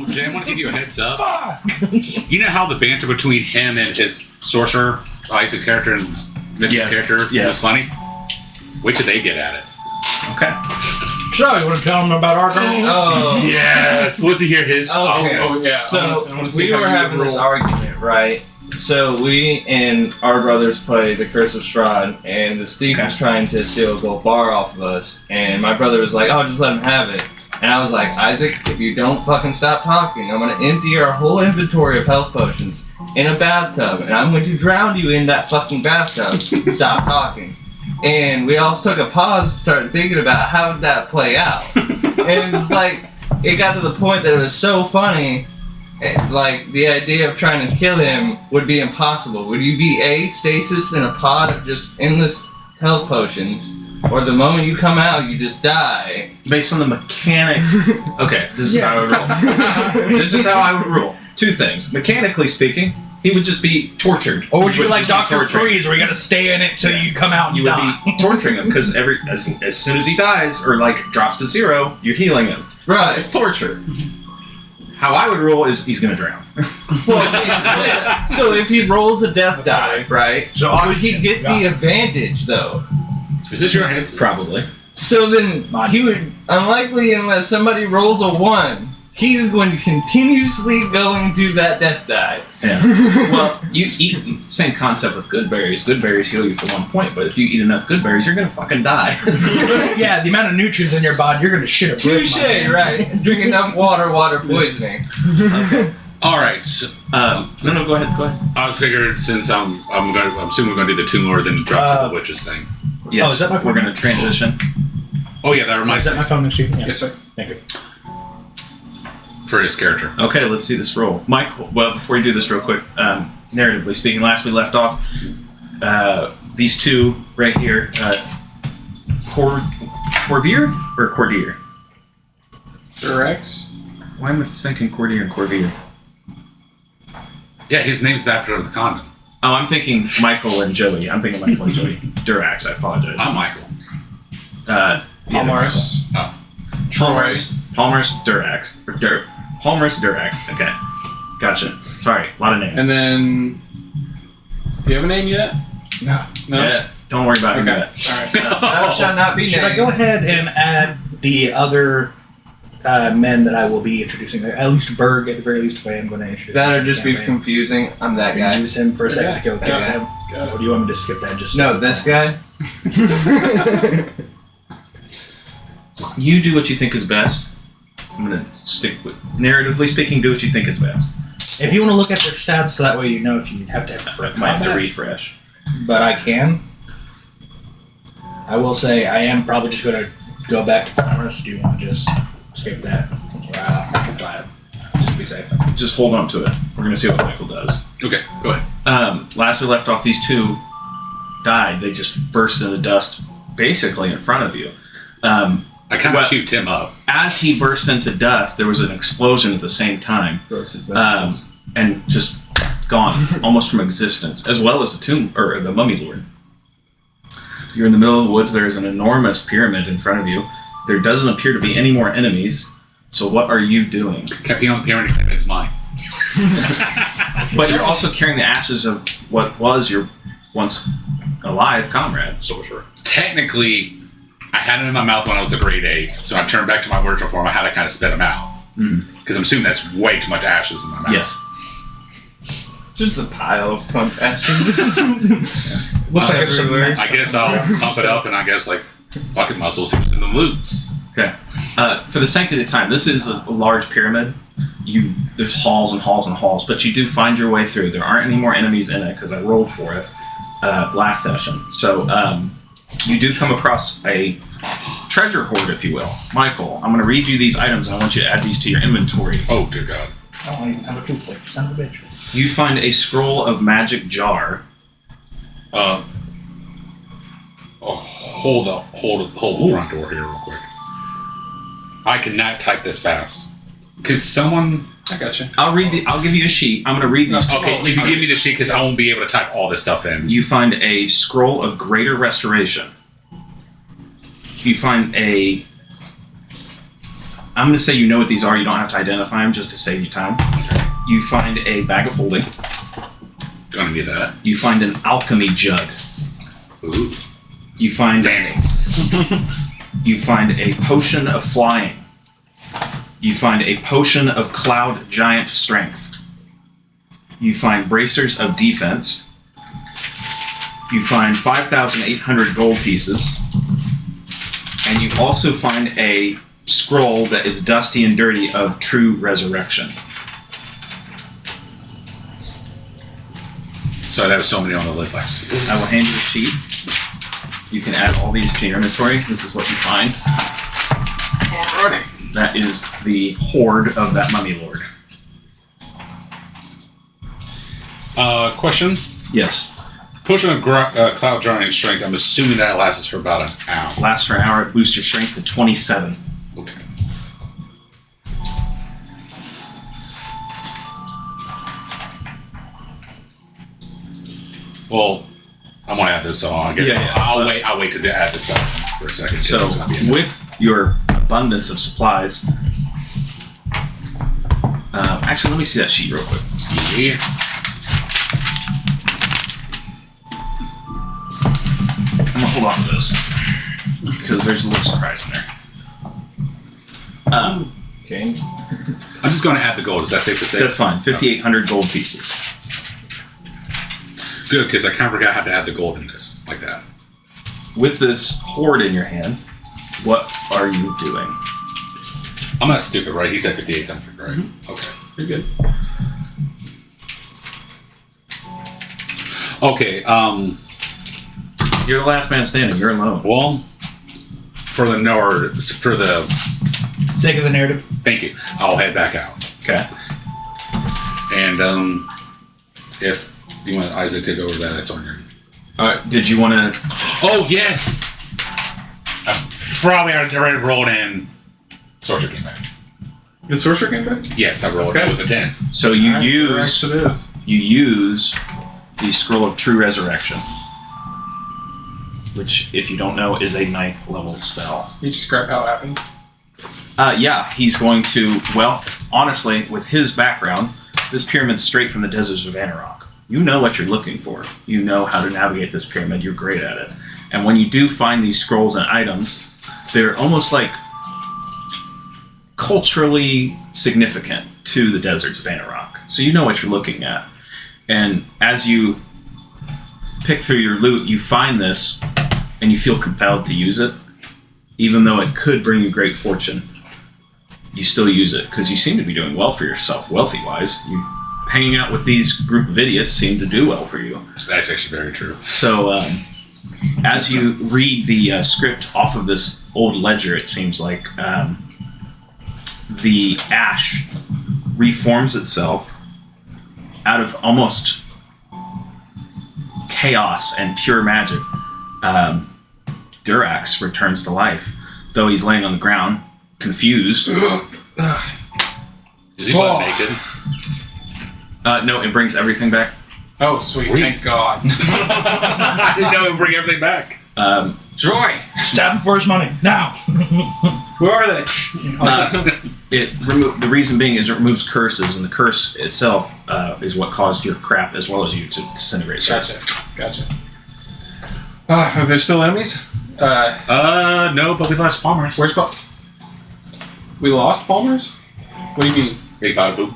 Jay, I want to give you a heads up. You know how the banter between him and his sorcerer, Isaac's character, and Mitch's character was funny? Wait till they get at it. Okay. So, you want to tell them about Arkham? Oh. Yes! Let's hear his. Okay. Oh, yeah. So, see we how were you having this roll. argument, right? So, we and our brothers play The Curse of Strahd, and this thief was trying to steal a gold bar off of us, and my brother was like, oh, just let him have it. And I was like, Isaac, if you don't fucking stop talking, I'm going to empty our whole inventory of health potions in a bathtub, and I'm going to drown you in that fucking bathtub. Stop talking. And we all took a pause and started thinking about how would that play out. And it was like, it got to the point that it was so funny, like the idea of trying to kill him would be impossible. Would you be stasis in a pod of just endless health potions, or the moment you come out you just die? Based on the mechanics. Okay, this is how I would roll. This is how I would rule. Two things. Mechanically speaking, he would just be tortured. Or would you be like just Dr. torturing. Freeze, where you gotta stay in it till you come out and You would die? be torturing him because as soon as he dies or like drops to 0, you're healing him. Right. It's torture. How I would rule is he's gonna drown. Well, so if he rolls a death die, right? So would he get the advantage though? Is this your hands? Probably. So then he would, unlikely unless somebody rolls a 1, he's going to continuously going to that death die. Yeah. Well, you eat same concept with good berries. Good berries heal you for 1 point, but if you eat enough good berries, you're gonna fucking die. Yeah, the amount of nutrients in your body, you're gonna shit a brick. Touche, my man. right? Drink enough water poisoning. Okay. All right. So, No, go ahead. I was figured since I'm assuming we're gonna do the Tomb Lord, then drop to the witches thing. Yes, is that my phone? we're gonna transition. Oh yeah, that Is reminds that me my phone next to you? Yeah. Yes, sir. Thank you. for his character. Okay, let's see this roll. Michael, well, before you do this real quick, narratively speaking, last we left off, these two right here, Corvier or Cordier? Durex. Why am I thinking Cordier and Corvier? Yeah, his name's after the condom. Oh, I'm thinking Michael and Joey. I'm thinking Michael and Joey. Durax, I apologize. I'm Michael. Palmaris. Oh. Palmaris Durax. Or Palmaris Durax. Okay. Gotcha. Sorry, a lot of names. And then, do you have a name yet? No. No. Yeah, don't worry about it Okay. yet. All right. Thou shalt not be Should I named. go ahead and add the other men that I will be introducing? At least Berg, at the very least, if I am going to introduce That'll him to just the be campaign. confusing. I'm that guy. Use him for a second to go. That Get guy. him. Got Or it. do you want me to skip that? Just No, this guy. You do what you think is best. I'm gonna stick with narratively speaking. Do what you think is best. If you want to look at their stats, so that way you know if you have to have it for a I might have to combat. refresh. But I can. I will say I am probably just going to go back to Palmaris. Do you want to just skip that? Just to be safe. Just hold on to it. We're gonna see what Michael does. Okay, go ahead. Last we left off, these two died. They just burst into dust, basically in front of you. I kind of well- cuked him up. As he burst into dust, there was an explosion at the same time, and just gone, almost from existence, as well as the tomb or the Mummy Lord. You're in the middle of the woods. There is an enormous pyramid in front of you. There doesn't appear to be any more enemies. So what are you doing? Kept me on the pyramid and it's mine. But you're also carrying the ashes of what was your once alive comrade. Sorcerer. Technically, I had it in my mouth when I was the grade 8, so I turned back to my virtual form. I had to kind of spit them out. Because I'm assuming that's way too much ashes in my mouth. Yes. Just a pile of pump ashes. Looks like everywhere. I guess I'll pump it up and I guess, like, fuck it, muscle, see what's in the loot. Okay. For the sanctity of the time, this is a large pyramid. There's halls and halls and halls, but you do find your way through. There aren't any more enemies in it because I rolled for it last session. So you do come across a treasure hoard, if you will. Michael, I'm going to read you these items and I want you to add these to your inventory. Oh, dear God. I don't even have a toothpick. Son of a bitch. You find a scroll of magic jar. Hold the front door here real quick. I cannot type this fast. Could someone... I got you. I'll give you a sheet. I'm going to read these. Okay, if you give me the sheet, because I won't be able to type all this stuff in. You find a scroll of greater restoration. You find a I'm going to say you know what these are. You don't have to identify them just to save you time. You find a bag of holding. Gonna need that. You find an alchemy jug. Ooh. You find Mayonnaise. You find a potion of flying. You find a potion of cloud giant strength. You find bracers of defense. You find 5,800 gold pieces. And you also find a scroll that is dusty and dirty of true resurrection. Sorry, that was so many on the list. I will hand you a sheet. You can add all these to your inventory. This is what you find. Alrighty. That is the hoard of that mummy lord. Question. Yes. Potion of Cloud Giant Strength. I'm assuming that lasts for about an hour. Lasts for an hour. It boosts your strength to 27. Okay. Well, I'm gonna add this, so I guess I'll wait to add this stuff for a second. So, It's gonna be with your abundance of supplies, actually, let me see that sheet real quick. yeah. I'm gonna hold on to this because there's a little surprise in there. Okay. I'm just gonna add the gold. Is that safe to say? That's fine. 5,800 gold pieces. Good, because I kind of forgot how to add the gold in this, like that. With this hoard in your hand, what are you doing? I'm not stupid, right? He said 5,800, right? Mm-hmm. Okay. You're good. Okay. You're the last man standing. You're alone. Well, for the Sake of the narrative. thank you. I'll head back out. Okay. And if you want Isaac to go over that, that's on your. All right. Did you want to? Oh yes. I probably already rolled in. Sorcerer came back. The sorcerer came back? Yes, I rolled. Okay. It was a 10. So you Alright, use correct it is. the scroll of true resurrection, which, if you don't know, is a 9th level spell. You just describe how it happens. Yeah, he's going to. Well, honestly, with his background, this pyramid's straight from the deserts of Anarok. You know what you're looking for. You know how to navigate this pyramid. You're great at it. And when you do find these scrolls and items, they're almost like culturally significant to the deserts of Anarok. So you know what you're looking at. And as you pick through your loot, you find this, and you feel compelled to use it. Even though it could bring you great fortune, you still use it, because you seem to be doing well for yourself, wealthy-wise. You hanging out with these group of idiots seem to do well for you. That's actually very true. So, as you read the script off of this old ledger, it seems like the ash reforms itself out of almost chaos and pure magic. Durax returns to life, though he's laying on the ground, confused. Is he butt naked? No, it brings everything back. Oh, sweet. Sweet. Thank God. I didn't know it would bring everything back. Joy. Stab him for his money. Now! Who are they? The reason being is it removes curses, and the curse itself is what caused your crap as well as you to disintegrate. So Gotcha. Are there still enemies? No, but we lost Palmer's. Where's we lost Palmer's? What do you mean? Big bada boop.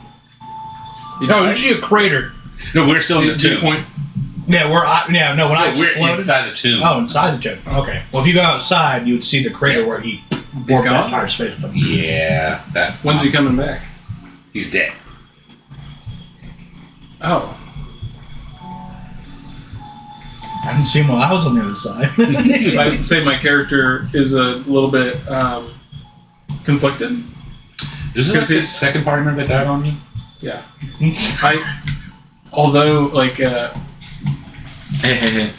You No, died? usually a crater. No, we're still in the Do you tomb. point? Yeah, when I We're exploded. inside the tomb. Oh, inside the tomb. Okay. Well, if you go outside, you would see the crater where he warped gone? that entire space with him. Yeah, that. When's he coming back? He's dead. Oh. I didn't see him while I was on the other side. I'd say my character is a little bit conflicted. Is this his second partner that died on me? Yeah. Although, like, Hey.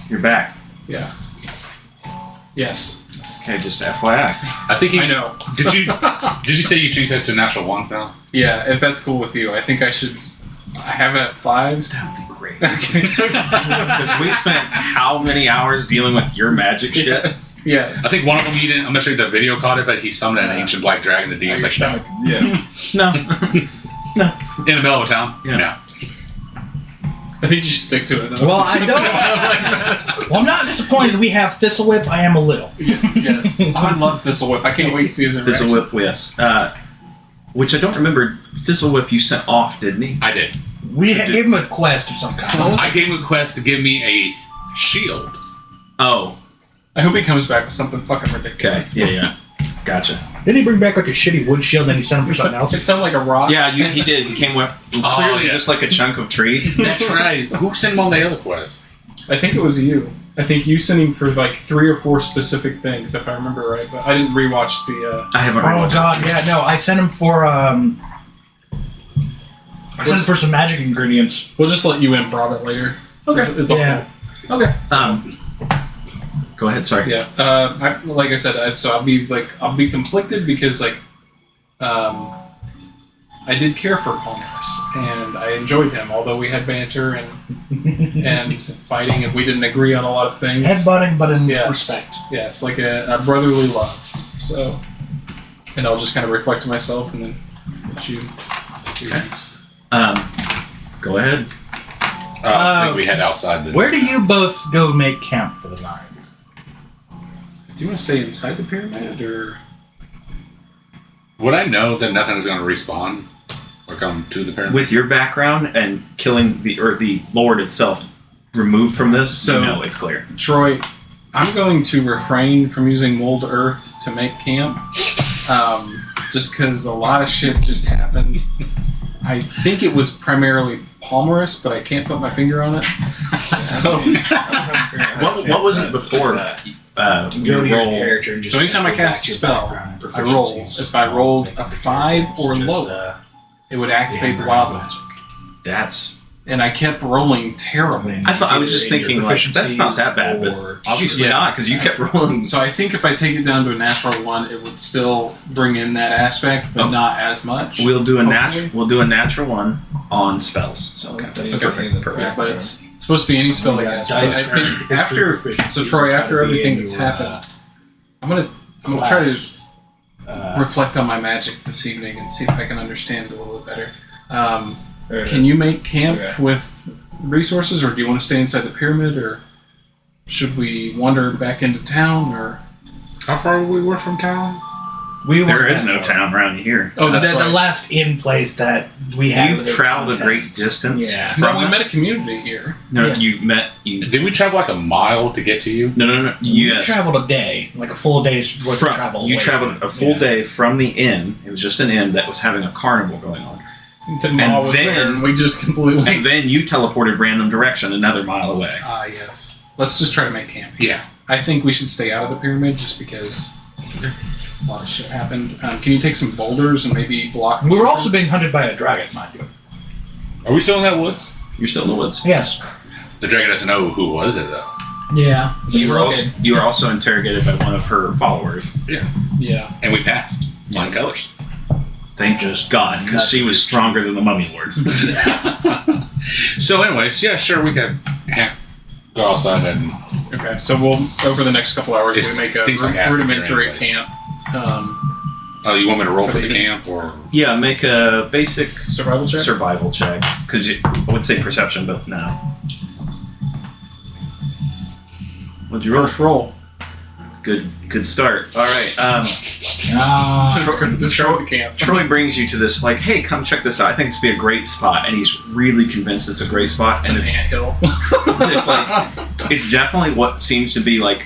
You're back. yeah. Yes. Okay, just FYI. I think he. I know. Did you say you changed that to natural ones now? Yeah, if that's cool with you, I think I should. I have it at 5s. That would be great. Okay. Because we spent how many hours dealing with your magic shit? Yes. Yes. I think one of them he didn't. I'm not sure if the video caught it, but he summoned an ancient black dragon. The demon's like, no. Yeah. No. In the middle of town. Yeah. No. I think you should stick to it. Though. Well, I don't. Well, I'm not disappointed we have Thistle Whip. I am a little. Yes. Oh, I love Thistle Whip. I can't wait to see his interaction. Thistle Whip, yes. Which I don't remember. Thistle Whip you sent off, didn't he? I did. We gave him a quest of some kind. I gave him a quest to give me a shield. Oh. I hope he comes back with something fucking Okay. ridiculous. Yeah. Gotcha. Didn't he bring back like a shitty wood shield and then he sent him for something It else? felt like a rock. Yeah, he did. He came with clearly yeah. just like a chunk of tree. That's right. Who sent him on the other quest? I think it was you. I think you sent him for like 3 or 4 specific things, if I remember right. But I didn't rewatch the. I haven't. Oh rewatched god, yeah, no. I sent him for I sent him for some magic ingredients. We'll just let you improv it later. Okay. It's all Yeah. cool. Okay. Go ahead. Sorry. Yeah. Like I said, so I'll be conflicted because I did care for Palmaris and I enjoyed him, although we had banter and fighting and we didn't agree on a lot of things. Headbutting, but in Yes. respect. Yes, like a brotherly love. So, and I'll just kind of reflect to myself and then let you do Okay. things. Go ahead. I think we head outside the. Where do you both go make camp for the night? Do you want to stay inside the pyramid or? Would I know that nothing is going to respawn or come to the pyramid? With your background and killing the Lord itself removed from this, So- no, it's clear. Troy, I'm going to refrain from using mold earth to make camp, just because a lot of shit just happened. I think it was primarily Palmaris, but I can't put my finger on it. So, What was it before? Go to your roll? character and just So anytime I go cast back to a your spell, background and I roll. proficiencies. If I rolled a 5 or Just, lower, it would activate the wild magic. That's. And I kept rolling terribly. I was just thinking, like, that's not that bad, but obviously Yeah. not, because you kept rolling. So I think if I take it down to a natural 1, it would still bring in that aspect, but Oh. not as much. We'll do a Hopefully. natural one on spells. So Okay. that's Okay. perfect. Yeah, but it's supposed to be any spell I guess. But I think after, so Troy, after everything that's happened, I'm gonna try to reflect on my magic this evening and see if I can understand it a little bit better. Can you make camp with resources, or do you want to stay inside the pyramid, or should we wander back into town, or? How far we were from town? We There weren't is that no far. town around here. Oh, that's the right. last in place that we had. You've with the traveled a great contests. distance. Yeah. No, from we it. met a community here. No, Yeah. you. Did we travel like a mile to get to you? No. We Yes. traveled a day, like a full day's worth of travel. You away traveled from a it. full Yeah. day from the inn. It was just an inn that was having a carnival going on. The mall was then- there, and we just completely. And then you teleported random direction another mile away. Yes. Let's just try to make camp. Yeah. I think we should stay out of the pyramid just because a lot of shit happened. Can you take some boulders and maybe block? We the were also entrance? being hunted by a dragon, mind you. Are we still in that woods? You're still in the woods. Yes. The dragon doesn't know who was it though. Yeah. You were also interrogated by one of her followers. Yeah. And we passed. Flying Yes. colors. Thank just God, because she was stronger than the Mummy Lord. So, anyways, yeah, sure, we could go outside and Okay. So we'll over the next couple hours It we make stinks a like acid here rudimentary anyways. camp. oh, you want me to roll for the camp or? Yeah, make a basic Survival check. survival check. Because I would say perception, but no. What'd you roll? First roll. Good start. All right. Describe the camp. Troy brings you to this, like, hey, come check this out. I think this would be a great spot, and he's really convinced it's a great spot. It's an And anthill. it's like it's definitely what seems to be like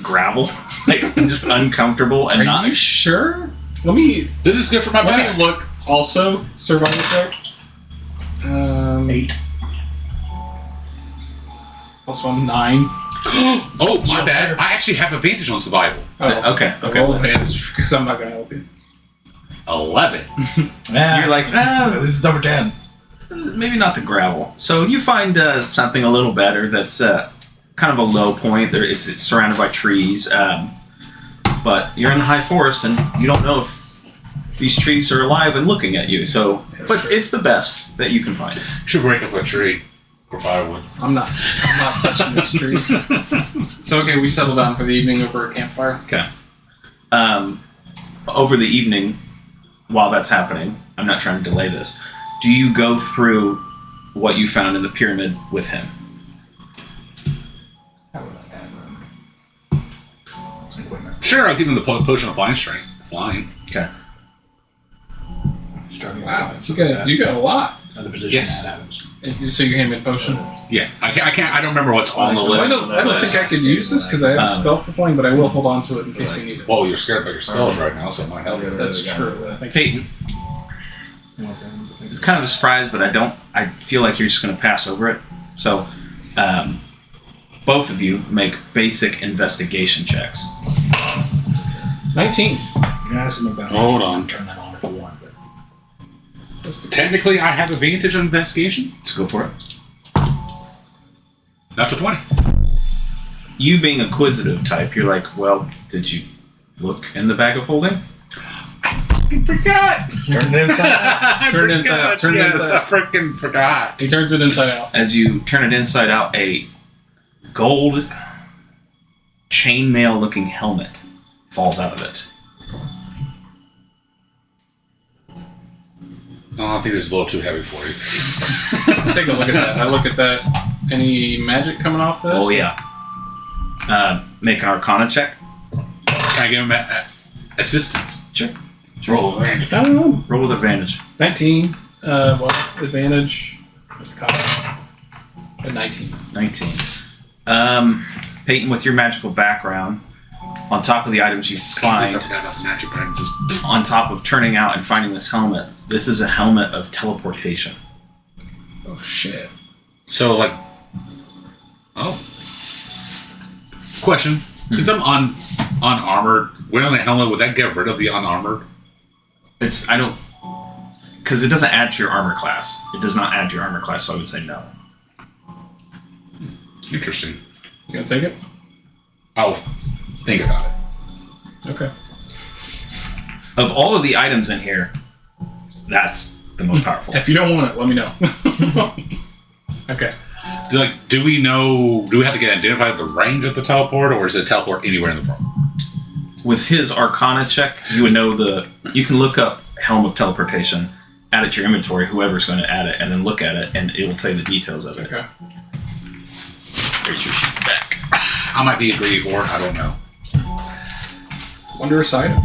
gravel, like just uncomfortable and Are not. you sure? Let me This is good for my back. look. Also, survival check. 8. Plus 1, 9. Oh, my bad. I actually have advantage on survival. Okay. Roll advantage because I'm not going to help you. 11. You're like, this is number 10. maybe not the gravel. So you find something a little better. That's kind of a low point. It's surrounded by trees, but you're in the high forest, and you don't know if these trees are alive and looking at you. So, That's but true. it's the best that you can find. Should break up a tree. For firewood. I'm not touching those trees. So okay, we settle down for the evening over a campfire. Okay. Over the evening, while that's happening, I'm not trying to delay this. Do you go through what you found in the pyramid with him? Sure, I'll give him the potion of flying strength. Flying. Okay. Wow, you got a lot. Of the position Yes. that happens. So you hand me a potion. Yeah, I can't. I don't remember what's on the list. I don't think I could use this because I have a spell for flying, but I will hold on to it in case we need it. Well, you're scared about your spells right now, so it might help you. That's true. I think Peyton, it's kind of a surprise, but I feel like you're just going to pass over it. So, both of you make basic investigation checks. 19. You can ask him about Hold on. Turn that on if you want. But Technically, I have advantage on investigation. Let's go for it. Not to 20. You being acquisitive type, you're like, well, did you look in the bag of holding? I forgot. turn it inside out. Turn it inside out. Turn it Yes, inside I freaking forgot. He turns it inside out. As you turn it inside out, a gold chainmail looking helmet falls out of it. Oh, I think it's a little too heavy for you. Take a look at that. I look at that. Any magic coming off this? Oh, yeah. Make an arcana check. Can I give him assistance? Sure. Roll advantage. Roll with advantage. 19. Advantage. Let's call it. A 19. 19. Peyton, with your magical background, on top of the items you I find, forgot about the magic bag. Just on top of turning out and finding this helmet, this is a helmet of teleportation. Oh, shit. so like. Oh. Question: since I'm unarmored, wearing a helmet, would that get rid of the unarmored? Because it doesn't add to your armor class. It does not add to your armor class, so I would say no. Interesting. You gonna take it? I'll think about it. Okay. Of all of the items in here, that's the most powerful. If you don't want it, let me know. Okay. Do we know? Do we have to get identified the range of the teleport, or is it teleport anywhere in the world? With his Arcana check, you would know you can look up Helm of Teleportation, add it to your inventory, whoever's going to add it, and then look at it, and it will tell you the details of it. Okay. Here's your sheet back. I might be a greedy whore. I don't know. Wondrous item.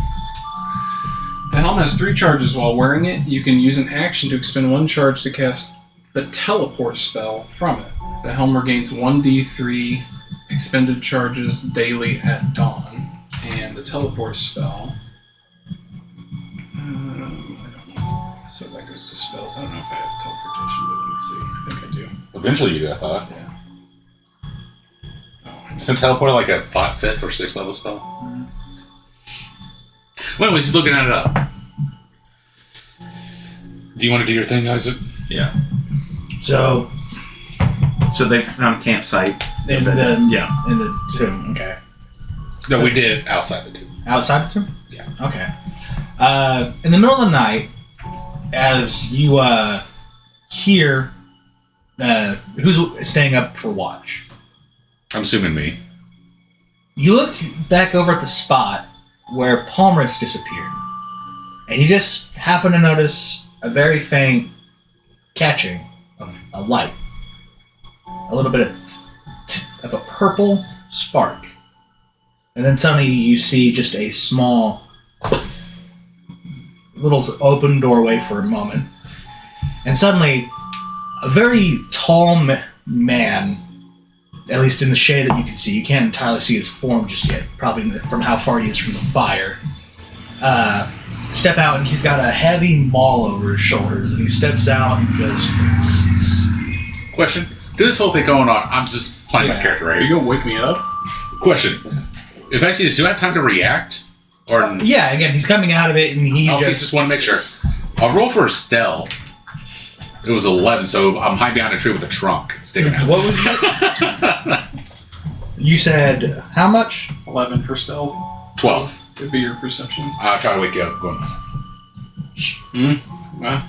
The helm has 3 charges. While wearing it, you can use an action to expend 1 charge to cast the teleport spell from it. The helm regains 1d3 expended charges daily at dawn, and the teleport spell. I don't know. So that goes to spells. I don't know if I have teleportation, but let me see. I think I do. Eventually, you do. I thought. Yeah. Oh, Isn't teleport like a 5th or 6th level spell? Well, anyways, he's looking at it up. Do you want to do your thing, Isaac? Yeah. So So they found a campsite. in the Yeah. in the tomb. Okay. No, we did outside the tomb. Outside the tomb? Yeah. Okay. In the middle of the night, as you hear who's staying up for watch, I'm assuming me. you look back over at the spot where Palmerus disappeared, and you just happen to notice a very faint catching of a light. A little bit of a purple spark. And then suddenly you see just a small little open doorway for a moment. And suddenly a very tall man, at least in the shade that you can see, you can't entirely see his form just yet, probably from how far he is from the fire, step out, and he's got a heavy maul over his shoulders, and he steps out and goes, Question: do this whole thing going on? I'm just playing my character, Are right? you gonna wake me up? Question: if I see this, do I have time to react? Or yeah, again, he's coming out of it, and he okay, just just want to make sure. I'll roll for a stealth. It was 11, so I'm hiding behind a tree with a trunk sticking out. What was it? You said how much? 11 for stealth. 12. It'd be your perception. I'll try to wake you up. Going. Well,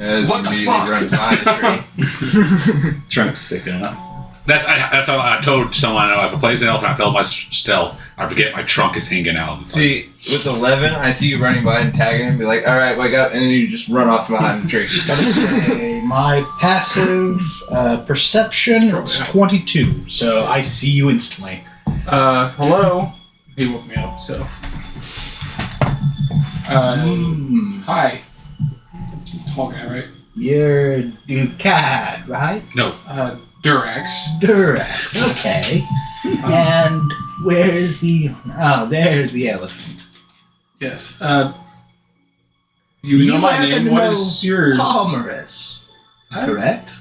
As What the you fuck? run behind the tree. Trunk sticking out. That's how I told someone, if I play stealth and I fail my stealth, I forget my trunk is hanging out. See, with 11, I see you running by and tagging him, be like, alright, wake up, and then you just run off behind the tree. Okay, my passive perception is 22, so I see you instantly. Hello? He woke me up, so. Hi. Tall guy, right? You're Ducat, right? No. Durax. Durax, okay. And where's the... Oh, there's the elephant. Yes. You know my happen name. to What know is yours? Palmerus, correct?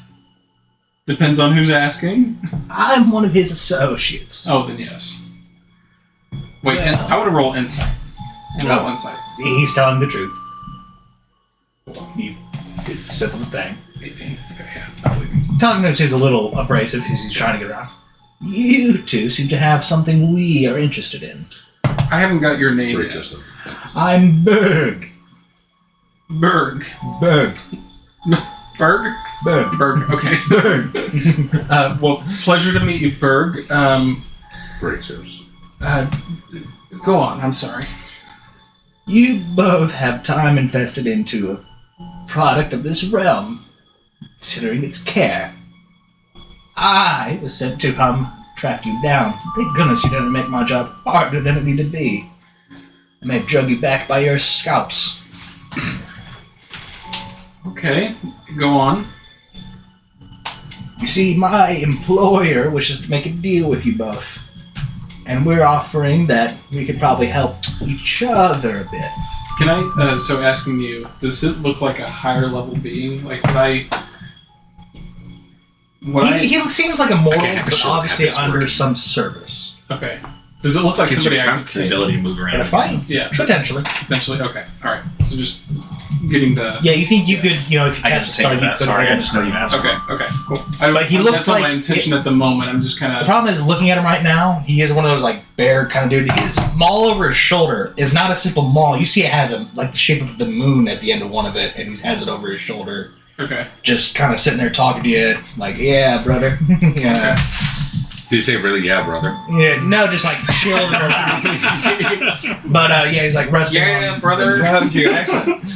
Depends on who's asking. I'm one of his associates. Oh, then yes. Wait, Well. I would roll insight. Roll insight. He's telling the truth. Hold on. You did a simple thing. 18. Okay, yeah, I believe me. Telling him seems a little abrasive as he's trying to get around. You two seem to have something we are interested in. I haven't got your name Pretty yet. just I'm Berg. Berg. Berg. Berg? Berg. Berg, okay. Berg. Well, pleasure to meet you, Berg. pretty serious. Go on, I'm sorry. You both have time invested into a product of this realm, considering its care. I was sent to come track you down. Thank goodness you didn't make my job harder than it needed to be. I may have drug you back by your scalps. Okay, go on. You see, my employer wishes to make a deal with you both. And we're offering that we could probably help each other a bit. Can I, so asking you, does it look like a higher level being? Like, He seems like a mortal, Okay, but sure, obviously have this under working. some service. Okay. Does it look like Gives somebody your I trunk could the take? ability to move around. In a fight? Yeah, Potentially. potentially. Okay, alright. So just getting the... Yeah, you think you could, if you I cast a didn't spell, think you of that. could Sorry, I hold just it. know you asked. Okay, okay, cool. But he looks that's not my like- intention at the moment. I'm just kind The of... problem is, looking at him right now, he is one of those, bear kind of dude. His maul over his shoulder is not a simple maul. You see it has the shape of the moon at the end of one of it, and he has it over his shoulder. Okay. Just kind of sitting there talking to you, yeah, brother. Yeah. Did you say really? Yeah, brother. Yeah, no, just chill and relax. But he's resting. Yeah, on brother. What happened to your accent? It's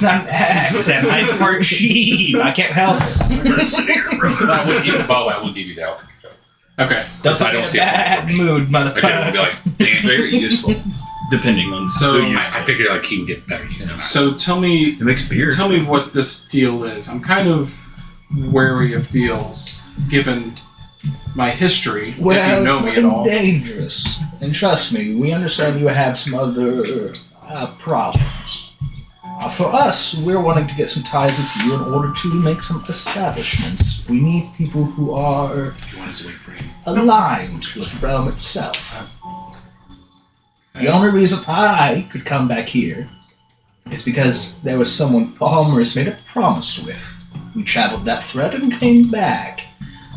not an accent. I'm part sheep. I can't help it. Listen here, brother. I wouldn't give you Bo. I wouldn't give you that. Okay. Don't I put me don't in a see a point bad for me. mood, I could be motherfucker. like, damn, Very useful, depending on So- who uses I it. figure he can get better use of that. So tell me It makes beer. what this deal is. I'm kind of wary of deals, given my history, if Well, you know it's me at nothing all. dangerous. And trust me, we understand you have some other problems. For us, we're wanting to get some ties with you in order to make some establishments. We need people who are You want us to wait for him? aligned with the realm itself. The only reason I could come back here is because there was someone Palmer's made a promise with. We traveled that thread and came back.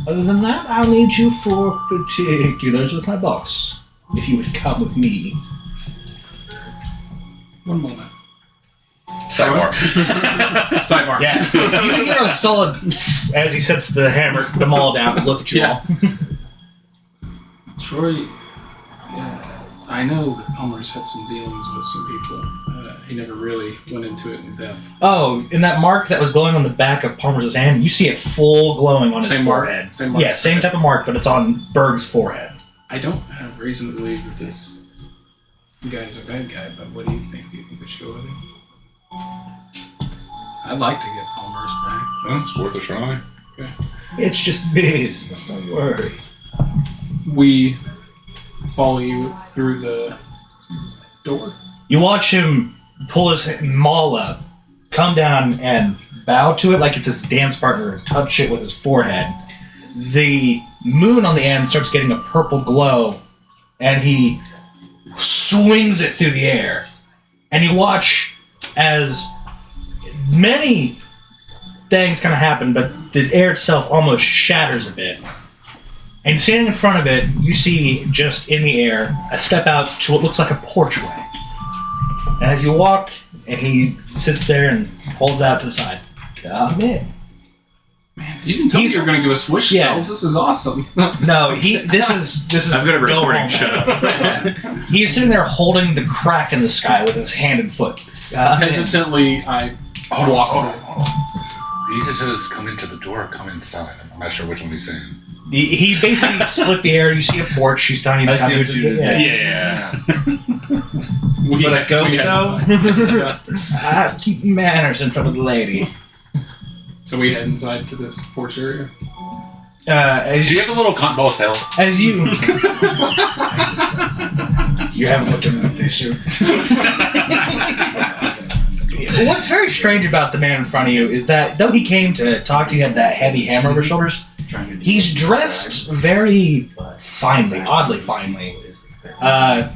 Other than that, I'll need you for particulars with my boss. If you would come with me. One moment. Sidebar. Sidebar. Yeah. You can get a solid, as he sets the maul down and look at you Yeah. all. Troy, I know that Palmer's had some dealings with some people. He never really went into it in depth. Oh, in that mark that was glowing on the back of Palmer's hand, you see it full glowing on his Same mark? forehead. Same mark? Yeah, same type of mark, but it's on Berg's forehead. I don't have reason to believe that this guy's a bad guy, but what do you think? Do you think we should go with him? I'd like to get Palmer's back. Well, it's worth a try. It's just business, don't worry. We follow you through the door. You watch him pull his maul up, come down and bow to it like it's his dance partner and touch it with his forehead. The moon on the end starts getting a purple glow, and he swings it through the air. And you watch as many things kind of happen, but the air itself almost shatters a bit. And standing in front of it, you see just in the air a step out to what looks like a porchway. And as you walk and he sits there and holds out to the side. Come in. You didn't tell me He's- you were going to give us wish Yeah. spells. This is awesome. No, this is. I've got a go recording. home. Shut up. He's sitting there holding the crack in the sky with his hand and foot. Hesitantly, I walk forward. He just says, "Come into the door. Come inside." I'm not sure which one he's saying. He basically split the air. You see a porch. She's telling you to I come see what into you the did. Yeah. We, But I go, we had though. inside. Keep manners in front of the lady. So we head inside to this porch area. As Do you have a little motel? As you. You haven't looked into this suit. What's very strange about the man in front of you is that though he came to talk to you, had that heavy hammer over his shoulders, he's dressed very finely, oddly finely.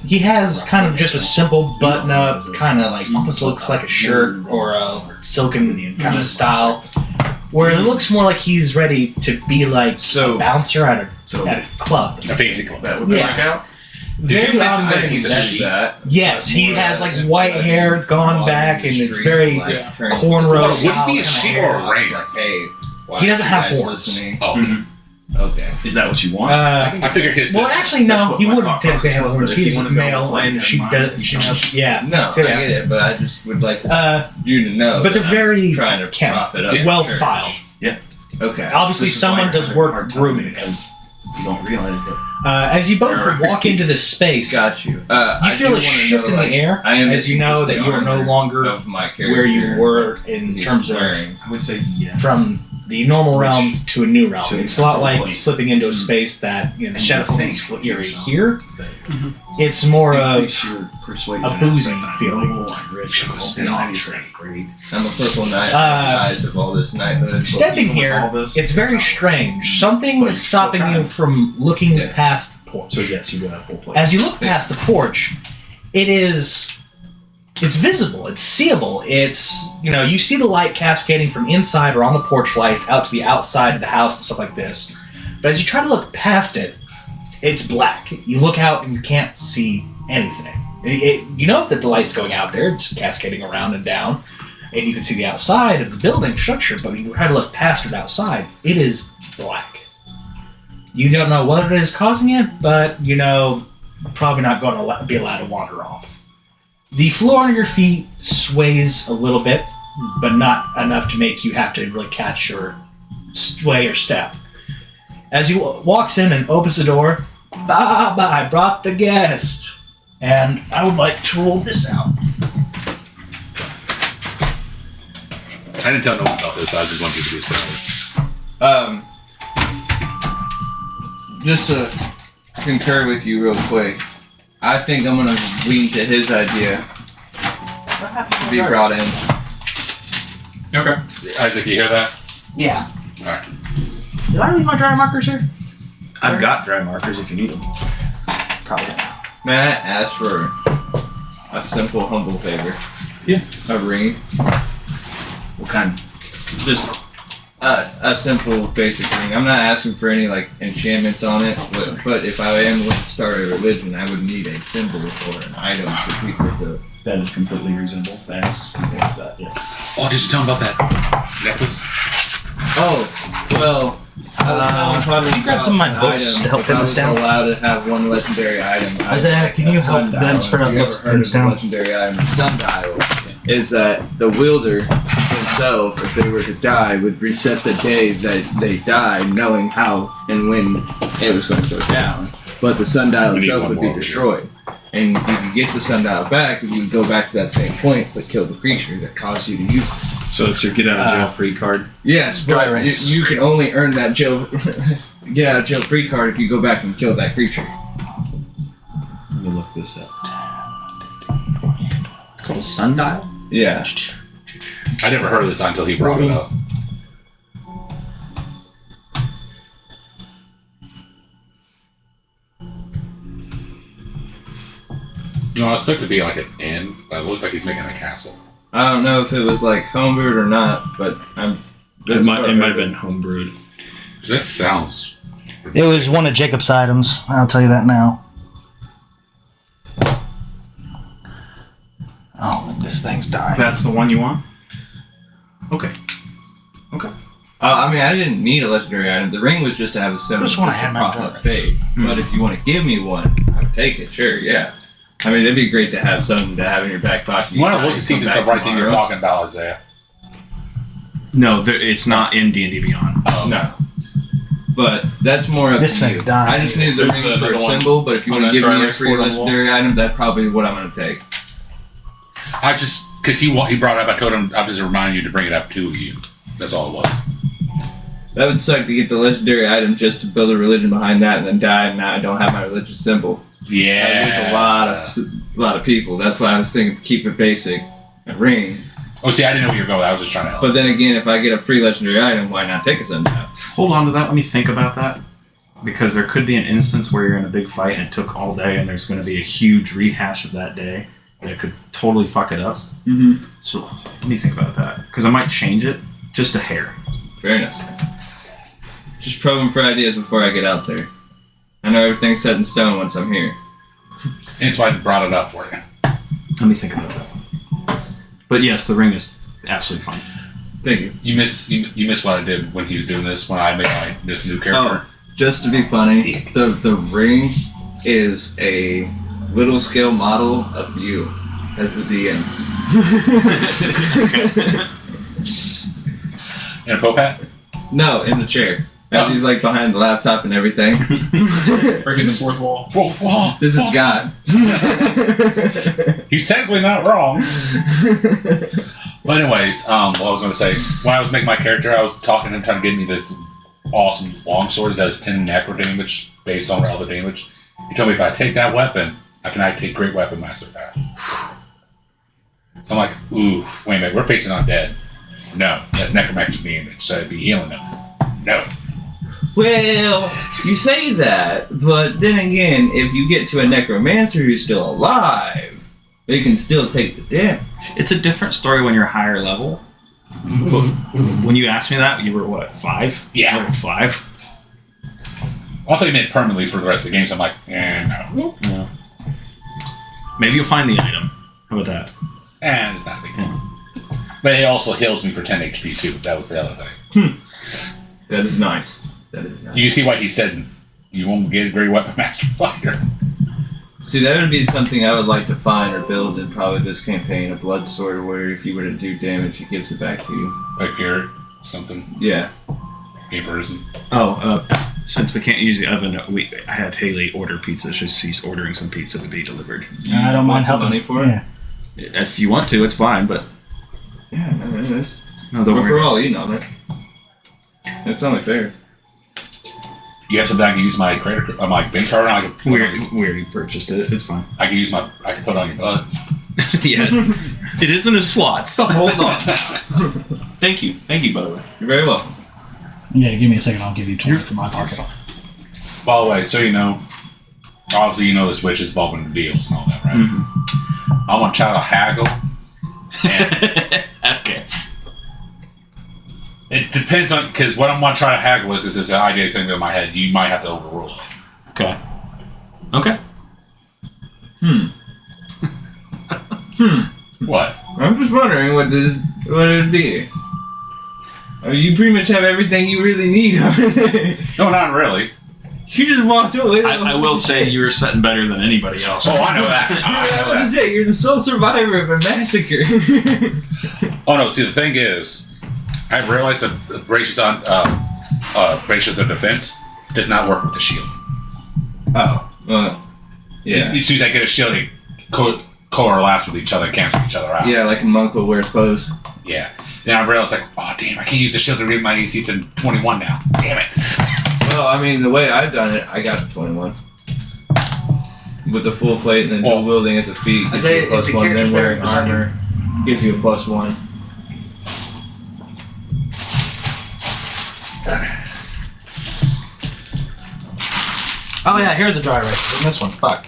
He has kind of just a simple button-up, kind of like almost looks like a shirt or a silken kind of style, where it looks more like he's ready to be like So- a bouncer at a club. A fancy club. That would Yeah. work out. Did you mention odd that looking he's stuff. a that? Yes, he has like white hair. It's gone back, and it's very Yeah. cornrow. Would it style be a kinda sheep hair. or a ram? Like, hey, why He doesn't are you have guys horns. listening? Oh, Mhm. Okay. Is that what you want? I figured his. Well, actually, That's no. what He my wouldn't thought typically have process horns. was, but if He's you wanna go male, with and like she mine, does. you know. Yeah. No, So, I yeah. get it, but I just would like you to know. But they're that very I'm trying to kempt, prop it up. well Church. filed. Okay. Obviously, This is why someone you're does having a work hard time grooming. because you don't realize that. As you both There are walk into this space, Got you. you I feel do a wanna shift know, in like, the air I am as you know that you are no longer of my character. where you were in he's terms of wearing. I would say yes. from the normal realm to a new realm. So It's a lot like like- slipping into a space that the shadow things you're here. Mhm. It's more of Increase your persuasion a boozy aspect. feeling. Oh, I'm rich. Should I'm go spin old, on I'm tree. great. I'm a purple knight. Eyes of all this knighthood. stepping even with here. all this, It's it's very not- strange. Something But is you're still stopping you trying. from looking Yeah. past the porch. So yes, you do have full play. As you look past the porch, it's visible, it's seeable, you see the light cascading from inside or on the porch lights out to the outside of the house and stuff like this. But as you try to look past it, it's black. You look out and you can't see anything. You know that the light's going out there, it's cascading around and down, and you can see the outside of the building structure, but when you try to look past it outside, it is black. You don't know what it is causing it, but probably not going to be allowed to wander off. The floor under your feet sways a little bit, but not enough to make you have to really catch your sway or step. As he walks in and opens the door, Bob, I brought the guest, and I would like to roll this out. I didn't tell no one about this. I just wanted you to be spells. Just to concur with you real quick, I think I'm gonna lean to his idea to be brought in. Okay. Isaac, you hear that? Yeah. All right. Did I leave my dry markers here? I've got dry markers if you need them. Probably not. May I ask for a simple, humble favor? Yeah. A ring. What kind? Just A simple, basic ring. I'm not asking for any enchantments on it, but if I am going to start a religion, I would need a symbol or an item for people to. that is completely reasonable to ask something like that. Yeah. Oh, did you tell him about that necklace? Oh, well. Can you grab some of my books to help if pin I this was down? allowed to have one legendary item. I'd Isaiah, like can a you help sundial. them spread out Have you books ever to heard pin of this the down? legendary item, sundial, is that the wielder himself, if they were to die, would reset the day that they died, knowing how and when it was going to go down. But the sundial We need itself one would be more. destroyed. And you could get the sundial back, and you would go back to that same point, but kill the creature that caused you to use it. So it's your get out of jail free card. Yes, Dry but erase. you can only earn that jail get out of jail free card if you go back and kill that creature. Let me look this up. It's called a sundial. Yeah. I never heard of this until he brought it up. No, I expect it to be like an inn, but it looks like he's making a castle. I don't know if it was homebrewed or not, but It might have been homebrewed. This sounds. It was one of Jacob's items. I'll tell you that now. Oh, this thing's dying. That's the one you want? Okay. I mean, I didn't need a legendary item. The ring was just to have a symbol. Just wanna to have my prop drugs. up faith. But if you want to give me one, I would take it. Sure, yeah. I mean, it'd be great to have something to have in your back pocket. You want to look and see if it's the right thing you're talking about, Isaiah. No, it's not in D&D Beyond. No. But that's more of This thing's dying. I just need the There's ring for a another one symbol, but if you on want to that give me driver a free export on the wall. legendary item, that's probably what I'm going to take. I just because he brought it up, I told him I just reminded you to bring it up to you. That's all it was. That would suck to get the legendary item just to build a religion behind that and then die, and now I don't have my religious symbol. Yeah, There's a lot of people. That's why I was thinking keep it basic. A ring. Oh, see, I didn't know where you were going. I was just trying to help. But then again, if I get a free legendary item, why not take a sundial? Hold on to that. Let me think about that. Because there could be an instance where you're in a big fight and it took all day and there's going to be a huge rehash of that day that could totally fuck it up. Mm-hmm. So let me think about that. Because I might change it just a hair. Fair enough. Just probing for ideas before I get out there. I know everything's set in stone once I'm here. That's why I brought it up for you. Let me think about that. But yes, the ring is absolutely fine. Thank you. You miss what I did when he was doing this, when I made this new character. Just to be funny, the ring is a little scale model of you as the DM. In a Pope hat? No, in the chair. Oh. He's like behind the laptop and everything. Breaking the fourth wall. This is God. He's technically not wrong. But anyways, what I was going to say, when I was making my character, I was talking to him, trying to get me this awesome longsword that does 10 necro damage based on other damage. He told me if I take that weapon, I can take Great Weapon Master fast. So I'm like, ooh, wait a minute, we're facing undead. No, that's necromantic damage, so I'd be healing them. No. Well, you say that, but then again, if you get to a necromancer who's still alive, they can still take the damage. It's a different story when you're higher level. But when you asked me that, you were what, 5? Yeah. Level 5? I thought you meant permanently for the rest of the game, so I'm like, no. Yeah. Maybe you'll find the item. How about that? It's not a big deal. But it also heals me for 10 HP too. That was the other thing. That is nice. That is nice. You see why he said you won't get a Great Weapon Master Fighter. See, that would be something I would like to find or build in probably this campaign, a blood sword where if you were to do damage, it gives it back to you. Like here, something. Yeah. Game person. Since we can't use the oven, I had Haley order pizza. She's ordering some pizza to be delivered. I don't mind Want some helping. money for it? Yeah. If you want to, it's fine, but Yeah, no, that's... no, don't We're worry. all eating on it. That's only fair. You have something I can use my credit, my bank card on. I can put We already purchased it. It's fine. I can use my. I can put it on your butt. Yeah, it isn't a slot. So hold on. Thank you, by the way. You're very welcome. Yeah, give me a second. I'll give you 20 for my pocket. By the way, so you know, obviously you know this witch is involved in the deals and all that, right? Mm-hmm. I want to try to haggle. And Okay. it depends on because what I'm going to try to haggle with is this idea thing in my head. You might have to overrule it. Okay. Okay. What? I'm just wondering what it would be. I mean, you pretty much have everything you really need over there. No, not really. You just walked away. I will say you were setting better than anybody else. Oh, I know that. I I know was gonna that. say, you're the sole survivor of a massacre. Oh no! See, the thing is, I've realized that Bracious of defense does not work with the shield. Yeah. As soon as I get a shield, they coalesce with each other and cancel each other out. Yeah, like a monk who wears clothes. Yeah. Then I realized, like, oh damn, I can't use the shield to read my AC to 21 now. Damn it. Well, I mean, the way I've done it, I got to 21. With the full plate and then dual wielding as a feat gives you a plus 1, then wearing armor gives you a plus 1. Oh yeah, here's the dry rice. In this one. Fuck.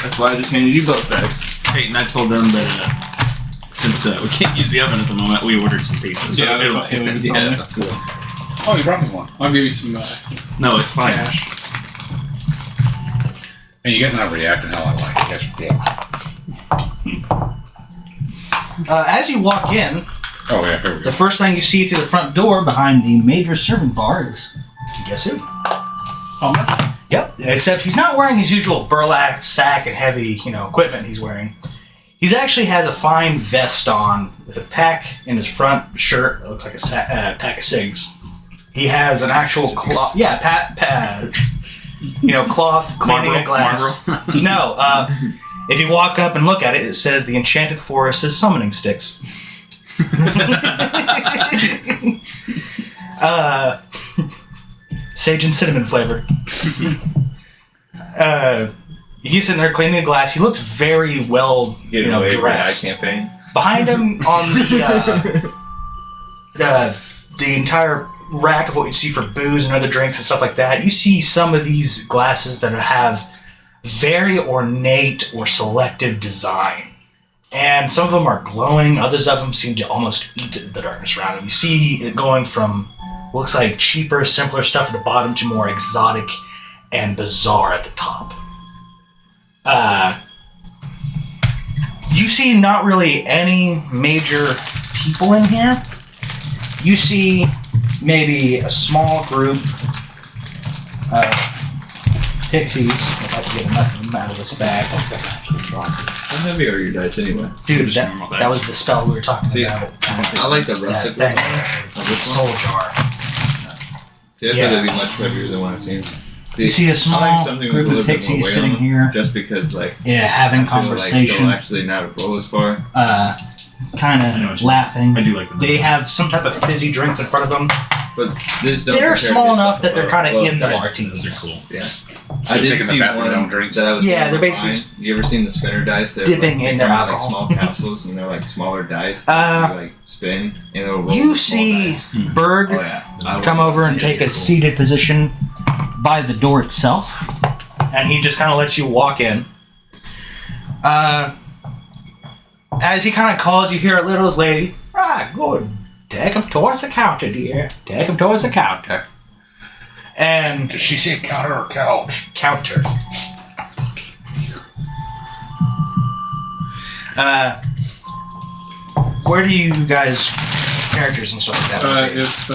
That's why I just handed you both bags. Hey, and I told them that since we can't use the oven at the moment, we ordered some pizza. So Yeah, that's it'll- what Haley was telling me. so- Oh, you brought me one. I'll give you some No, it's fine. cash. And you guys are not reacting how I like. You guys are dicks. As you walk in, Oh yeah, here we the go. first thing you see through the front door behind the major serving bar is, guess who? Palmer? Yep. Except he's not wearing his usual burlap sack and heavy, equipment he's wearing. He's actually has a fine vest on with a pack in his front shirt. It looks like a pack of cigs. He has an actual cloth. Yeah, cloth cleaning a glass. No. If you walk up and look at it, it says the Enchanted Forest is summoning sticks. Sage and cinnamon flavor. He's sitting there cleaning a glass. He looks very well, Getting away with dressed. that campaign. Behind him on the entire rack of what you'd see for booze and other drinks and stuff like that, you see some of these glasses that have very ornate or selective design. And some of them are glowing, others of them seem to almost eat the darkness around them. You see it going from, looks like cheaper, simpler stuff at the bottom to more exotic and bizarre at the top. You see not really any major people in here. You see maybe a small group of pixies. If I can get enough of them out of this bag. How heavy are your dice anyway? Dude, Just normal that dice. was the spell we were talking See, about. I like the rustic That one. thing. It's a soul jar. See, I Yeah. thought that'd be much heavier than what I've seen. See, You see a I small like something with group a little of bit more pixies weight sitting on them, here. just because, like, Yeah, having I feel like conversation. they'll actually not roll as far. Kind I know what of you- laughing. I do like them. They have some type of fizzy drinks in front of them. But this don't They're compare small to enough stuff that they're above- kind of above in the dice. martinis. Those are cool. Yeah. So taking the bathroom their own drinks. that I was Yeah, seeing they're basically online. You ever seen the spinner dice? They're dipping like, in they their come alcohol. like small capsules, and they're like smaller dice. That you, like spin, and they'll roll You the small see dice. Bird Oh yeah. I come over and take a seated position by the door itself, and he just kind of lets you walk in. As he kind of calls, you hear a little lady. Ah, good. Take him towards the counter, dear. Take him towards the counter. And Did she say counter or couch? counter. Where do you guys characters and stuff like that? If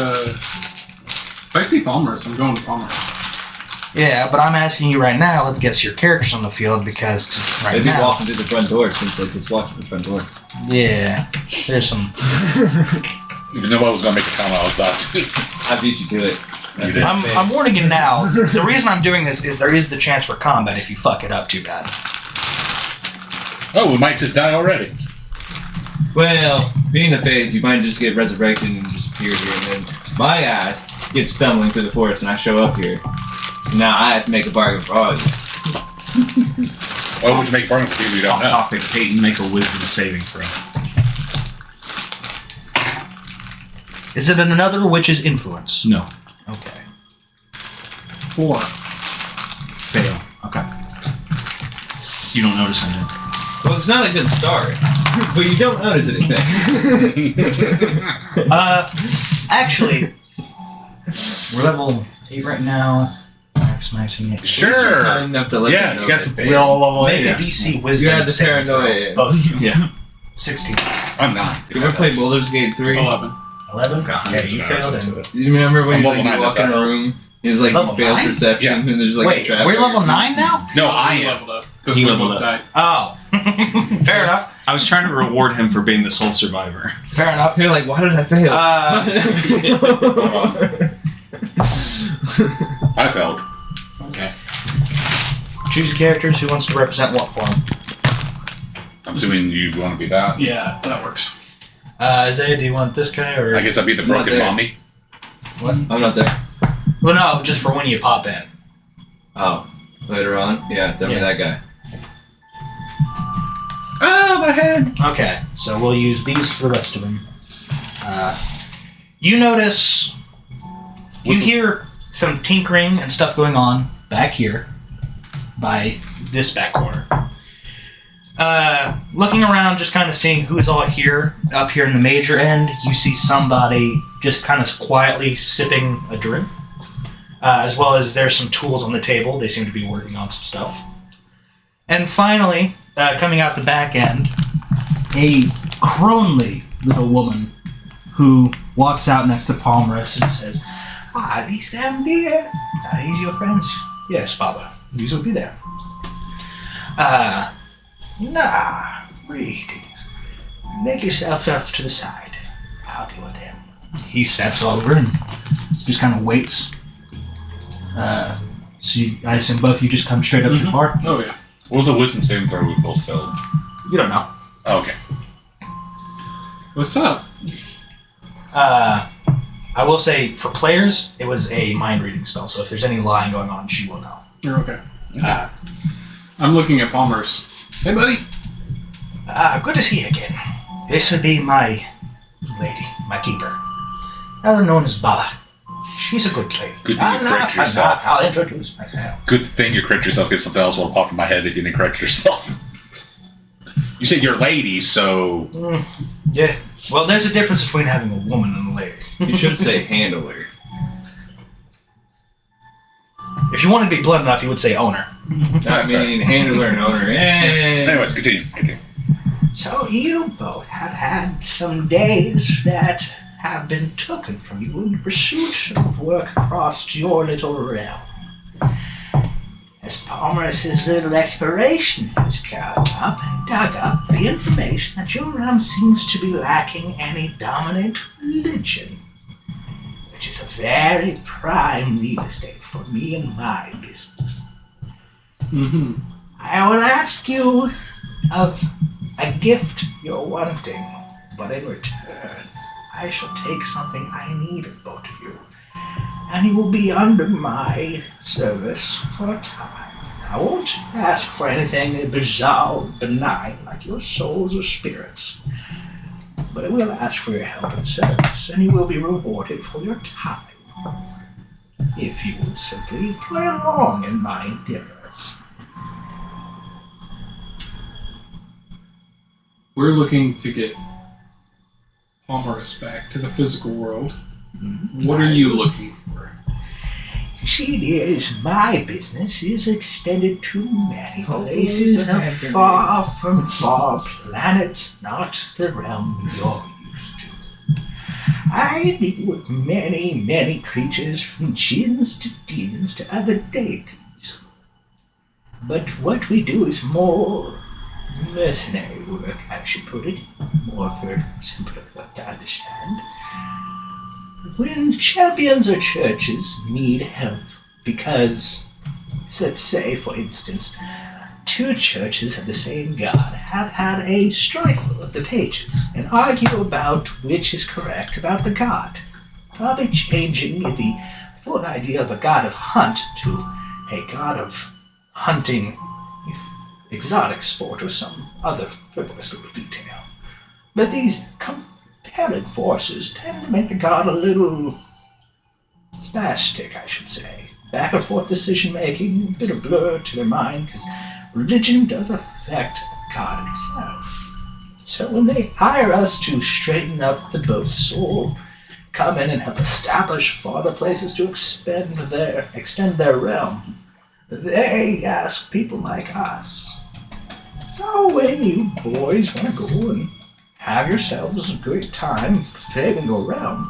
I see Palmer's, I'm going to Palmer. Yeah, but I'm asking you right now. Let's get your characters on the field because right Maybe now, walking through the front door since like it's watching the front door. yeah, there's some. Even though I was gonna make a comment, I was about to. I beat you to it. You did. I'm warning you now. The reason I'm doing this is there is the chance for combat if you fuck it up too bad. Oh, we might just die already. Well, being the phase, you might just get resurrected and just appear here, and then my ass gets stumbling through the forest, and I show up here. Now I have to make a bargain for all of you. Why would you make bargain for people you don't Off know? topic, Peyton, make a wisdom saving throw. Is it another witch's influence? No. Okay. 4. Fail. Okay. You don't notice anything. Well, it's not a good start, but you don't notice anything. Actually, we're level 8 right now. Maximizing it. Sure. Kind enough to let Yeah, know you got they some failed. real level Make 8. a DC wisdom. You had the saving throw. paranoia. Both. Yeah. 16. I'm not. You ever play Baldur's Gate 3? 11. 11? God, Okay, you failed it. You remember when I'm you, level like, you 9, walk does in that a help? room, it's like Level you failed 9? perception, Yeah. and there's like a Wait, trap. we're level 9 now? No, I I am. leveled up. Because He we leveled both up. died. Oh. Fair enough. I was trying to reward him for being the sole survivor. Fair enough. You're like, why did I fail? I failed. Okay. Choose your characters. Who wants to represent what form? I'm assuming you want to be that. Yeah, that works. Isaiah, do you want this guy or? I guess I'd be the I'm not broken there. mommy. I'm not there. Well, no, just for when you pop in. Oh, later on? Yeah, tell me Yeah. that guy. Oh, my head. Okay, so we'll use these for the rest of them. You notice, you hear some tinkering and stuff going on back here by this back corner. Looking around, just kind of seeing who's all here, up here in the major end, you see somebody just kind of quietly sipping a drink. As well as there's some tools on the table. They seem to be working on some stuff. And finally, coming out the back end, a Cronely little woman who walks out next to Palmrest and says, "Ah, these them dear? Are these your friends?" "Yes, father. These will be there." Greetings. Make yourself off to the side. I'll deal with him." He steps over and just kind of waits. I assume both of you just come straight up to the bar? Oh, yeah. What was the wisdom saving throw we both failed? You don't know. Oh, okay. What's up? I will say, for players, it was a mind reading spell, so if there's any lying going on, she will know. You're okay. I'm looking at Palmer's. Hey, buddy. Good to see you again. This would be my lady, my keeper. Other known as Baba. She's a good lady. Good thing you correct yourself. I'll introduce myself. Good thing you correct yourself because something else will pop in my head if you didn't correct yourself. You said you're lady, so... Yeah. Well, there's a difference between having a woman and a lady. You should say handler. If you wanted to be blunt enough, you would say owner. Handler and owner. Anyways, continue. So you both have had some days that have been taken from you in pursuit of work across your little realm. As Palmer's little exploration has come up and dug up the information that your realm seems to be lacking any dominant religion, which is a very prime real estate for me and my business. Mm-hmm. I will ask you of a gift you're wanting, but in return, I shall take something I need of both of you, and you will be under my service for a time. I won't ask for anything bizarre or benign like your souls or spirits, but I will ask for your help and service, and you will be rewarded for your time, if you will simply play along in my endeavors. We're looking to get Palmerus back to the physical world. What are you looking for? See, dears, my business is extended to many places of far from far planets, not the realm you're used to. I deal with many, many creatures, from jinns to demons to other deities. But what we do is more mercenary work, I should put it, more for simpler folk to understand. When champions or churches need help because, let's say, for instance, two churches of the same god have had a strife of the pages and argue about which is correct about the god, probably changing the full idea of a god of hunt to a god of hunting exotic sport or some other frivolous little detail. But these compelling forces tend to make the god a little spastic, I should say. Back and forth decision making, a bit of blur to their mind, because religion does affect God itself. So when they hire us to straighten up the boats or come in and help establish farther places to extend their realm, they ask people like us. So when you boys want to go and have yourselves a great time failing your realm,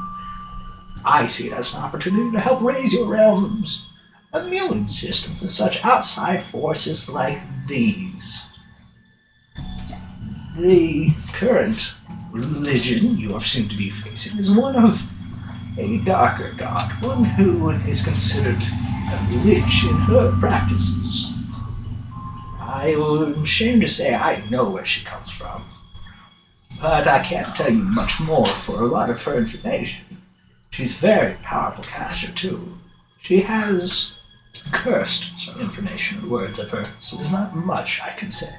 I see it as an opportunity to help raise your realm's immune system to such outside forces like these. The current religion you seem to be facing is one of a darker god, one who is considered a lich in her practices. I am ashamed to say I know where she comes from, but I can't tell you much more for a lot of her information. She's a very powerful caster, too. She has cursed some information and words of her, so there's not much I can say.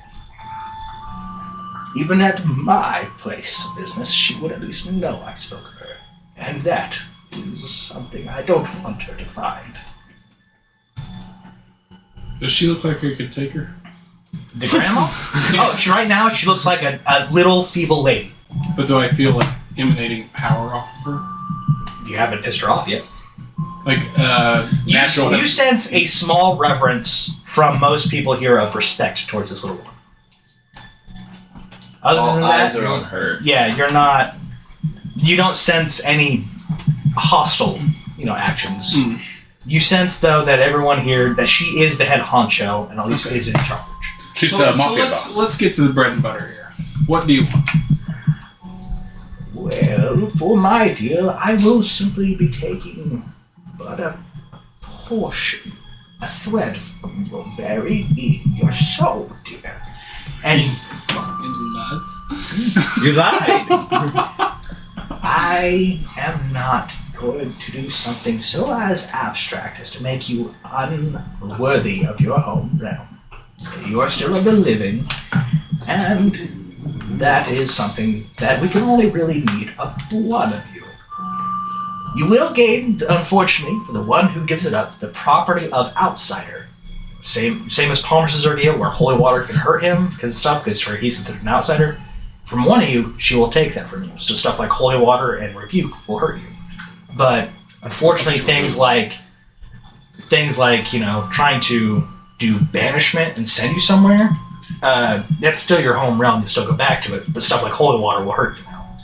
Even at my place of business, she would at least know I spoke of her, and that is something I don't want her to find. Does she look like I could take her? The grandma? Oh, right now she looks like a little feeble lady. But do I feel like emanating power off of her? You haven't pissed her off yet. Like, Natural. You sense a small reverence from most people here of respect towards this little one. Other All than eyes that, are on her. yeah, you're not. You don't sense any hostile, actions. Hmm. You sense though that everyone here that she is the head honcho and at least is in charge. She's So, the so mafia let's boss. let's get to the bread and butter here. What do you want? Well, for my deal, I will simply be taking but a portion, a thread from your buried in your soul, dear. And Fucking nuts. you lied. I am not going to do something so as abstract as to make you unworthy of your home realm. You are still of the living, and that is something that we can only really need of one of you. You will gain, unfortunately, for the one who gives it up, the property of outsider. Same as Palmer's ordeal, where holy water can hurt him because he's considered an outsider. From one of you, she will take that from you. So stuff like holy water and rebuke will hurt you. But unfortunately, things like trying to do banishment and send you somewhere, that's still your home realm. You still go back to it. But stuff like holy water will hurt you now.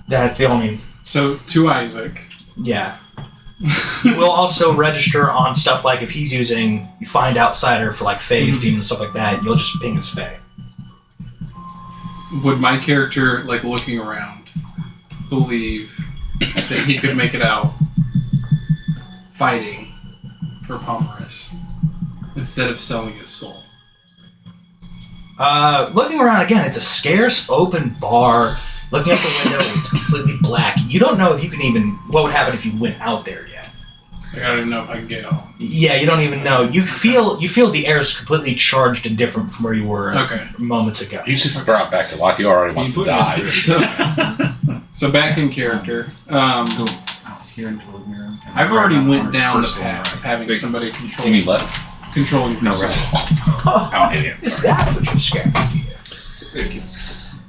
That's the only. So to Isaac. Yeah. You will also register on stuff like if he's using Find Outsider for like Fae's demon and stuff like that, you'll just ping his Fae. Would my character, like looking around, believe that he could make it out fighting for Pomerus instead of selling his soul? Looking around again, it's a scarce open bar. Looking out the window, it's completely black. You don't know if you can even what would happen if you went out there yet. Like, I don't even know if I can get home. Yeah, you don't even know. You feel the air is completely charged and different from where you were moments ago. He's just brought back to life. He already wants to die. So back in character, Here into the living room. I've already went down the path of having somebody You mean left? controlling my soul. I'm an idiot. Is that what you're scared of, dear?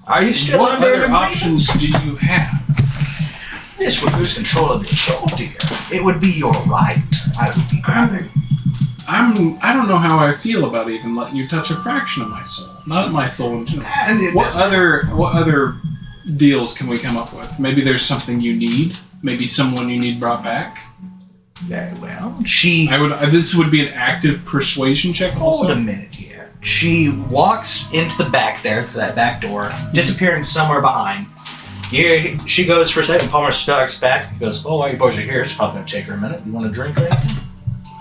Are you still What under other agreement? options do you have? This would lose control of your soul, dear. It would be your right. I would be grabbing. I don't know how I feel about even letting you touch a fraction of my soul. Not my soul in general. And it What doesn't- other deals can we come up with? Maybe there's something you need. Maybe someone you need brought back. Very well. This would be an active persuasion check. Hold Also, a minute here. She walks into the back there, to that back door, disappearing somewhere behind. Here, she goes for a second. Palmer speaks back and goes, "Oh, while you boys are here, it's probably going to take her a minute. You want a drink or anything?"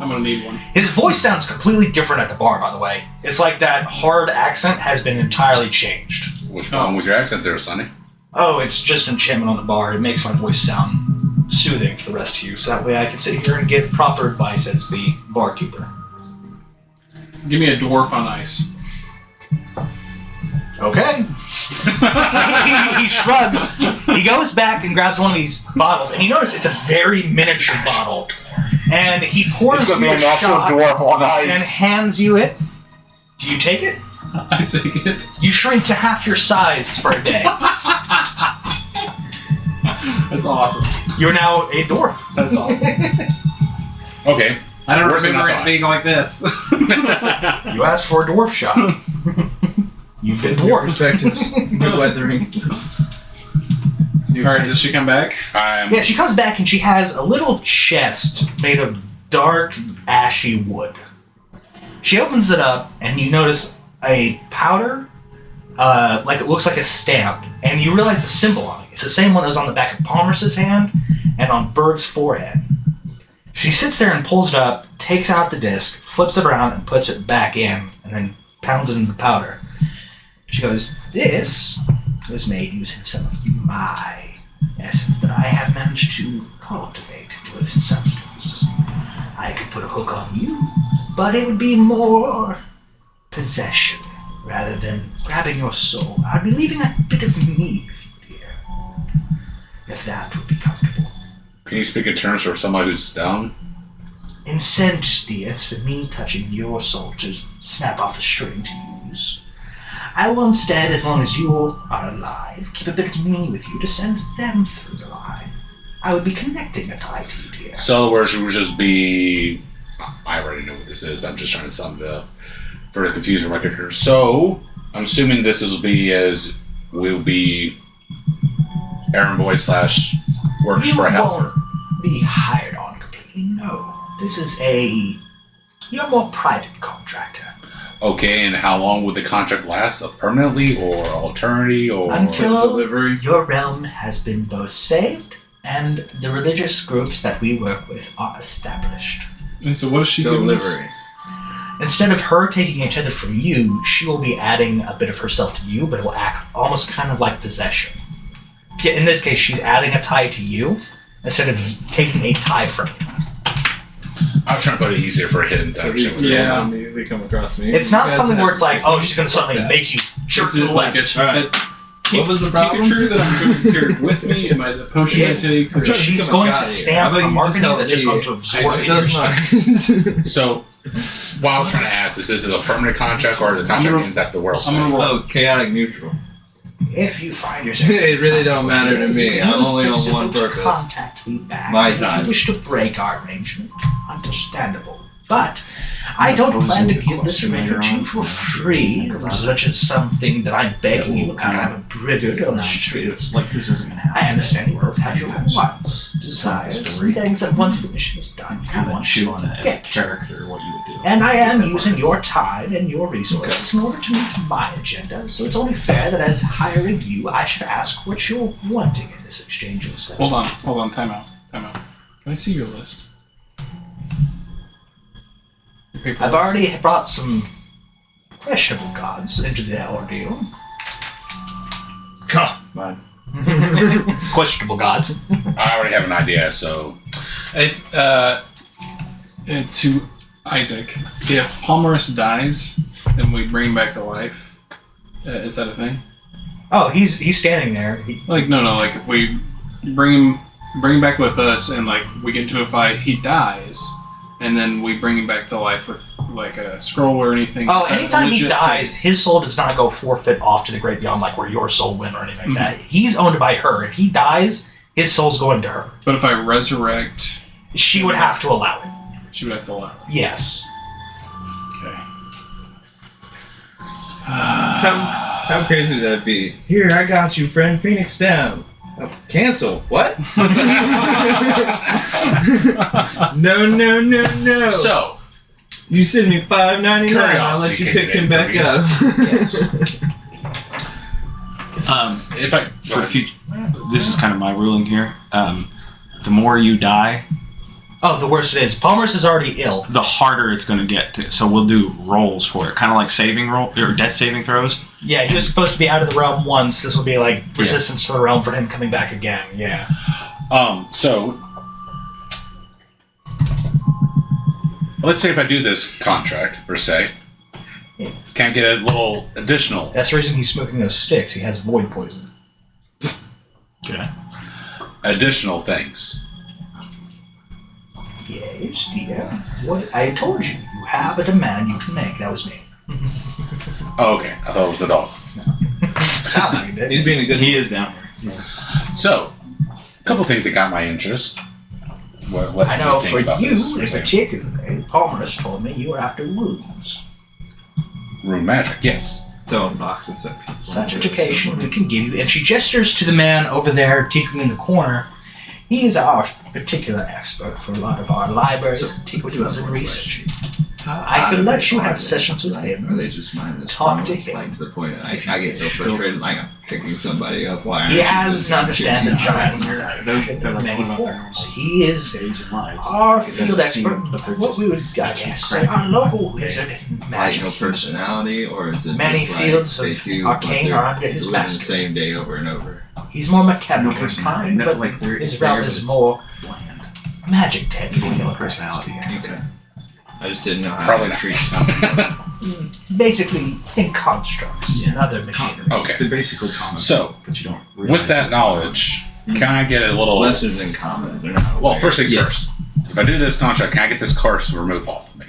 I'm gonna need one. His voice sounds completely different at the bar, by the way. It's like that hard accent has been entirely changed. What's wrong with your accent there, Sonny? Oh, it's just enchantment on the bar. It makes my voice sound soothing for the rest of you, so that way I can sit here and give proper advice as the barkeeper. Give me a dwarf on ice. Okay. He shrugs. He goes back and grabs one of these bottles, and you notice it's a very miniature bottle. And he pours you a shot dwarf on and hands you it. Do you take it? I take it. You shrink to half your size for a day. That's awesome. You're now a dwarf. That's awesome. Okay. I don't Worse than remember I it thought. being like this. You asked for a dwarf shot. You've been dwarfed. Perspectives. No weathering. Alright, does she come back? Yeah, she comes back and she has a little chest made of dark, ashy wood. She opens it up and you notice a powder, like it looks like a stamp, and you realize the symbol on it. It's the same one that was on the back of Palmer's hand and on Berg's forehead. She sits there and pulls it up, takes out the disc, flips it around, and puts it back in, and then pounds it into the powder. She goes, "This was made using some of my essence that I have managed to cultivate into a substance. I could put a hook on you, but it would be more possession rather than grabbing your soul. I'd be leaving a bit of me with you, dear, if that would be comfortable. Can you speak in terms for somebody who's down? Incent, dear, it's for me touching your soul to snap off a string to use. I will instead, as long as you are alive, keep a bit of me with you to send them through the line. I would be connecting a tie to you, dear. So, in other words, it would just be. I already know what this is, but I'm just trying to sum it up. for the confusion of my character. So, I'm assuming this will be as will be errand boy / works for a helper. Won't be hired on completely. No, this is you're a more private contractor. Okay, and how long would the contract last? Permanently or alternately or Until delivery. your realm has been both saved and the religious groups that we work with are established. And so what is she giving us? Delivery. Instead of her taking a tether from you, she will be adding a bit of herself to you, but it will act almost kind of like possession. In this case, she's adding a tie to you instead of taking a tie from you. I was trying to put it easier for him to understand. What Yeah. Immediately come across me. It's not You guys something where have- it's like, oh, she's going to suddenly make you jerk Is to it the like left. What was the problem? Take it true that I'm going to carry it with me? Am I the potion I take? Or I'm trying to She's become a going god to here. stamp How about a you mark just in you help that's just me? going to absorb it. It does not. So, what I was trying to ask is this a permanent contract or the contract ends after the world's I'm gonna saved? roll. Oh, chaotic neutral. If you find yourself... It really don't matter to me. I'm use only on this one to purpose. Contact me back. My If time. you wish to break our arrangement, understandable. But I don't plan to give this arrangement to you for free, such as something that I'm begging you kind of a brigand on the streets. Like this isn't gonna happen. I understand you both have your wants, desires, and things that once the mission is done, you want chew to on it as a get. character, what you would do. And I am using your time and your resources in order to meet my agenda, so it's only fair that as hiring you, I should ask what you're wanting in this exchange. Hold on, time out. Can I see your list? Your paper I've list. already brought some questionable gods into the ordeal. Mine. Questionable gods. I already have an idea, so To Isaac, if Palmerus dies and we bring him back to life, is that a thing? Oh, he's standing there. Like no, like if we bring him back with us and like we get into a fight, he dies, and then we bring him back to life with like a scroll or anything. Oh, Is that a anytime he legit dies, thing? his soul does not go forfeit off to the great beyond, like where your soul went or anything like that. He's owned by her. If he dies, his soul's going to her. But if I resurrect, She would have to allow it. she would have to allow it. Yes. Okay. How crazy would that be? Here, I got you, friend. Phoenix down. Cancel. What? No. So, You send me $5.99. I'll let Curiosity you pick kicking him in back for me. up. if I For future, this is kind of my ruling here. The more you die, Oh, the worse it is. Palmer's is already ill. the harder it's going to get. So we'll do rolls for it, kind of like saving roll or death saving throws. Yeah, he was supposed to be out of the realm once. This will be like resistance to the realm for him coming back again. Yeah. so let's say if I do this contract per se, can I get a little additional That's the reason he's smoking those sticks. He has void poison. Okay. additional things? Yes, dear. What I told you. You have a demand you can make. That was me. Oh, okay. I thought it was the dog. Sound like it did. He's being a good. He is down here. So, a couple things that got my interest. What I do know think for about you this? in particular, Palmer's told me you were after runes. Rune magic, yes. Throwing boxes at people. Such education we can give you. And she gestures to the man over there, tinkering in the corner. He is our particular expert for a lot of our libraries, antiquities, and research. I could let you have sessions with Are him. they just mindless? Talk to It's him. like to the point I get so frustrated, like I'm picking somebody up. Why? He aren't you has just to understand the getting giants out? in many forms. He is our field expert. What we would, I guess, say our local wizard in Like magic. no personality, or is it Many just fields like of they do, but arcane they're are under his doing the basket. same day over and over? He's more mechanical No in kind, no, but like there his is there, realm but is it's more bland. magic tech. No personality. Okay. I just didn't know how Probably to not. treat something. Basically, in constructs and other machinery. Okay. They're basically common. So, but you don't. with realize that it's knowledge, can I get a little... Lessons in common. They're not. Well, aware. first things Yes. first. If I do this contract, can I get this curse removed off of me?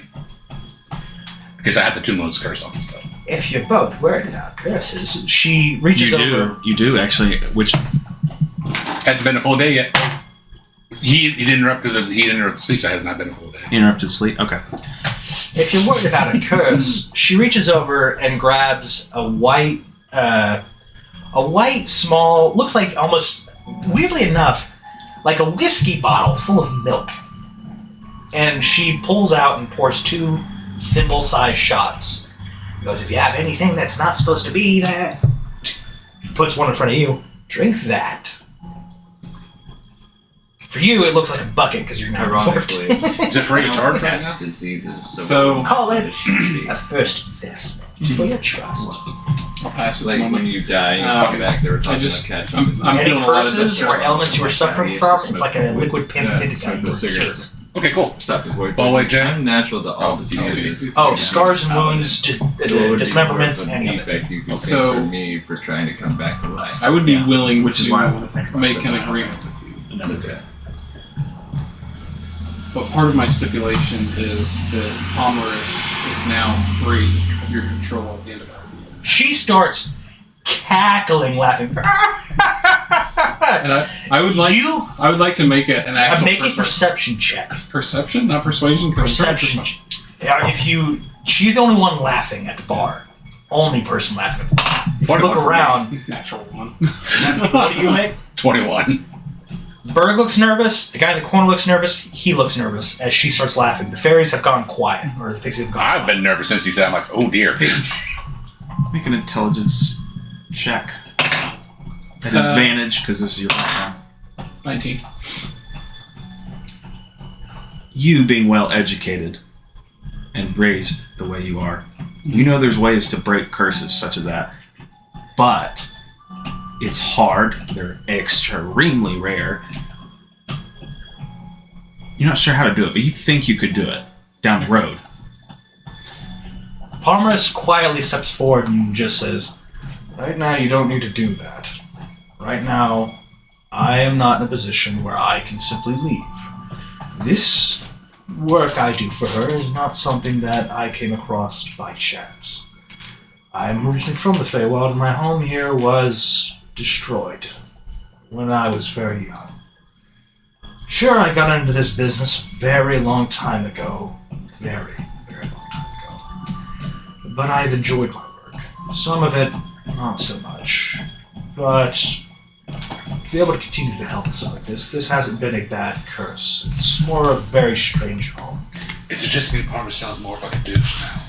Because I have the 2 moons curse on this stuff. If you're both worried about curses, she reaches You over. do. You do actually. Which Hasn't been a full day yet. He interrupted the sleep, so it has not been a full day. interrupted sleep. Okay. if you're worried about a curse, she reaches over and grabs a white small, looks like almost, weirdly enough, like a whiskey bottle full of milk. And she pulls out and pours 2 thimble-sized shots. Goes, if you have anything that's not supposed to be there, she puts one in front of you. Drink that. For you, it looks like a bucket because you're not Ironically, Is it free to charge right now? diseases. So- Call it a first investment for your trust. I'll pass it like to when moment. you die, and you come back. They were talking about catching. I'm Any feeling a lot of curses this. or elements you were suffering from, it's like a liquid pancita Smoke cigarettes. Okay, cool. Stop the void. Well, wait, Jay. I'm natural to all Oh, diseases. Oh, scars and wounds, dismemberments, any of it. Defect you can So- take for me for trying to come back to life. I would be Yeah. willing Which to is why I want to think about make it. an agreement with you. Another Okay. But part of my stipulation is that Pomerus is now free of your control at the end of it. She starts cackling, laughing. And I would like to make it an actual Make a perception check. perception, not persuasion. 'cause Perception. Yeah, she's the only one laughing at the bar. Only person laughing at the bar. If you 21 look for me. around, Natural one. what do you make? 21. Berg looks nervous. The guy in the corner looks nervous. He looks nervous as she starts laughing. The fairies have gone quiet, or the pixies have gone I've been nervous since he said, I'm like, oh dear. Make an intelligence check. At advantage, because this is your background. 19. You being well educated and raised the way you are, you know there's ways to break curses such as that. But it's hard. They're extremely rare. You're not sure how to do it, but you think you could do it down the road. Pomerus quietly steps forward and just says, right now you don't need to do that. Right now, I am not in a position where I can simply leave. This work I do for her is not something that I came across by chance. I'm originally from the Feywild and my home here was destroyed when I was very young. Sure, I got into this business a very long time ago. Very, very long time ago. But I've enjoyed my work. Some of it, not so much. But to be able to continue to help us like this hasn't been a bad curse. It's more a very strange home. Is it just me? Palmer sounds more like a douche now.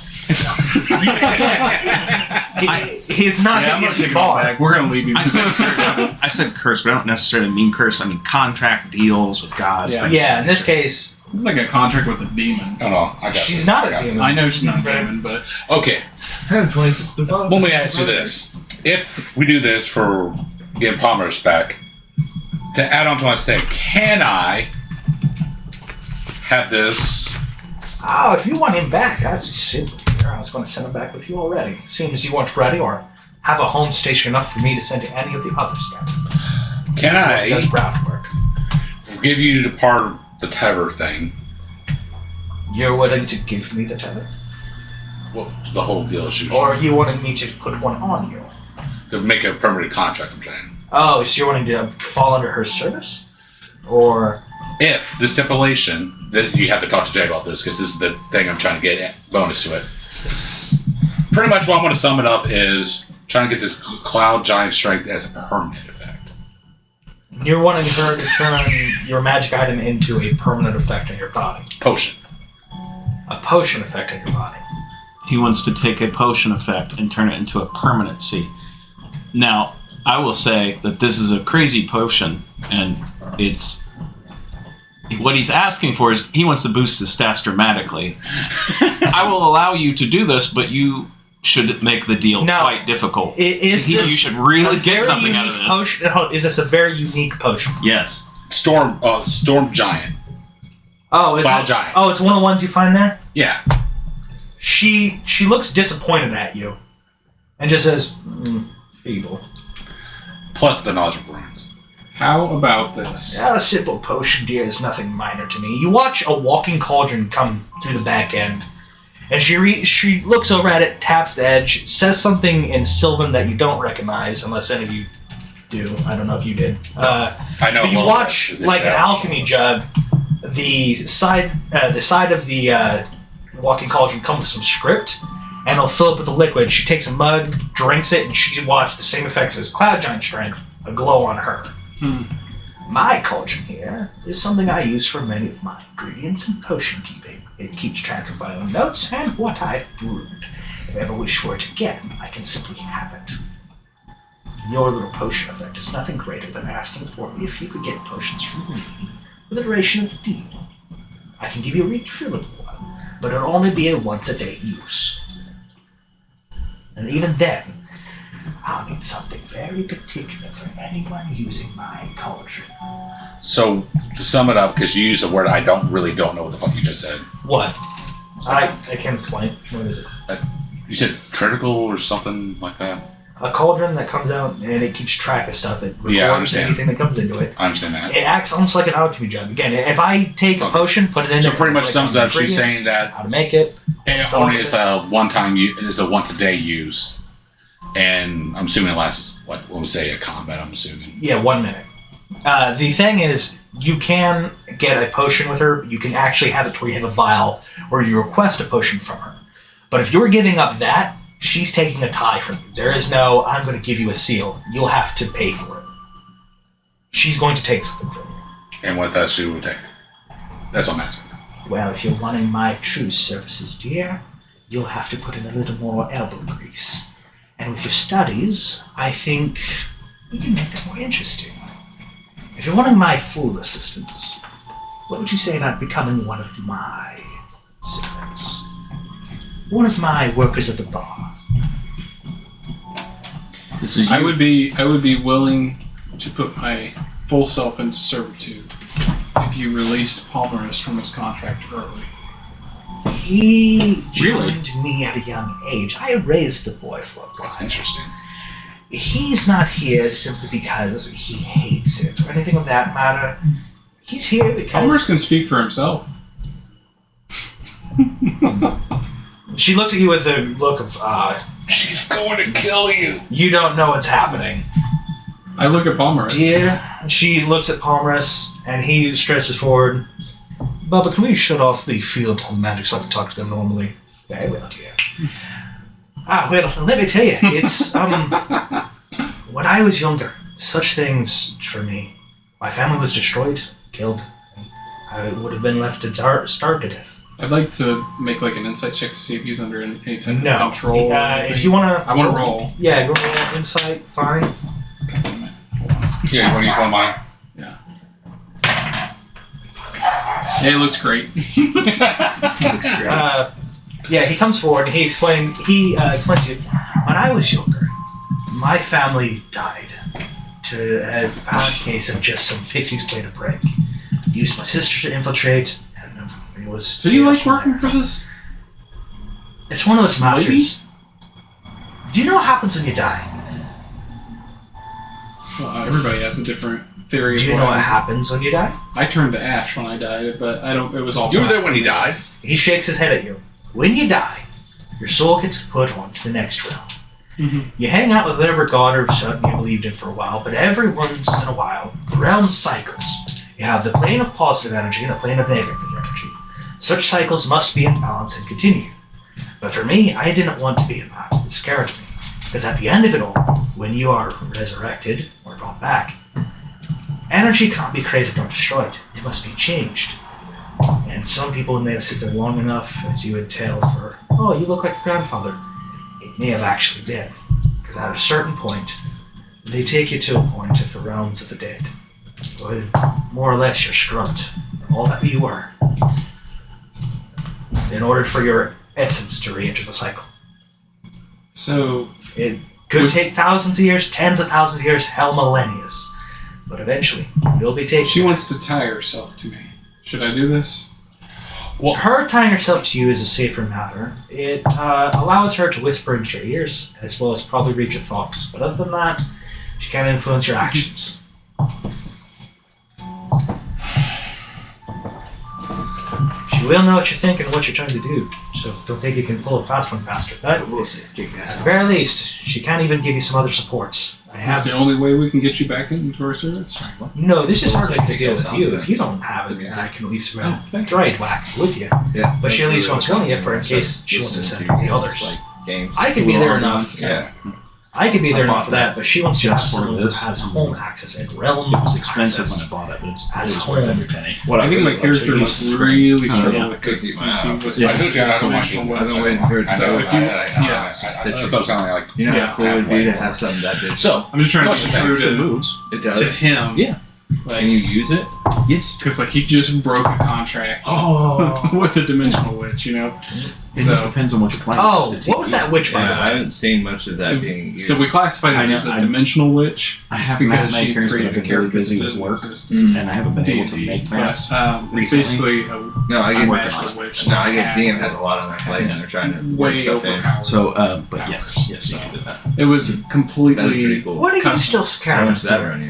It's not Yeah, I'm it's gonna a take it all bar. back. We're gonna leave you. I said curse, but I don't necessarily mean curse. I mean contract deals with gods. Yeah. things Yeah, like in this case, It's like a contract with a demon. No, I got she's this. not I a got demon. I know she's not a demon, but Okay, 26 development. let me ask you this. If we do this for getting Palmer's back, to add on to my stay, can I have this? Oh, if you want him back, that's simple. I was going to send him back with you already. As soon as you weren't ready or have a home station enough for me to send to any of the others yet. Can He does I groundwork. give you the part of the tether thing? You're willing to give me the tether? Well, the whole deal is Or are you wanting me to put one on you? to make a permanent contract, I'm saying. Oh, so you're wanting to fall under her service? Or... If the stipulation that you have to talk to Jay about this, because this is the thing I'm trying to get bonus to it. Pretty much what I'm going to sum it up is trying to get this cloud giant strength as a permanent effect. You're wanting her to turn your magic item into a permanent effect on your body. Potion. A potion effect on your body. He wants to take a potion effect and turn it into a permanency. Now, I will say that this is a crazy potion, and it's... What he's asking for is he wants to boost his stats dramatically. I will allow you to do this, but you should make the deal Now, quite difficult. Is You this should really a get very something out of unique this. Potion? Is this a very unique potion? Yes. Storm giant. Oh, is Cloud it? giant. Oh, it's one of the ones you find there? Yeah. She looks disappointed at you and just says, feeble. Plus the knowledge of runes. how about this? A simple potion, dear, is nothing minor to me. You watch a walking cauldron come through the back end, and she looks over at it, taps the edge, says something in Sylvan that you don't recognize, unless any of you do. I don't know if you did. I know. But you a little watch bit. Is it like an that? alchemy jug, the side of the walking cauldron come with some script, and it'll fill up with the liquid. She takes a mug, drinks it, and she watches the same effects as Cloud Giant Strength, a glow on her. My cauldron here is something I use for many of my ingredients and potion keeping. It keeps track of my own notes and what I've brewed. If I ever wish for it again, I can simply have it. Your little potion effect is nothing greater than asking for if you could get potions from me for the duration of the deal. I can give you a refillable one, but it'll only be a once-a-day use. And even then, I'll need something very particular for anyone using my cauldron. So, to sum it up, because you used a word I don't know what the fuck you just said. What? I can't explain. What is it? You said critical or something like that? A cauldron that comes out and it keeps track of stuff. It records Yeah, I understand. anything that comes into it. I understand that. It acts almost like an alchemy jug. Again, if I take a Okay. potion, put it in So there, pretty much like sums it up. She's ingredients, saying that how to make it. only is a one-time use, it is a once-a-day use, and I'm assuming it lasts what we say a combat. I'm assuming. Yeah, 1 minute. The thing is, you can get a potion with her. You can actually have it to where you have a vial where you request a potion from her. But if you're giving up that, she's taking a tie from you. There is no, I'm going to give you a seal. You'll have to pay for it. She's going to take something from you. And what that she would take. That's what I'm asking. Well, if you're wanting my true services, dear, you'll have to put in a little more elbow grease. And with your studies, I think we can make that more interesting. If you're wanting my full assistance, what would you say about becoming one of my servants? One of my workers at the bar? I would be willing to put my full self into servitude if you released Palmerist from his contract early. He joined me at a young age. I raised the boy for a while. That's interesting. He's not here simply because he hates it or anything of that matter. He's here because... Palmerist can speak for himself. She looks at you with a look of, She's going to kill you. you don't know what's happening. I look at Palmerist. Dear, she looks at Palmerus, and he stretches forward. Bubba, can we shut off the field magic so I can talk to them normally? Very well, dear. Well, let me tell you, it's, when I was younger, such things for me. My family was destroyed, killed. I would have been left to starve to death. I'd like to make like an insight check to see if he's under any type No. of control. If you want to... I want to roll. Yeah, roll insight, fine. Yeah, you want to use one of mine? Yeah. Yeah, it looks great. Yeah, he comes forward and he explained to you, when I was younger, my family died to a bad case of just some pixies played a prank. Used my sister to infiltrate, and it was... So you like working for this? It's one of those matters. lady? Do you know what happens when you die? Well, everybody has a different theory. Do you know what happens when you die? I turned to ash when I died, but I don't. It was all. You were there when he died. He shakes his head at you. When you die, your soul gets put on to the next realm. Mhm. You hang out with whatever god or something you believed in for a while, but every once in a while, the realm cycles. You have the plane of positive energy and a plane of negative energy. Such cycles must be in balance and continue. But for me, I didn't want to be in that. It scared me. Because at the end of it all, when you are resurrected or brought back, energy cannot be created or destroyed. It must be changed. And some people may have sit there long enough, as you would tell, for, oh, you look like your grandfather. It may have actually been. Because at a certain point, they take you to a point of the realms of the dead. With more or less your scrunt, all that you were, in order for your essence to re-enter the cycle. So It could take thousands of years, tens of thousands of years, hell, millennia. But eventually, you'll be taken. she wants to tie herself to me. Should I do this? Her tying herself to you is a safer matter. It allows her to whisper into your ears, as well as probably read your thoughts. But other than that, she can't influence your actions. She will know what you're thinking and what you're trying to do, so don't think you can pull a fast one faster. But We'll see. Kick at ass. the very least, she can't even give you some other supports. I Is this the only way we can get you back into our service? No, this is hardly Also to deal with take you. those If you sound don't have it, effects. then I can at least droid whack with you. Yeah. But she at least wants one of you for in case she wants to send the others. I could be there enough. Yeah. I could be there I enough bought for that, but she wants to have just for someone who this. has home access and realm It was expensive access. when I bought it, but it As was worth home. every penny. What I think my character must really struggle yeah. with this since he was I told you I don't mind dimensional doing I've wisdom. been waiting for it. I know. So if you- That's what I'm saying. Like, you know Yeah. how cool it would be to have something that big. so I'm just trying to Question get through It to moves. It to does. him. Yeah. Can you use it? Yes. Because like he just broke a contract Oh. with a dimensional witch, you know. It just So, depends on what you're playing. Oh, It's just a what was TP. that witch, by the Yeah, I way? haven't seen much of that being used. so we classified I it know, as a I- dimensional witch. I It's have because map she makers, but created I've a been really character busy that with doesn't work, exist. and I haven't been able to D&D, make but maps. it's recently. basically No, I a get magical witch. No, I get that DM has a lot on that place, and they're trying to work way stuff in. overpowered. So, but Powers. yes, you So- did that. It was That's pretty completely. cool. What are you Custom. still How scared much of did that doing? run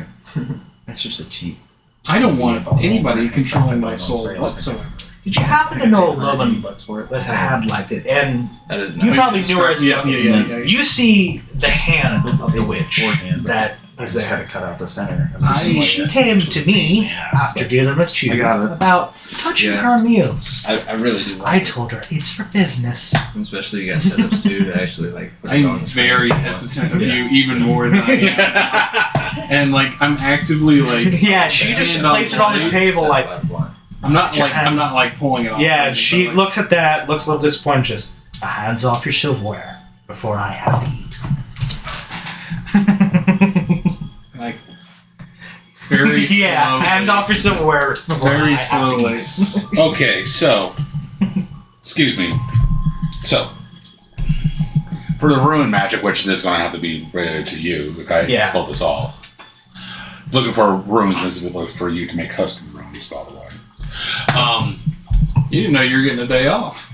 you? That's just a cheat. I don't want anybody controlling my soul whatsoever. Did you happen to know a woman with a hand like that? And That is you nice. probably knew her as Yeah. You see the hand of the witch Beforehand, that I is just had there. to cut out the center. Of You the see, like she that. came to me Yeah, after dealing with you I got it. about touching Yeah. her meals. I really do. I told her it's for business. Especially you got setups too to actually like. put it I'm on the very screen. hesitant of you, even more than I am. And like I'm actively like Yeah, she just hand on placed it on the blade. table Set like, by blind. I'm not Your like I'm hands. not like pulling it off. yeah, but, she like, looks at that, looks a little disappointed, just, hands off your silverware before I have to eat. like very yeah, slowly, hand off your silverware before I very have to slowly. eat. okay, so excuse me. So for the ruin magic, which this is going to have to be related to you if I Yeah. pull this off. Looking for runes. This is for you to make custom runes, by the way. You didn't know you were getting a day off.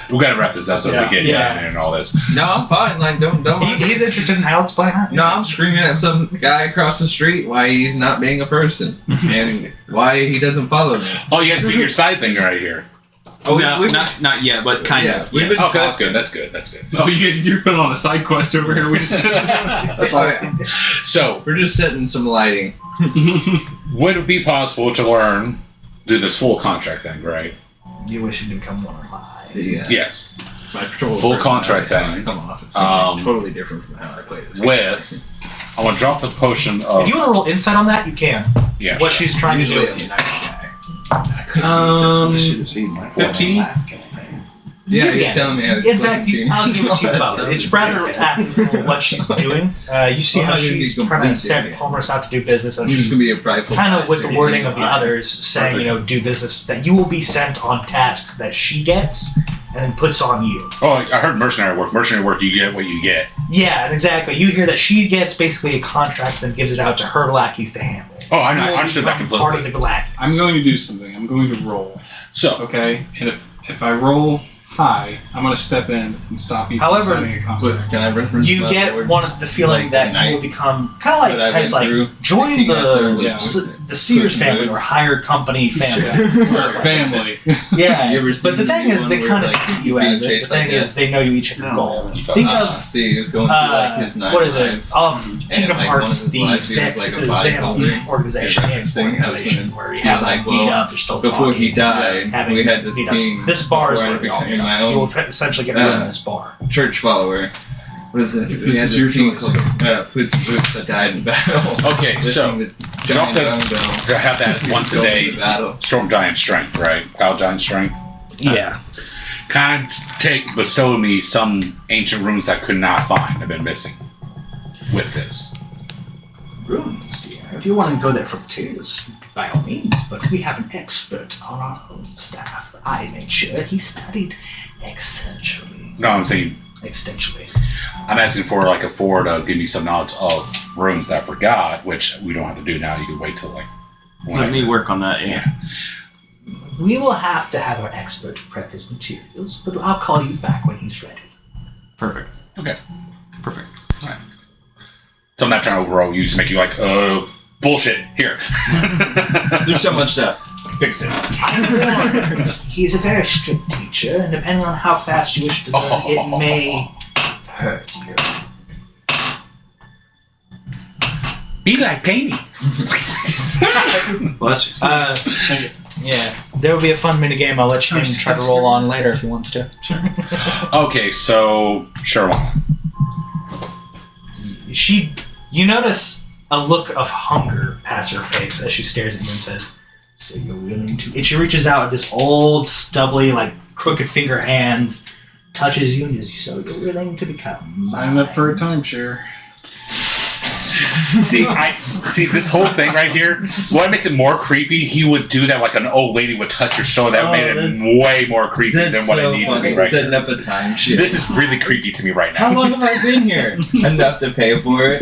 We got to wrap this up so we get Yeah. down and all this. No, I'm fine. Like don't. He's interested in how it's playing out. No, I'm screaming at some guy across the street why he's not being a person and why he doesn't follow me. Oh, you have to do your side thing right here. Oh, no, not yet, but kind Yeah, of. we've yes. been- Okay, that's good. That's good. That's good. Oh, you're putting on a side quest over here. We just That's why So, we're just setting some lighting. would it be possible to learn do this full contract thing, right? You wish you could become one of mine. The, Yes. my patrol Full personality contract thing. Come off. It's gonna be Um, totally different from how I play this. With, I want to drop the potion of. If you want to roll insight on that, you can. Yeah. What sure. she's trying to do Usually with it's you. a nice guy. You should have seen my 15? last campaign. Yeah, You he's get telling me how In fact, I'll give it to you both. It's rather active what she's doing. You see Well, how how did she's you trying to complete send it? Palmer's out to do business, and I'm just she's gonna be a prideful kind of with the bastard. wording of the others saying, you know, do business, that you will be sent on tasks that she gets and then puts on you. Oh, I heard mercenary work. Mercenary work, you get what you get. Yeah, and exactly. You hear that she gets basically a contract and gives it out to her lackeys to handle. Oh, I know. You I will understood that become part of completely. the lackeys. I'm going to do something. I'm going to roll. So, Okay, and if I roll high, I'm going to step in and stop you However, from signing a But contract. can I reference You my get board? one of the feeling Like that the you will night become kind of like that I it's went like through, join King Esther the was the Sears pushing family or goods. hired company family. Yeah, our family. Yeah, You ever but the seen thing the is, one they where, kind of like, treat you being as it. The chased like thing is, that? they know you each have a goal. you Think thought- of see, he was going through like his nine what is it? lives. Of Kingdom like, one Hearts, of his the lives, he was, like, a bodybuilder. Zam organization, And Games everything else organization, when where you he have was like like, meet well, up, you're still Before talking. he died, having we had this meetups. king. This bar is before I where we all became meet my up. You will own essentially get rid of this bar. church follower. What is it? If We this had is this your king choice. called Puss that died in battle. Okay, This so thing, the drop giant the- dung bell. to have that once a Going day. to battle. Storm Giant Strength, right? Cloud Giant Strength. Yeah. Kind of bestow me some ancient runes that I could not find. I've been missing with this. Runes, dear. If you want to go there for tears, by all means, but we have an expert on our own staff. I made sure he studied extensually. No, I'm saying Extensually. I'm asking for like a four to give me some knowledge of runes that I forgot, which we don't have to do now. You can wait till like. Let me work on that. Yeah. We will have to have our expert prep his materials, but I'll call you back when he's ready. Perfect. Okay. Perfect. So I'm not trying to overrule you to make you like, oh, bullshit. Here. There's so much stuff. Fix it. I warn, he's a very strict teacher, and depending on how fast you wish to learn, it may hurt you. Be like painting. Bless you. Thank you. Yeah, there will be a fun minigame. I'll let you try to roll on later if he wants to. Okay, so sure. You notice a look of hunger pass her face as she stares at you and says, "So you're willing to?" And she reaches out with this old, stubbly, like crooked finger hands, touches you, and says, "So you're willing to become Sign up for a timeshare. See this whole thing right here. What makes it more creepy? He would do that like an old lady would touch your shoulder. That made it way more creepy than That's what so is even funny. right. Setting up a timeshare. This is really creepy to me right How now. long have I been here? Enough to pay for it.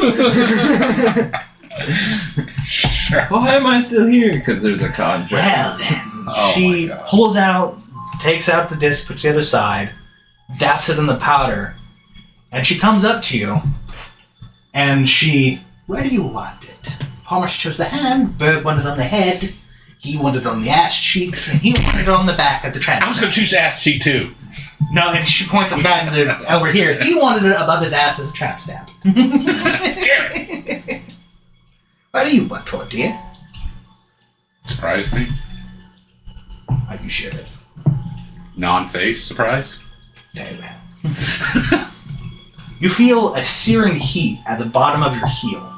Why am I still here? Because there's a contract. Well, then, Oh she my God. pulls out, takes out the disc, puts it to the other side, daps it in the powder, and she comes up to you, and where do you want it? Palmer chose the hand, Bird wanted it on the head, he wanted it on the ass cheek, and he wanted it on the back of the I was transmitter. gonna choose ass cheek too. No, and she points it back over here. He wanted it above his ass as a trap stamp. What do you want, Tor, dear? Surprised me. Are you sure? Non-face surprise. Very well. You feel a searing heat at the bottom of your heel.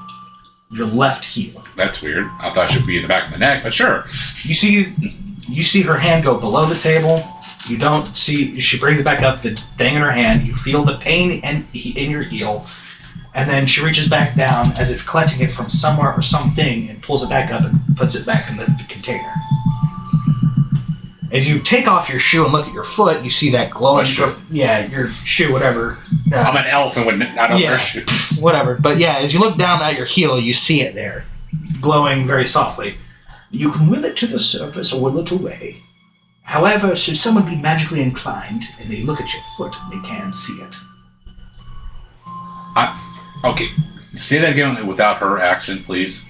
Your left heel. That's weird. I thought it should be in the back of the neck, but sure. You see her hand go below the table. You don't see. She brings it back up, the thing in her hand. You feel the pain in your heel, and then she reaches back down as if collecting it from somewhere or something, and pulls it back up and puts it back in the container. As you take off your shoe and look at your foot, you see that glowing. What shoe? Yeah, your shoe, whatever. I'm an elf and I don't Yeah. wear shoes. Whatever. But yeah, as you look down at your heel, you see it there, glowing very softly. You can will it to the surface or will it away. However, should someone be magically inclined and they look at your foot, they can see it. Okay, say that again without her accent, please.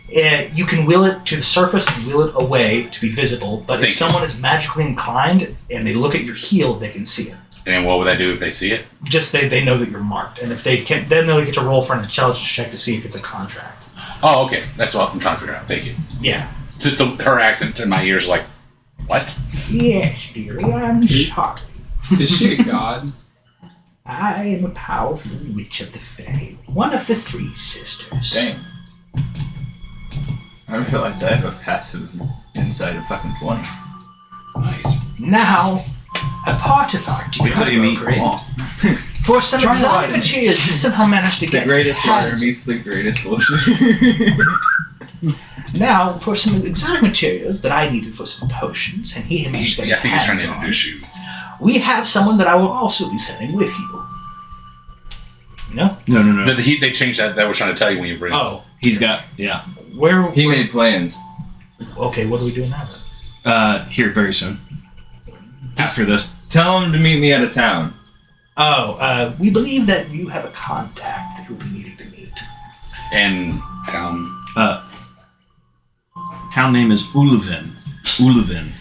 You can will it to the surface and will it away to be visible, but Thank if someone is magically inclined and they look at your heel, they can see it. And what would I do if they see it? Just they know that you're marked, and if they can, then they'll get to roll for an intelligence check to see if it's a contract. Oh, okay. That's what I'm trying to figure out. Thank you. Yeah. It's just her accent in my ears, like, what? Yes, dearie, I'm sorry. Is she a god? I am a powerful witch of the Fae, one of the three sisters. Dang. I realize I have a passive inside of fucking 20. Nice. Now, a part of our deal Wait till you meet brokerage, Paul. for some Try exotic to- materials, we somehow managed to The get greatest this order has- meets the greatest bullshit. Now, for some exotic materials that I needed for some potions, and he managed to get I his think he's trying hands to on, introduce you. we have someone that I will also be sending with you. No? No. They changed that. That was trying to tell you when you bring. Oh, He's got, yeah. where? He made plans. Okay, what are we doing now then? Here very soon. After this. Tell him to meet me out of town. Oh, we believe that you have a contact that you'll be needing to meet. And Town name is Ulevin. Ulevin.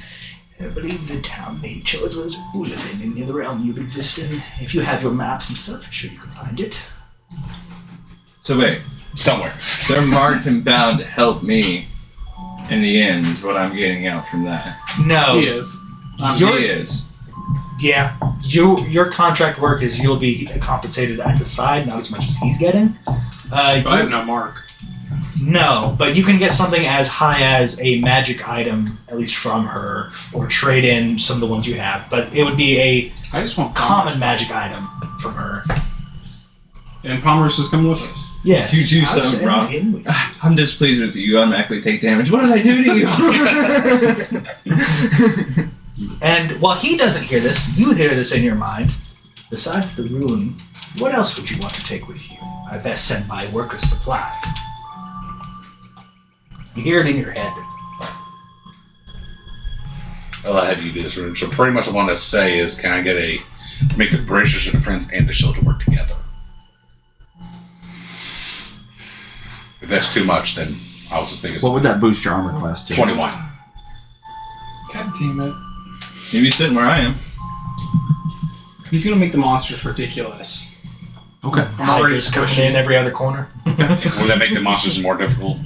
I believe the town they chose was Ulevin in the realm you exist in. If you have your maps and stuff, I'm sure you can find it. So wait, somewhere. they're marked and bound to help me in the end is what I'm getting out from that. No. He is. He is. Yeah. Your contract work is you'll be compensated at the side, not as much as he's getting. But I have no mark. No, but you can get something as high as a magic item, at least from her, or trade in some of the ones you have. But it would be a I just want common magic item from her. And Palmer's just coming with us. Yeah. You do something wrong. I'm displeased with you. You automatically take damage. What did I do to you? And while he doesn't hear this, you hear this in your mind. Besides the rune, what else would you want to take with you? I best send my workers' supply. You hear it in your head. I'll have you do this room. So pretty much what I want to say is, can I make the British and the Friends and the Shield to work together? If that's too much, then I was just thinking What would that boost your armor class to? 21. God damn it. You be sitting where I am. He's gonna make the monsters ridiculous. Okay. I'm already Hydras coming squishy. in every other corner. Will that make the monsters more difficult?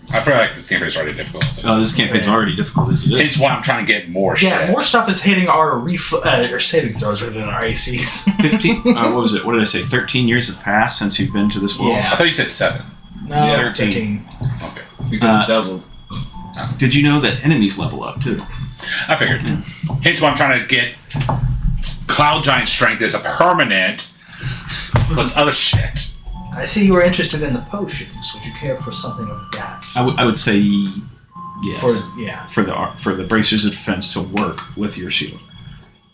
I feel like this campaign is already difficult. So. Oh, this campaign's already difficult as it is. It's why I'm trying to get more shit. Yeah, more stuff is hitting our or saving throws rather than our ACs. 15. What was it? What did I say? 13 years have passed since you've been to this world. Yeah. I thought you said 7. No, Yeah, 13. Okay. We could have doubled. Did you know that enemies level up too? I figured. Hence why I'm trying to get Cloud Giant Strength as a permanent plus other shit. I see you were interested in the potions. Would you care for something of that? I would say yes. For For the bracers of defense to work with your shield.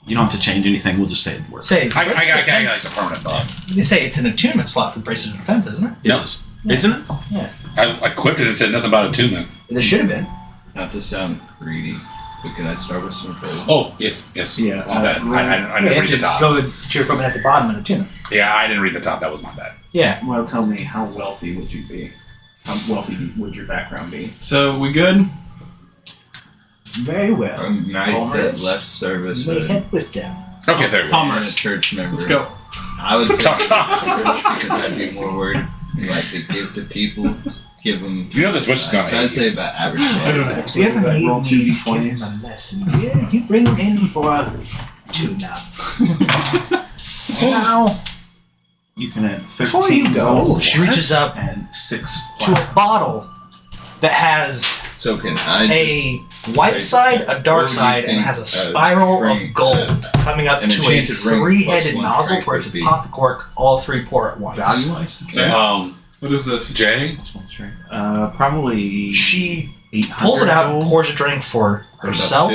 You don't have to change anything. We'll just say it works. say I got like the permanent buff. You say it's an attunement slot for braces of defense, isn't it? It is. Isn't it? I equipped it and said nothing about attunement. There should have been. Not to sound greedy, but can I start with some food? Oh, yes. Yeah, My bad. I You didn't have read the to top. go to your equipment at the bottom and attune it. Yeah, I didn't read the top. That was my bad. Yeah. Well, tell me, how wealthy would you be? How wealthy would your background be? So we good? Very well. A knight Palmer's that left service. You may head with them. Okay, there we go. I'm a church member. Let's go. I would say Talk. because I'd be more worried, like to give to people, give them. You know this witch is gonna So hate I'd say you. about average. If you ever need roll me two to give d20s. him a lesson, yeah, you bring him in for a tune-up. Now, You can add 13 before you go, gold she reaches up and 6 to a bottle that has So can I a white side, a dark What do you side, and think has a a spiral of drink, gold coming up an to a enchanted ring three-headed plus one nozzle strength where it would can be? pop the cork, all three pour at once. value-wise? Okay. What is this? Jay? Probably She 800 pulls it out, gold. pours a drink for herself,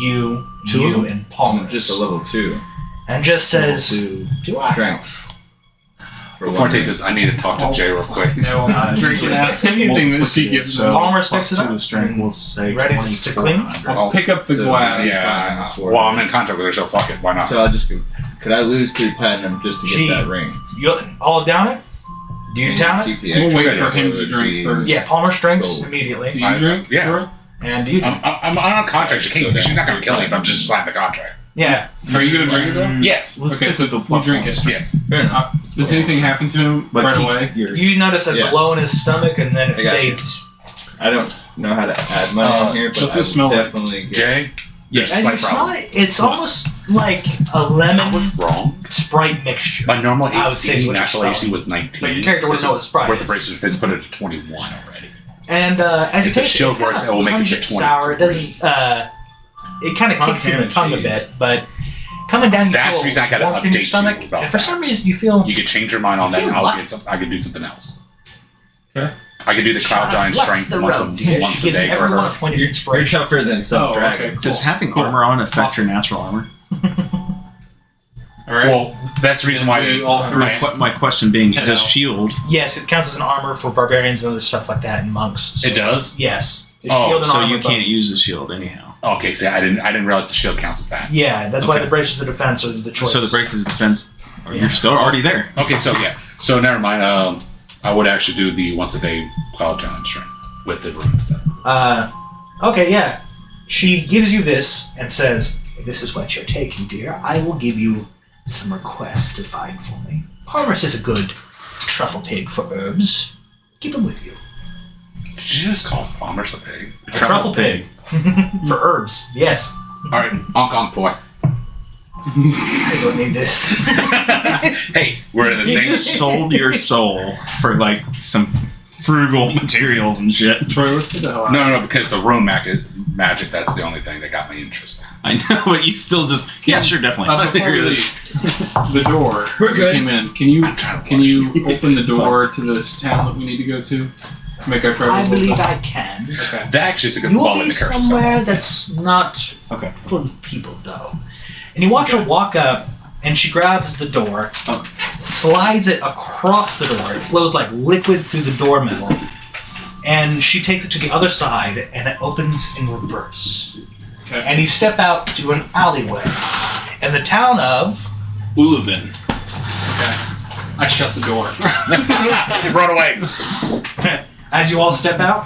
you, Two? and I'm Palmer, just a level 2. and just says, Level "Do I Strength. For Before I one take this, I need to talk to Jay real quick. No, I'm not drinking out anything that she gives me. Palmer plus picks it up 2 strength, we'll say ready to clean? 2400. I'll pick up the So- glass. Yeah. Before- Well, I'm in contract with her, so fuck it. Why not? So I'll just go. Could I lose 3 platinum just to get She- that ring? You all down it? Do you And down it? keep the We'll extra wait for gold, him so to it'd drink be- first. Yeah, Palmer drinks Gold. immediately, Do you I- drink? yeah. Troy? and you drink. I'm on contract. She's not going to kill me if I'm just signing the contract. Yeah. Are you gonna drink it though? Yes. Let's Okay, stick so with the we'll plus drink one. it. Yes. Fair enough. Does anything happen to him But right keep away? your- You notice a Yeah. glow in his stomach, and then it I got you. fades. I don't know how to add money in here, but what's I it smell would like? definitely get Jay? Yes. And Slight you smell problem. it. It's almost like a I lemon was wrong. Sprite mixture. My normal I would say is AC, what you're natural smelling. AC was 19. But your character wouldn't know what Sprite Worth the is. braces fits put it to 21 already. And as you If the taste it, shield it's kind works, of it will make it pungent, to 20. sour. It doesn't. It kind of kicks in the tongue a bit, but coming down, you That's feel the reason I gotta warmth in your update you stomach, about and for that. some reason you feel You could change your mind on You that, feel and I'll what? get some. I could do something else. Okay. I could do the Cloud Giant left Strength the once road. a She once a gives day for everyone a her. point of You're inspiration. tougher than some Oh, okay, dragons. Does having Cool. armor on affect your natural armor? All right. Well, that's the reason why We all three- My question being, Head does out. shield? Yes, it counts as an armor for barbarians and other stuff like that, and monks. So, It does. Yes. The Oh, shield and So armor you can't both. use the shield anyhow. Okay, see, I didn't realize the shield counts as that. Yeah, that's why Okay. the braces of defense are the choice. So the braces of defense, Yeah. you're still already there. Okay, so yeah, so never mind. I would actually do the once a day Cloud Giant Strength with the rune stuff. Okay, yeah. She gives you this and says, "If this is what you're taking, dear, I will give you some requests to find for me. Palmer's is a good truffle pig for herbs. Keep him with you. Did you just call Palmer's a pig? A truffle pig for herbs. Yes. All right, honk honk boy. I don't need this. Hey, we're in the You same. just sold your soul for like some frugal materials and shit. Troy, let's get the hell out. No, because the rune magic. That's the only thing that got me interested. I know, but you still just sure, definitely. Before we leave, the door. We're good. Came in. Can you I'm trying to watch open the door to this town that we need to go to make our I travels? believe I can. Okay. That actually is a good You will ball in be the curse. somewhere that's not full of people, though. And you watch her walk up, and she grabs the door, slides it across the door. It flows like liquid through the door metal. And she takes it to the other side, and it opens in reverse. Okay. And you step out to an alleyway. And the town of... Ulevin. Okay. I shut the door. Run away. As you all step out,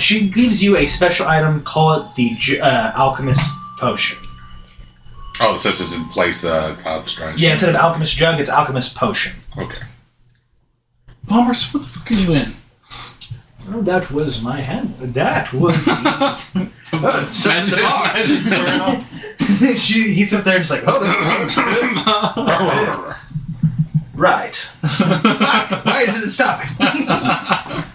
she gives you a special item, call it the Alchemist Potion. Oh, so this is in place the Cloud Stride. Yeah, instead of Alchemist Jug, it's Alchemist Potion. Okay. Palmer's, what the fuck are you in? Oh, that was my hand. That was. Magic swearing off. He sits there and just like, hold on. Right. Fuck. Why isn't it stopping?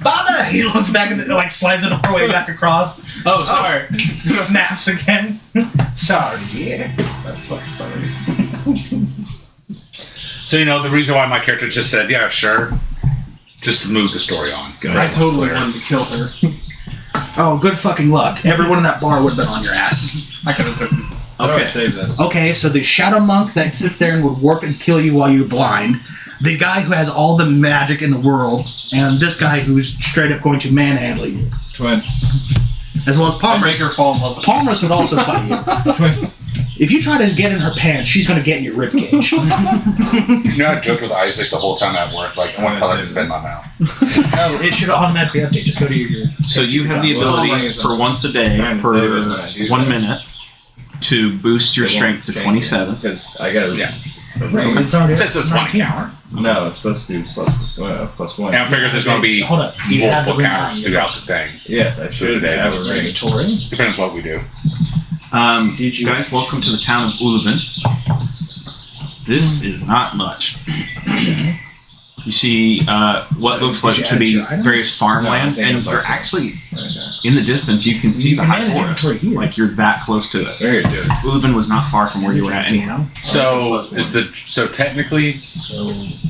Bother! He looks back at like slides the doorway back across. Oh, sorry. Snaps again. Sorry, dear. That's fucking funny. So, the reason why my character just said, yeah, sure, just to move the story on. I totally wanted to kill her. Oh, good fucking luck. Everyone in that bar would have been on your ass. I could have took him. Okay. Save this. Okay, so the shadow monk that sits there and would warp and kill you while you're blind, the guy who has all the magic in the world, and this guy who's straight up going to manhandle you, Twin. as well as I'd Palmer. make her fall in love with Palmer's would also fight you. If you try to get in her pants, she's going to get in your ribcage. I joked with Isaac the whole time at work, like, I want to tell her to spend my mouth. Oh, it should automatically update. Just go to your. So you have the ability for once a day for 1 minute to boost your strength to 27. Because I got Yeah. It's already. This is 1 counter. No, it's supposed to be plus 1. And I figure there's going to be Hold up. You have the multiple ring on counters your throughout the thing. Yes, I should have a ring. inventory. Depends what we do. Did you- Guys, welcome to the town of Uluvin. This is not much. You see what looks like Did you to add be your items? various farmland, No, and you're actually in the distance. You can see You the can high manage forest. inventory here. Like you're that close to it. Very good. Uluvin was not far from where you were at anyhow. So, technically, So.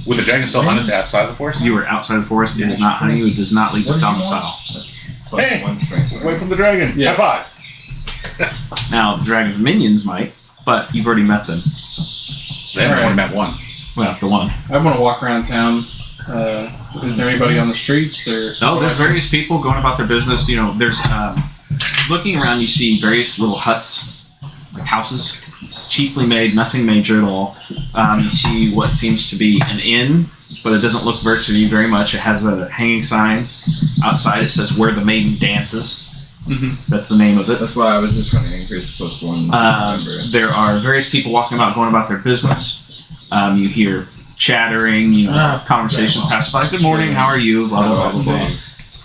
would the dragon still hunt us outside the forest? You were outside the forest. It is not hunting you. It does not leave the What did you domicile. Plus Hey, 1 strength. Wait from the dragon. Yes. High five. Now, the dragon's minions might, but you've already met them. They haven't only met one. Well, the one. I want to walk around town. Is there anybody on the streets or? Oh, there's various people going about their business. There's looking around. You see various little huts, like houses, cheaply made, nothing major at all. You see what seems to be an inn, but it doesn't look to you very much. It has a hanging sign outside. It says "Where the Maiden Dances." Mhm. That's the name of it. That's why I was just going to increase plus 1. Remember. There are various people walking about, going about their business. You hear chattering, conversations pass by. Good morning, how are you? Blah, blah, blah, blah,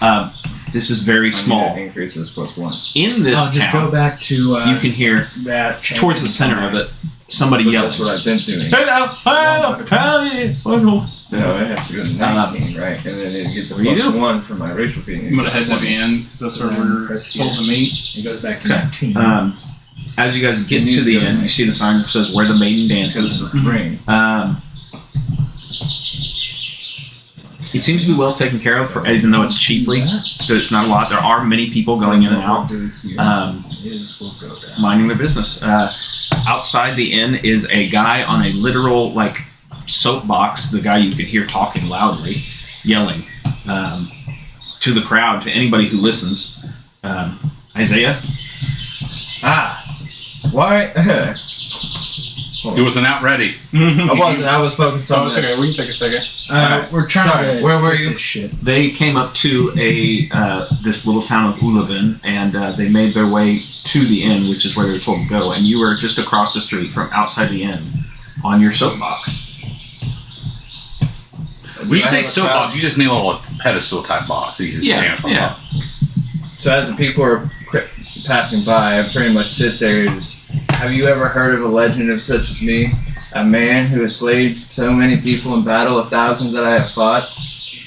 blah. This is very small. Increases plus 1. In this just go town, back to. you can hear that towards the center of it somebody But yelling. that's what I've been doing. Hello, hello, hello. No, it has to go to 19, right? And then you get the What do you plus do? 1 for my racial feeling. I'm gonna head to the end because that's where we're told to meet. It goes back to Okay. 19. As you guys get to the end, you see the sign that says "Where the Maiden Dances." Because of the ring. It seems to be well taken care of, even though it's cheaply. It's not a lot. There are many people going in and out, We'll go down. minding their business. Outside the inn is a guy on a literal soapbox. The guy you could hear talking loudly, yelling to the crowd, to anybody who listens. Isaiah. Why? He wasn't out ready. I wasn't. I was focused So on it's this. okay. We can take a second. We're trying Sorry, to. where were fix you? this shit. They came up to this little town of Uluvin, and they made their way to the inn, which is where they were told to go. And you were just across the street from outside the inn on your soapbox. When you I say have a soapbox, you just mean a little pedestal type box. So you can stand up Yeah. So as the people are passing by, I pretty much sit there. Have you ever heard of a legend of such as me? A man who has slayed so many people in battle, 1,000 that I have fought,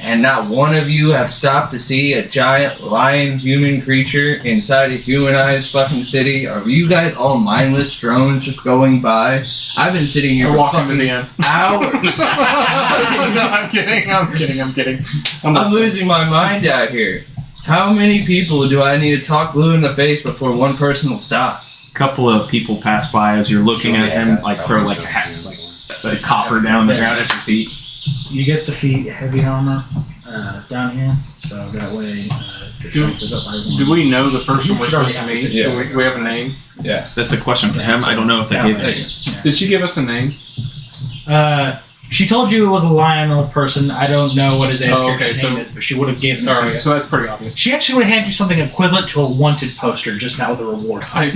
and not one of you have stopped to see a giant lion human creature inside a humanized fucking city? Are you guys all mindless drones just going by? I've been sitting here We're for walking to the fucking end. hours. No, I'm kidding. I'm losing my mind out here. How many people do I need to talk blue in the face before one person will stop? A couple of people pass by as you're looking at him, throw a copper down the ground at your feet. You get the feet heavy armor down here, so that way the strength is up by 1. Do we know the person we're supposed to meet? Yeah. Do we have a name? Yeah. That's a question for him. I don't know if they gave it. Did she give us a name? She told you it was a Lionel person. I don't know what his character's so- name is, but she would have given it All to right, you. so that's pretty obvious. She actually would hand you something equivalent to a wanted poster, just now with a reward. I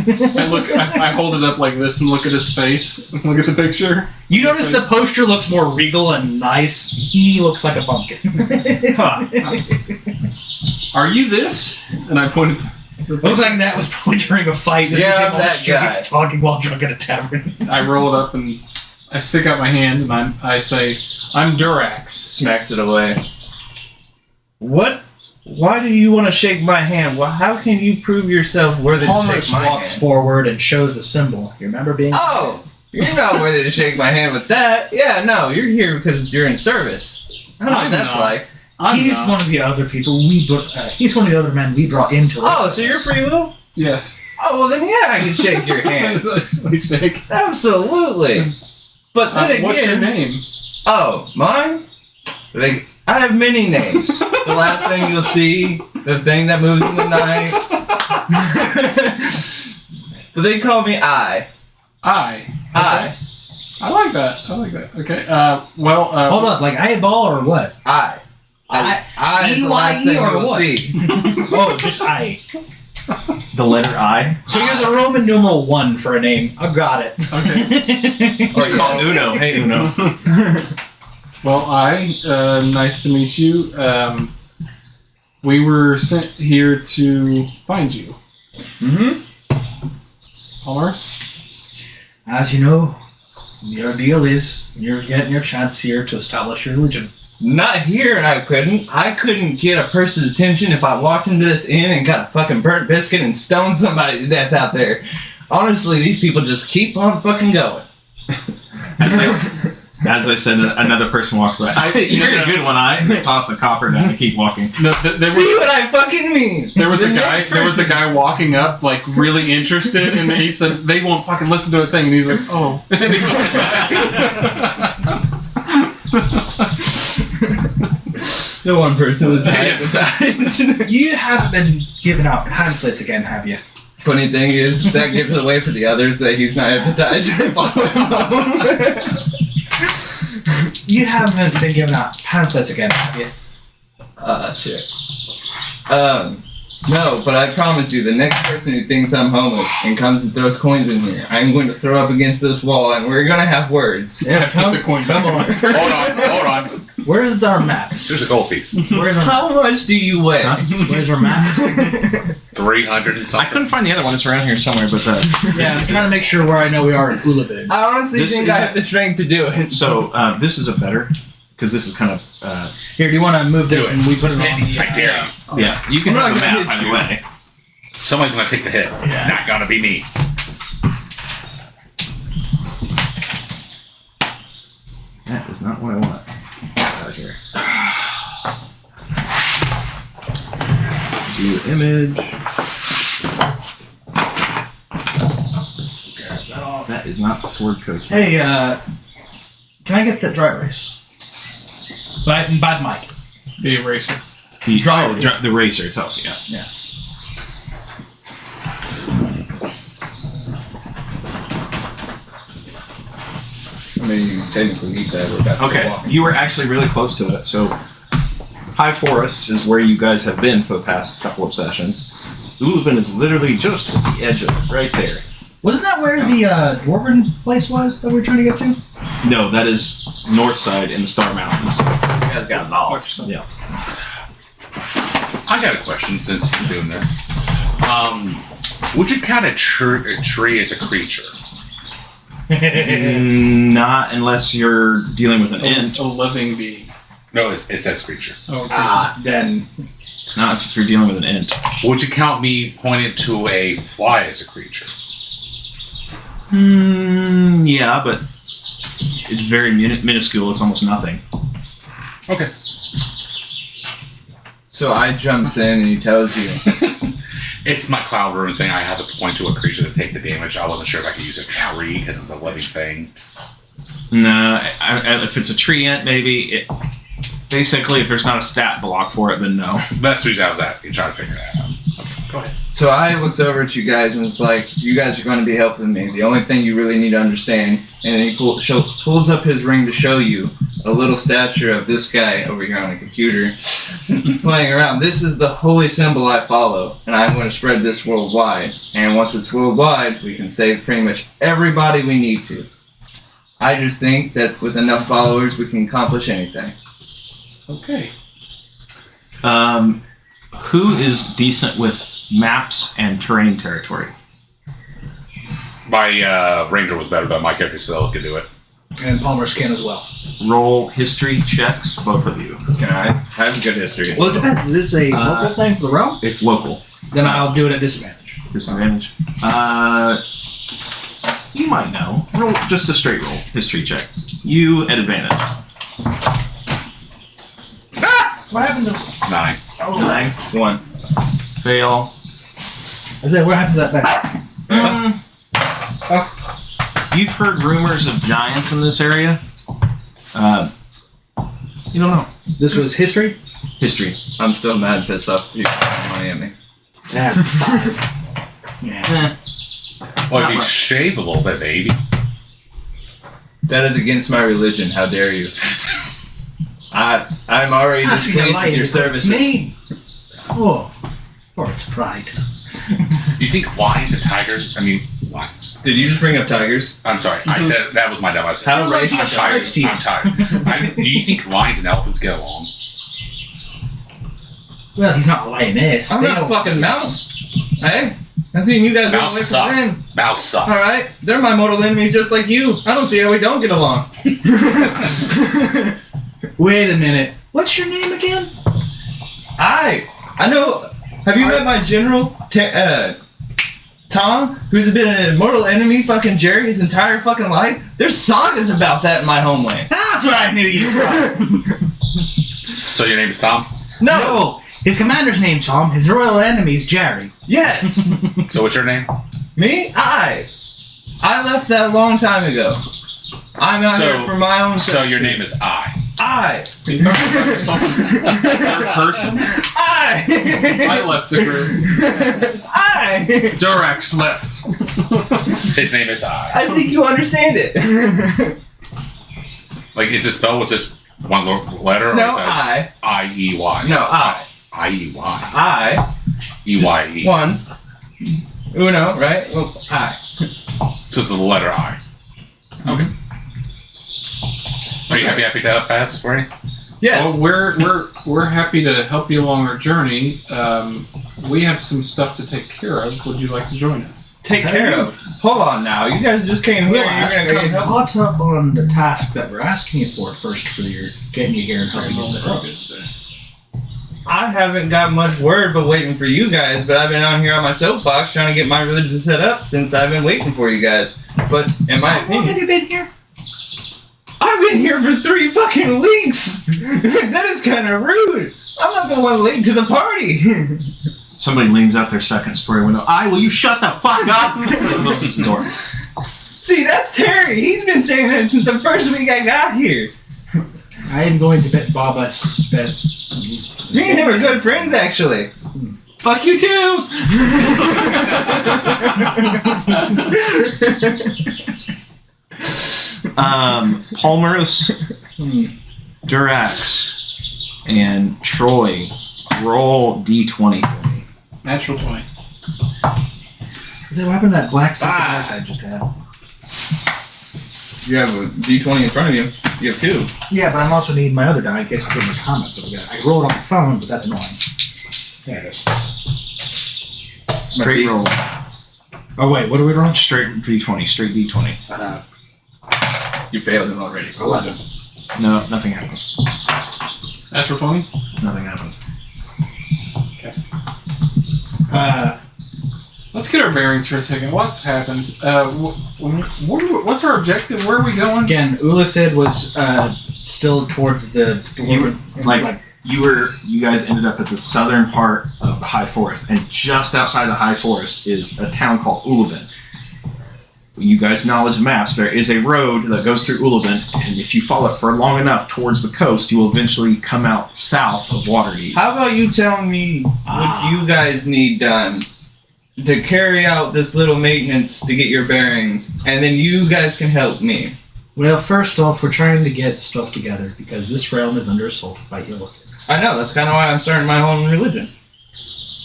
hold it up like this and look at his face. Look at the picture. You notice the poster looks more regal and nice. He looks like a pumpkin. Are you this? And I pointed. Looks like that was probably during a fight. This Yeah, is I'm him that on the streets talking while drunk at a tavern. I roll it up and I stick out my hand and I say, "I'm Durax." Smacks it away. What? Why do you want to shake my hand? Well, how can you prove yourself worthy to Palmer shake my walks hand? forward and shows the symbol. You remember being? Oh, you're not worthy to shake my hand with that. Yeah, no, you're here because you're in service. I don't know what I'm that's not. like. He's one of the other people he's one of the other men we brought into. Oh, so you're free will? Yes. Oh, well then yeah, I can shake your hand. We shake. Absolutely. But then again, What's your name? Oh, mine? I have many names. The last thing you'll see, the thing that moves in the night. But they call me I. I. I. I like that. Okay. Hold up, like eyeball or what? I. I is the last thing or you'll what? see. Oh, just I. The letter I. So you're the Roman numeral 1 for a name. I've got it. Okay. Or yes. Uno. Hey, Uno. Well, nice to meet you. We were sent here to find you. Mm-hmm. Palmers? As you know, your deal is you're getting your chance here to establish your religion. Not here, and I couldn't get a person's attention if I walked into this inn and got a fucking burnt biscuit and stoned somebody to death out there. Honestly, these people just keep on fucking going. As I said, another person walks by. You're a good one, I. They toss a copper down and keep walking. No, See what I fucking mean? there was The a guy. next There was a guy walking up, like really interested, and he said they won't fucking listen to a thing. And he's like, "Oh." And he goes back. The one person was hypnotized. You haven't been giving out pamphlets again, have you? Funny thing is, that gives it away for the others that he's not hypnotized. Follow him home. You haven't been giving out pamphlets again, have you? Shit. No, but I promise you, the next person who thinks I'm homeless and comes and throws coins in here, I'm going to throw up against this wall and we're going to have words. Yeah, Put the coin come back. on. Hold on. Where's our maps? There's a gold piece. Where's our, How much do you weigh? where's our maps? 300 and I something. couldn't find the other one. It's around here somewhere, but Yeah, I'm trying to make sure where I know we are in Uluvin. I honestly This think is- I have the strength to do it. so this is a better because this is kind of Here, do you want to move this Do it. and we put it on the... I dare you. yeah. You can I'm have not the gonna map hit either way. Somebody's gonna take the hit. Yeah. Not gonna be me. That is not what I want. Out here. Let's see the image. That is not the sword coach. Hey, can I get that dry erase? By the mic. The eraser. The racer itself. Yeah. Yeah. I mean, you technically need that. We're about to Okay, walk. you were actually really close to it. So, High Forest is where you guys have been for the past couple of sessions. Uluvin is literally just at the edge of it, right there. Wasn't that where the dwarven place was that we were trying to get to? No, that is north side in the Star Mountains. You guys got knowledge. Yeah. I got a question since you're doing this. Would you count a tree as a creature? Not unless you're dealing with an int. A living being. No, it says creature. Oh, Then... Not if you're dealing with an int. Would you count me pointing to a fly as a creature? Yeah, but it's very minuscule. It's almost nothing. Okay. So I jumps in and he tells you. It's my cloud rune thing. I have to point to a creature to take the damage. I wasn't sure if I could use a tree because it's a living thing. No, if it's a tree ant, maybe. Basically, if there's not a stat block for it, then no. That's the reason I was asking, trying to figure that out. Go ahead. So I looks over at you guys and it's like, you guys are going to be helping me. The only thing you really need to understand, and he pulls up his ring to show you, a little statue of this guy over here on a computer playing around. This is the holy symbol I follow, and I'm going to spread this worldwide. And once it's worldwide, we can save pretty much everybody we need to. I just think that with enough followers, we can accomplish anything. Okay. Who is decent with maps and terrain territory? My ranger was better, but my character still could do it. And Palmer's can as well. Roll history checks, both of you. Can I have a good history? Well, it depends. Is this a local thing for the realm? It's local. Then I'll do it at disadvantage. Disadvantage. You might know. Roll just a straight roll. History check. You at advantage. What happened to 9. 9. 1. Fail. I said, what happened to that bag? You've heard rumors of giants in this area. You don't know. This was history? History. I'm still mad pissed off you spending money at me. Yeah, 5. Yeah. Well, if you shave a little bit, baby. That is against my religion. How dare you? I'm already displeased with your services. Me. Oh, for its pride. You think lions and tigers? I mean, lions. Did you just bring up tigers? I'm sorry. I said that was my dumb. I said, How Like racist my I'm tired. rights to you. I'm tired. Do you think lions and elephants get along? Well, he's not a lioness. I'm They not a don't- fucking mouse. Hey? I've seen you guys run Mouse away sucks. from them. Mouse sucks. Alright? They're my mortal enemies just like you. I don't see how we don't get along. Wait a minute. What's your name again? I know. Have you met my general, Tom, who's been an immortal enemy, fucking Jerry, his entire fucking life? There's sagas about that in my homeland. That's what I knew you from. So your name is Tom? No, his commander's name's Tom. His royal enemy's Jerry. Yes. So what's your name? Me? I left that a long time ago. I'm out here for my own So your name is I. I. Are you talking about yourself as a third person? I left the group. I. Durax left. His name is I. I think you understand it. Like, is it spelled with just one letter? Or No, is that I. I-E-Y? No, I. I-E-Y. I. E-Y-E. One. Uno, right? Well, I. So the letter I. Okay. Are you happy I picked that up fast for you? Yes. Well, we're happy to help you along our journey. We have some stuff to take care of. Would you like to join us? Take care of. Hold on now. You guys just came here. Relax, You're gonna get come help. caught up on the task that we're asking you for first for your getting you here and so we can set up. I haven't got much word but waiting for you guys, but I've been out here on my soapbox trying to get my religion set up since I've been waiting for you guys. But in my How long have opinion, you been here? I've been here for 3 fucking weeks. That is kind of rude. I'm not the one late to the party. Somebody leans out their second story window. Will you shut the fuck up? Closes the door. See, that's Terry. He's been saying that since the first week I got here. I am going to bet Bob I spent. Me and him are good friends, actually. Fuck you too. Palmerus, Durax, and Troy, roll D20 for me. Natural 20. Is that what happened to that black sacrifice I just had? You have a D20 in front of you. You have 2. Yeah, but I'm also needing my other die in case I put in the comments. I rolled on my phone, but that's annoying. There it is. Straight roll. Oh wait, what are we rolling? Straight D20. Straight D20. You failed him already. 11. No, nothing happens. Natural 20? Nothing happens. Let's get our bearings for a second. What's happened? What's our objective? Where are we going? Again, Ulithid was still towards the door. You were, you guys ended up at the southern part of the High Forest, and just outside the High Forest is a town called Uluvin. You guys knowledge maps. There is a road that goes through Uluvin, and if you follow it for long enough towards the coast, you will eventually come out south of Waterdeep. How about you tell me what you guys need done to carry out this little maintenance to get your bearings, and then you guys can help me. Well, first off, we're trying to get stuff together because this realm is under assault by illithins. I know, that's kind of why I'm starting my own religion.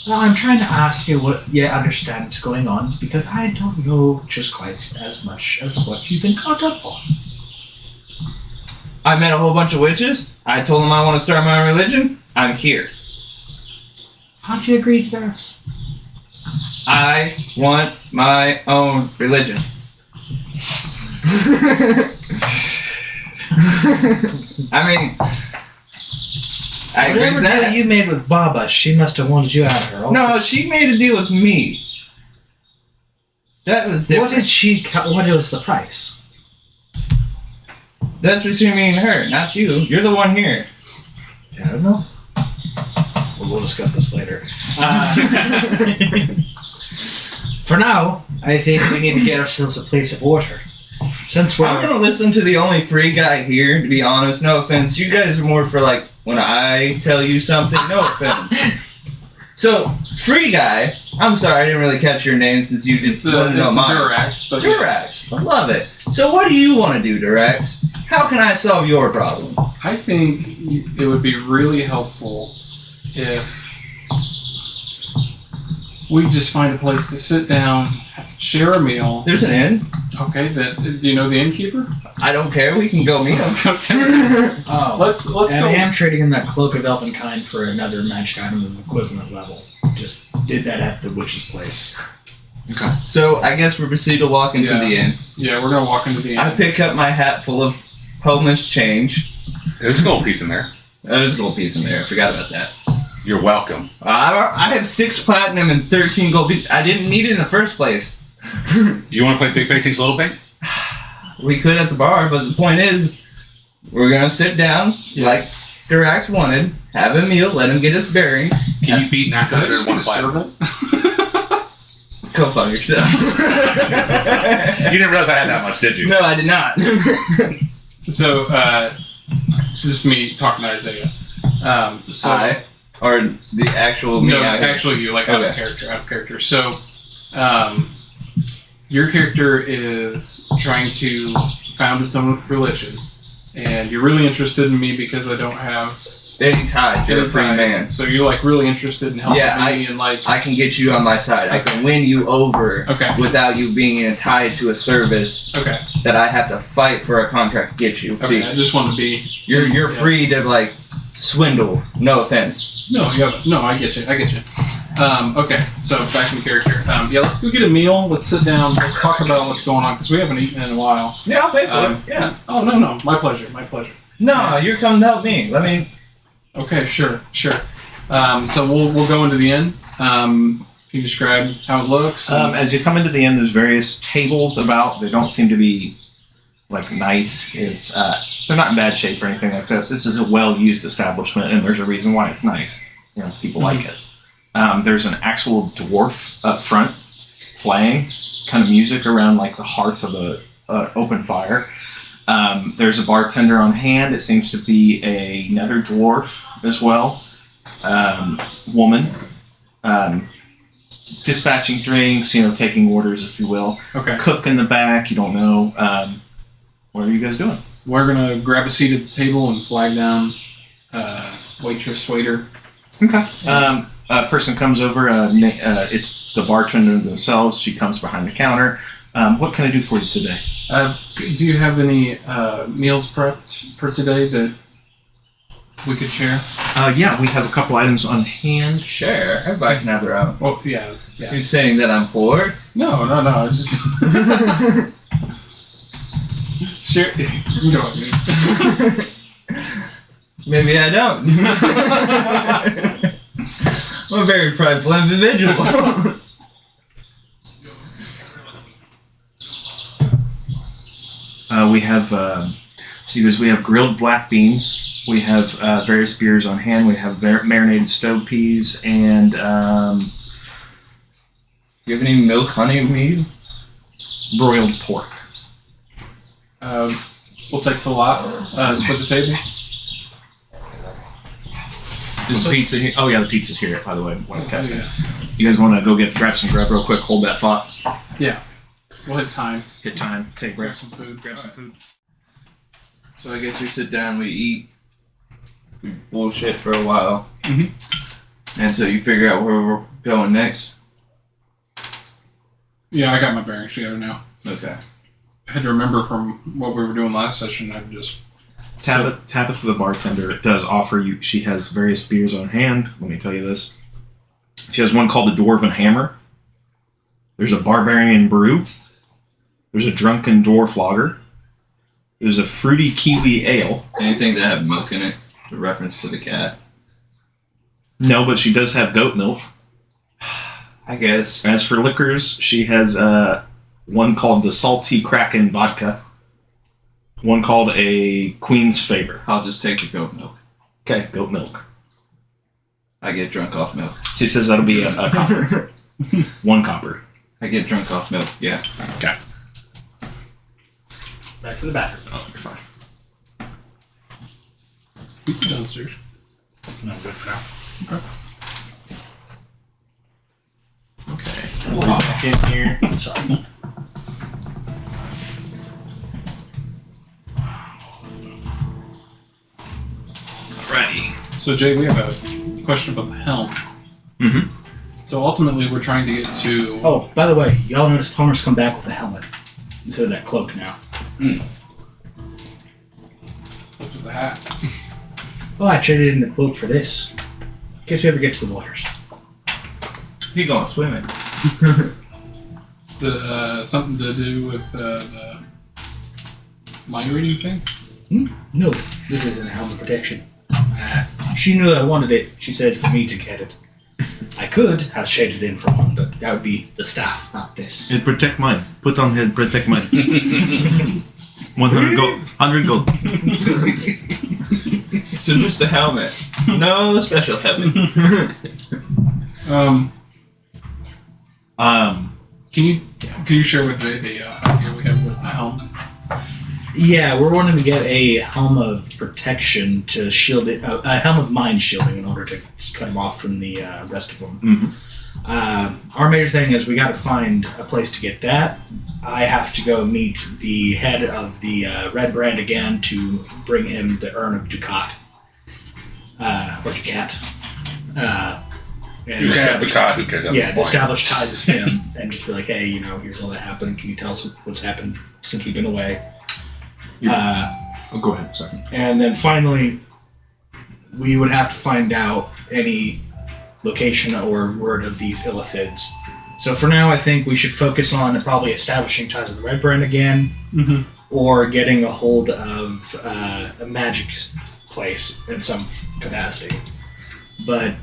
Well, I'm trying to ask you what you understand is going on because I don't know just quite as much as what you've been caught up on. I met a whole bunch of witches. I told them I want to start my own religion. I'm here. How'd you agree to this? I want my own religion. I mean, I agree Whatever with deal that. you made with Baba, she must have wanted you out of her. No, she made a deal with me. That was different. What did she? What was the price? That's between me and her, not you. You're the one here. I don't know. We'll discuss this later. For now, I think we need to get ourselves a place of order. Since we're... I'm gonna listen to the only free guy here, to be honest. No offense. You guys are more for like when I tell you something. No offense. So, free guy. I'm sorry, I didn't really catch your name since you didn't know mine. Durax, but Durax. I love it. So, what do you want to do, Durax? How can I solve your problem? I think it would be really helpful if we just find a place to sit down, share a meal. There's an inn. Okay, do you know the innkeeper? I don't care. We can go meet him. Okay. Oh, Let's and go. I am trading in that Cloak of Elvenkind for another magic item of equivalent level. Just did that at the witch's place. So, I guess we proceed to walk into the inn. Yeah, we're gonna walk into the inn. I pick up my hat full of homeless change. There's a gold piece in there. There's a gold piece in there. I forgot about that. You're welcome. I have 6 platinum and 13 gold pieces. I didn't need it in the first place. You want to play Big Pig Takes Little Pig? We could at the bar, but the point is, we're gonna sit down like Durax wanted, have a meal, let him get his bearings. Can you beat Did I just get 901 a platinum? servant? Go fuck yourself. You didn't realize I had that much, did you? No, I did not. So, just me talking to Isaiah. I or the actual me. No, out here? actually you. Like, out of character. So, your character is trying to found its own religion, and you're really interested in me because I don't have Any ties. You're a any free ties. man. So you're like really interested in helping Yeah, me and like. I can get you on my side. I can win you over Okay. without you being tied to a service Okay. that I have to fight for a contract to get you. Okay. See, I just want to be. you're Yeah. free to like swindle. No offense. No, I get you. Okay, so back in character. Yeah, let's go get a meal. Let's sit down. Let's talk about what's going on because we haven't eaten in a while. Yeah, I'll pay for it. Um, Yeah. Oh no, my pleasure. No, you're coming to help me. Let me. Okay, sure. So we'll go into the inn. Can you describe how it looks? As you come into the inn, there's various tables about. They don't seem to be like nice. They're not in bad shape or anything like that. This is a well-used establishment, and there's a reason why it's nice. You know, people like it. There's an actual dwarf up front playing kind of music around like the hearth of a open fire. There's a bartender on hand. It seems to be another dwarf as well. Woman. Dispatching drinks, taking orders, if you will. Okay. Cook in the back, you don't know. What are you guys doing? We're gonna grab a seat at the table and flag down waitress, waiter. Okay. A person comes over. It's the bartender themselves. She comes behind the counter. What can I do for you today? Do you have any meals prepped for today that we could share? Yeah, we have a couple items on hand. Sure, everybody can have their own. Oh, yeah. You're saying that I'm poor? No. Just share. You know what I mean. Maybe I don't. I'm a very prideful individual. We have we have grilled black beans. We have various beers on hand. We have marinated stove peas and Do you have any milk, honey, mead? broiled pork. We'll take the lot for the table. Is the pizza here? Oh yeah, the pizza's here. By the way, Yeah. You guys want to go grab some grub real quick? Hold that thought. We'll hit time. Hit time. Take Grab some food. Grab some food. So I guess we sit down, we eat, we bullshit for a while. Mhm. And so you figure out where we're going next? Yeah, I got my bearings together now. Okay. I had to remember from what we were doing last session. I just Tabitha, the bartender, does offer you. She has various beers on hand. Let me tell you this. She has one called the Dwarven Hammer. There's a Barbarian Brew. There's a Drunken Dwarf Lager. There's a Fruity Kiwi Ale. Anything that have milk in it? A reference to the cat. No, but she does have goat milk. I guess. As for liquors, she has one called the Salty Kraken Vodka. One called a Queen's Favor. I'll just take the goat milk. Okay, goat milk. I get drunk off milk. She says that'll be a copper. 1 copper. I get drunk off milk, yeah. Okay. Back to the bathroom. Oh, you're fine. pizza downstairs. No, I'm good for now. Okay. We'll be back in here. Sorry. Alrighty. So Jay, we have a question about the helm. Mm-hmm. So ultimately, we're trying to get to. Oh, by the way, y'all notice Palmer's come back with a helmet instead of that cloak now. Look at the hat. Well, I traded in the cloak for this. In case we ever get to the waters. He going swimming. Is it something to do with the mind reading thing? No, this isn't a helmet protection. She knew I wanted it. She said for me to get it. I could have traded in for one, but that would be the staff, not this. He'd protect mine. Put on his protect mine. 100 gold. 100 gold. So just a helmet. No special helmet. Can you share with Jay the idea we have with the helm? Yeah, we're wanting to get a helm of protection to shield it, a helm of mind shielding in order to cut him off from the rest of them. Mm-hmm. Our major thing is we got to find a place to get that. I have to go meet the head of the Red Brand again to bring him the Urn of Ducat. Or Ducat. And establish, Who cares? At yeah, this point? establish ties with him and just be like, hey, here's all that happened. Can you tell us what's happened since we've been away? Oh, go ahead. Sorry. And then finally, we would have to find out any location or word of these illithids. So for now, I think we should focus on probably establishing ties with the Red Brand again, or getting a hold of a magic place in some capacity. But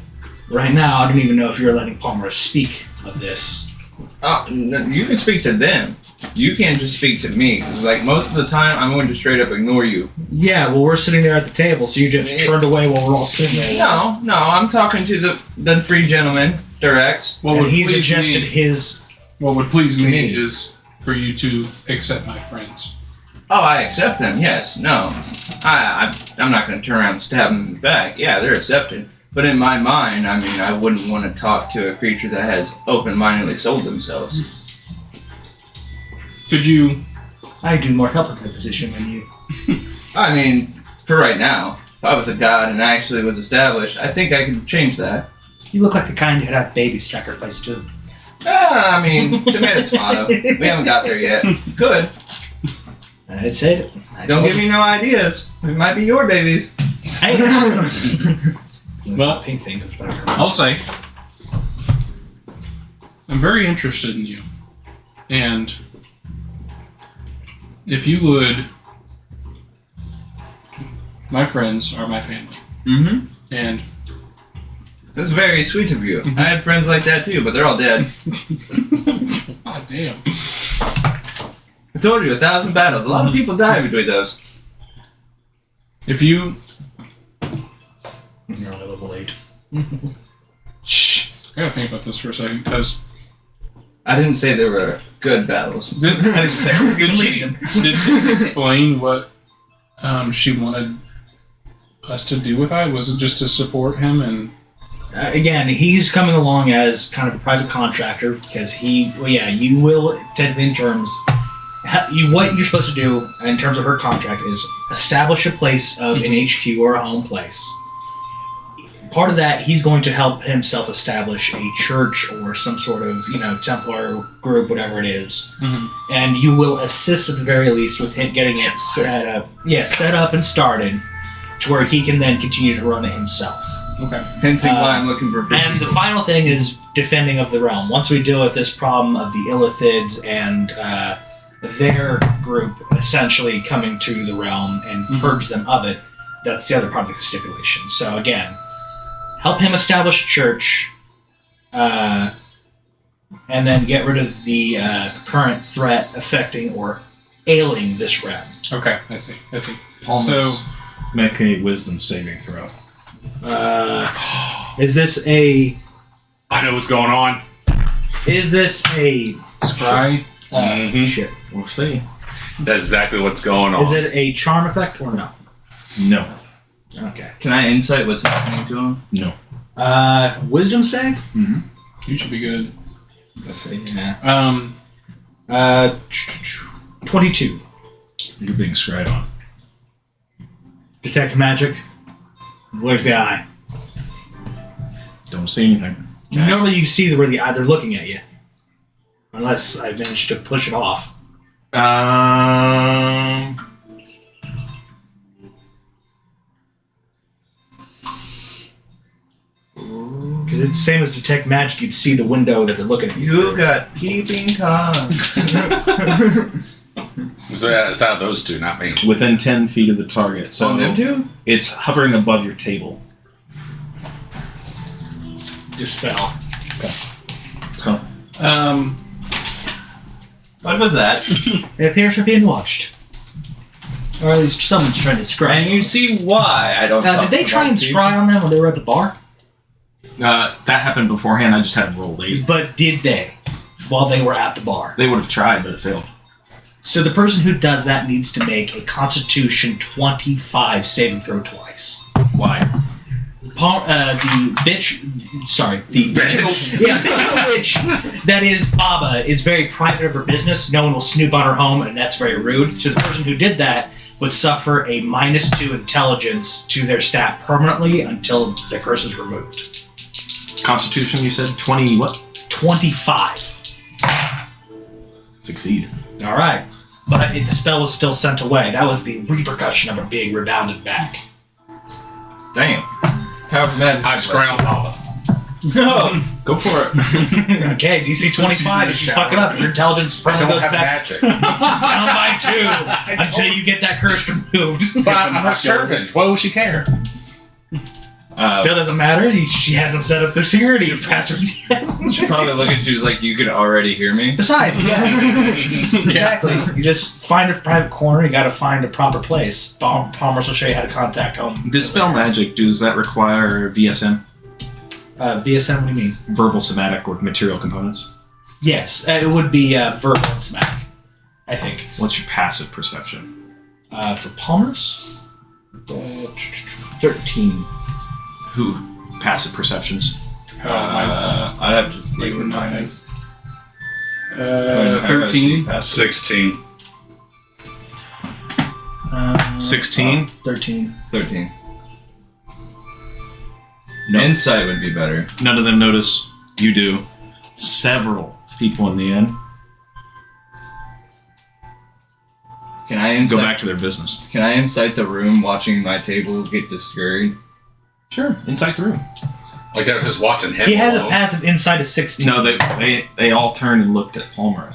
right now, I don't even know if you're letting Palmer speak of this. Oh, no, you can speak to them. You can't just speak to me. 'Cause, like, most of the time, I'm going to straight up ignore you. Yeah, well, we're sitting there at the table, so you just turned away while we're all sitting there. No, I'm talking to the free gentleman, direct. And he suggested his... What would please To me me. is for you to accept my friends. Oh, I accept them, yes. No. I'm not going to turn around and stab them in the back. Yeah, they're accepted. But in my mind, I mean, I wouldn't want to talk to a creature that has open-mindedly sold themselves. Could you? I do more help in that position than you. I mean, for right now, if I was a god and actually was established, I think I could change that. You look like the kind who'd have babies sacrificed to. I mean, tomato, tomato. We haven't got there yet. Good. I did say it. Don't give me no ideas. It might be your babies. Well, pink thing goes back. I'll say I'm very interested in you, and if you would, my friends are my family, Mm-hmm. and That's very sweet of you. I had friends like that too, but they're all dead. oh damn. I told you, 1,000 battles. A lot of people die between those. If you You're only level 8. shh, I gotta think about this for a second because I didn't say they were good battles. did she explain what she wanted us to do with it? Was it just to support him and? Again, he's coming along as kind of a private contractor because you will, tentative in terms, What you're supposed to do in terms of her contract is establish a place of an HQ or a home place. Part of that, he's going to help himself establish a church or some sort of, Templar group, whatever it is. Mm-hmm. And you will assist at the very least with him getting it set up and started to where he can then continue to run it himself. Okay. Hence why I'm looking for. And the final thing is defending of the realm. Once we deal with this problem of the Illithids and their group essentially coming to the realm and purge them of it, that's the other part of the stipulation. So again, help him establish a church, and then get rid of the current threat affecting or ailing this realm. Okay, I see. Palmer's So, make a wisdom saving throw. Is this a... I know what's going on. Is this a... scry. Shit. We'll see. That's exactly what's going on. Is it a charm effect or no? No. Okay. Can I insight what's happening to him? No. Wisdom save? Mm-hmm. You should be good. Let's see. Yeah. 22. You're being scryed on. Detect magic. Where's the eye? Don't see anything. Normally you see where the eye, they're looking at you. Unless I managed to push it off. Because it's the same as detect magic, you'd see the window that they're looking at you. You got peeping toms. So it's out of those two, not me. Within 10 feet of the target. So On them two? it's hovering above your table. Dispel. So What was that? It appears we're being watched. Or at least someone's trying to scry. And you see why I don't. Did they try and scry on them when they were at the bar? that happened beforehand. I just had them roll late. But did they? While they were at the bar? They would have tried, but it failed. So the person who does that needs to make a Constitution 25 saving throw twice. Why? The bitch that is Baba is very private of her business. No one will snoop on her home, and that's very rude. So the person who did that would suffer a -2 intelligence to their stat permanently until the curse is removed. Constitution, you said 20 what? 25. Succeed. All right, but the spell was still sent away. That was the repercussion of it being rebounded back. Damn. Power magic. I scrounge Papa. No. Go for it. Okay, DC 25. If you fuck it up, your intelligence I probably don't goes have back magic. down by 2 until you get that curse removed. But I'm her servant. Why would she care? Still doesn't matter. She hasn't set up their security passwords yet. She'll probably look at you like you could already hear me. Besides, exactly. You just find a private corner. You got to find a proper place. Palmer's will show you how to contact home. Dispel magic, does that require VSM? VSM, what do you mean? Verbal, somatic, or material components? Yes, it would be verbal and smack, I think. What's your passive perception? For Palmer's? 13. Who? Passive perceptions. I'd have to see what mine is. 13. 16. 16? 13. 13. No. Insight would be better. None of them notice. You do. Several people in the inn Can I insight? go back to their business. Can I insight the room watching my table get discouraged? Sure. Inside the room. Like they're just watching him. He has a alone. passive inside of 16. No, they all turned and looked at Palmer.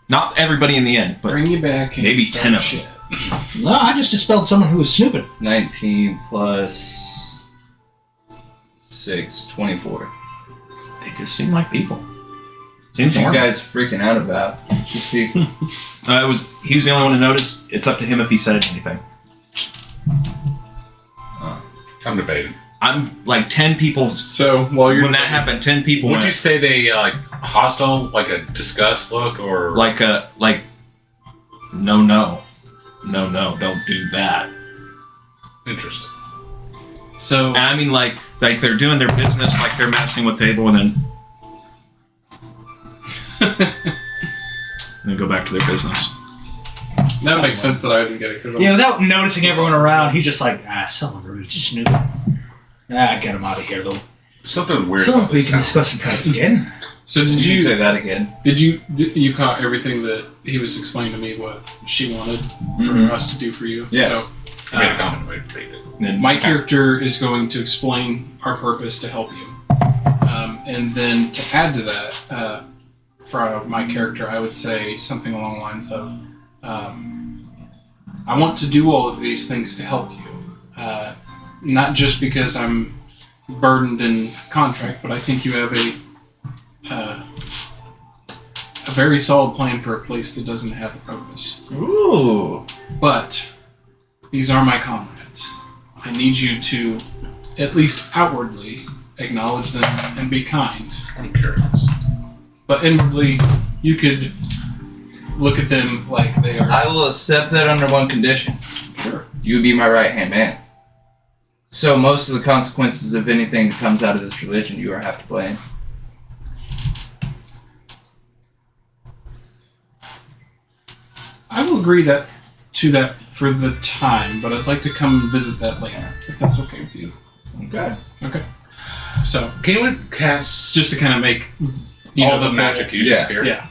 Not everybody in the inn, but Bring you back. And maybe start 10 of shit. No, I just dispelled someone who was snooping. 19 plus 6, 24. they just seem like people. What Seems you normal. guys freaking out about? Just be- He was the only one to notice. It's up to him if he said anything. I'm debating. I'm like 10 people. So while you're When that happened, 10 people Would went, you say they like hostile, like a disgust look, or like no, don't do that. interesting? so And I mean, like they're doing their business, like they're messing with table, and then and then go back to their business. That makes sense that I didn't get it because Yeah, without noticing everyone around, he's just like, someone rude, Snoop. Get him out of here, though. Something weird Someone about we this can town. discuss in private again. So did You you say that again? Did you caught everything that he was explaining to me what she wanted for us to do for you? Yeah. So I made a comment when I made it. Then my character is going to explain our purpose to help you, and then to add to that, for my character, I would say something along the lines of, I want to do all of these things to help you, not just because I'm burdened in contract, but I think you have a very solid plan for a place that doesn't have a purpose. Ooh. But these are my comrades. I need you to, at least outwardly, acknowledge them and be kind. I'm curious. But inwardly, you could look at them like they are. I will accept that under one condition. Sure. You be my right-hand man. So most of the consequences of anything that comes out of this religion, you have to blame. I will agree to that for the time, but I'd like to come and visit that later, if that's okay with you. Okay. Okay. So, Can you cast just to kind of make all the magic uses yeah, here? Yeah.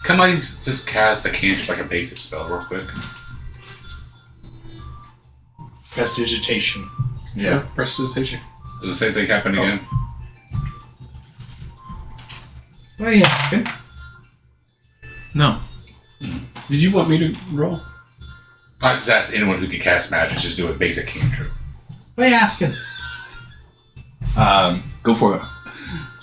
Can I just cast a cantrip, like a basic spell, real quick? Prestidigitation. Yeah. Sure. Prestidigitation. Does the same thing happen again? Well, yeah. Good. no. Did you want me to roll? I just asked anyone who can cast magic, just do a basic cantrip. What are you asking? Go for it.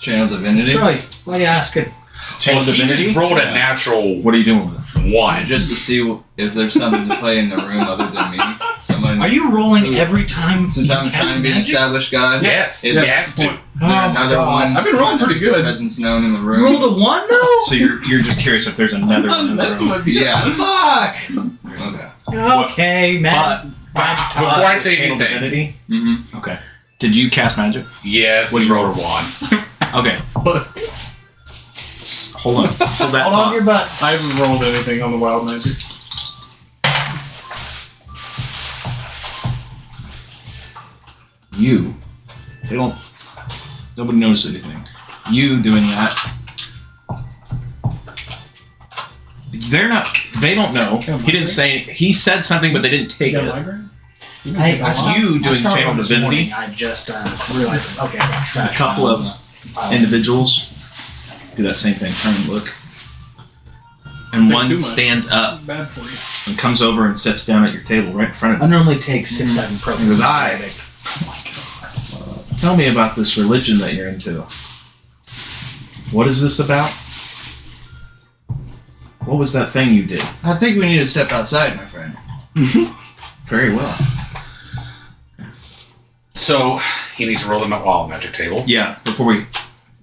Channel Divinity. Troy, what are you asking? Channel Well, he divinity. just rolled a natural What are you doing with it? 1. Just to see if there's something to play in the room other than me. Someone. Are you rolling every time Since you I'm cast trying to be an magic? established god. Yes, Is he that has the to. point? Oh my Another God. one. I've been rolling pretty good. Presence known in the You room. rolled a 1 though? So you're just curious if there's another one in the That's room. what the Yeah. Fuck! Okay. Okay, magic. Before I say Channel anything, divinity? Mm-hmm. Okay. Did you cast magic? yes, What'd he you rolled a 1. Okay. Hold on. Hold that Hold on thought. your butts. I haven't rolled anything on the wild magic. You. They don't. Nobody noticed anything. You doing that. They're not. They don't know. He didn't say. He said something, but they didn't take You got a it. library? Hey, That's I- you I doing started channel this divinity. morning, I just realized. Okay, I got A trash. couple of individuals do that same thing. Turn and look. And Take one too much. stands up Bad for you. and comes over and sits down at your table right in front of I you. normally take 6-7 He protein. goes, "Aye. Tell me about this religion that you're into. What is this about? What was that thing you did?" I think we need to step outside, my friend. Very well. So, he needs to roll them at wild magic table. Yeah, before we...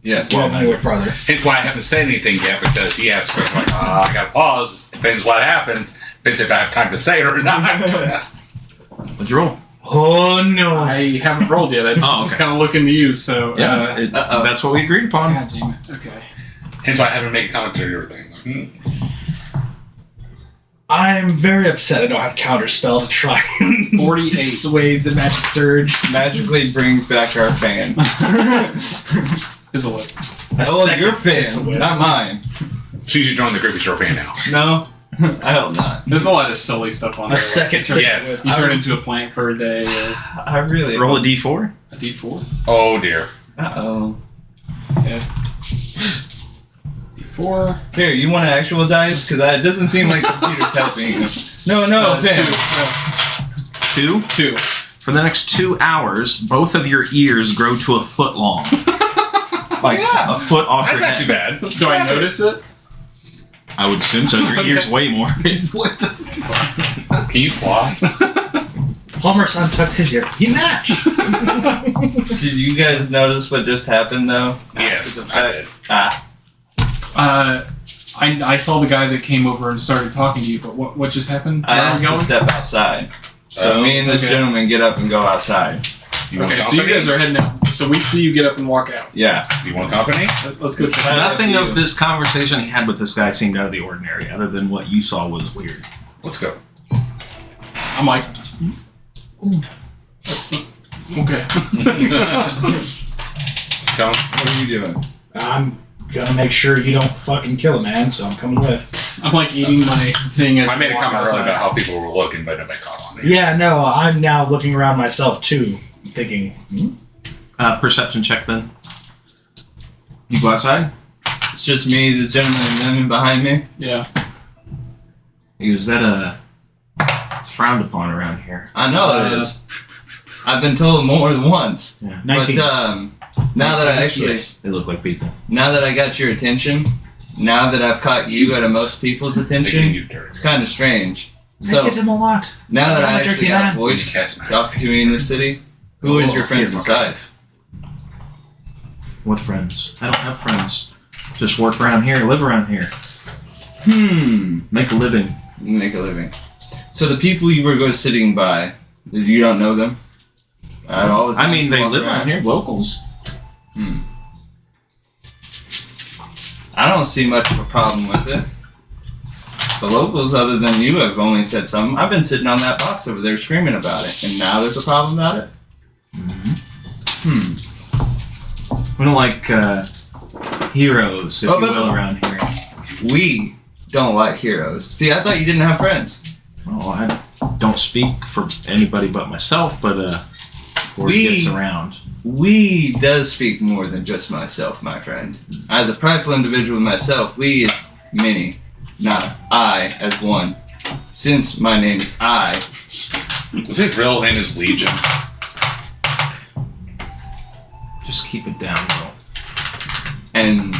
Yes. Well, anywhere farther. Hence why I haven't said anything yet, because he asked me, like, I gotta pause. Depends what happens. Depends if I have time to say it or not. What'd you roll? Oh no! I haven't rolled yet. I just Oh, was okay. kind of looking to you, so. uh-oh. That's what we agreed upon. God damn it. Okay. Hence why I haven't made a commentary or everything. I'm very upset I don't have counterspell to try and 48. dissuade the magic surge. Magically brings back our fan. Fizzle it. Oh, second your fan, Fizzle. not mine. So you should join the group if you're a fan now. No, I hope not. There's a lot of silly stuff on A there. second Like, Yes. you turn into a plant for a day or I really. Roll a d4. a D4. Oh dear. Uh-oh. Yeah. D4. Here, you want actual dice? Because it doesn't seem like the computer's helping you. No, fan. 2. 2. For the next 2 hours, both of your ears grow to a foot long. Like Yeah. a foot off That's your not head. too bad. Do I notice it? I would assume so. Your ears way more. What the fuck? Can you fly? Palmer untucks his ear. You match! Did you guys notice what just happened, though? Yes, After the I fact- did. I saw the guy that came over and started talking to you, but what just happened? I Where are we asked to going? step outside. So Oh, me and this okay. gentleman get up and go outside. You want Okay, so company? you guys are heading out. So we see you get up and walk out. Yeah. You want company? Let's go. It's fine. Nothing up to of this conversation he had with this guy seemed out of the ordinary, other than what you saw was weird. Let's go. I'm like, okay. Come. What are you doing? I'm gonna make sure you don't fucking kill a man, so I'm coming with. I'm like eating my thing as I made a we walk comment earlier outside. about how people were looking, but nobody caught on it. Yeah, no, I'm now looking around myself too, thinking, Perception check then. You go outside? It's just me, the gentleman and women behind me. Yeah. He goes, it's frowned upon around here. I know it is. I've been told more than once. Yeah. 19. But now that I actually, Yes. They look like people. now that I got your attention, now that I've caught you out of most people's Thinking attention, you dirty. it's kind of strange. I So get him a lot. now that I'm I a jerky actually got man. a voice Cast magic. talking to me in the city, who is your friends fear inside? What friends? I don't have friends. Just work around here, live around here, make a living. Make a living. So the people you were go sitting by, you don't know them at all. I mean, they live around here, locals. I don't see much of a problem with it. The locals, other than you, have only said something. I've been sitting on that box over there screaming about it, and now there's a problem about it. We don't like heroes, if Oh, you but- will, around here. We don't like heroes. See, I thought you didn't have friends. Well, I don't speak for anybody but myself, but word We- gets around. We does speak more than just myself, my friend. As a prideful individual myself, we is many, not I as one. Since my name is I, Was his real name is Legion? Just keep it down, though. and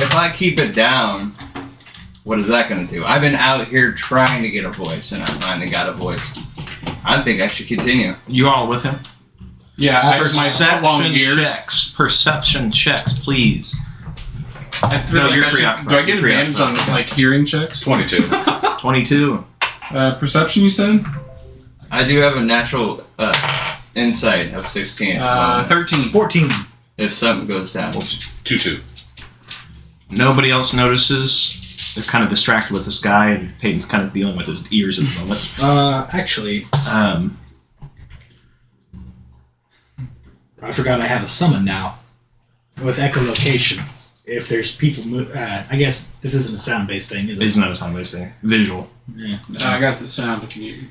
if I keep it down, what is that going to do? I've been out here trying to get a voice, and I finally got a voice. I think I should continue. You all with him? Yeah. I have my long Perception ears. checks. Perception checks, please. That's through, No, like, you're I should- preoccupied. do I get You're advantage on like hearing checks? 22. 22. Perception, you said? I do have a natural insight of 16. 13. 14. If something goes down. 2-2. Nobody else notices. They're kind of distracted with this guy, and Peyton's kind of dealing with his ears at the moment. Actually, Um, I forgot I have a summon now with echolocation. If there's people I guess this isn't a sound-based thing, is it? it's not a sound-based thing. Visual. Yeah. I got the sound if you need.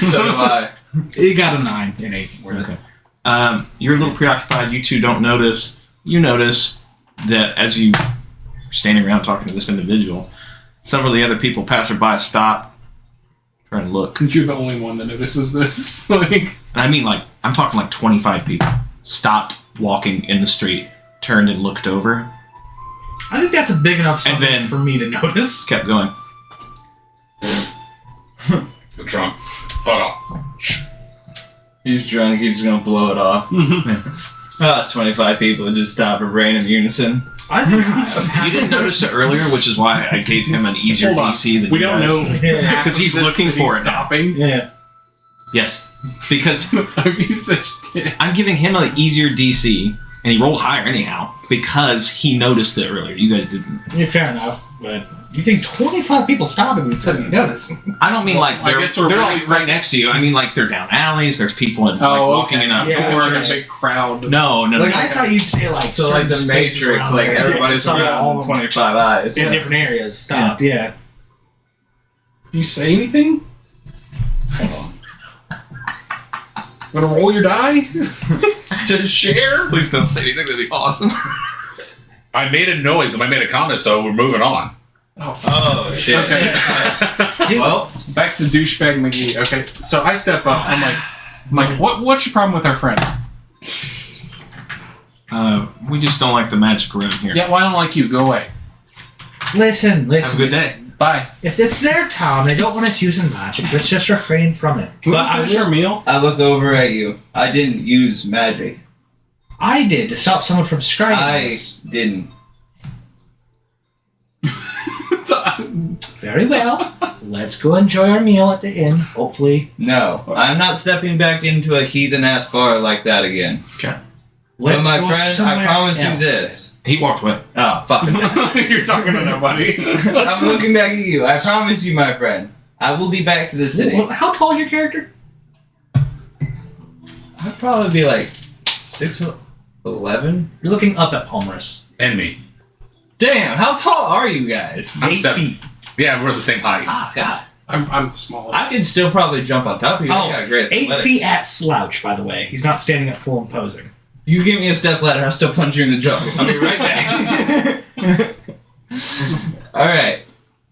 So do I. It got a 9 and 8. Worth it. Okay. You're a little preoccupied. You two don't notice. You notice that as you are standing around talking to this individual, several of the other people passerby stop, try to look. You're the only one that notices this. Like, And I mean, like, I'm talking like 25 people stopped walking in the street, turned and looked over, I think that's a big enough And summon then- for me to notice. kept going. The trunk. Fuck off. He's drunk, he's gonna blow it off. 25 people just stop at random unison. I think You didn't notice it earlier, which is why I gave him an easier hold on. DC than We you don't guys. know. Yeah. Because he's looking for it now. Stopping. Yeah. Yes, because I'd be such a dick. I'm giving him an easier DC, and he rolled higher anyhow because he noticed it earlier. You guys didn't. Yeah, fair enough, but you think 25 people stopping would suddenly notice? I don't mean like I they're, guess we're they're really- like right next to you. I mean like they're down alleys. There's people in, like, walking in and Yeah, out. We're okay. like a big crowd. No. Like I thought you'd say like So like the certain spaces Matrix, around like there. everybody's Some around all of them 25 eyes. in different areas. Stopped. Yeah. Do you say anything? Hold on. Wanna roll your die? To share? Please don't say anything. That'd be awesome. I made a noise and I made a comment, so we're moving on. Oh, fuck. Oh, shit. Okay. Well, Back to douchebag McGee. Okay, so I step up. I'm like, what's your problem with our friend? We just don't like the magic around here. Yeah, well, I don't like you. Go away. Listen. Have a good day. Bye. If it's their town, they don't want us using magic. Let's just refrain from it. Can we But finish our meal? I look over at you. I didn't use magic. I did to stop someone from scribing I us. didn't. Very well. Let's go enjoy our meal at the inn. Hopefully, No, I'm not stepping back into a heathen ass bar like that again. let's but my go friend, I somewhere promise you else this. He walked away. Oh, fuck. You're talking to nobody. I'm looking back at you. I promise you, my friend. I will be back to the then. city. Well, how tall is your character? I'd probably be like 6'11". You're looking up at Palmerus. And me. Damn, how tall are you guys? I'm 8 7. feet. Yeah, we're the same height. Ah, God. I'm small. I could still probably jump on top of you. Oh, I got great 8 athletics. feet at slouch, by the way. He's not standing at full imposing. You give me a step ladder, I'll still punch you in the jaw. I'll be right back. Alright,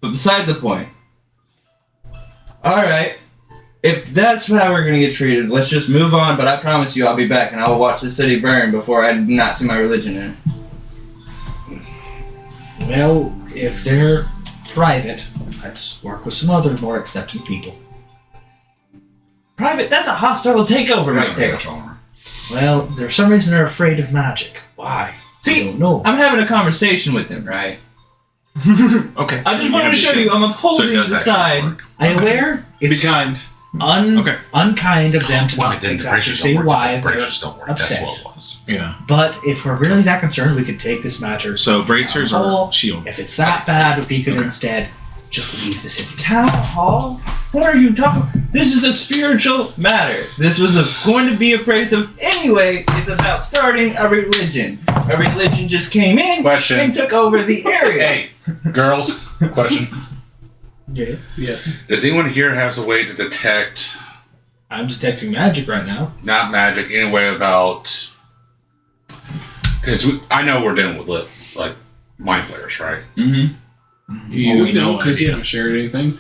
but beside the point. Alright, if that's how we're gonna get treated, let's just move on, but I promise you I'll be back and I will watch the city burn before I do not see my religion in it. Well, if they're private, let's work with some other more accepting people. Private, that's a hostile takeover right there. Well, there's some reason they're afraid of magic. Why? See, I don't know. I'm having a conversation with him, right? Okay. I just wanted to show you I'm upholding the side. I aware Be it's kind. Okay. unkind of them to Well, not then the exactly braces say don't work. why The they're braces don't work. That's upset. what it was. Yeah. But if we're really that concerned, we could take this matter. So bracers Town hall. or shield? If it's that bad, we could Okay. instead just leave the city. Town hall? What are you talking? This is a spiritual matter. This was going to be abrasive anyway. It's about starting a religion. A religion just came in Question. and took over the area. Hey, girls, question. Yeah. Yes. Does anyone here have a way to detect, I'm detecting magic right now. not magic, any way about... Because I know we're dealing with, like, mind flayers, right? Mm-hmm. You we know know because you idea. haven't shared anything.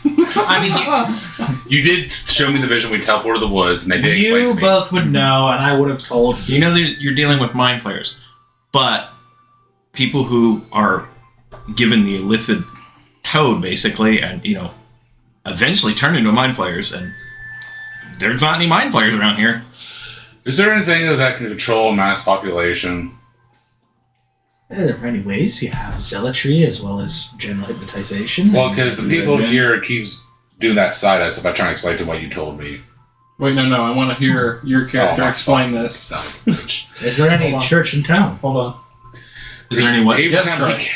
I mean, you did show me the vision. We teleported to the woods, and they did explain You to me. both would know, and I would have told you. You know that you're dealing with mind flayers, but people who are given the illithid toad, basically, and eventually turn into mind flayers, and there's not any mind flayers around here. Is there anything that can control mass population? There are many ways. You have zealotry as well as general hypnotization. Well, because the people here keeps doing that side eye stuff. I try to explain to what you told me. Wait, no. I want to hear your character my explain fuck. this. Son of a bitch. Is there any Hold on. church in town? Hold on. Is there any way? Every Yes, time right.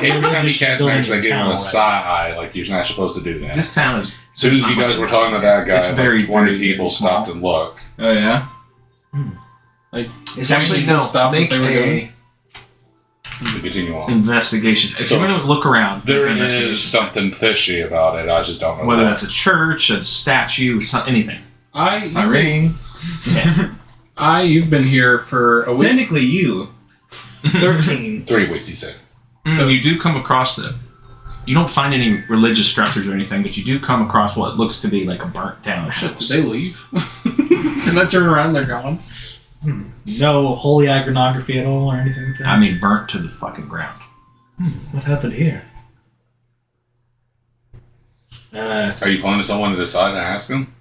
every time he Just casts building magic, they give him town, a side eye. Like you're not supposed to do that. This town is. As soon as you guys were talking to that guy, It's very, like 20 very people small. stopped and looked. Oh yeah. Is there Actually, any- no. Stop what Make they were doing. To continue on. investigation. If So, you're going to look around, There make an is investigation. something fishy about it. I just don't know Whether what. that's a church, a statue, anything. My ring. You've been here for a week. Technically, you. 13. 3 weeks, he said. So you do come across you don't find any religious structures or anything, but you do come across what looks to be like a burnt down Oh, shit, house. did they leave? Did I turn around? They're gone. No holy iconography at all or anything like that? I mean, burnt to the fucking ground. What happened here? Are you pointing to someone to decide and ask him?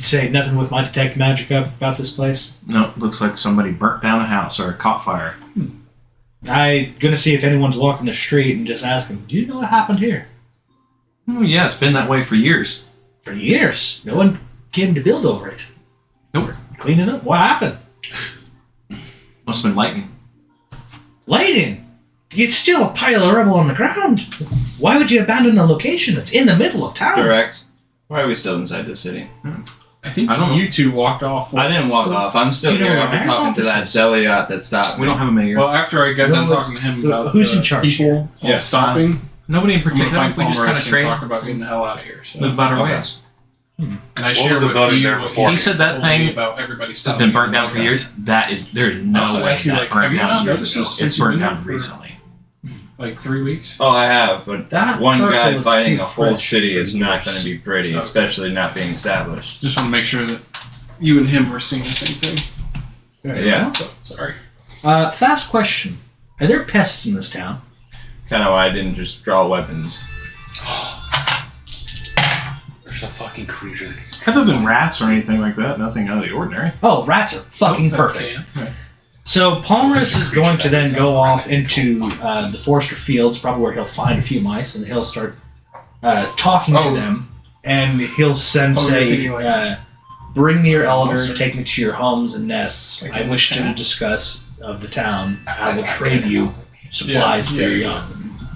Say nothing with my detect magic up about this place? No, it looks like somebody burnt down a house or caught fire. I'm gonna see if anyone's walking the street and just ask them, do you know what happened here? Oh, yeah, it's been that way for years. For years. No one came to build over it. Nope. Clean it up. What happened? Must have been lightning. Lighting! It's still a pile of rubble on the ground. Why would you abandon a location that's in the middle of town? Correct. Why are we still inside the city? I think I don't know. you two walked off. I didn't walk off. I'm still Do you know here where after Mayor's talking to that office is? Zeliot that stopped We me. don't have a mayor. Well, after I got done talking to him about who's the in charge people Yeah. stopping, Nobody in I'm gonna particular. find We just kind of Palmeris and trade, talk about getting the hell out of here. So. live about our Okay. ways. And I What share was the with building you there what before? He said that told me thing about everybody that's stopping. been burnt down for years. There is no Also way ask you, that like, burnt have you down not years noticed ago. this It's since you've burnt been down here for- recently. Like 3 weeks. Oh, I have, but That one circle guy looks fighting too a whole fresh city for is not years. going to be pretty, Okay. especially not being established. Just want to make sure that you and him were seeing the same thing. Yeah. So, sorry. Fast question. Are there pests in this town? Kind of why I didn't just draw weapons. There's a fucking creature. Other than rats or anything like that, nothing out of the ordinary. Oh, rats are fucking Oh, perfect. okay. So Palmerus is going to then go off into the Forester Fields, probably where he'll find a few mice, and he'll start talking to them. And he'll then say, "Bring me your elder, take me to your homes and nests. I wish to discuss of the town. I will trade you supplies for your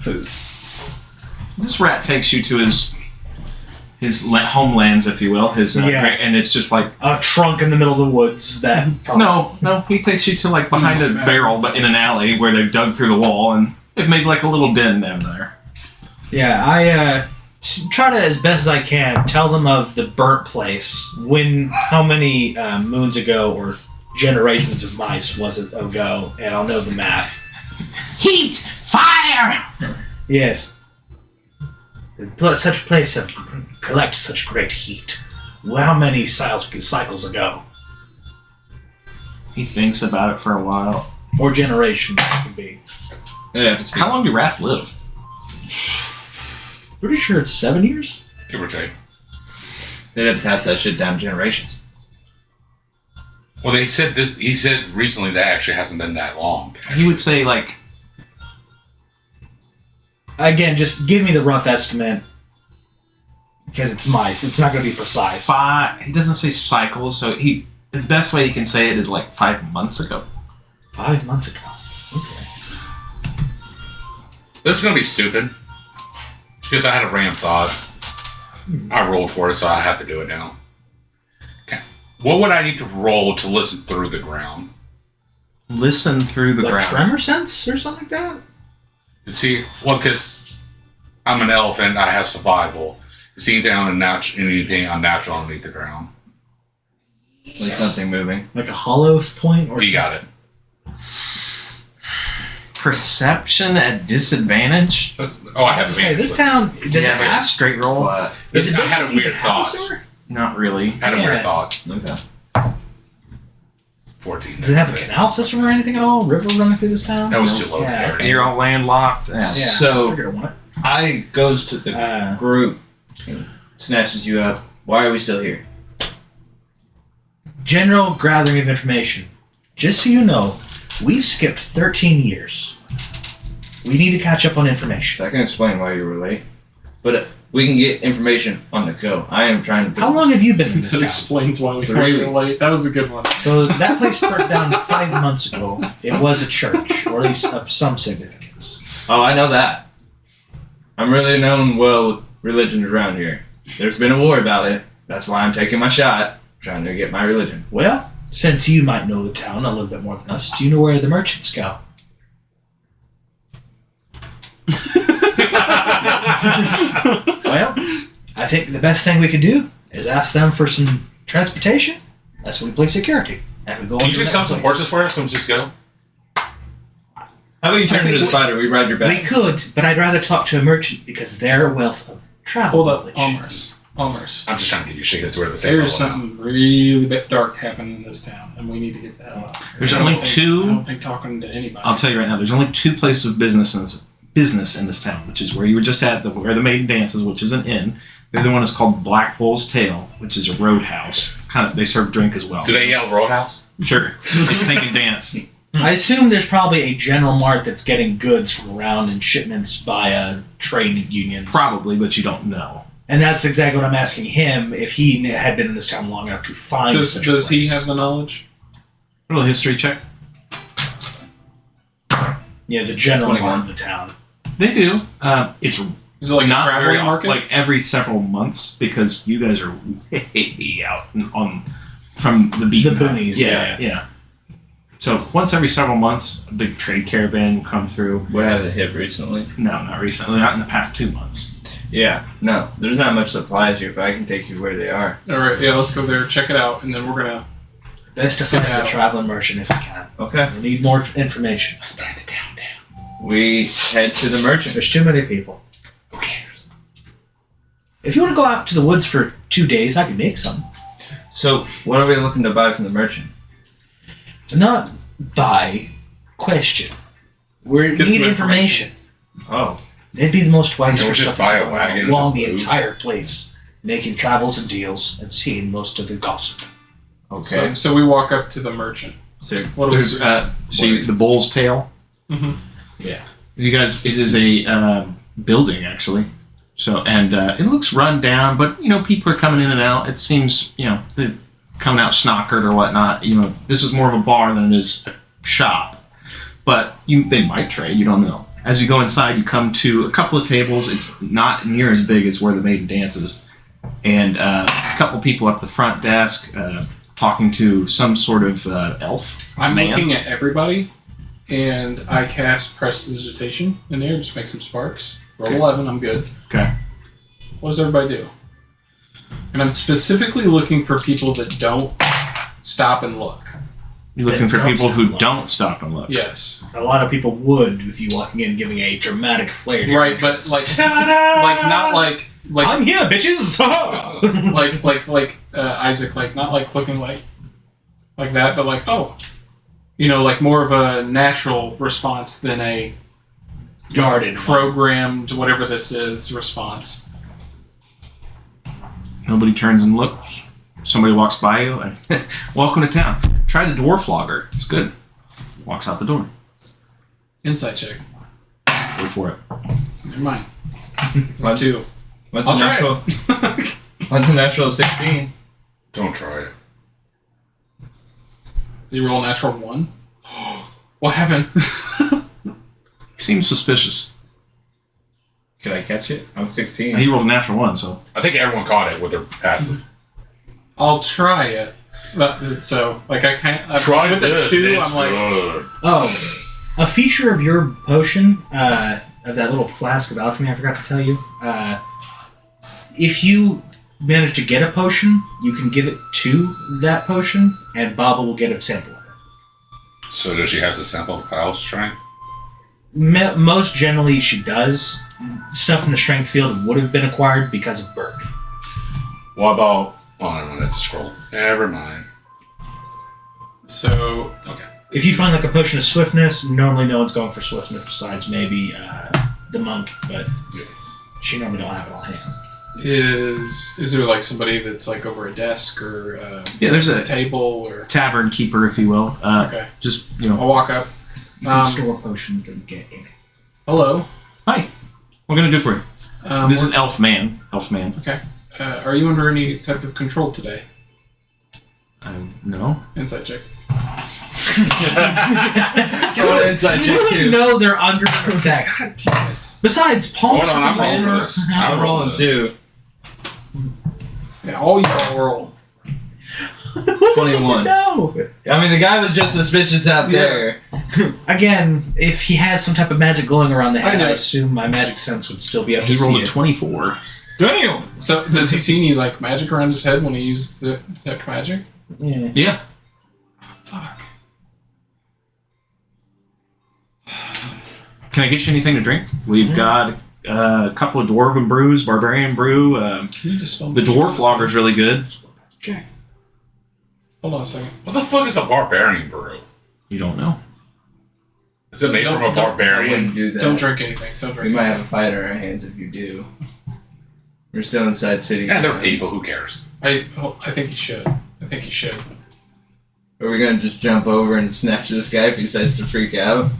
food." This rat takes you to his homelands, if you will. And it's just like a trunk in the middle of the woods. That no, he takes you to like behind a barrel, but in an alley where they've dug through the wall and they've made like a little den down there. Yeah, I try to, as best as I can, tell them of the burnt place. How many moons ago or generations of mice was it ago? And I'll know the math. Heat, fire. Yes. Such a place have collect such great heat. How many cycles ago? He thinks about it for a while. Or generations, it could be. How long do rats live? Pretty sure it's 7 years? Give or take. They'd have to pass that shit down generations. Well, he said recently that actually hasn't been that long. He would say like... Again, just give me the rough estimate. Because it's mice. It's not going to be precise. He doesn't say cycles, so the best way he can say it is like 5 months ago. 5 months ago. Okay. This is going to be stupid. Because I had a random thought. I rolled for it, so I have to do it now. Okay. What would I need to roll to listen through the ground? Listen through the ground. Tremor sense or something like that? And see, because I'm an elf and I have survival. See down and anything unnatural underneath the ground. Like something moving. Like a hollow point or You something? got it. Perception at disadvantage? Oh, I have Say, this town, does it have straight roll? What? Is it I had a different weird to have a thought. sewer? Not really. I had a weird thought. Okay. 14. Does it have a canal system or anything at all? River running through this town? That was too low. Yeah. for You're all landlocked. Yeah. Yeah, So- I figured it would. I goes to the group, and snatches you up. Why are we still here? General gathering of information. Just so you know, we've skipped 13 years. We need to catch up on information. I can explain why you were late, but we can get information on the go. I am trying to. How long have you been in this That town? explains why we 3 were late. That was a good one. So that place burnt down 5 months ago. It was a church, or at least of some significance. Oh, I know that. I'm really known well with religion around here. There's been a war about it. That's why I'm taking my shot, trying to get my religion. Well, since you might know the town a little bit more than us, do you know where the merchants go? Well, I think the best thing we could do is ask them for some transportation. That's when we play security. And we go Can you into just that sell some place. horses for us? Let's just go. How about you turn I think into a we- spider? We ride your We back. could, but I'd rather talk to a merchant because their wealth of travel Hold up, knowledge. Almers. I'm just trying to give you shit because we're at the same There's level now. something really bit dark happening in this town, and we need to get the hell out. There's I don't only think- two- I don't think talking to anybody. I'll tell you right now, there's only 2 places of business in this town, which is where you were just at, where the maiden dances, which is an inn. The other one is called Black Bull's Tail, which is a roadhouse. They serve drink as well. Do they yell Roadhouse? Sure. They sing and dance. I assume there's probably a general mart that's getting goods from around in shipments by trade unions. Probably, but you don't know. And that's exactly what I'm asking him, if he had been in this town long enough to find such a Does he place. have the knowledge? A little history check. Yeah, the general 21. mart of the town. They do. It's Is it like not a very traveling market? like every several months because you guys are way out on from the beat. The boonies, yeah. So once every several months, a big trade caravan will come through. What has it hit recently? No, not recently. Not in the past 2 months. Yeah, no. There's not much supplies here, but I can take you where they are. All right, yeah, let's go there, check it out, and then we're gonna. Best to Let's get find a out. traveling merchant if we can. Okay. We need more information. Let's burn the town down. We head to the merchant. There's too many people. Who cares? If you want to go out to the woods for 2 days, I can make some. So, what are we looking to buy from the merchant? Not by question. We Get need some information. Oh. They'd be the most wise Or just buy a wagon and along just the move. entire place, making travels and deals and seeing most of the gossip. Okay. So we walk up to the merchant. So What do we there's see? see the bull's tail. Mhm. Yeah, you guys. It is a building actually. So and it looks run down, but people are coming in and out. It seems they're coming out snockered or whatnot. This is more of a bar than it is a shop, but they might trade. You don't know. As you go inside, you come to a couple of tables. It's not near as big as where the maiden dances, and a couple people up the front desk talking to some sort of elf. I'm man. looking at everybody, and I cast Prestidigitation in there. Just make some sparks. Roll 11. I'm good. Okay. What does everybody do? And I'm specifically looking for people that don't stop and look. You're looking for Don't people stop who and look. don't stop and look. Yes. A lot of people would with you walking in, giving a dramatic flair. to your Right, but entrance. not like I'm here, bitches. like Isaac, like not like looking like that, but like like more of a natural response than a guarded. programmed whatever this is response. Nobody turns and looks. Somebody walks by you and welcome to town. Try the dwarf logger. It's good. Walks out the door. Insight check. Go for it. Never mind. What's 2. What's I'll a try natural? What's a natural 16? Don't try it. Did you roll a natural 1? What happened? He seems suspicious. Could I catch it? I'm 16. He rolled a natural 1, so I think everyone caught it with their passive. I'll try it. So I can't. Try with this. a 2. It's I'm like, good. Oh, a feature of your potion, of that little flask of alchemy I forgot to tell you, if you manage to get a potion, you can give it to that potion, and Baba will get a sample of it. So does she have the sample of Kyle's strength? Most generally, she does. Stuff in the strength field would have been acquired because of Burke. What about... Oh, no, that's a scroll. Never mind. so Okay. If you find like a potion of swiftness, normally no one's going for swiftness besides maybe the monk, but Yeah. she normally don't have it on hand. is there like somebody that's like over a desk or Yeah, there's a a table or tavern keeper, if you will. okay? Just I'll walk up. You can Um, store potions that you get in it. Hello. hi. What can I do for you? This is Elf Man. Elf Man. okay. Are you under any type of control today? No. Insight check. Go inside You check don't too. know they're under effect. God damn it. Besides, Palm. Hold on, I'm rolling for this. I'm rolling too. Yeah, all you all roll. 21. No. I mean, the guy was just suspicious out Yeah. there. Again, if he has some type of magic glowing around the I head, know. I assume my magic sense would still be up to He rolled see a it. 24. Damn! So does he see any like magic around his head when he uses the detect magic? Yeah. Yeah. Fuck. Can I get you anything to drink? We've got a couple of dwarven brews, barbarian brew. Can you dispel The magic dwarf on this lager's really good. Jack. Hold on a second. What the fuck is a barbarian brew? You don't know. Is it made from a I wouldn't barbarian? do that. Don't drink anything. Don't We drink. might have a fight on our hands if you do. We're still inside city. Yeah, they're guys. people. Who cares? I think you should. I think you should. Are we gonna just jump over and snatch this guy if he decides to freak out?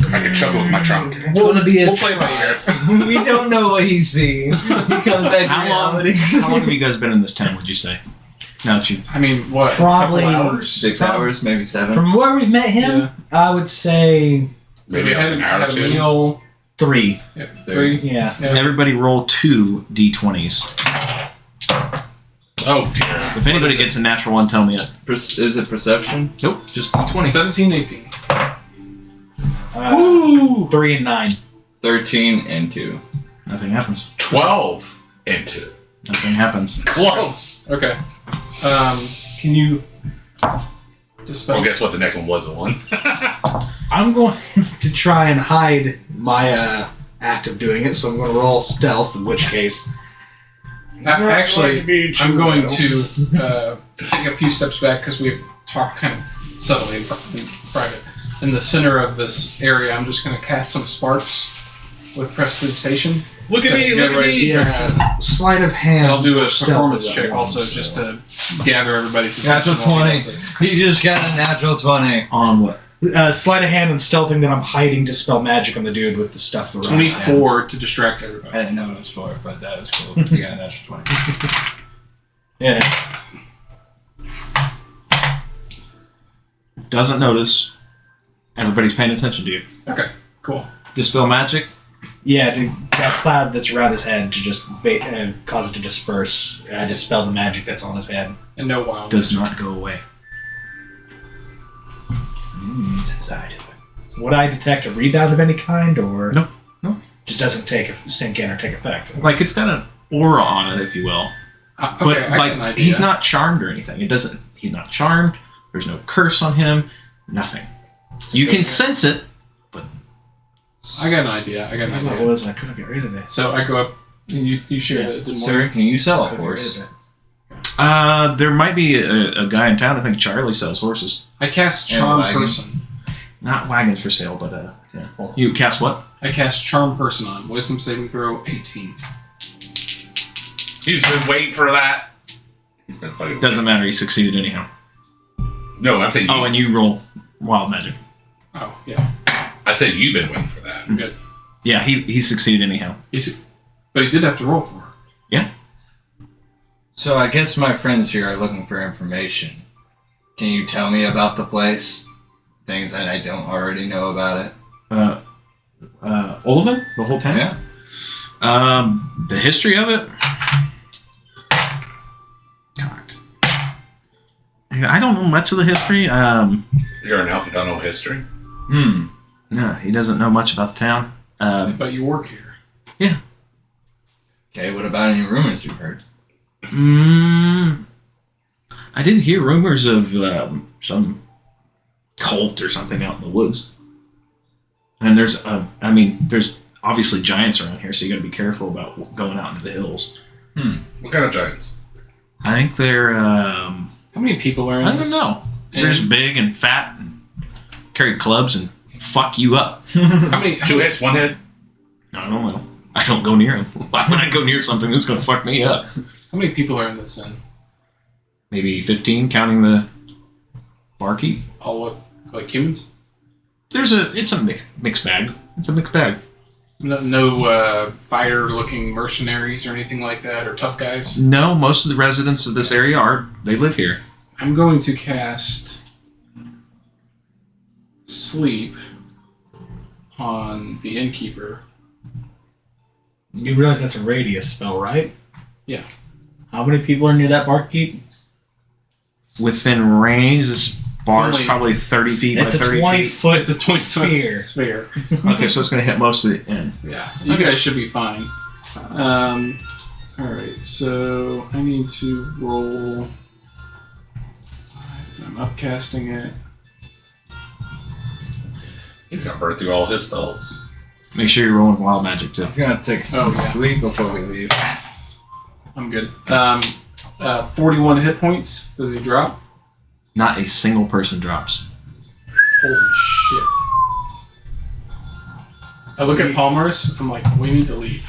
I can chuckle with my trunk. It's gonna be a We'll play by ear. We don't know what he's seeing. He comes back to How long reality. have you guys been in this town, would you say? Now that you... I mean, what? Probably- A couple hours? 6 hours, maybe 7. From where we've met him, Yeah. I would say Maybe we up had, an hour or had a two. meal. 3. Yeah, 3. Yeah. Yeah. Everybody roll 2 d20s. Oh dear. If anybody gets a natural 1, tell me it. Is it perception? Nope, just d20. 17, 18. 3 and 9. 13 and 2. Nothing happens. 12 and 2. Nothing happens. Close. Okay. Can you dispel? Well, guess what? The next one was a 1. I'm going to try and hide my act of doing it, so I'm going to roll stealth, in which case... Actually, I'm going to take a few steps back because we've talked kind of subtly in private. In the center of this area, I'm just going to cast some sparks with prestidigitation. Look at me! Get Look at ready to me! distract them. Sleight of hand. And I'll do a stealth performance is check that also one, just so. to gather everybody's attention. Natural while he 20. does this. You just got a natural 20. On what? Sleight of hand and stealthing that I'm hiding to spell magic on the dude with the stuff around his head. 24 to distract everybody. I didn't know it was for, but that was cool. You got a natural 20. Yeah. Doesn't notice. Everybody's paying attention to you. Okay, cool. Dispel magic. Yeah, to that cloud that's around his head to just cause it to disperse. I dispel the magic that's on his head. And no wild. Does not go away. It's inside of it. Would I detect a rebound of any kind, or No, no. Just doesn't sink in or take effect? Like it's got an aura on it, if you will. Okay, But I got an like idea. he's not charmed or anything. It doesn't. He's not charmed. There's no curse on him. Nothing. You can sense it. I got an idea. I got an I thought it idea. was, and I couldn't get rid of it. So I go up, and you share that it didn't Sir, work. can you sell a Couldn't get rid horse? of it. There might be a guy in town. I think Charlie sells horses. I cast And Charm wagon. Person. Not wagons for sale, but yeah. You cast what? I cast Charm Person on. Wisdom saving throw 18. He's been waiting for that. He's been fucking. Doesn't matter. He succeeded anyhow. No, I'm saying. Oh, and you roll wild magic. Oh, yeah. I said you've been waiting for that. I'm good. Yeah, he succeeded anyhow. But he did have to roll for her. So I guess my friends here are looking for information. Can you tell me about the place? Things that I don't already know about it. Olivin, the whole town. Yeah. The history of it. God. I don't know much of the history. You're an elf. You don't know history. No, he doesn't know much about the town. But you work here. Okay, what about any rumors you've heard? I did hear rumors of some cult or something out in the woods. And there's obviously giants around here, so you got to be careful about going out into the hills. What kind of giants? I think they're How many people are in I this? don't know. They're And just big and fat and carry clubs and fuck you up. How many? 2 hits, 1 hit. I don't know. I don't go near them. Why would I go near something that's going to fuck me up? How many people are in this inn? Maybe 15, counting the barkeep. All look like humans? It's a mixed bag. It's a mixed bag. No fighter-looking mercenaries or anything like that, or tough guys? No, most of the residents of this area they live here. I'm going to cast Sleep on the innkeeper. You realize that's a radius spell, right? Yeah. How many people are near that barkeep? Within range, this bar is only- probably 30 feet by It's a 30 feet. 20-foot It's a 20-foot sphere. sphere. Okay, so it's going to hit most of the end. Yeah, you guys should be fine. Alright, so I need to roll 5. I'm upcasting it. He's gonna burn through all his spells. Make sure you're rolling wild magic too. It's gonna take some sleep before we leave. I'm good. 41 hit points. Does he drop? Not a single person drops. Holy shit. I look at Palmerus, I'm like, we need to leave.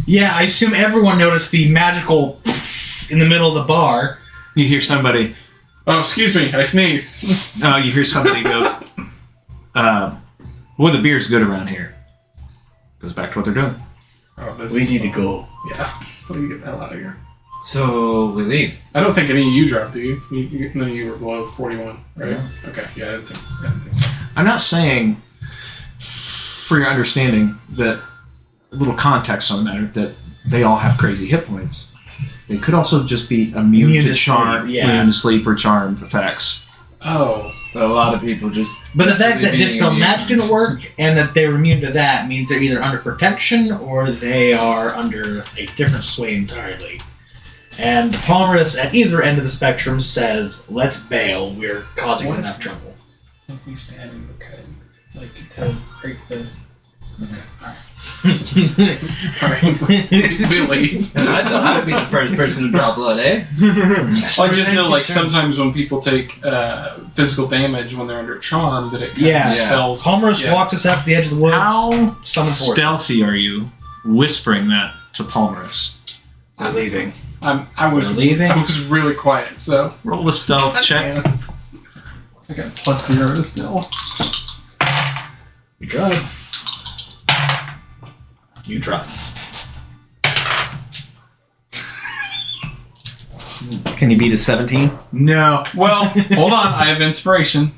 Yeah, I assume everyone noticed the magical in the middle of the bar. You hear somebody. Oh, excuse me, I sneezed. No, you hear somebody goes. Well, the beer's good around here. Goes back to what they're doing. Oh, this We is need to fun. go. Yeah, let me get the hell out of here. So we leave. I don't think any of you dropped, do you? None of you were below 41, right? Yeah. Okay, yeah, I didn't think so. I'm not saying, for your understanding, that a little context on the matter, that they all have crazy hit points. They could also just be immune to charm, sleep, yeah. immune to sleep or charm effects. Oh, But a lot of people just. But the fact that being Dispel immune. Magic didn't work and that they were immune to that means they're either under protection or they are under a different sway entirely. And Palmerus at either end of the spectrum says, let's bail, we're causing What? enough trouble. if we stand, okay. Like, to break the. Okay, alright. Alright, we leave. I thought I'd be the first person to draw blood, eh? I just know, like, sometimes when people take physical damage when they're under charm, that it kind Yeah. of spells. Palmerus Yeah. walks us out to the edge of the woods. How Summon force. stealthy are you whispering that to Palmerus? We're leaving. I was We're leaving. I was really quiet, so Roll a stealth check. I got +0 to still. You tried. You tried. Can you beat a 17? No. Well, hold on. I have inspiration.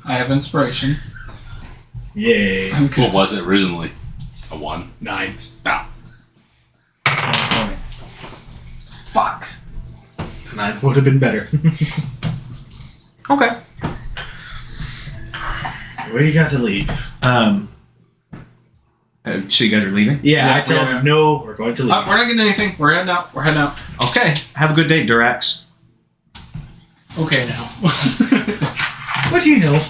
Yay. I'm What good. was it originally? A 1? 9. No. 20. Fuck. 9 would have been better. Okay. Where you got to leave? So you guys are leaving? Yeah, Yeah, I tell we're- him, no, we're going to leave. We're not getting anything. We're heading out. Okay. Have a good day, Durax. Okay, now. What do you know?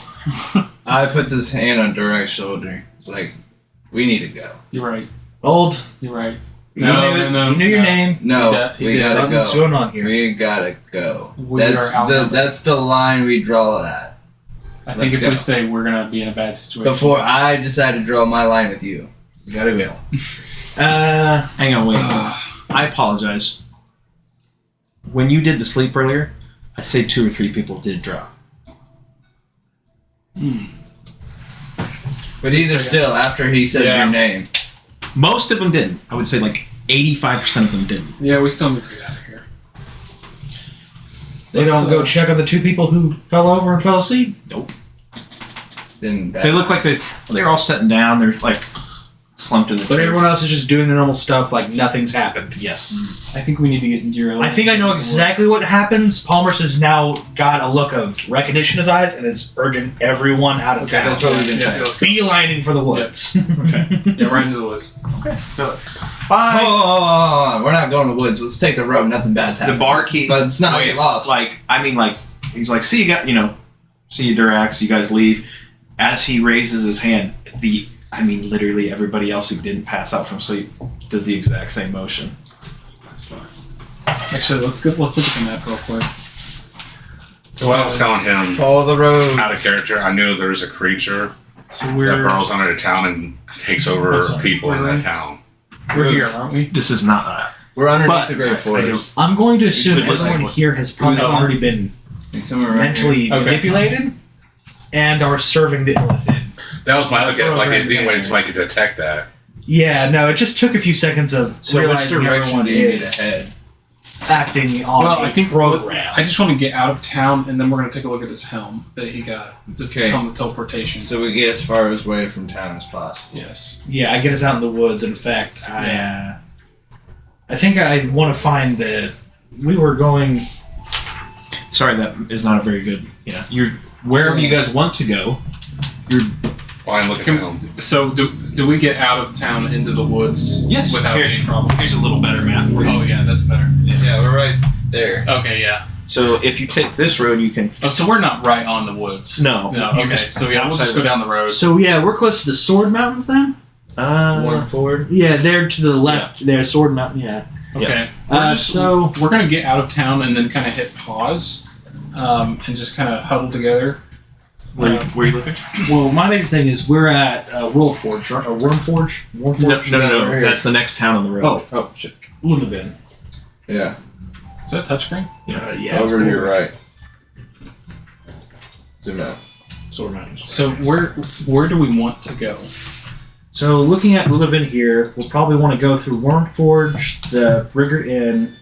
I puts his hand on Durek's shoulder. It's like, we need to go. You're right. Old. You're right. You No, knew, no, you knew your no. name. No, He we did. gotta Something's go. going on here. We gotta go. We That's are outnumbered. that's the line we draw at. I think Let's if go. we stay, we're gonna be in a bad situation. Before I decide to draw my line with you. Gotta go. Hang on, wait. I apologize. When you did the sleep earlier, I say 2 or 3 people did draw. But these are still after he said Yeah. your name. Most of them didn't. I would say like 85% of them didn't. Yeah, we still need to get out of here. They don't go check on the 2 people who fell over and fell asleep? Then They look like they're all sitting down. They're like slumped in the But chair. everyone else is just doing their normal stuff like nothing's happened. Yes. I think we need to get into your. I think I know exactly what happens. Palmer's has now got a look of recognition in his eyes and is urging everyone out of Okay, town. that's what we've been Yeah, saying. let's go. Beelining for the woods. Yeah, right into the woods. Bye. Oh, we're not going to the woods. Let's take the road. Nothing bad's happening. barkeep- But it's not Wait, get lost. He's like, see you, Durax. You guys leave. As he raises his hand, literally everybody else who didn't pass out from sleep does the exact same motion. That's fine. Actually, let's look at the map real quick. So what I was telling him, Follow the road. out of character, I knew there's a creature So that we're burrows under the town and takes over Oh, sorry. people in Where are that we? town. we're here, aren't we? This is not that. We're underneath But- the great forest. I'm going to assume should listen. everyone here has probably Who's on? already been Somewhere around mentally here. Okay. manipulated and are serving the illithid. That was my look at it. Like, is there any way Yeah. somebody could detect that? Yeah, no, it just took a few seconds of So which realizing direction everyone do you need is to head? acting on Well, a I think program. I just want to get out of town, and then we're gonna take a look at this helm that he got. The Okay. helm of teleportation. So we get as far away from town as possible. Yes. Yeah, I get us out in the woods. In fact, I think I want to find that we were going. Sorry, that is not a very good. Yeah, you're wherever you guys want to go. Well, I'm looking Can- at them. So do we get out of town into the woods? Yes. Without Here. any problem. Here's a little better map. Oh yeah, that's better. Yeah, we're right there. Okay, yeah. So if you take this road, you can. Oh, so we're not right on the woods. No. No. you Okay. just- So yeah, we'll just go down the road. So yeah, we're close to the Sword Mountains then. Warren Ford. Yeah, they're to the left. They're Sword Mountain. Yeah. Okay. So We're gonna get out of town and then kind of hit pause, and just kind of huddle together. Where are you looking? well, my big thing is we're at Worldforge, right? Or Wormforge. Wormforge. No. Right here. That's the next town on the road. Oh shit. Lulevin. Yeah. Is that touchscreen? Yeah. Over to your right. Zoom out. Sword Mountains. So where do we want to go? So looking at Lulevin here, we'll probably want to go through Wormforge, the Brigger Inn,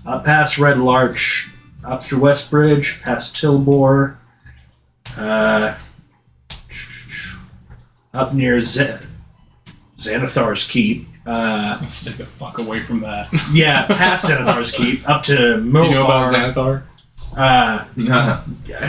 up past Red Larch, up through Westbridge, past Tilbor, up near Xanathar's Keep. Let's stay the fuck away from that. Yeah, past Xanathar's Keep, up to Do you know about Milbar. Xanathar? I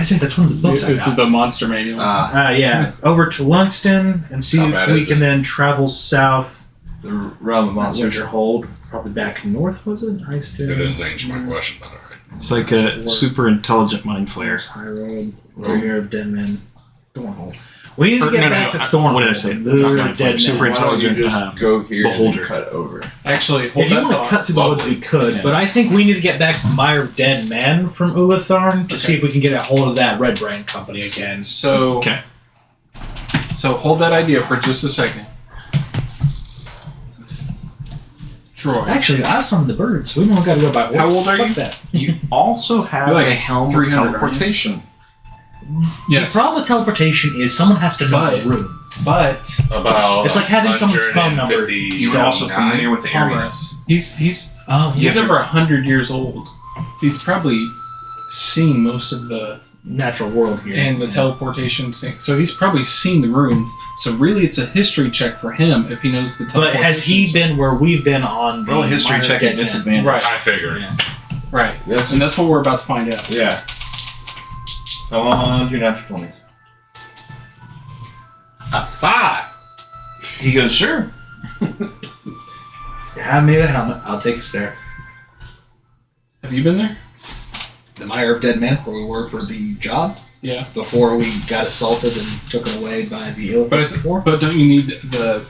think that's one of the books I It's got. the monster manual. Yeah, over to Lungston and see How if bad we is can it? then travel south. The realm of monsters. Winterhold, probably back north, was it? Iceton. It doesn't answer my question, but alright. It's like a super intelligent mind flare. High Road, Warrior of Deadman, Thornhole. We need to Or, get no, back no, to Thorn. what did I say? The Not Guiding Flame, dead super man. Why don't you intelligent. just go here Beholder. and cut over? Actually, hold If you that want to thought. cut through the woods, we could. Yeah. But I think we need to get back to Mire Dead Man from Ulatharn to Okay. see if we can get a hold of that Red Brand company again. So, Okay. so hold that idea for just a second. Troy, Actually, I have some of the birds. We don't got to go by horse. How old are Fuck you? that. You also have You're like a helm of 300, aren't you? teleportation. yes, The problem with teleportation is someone has to know But- the room. but About It's like having someone's phone number. 150 You were also familiar with the Palmer, areas. he's Oh, he's over 100 years old. He's probably seen most of the natural world here. and the teleportation thing. So he's probably seen the runes. So really, it's a history check for him if he knows the But teleportation. has he been where we've been on the Roll a history Mire check Dead at Man? disadvantage. Right. I figured. Yeah. Right, Yes. and that's what we're about to find out. Yeah. Come on, two natural 20s. A 5. He goes, sure. Have me the helmet. I'll take us there. Have you been there? The Mire of Dead Men, where we were for the job, Yeah. before we got assaulted and taken away by the But Illithid before. but don't you need the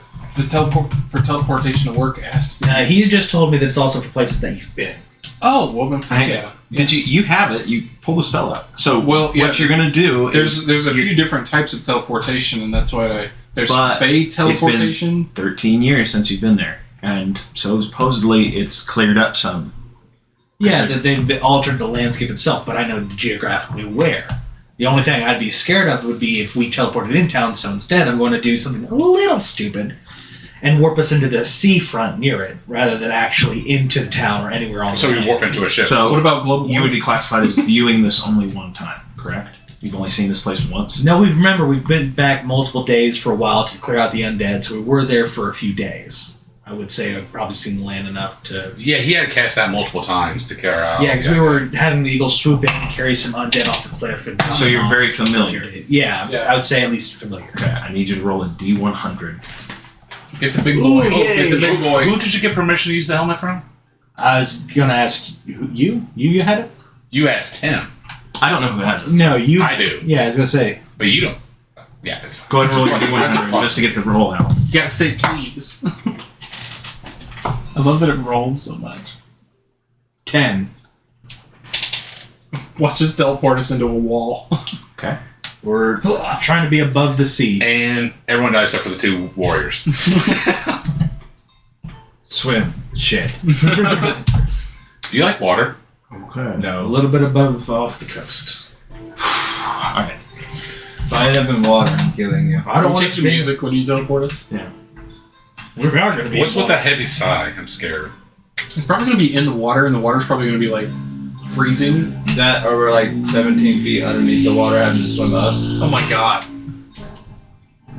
teleport for teleportation to work? It has to be. He just told me that it's also for places that you've been. Oh, well then, I- yeah. Did you have it? You pull the spell out. So Well, yeah. what you're gonna do is There's a few different types of teleportation, and that's why there's But Fey teleportation. 13 years since you've been there, and so supposedly it's cleared up some. Yeah, that they've altered the landscape itself, but I know geographically where. The only thing I'd be scared of would be if we teleported in town, so instead I'm going to do something a little stupid and warp us into the seafront near it, rather than actually into the town or anywhere on So the we land. warp into a ship. So What about global you would warming? be classified as viewing this only one time, correct? You've only seen this place once. No, we've been back multiple days for a while to clear out the undead, so we were there for a few days. I would say I've probably seen the land enough to... Yeah, he had to cast that multiple times to carry out. Yeah, because we were having the eagle swoop in and carry some undead off the cliff. And So you're very for a few familiar. days. Yeah, Yeah. I would say at least familiar. Okay, I need you to roll a D100. Get the big Ooh, boy. yay. Get the big boy. Who did you get permission to use the helmet from? I was gonna ask you. You had it? You asked him. I don't know who has it. No, you. I do. Yeah, I was gonna say. But you don't. Yeah, it's fine. Go ahead and roll Just a fucking- D100 just to get the roll out. You gotta say please. I love that it rolls so much. 10. Watch us teleport us into a wall. Okay. We're trying to be above the sea. And everyone dies except for the 2 warriors. Swim. Shit. Do you like water? Okay. A No. little bit above off the coast. Alright. If I end up in water, I'm killing you. I don't want change to the music when you teleport us. We are gonna be. What's with that heavy sigh? I'm scared. It's probably gonna be in the water, and the water's probably gonna be like freezing. That, or we're like 17 feet underneath the water, having to swim up. Oh my god.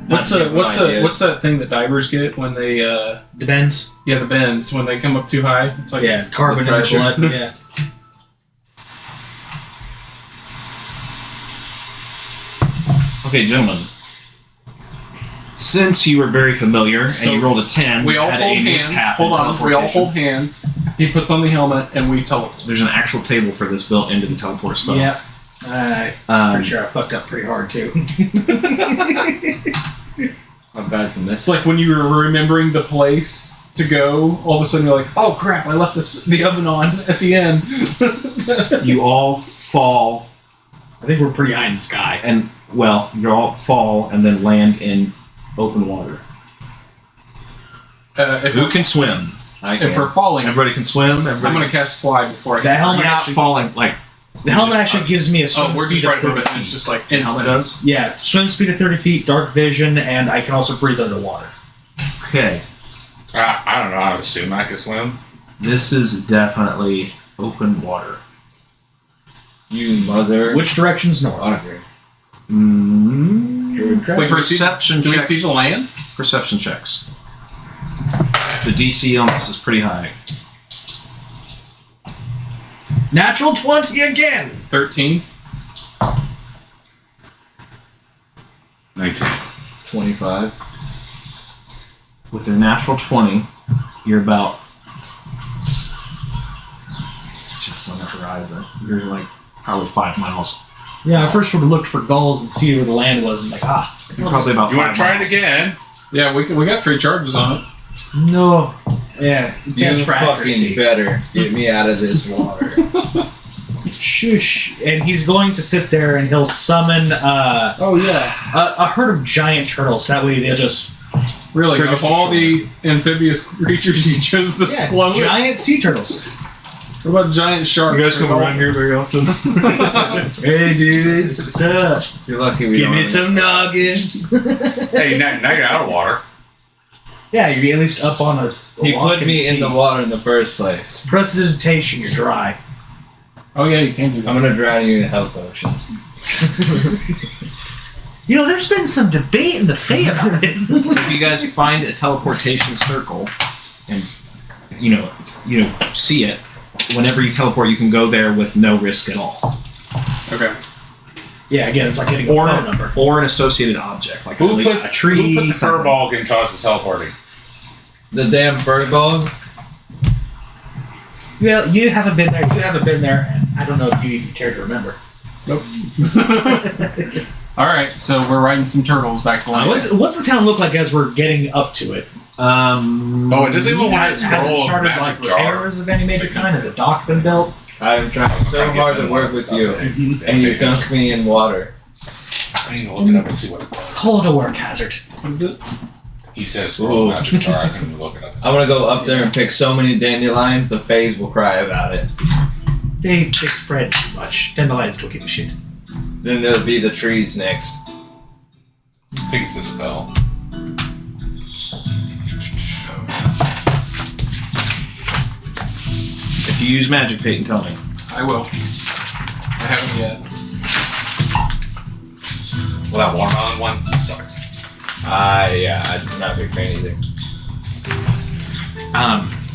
What's Not giving what's that thing that divers get when they Depends. the bends when they come up too high? It's like Yeah, carbon in the pressure. blood. Yeah. Okay, gentlemen. Since you were very familiar and So you rolled a 10, we all had hold a hands. mishap Hold in on, we all teleportation. hold hands. He puts on the helmet, and we teleport. There's an actual table for this built into the teleport spell. Yep. I'm Um, pretty sure I fucked up pretty hard too. How bad's in It's this? like when you were remembering the place to go, all of a sudden you're like, oh crap, I left the oven on at the end. you all fall, I think we're pretty high in the sky. and well, you all fall and then land in open water. If, Who we're, can swim? I if can't. we're falling, Everybody can swim. I'm Everybody gonna cast fly before I The helmet You're not actually, falling like the helmet just- actually gives me a swim Oh, we're speed just of right above 30 it, and feet. it's just like the helmet instant. does. Yeah, swim speed of 30 feet, dark vision, and I can also breathe underwater. Okay, I don't know. I assume I could swim. this is definitely open water. You mother. Which direction's north? Fucker. Druid crab? Wait, Perception Do we checks. see the land? Perception checks. The DC on this is pretty high. Natural 20 again! 13. 19. 25. With your natural 20, you're about. It's just on the horizon. You're like probably 5 miles Yeah, I first sort of looked for gulls and see where the land was, and like, Probably about You 5 want to try it miles. again? Yeah, we got 3 charges on it. no. Yeah, You best for fucking accuracy. better get me out of this water. Shush. And he's going to sit there and he'll summon Oh yeah, a herd of giant turtles. That way they'll just really? Bring Of us to all shore. the amphibious creatures, you chose the slowest. giant sea turtles. What about giant sharks? You guys or come around here dolphins? very often. Hey dudes, what's up? You're lucky we Give don't me have- some noggin. Hey, now you're out of water. Yeah, you're at least up on a. He walk put me in the sea. water in the first place. Precipitation, you're dry. Oh yeah, you can do that. I'm gonna drown you in health potions. You know, there's been some debate in the Fae about this. If you guys find a teleportation circle and you know see it, whenever you teleport, you can go there with no risk at all, Okay. Yeah, again, it's like getting a phone number. or an associated object like Who a put the tree, something. furball in charge of teleporting? The damn furbolg. Well, you haven't been there. You haven't been there, and I don't know if you even care to remember. Nope. All right, so we're riding some turtles back to land. What's the town look like as we're getting up to it? Oh, it doesn't even want to Has it scroll of started magic like jar. repairs of any major kind? Has a dock been built? I'm trying so hard to work with you, and you dunk me in water. I can even look it up and see what it does. Call it a work hazard. What is it? He says scroll Ooh. magic jar. I can look it up. I'm gonna go up there and pick so many dandelions, the fays will cry about it. They spread too much. Dandelions don't give a shit. Then there'll be the trees next. I think it's a spell. If you use magic, Peyton, tell me. I will. I haven't yet. Well, that watermelon one sucks. Yeah, I'm not a big fan either.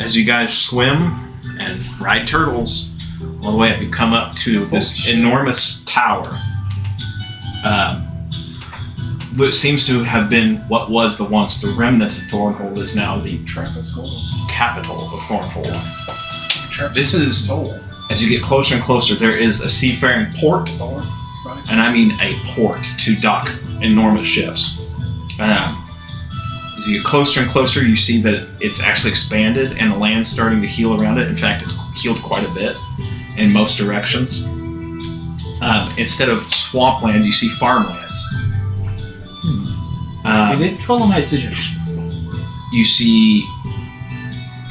As you guys swim and ride turtles all the way up, you come up to this enormous tower. What seems to have been what was the once the remnants of Thornhold is now the Trapezoid. capital of Thornhold. Trapezoid. This is, soul. as you get closer and closer, there is a seafaring port, Right. and I mean a port to dock enormous ships. As you get closer and closer, you see that it's actually expanded and the land's starting to heal around it. In fact, it's healed quite a bit in most directions. Instead of swamplands, you see farmlands. You didn't follow my suggestions. You see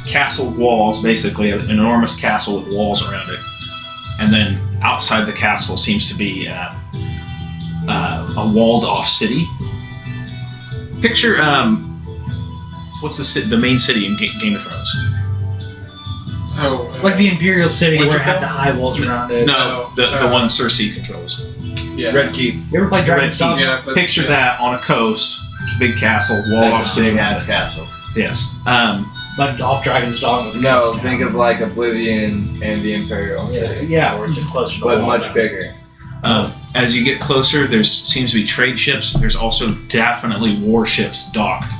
castle walls, basically an enormous castle with walls around it, and then outside the castle seems to be a walled-off city. Picture what's the main city in Game of Thrones? Oh. Like the Imperial City where it had Winterfell? the high walls around it. No, the one Cersei controls. Yeah. Red Keep. You ever played Dragon's Red Dogma? Yeah, that's- Picture yeah. that on a coast, big castle, walled-off That's a city. big ass castle. Yes. Like off Dragon's Dogma. with the No, coast think down. of like Oblivion and the Imperial City, Yeah, where it's closer to but wall much down. bigger. As you get closer, there seems to be trade ships. There's also definitely warships docked.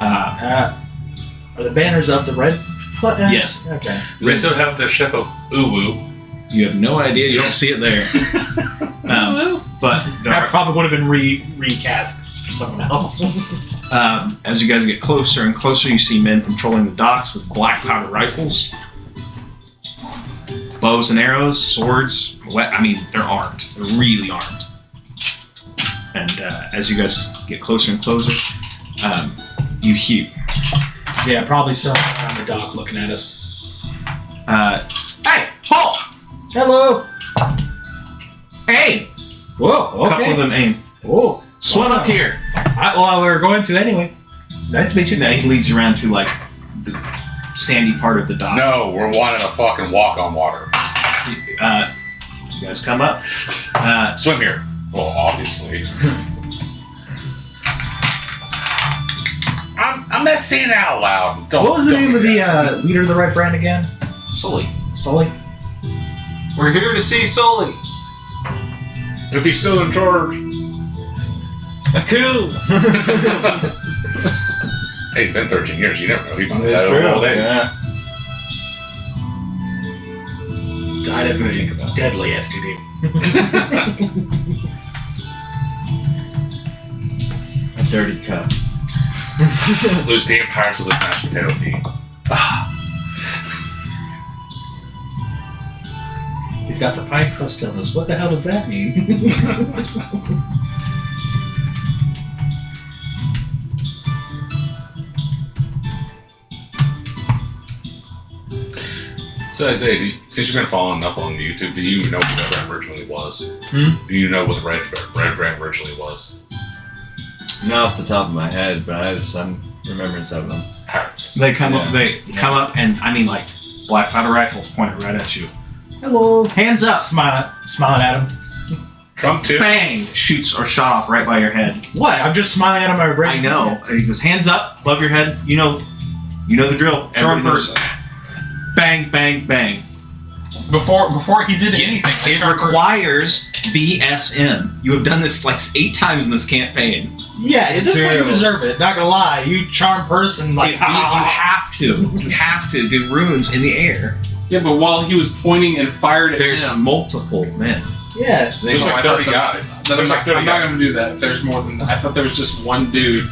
Are the banners of the red flag? Yes. Okay. They still have the ship of Uwu. You have no idea. You don't see it there. But there That are, probably would have been recast for someone else. as you guys get closer and closer, you see men patrolling the docks with black powder rifles, bows and arrows, swords. I mean, they're armed. They're really armed. And as you guys get closer and closer, you hear, Yeah, probably someone around the dock looking at us. "Hey, Paul! Hello. Hey!" Whoa. A couple of them aim. Whoa. Swim up here. Well, we were going to anyway. Nice to meet you. Now he leads you around to like the sandy part of the dock. No, we're wanting to fucking walk on water. You guys come up. Swim here. Well, obviously. I'm not saying it out loud. Don't, What was the don't name of do the that. leader of the right brand again? Sully. Sully? We're here to see Sully. If he's still in charge. Cool. Hey, it's been 13 years. You never know. He might have That's had true. old age. Yeah. I'd have a deadly STD. A dirty cup. Those damn pirates with those mashed potato feet. He's got the pie crust illness. What the hell does that mean? So Isaiah, since you've been following up on YouTube, do you know what the Red Brand originally was? Hmm? Do you know what the Red Brand originally was? Not off the top of my head, but I have some remembrance of them. Pirates. They come up, and I mean, like, black powder rifles pointed right at you. Hello. Hands up! Smiling at him. Trump too. Bang! Shoots or shot off right by your head. What? I'm just smiling at him. I know. And he goes, hands up, above your head. You know the drill. Charm Everybody knows. person. Bang, bang, bang. Before he did anything, It requires VSN. You have done this like 8 times in this campaign. Yeah, at this point you True. deserve it. Not gonna lie, you charm person like You have to do runes in the air. Yeah, but while he was pointing and fired at There's him, multiple men. Yeah. There's No, like I thought 30 that was- guys. that There's I'm like 30 not guys. going to do that. If there's more than I thought there was just one dude.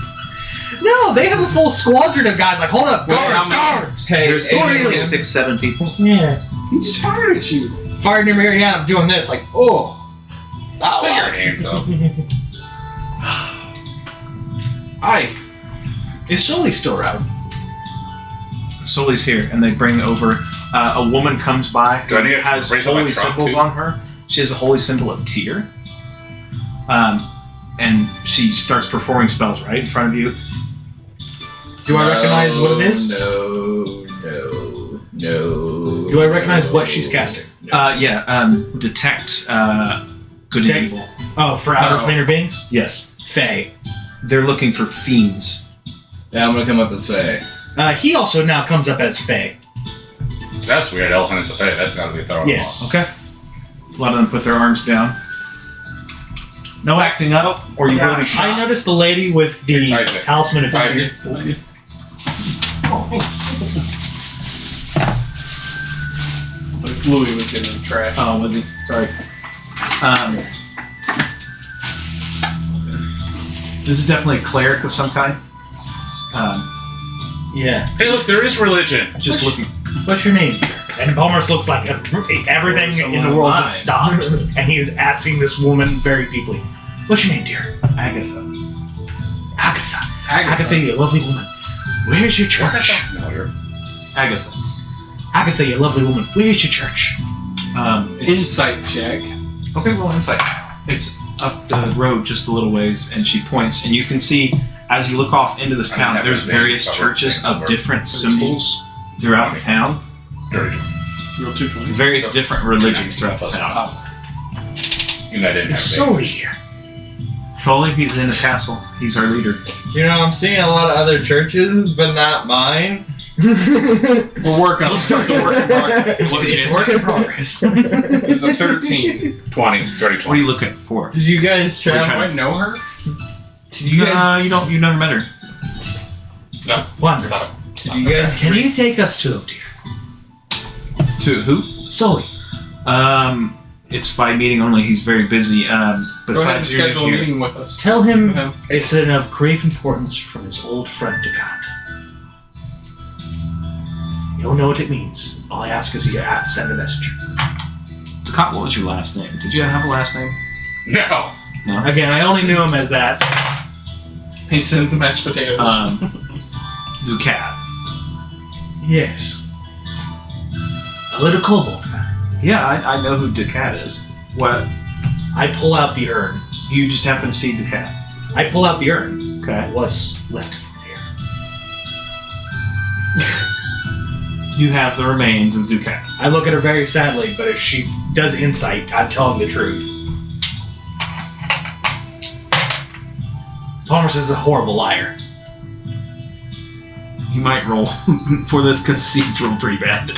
No, they have a full squadron of guys. Like, hold up, Wait, guards, how many? guards. Hey, There's Adrian, 6, 7 people. Yeah. He just fired at you. Fired near me, yeah, I'm doing this. Like, oh. Just put your hands up. Hi. Is Sully still around? Sully's here, and they bring over a woman comes by Do I need who to has raise up my holy trunk, symbols too? on her. She has a holy symbol of Tyr. And she starts performing spells right in front of you. Do I recognize what it is? No. Do I recognize what she's casting? Detect good Detect- and evil. Oh, for outer Oh. planar beings? Yes. Fae. They're looking for fiends. Yeah, I'm gonna come up as Faye. He also now comes up as Fae. That's weird. Elephant is a fate. That's got to be a throw. Yes. Okay. A lot of them put their arms down. No acting up, or you will be shot. I noticed the lady with the Isaac. talisman of Isaac. victory. Like Louis was getting in trash. Oh, was he? Sorry. This is definitely a cleric of some kind. Yeah. Hey, look, there is religion. Just looking. What's your name, dear? And Palmer's looks like everything in the world just stopped, and he is asking this woman very deeply, "What's your name, dear?" Agatha. Agatha. Agatha, you lovely woman. Where's your What's that church? sound familiar? Agatha. Agatha, you lovely woman. Where's your church? It's, Insight check. okay, roll insight. It's up the road just a little ways, and she points, and you can see as you look off into this I town, have there's his name, various so I wrote churches the same of number. different 13. symbols throughout the town. Dirty. Roll 220. Various different religions throughout the Plus town. Oh. And I didn't have Sully here. Foley, he's in the castle. He's our leader. You know, I'm seeing a lot of other churches, but not mine. We're working on it. It's a work in progress. What did you It's answer? work in progress. It was a 13. 20, dirty What are 20. you looking for? Did you guys Do travel? I know her? Did you guys? You don't. You never met her. No. Wonderful. Did you guys? Can you take us to him, dear? To who? Sully. It's by meeting only. He's very busy. Go ahead and Besides, you're schedule a here. meeting with us. Tell him With him. it's of great importance from his old friend Descartes. He'll know what it means. All I ask is you send a messenger. What was your last name? Did you have a last name? No. No. Again, I only knew him as that. He sends mashed potatoes. Ducat. Yes. A little kobold man. Yeah, I know who Ducat is. What? I pull out the urn. You just happen to see Ducat. I pull out the urn. Okay. What's left from here? You have the remains of Ducat. I look at her very sadly, but if she does insight, I'm telling the truth. Palmer is a horrible liar. He might roll for this because he's rolled pretty bad.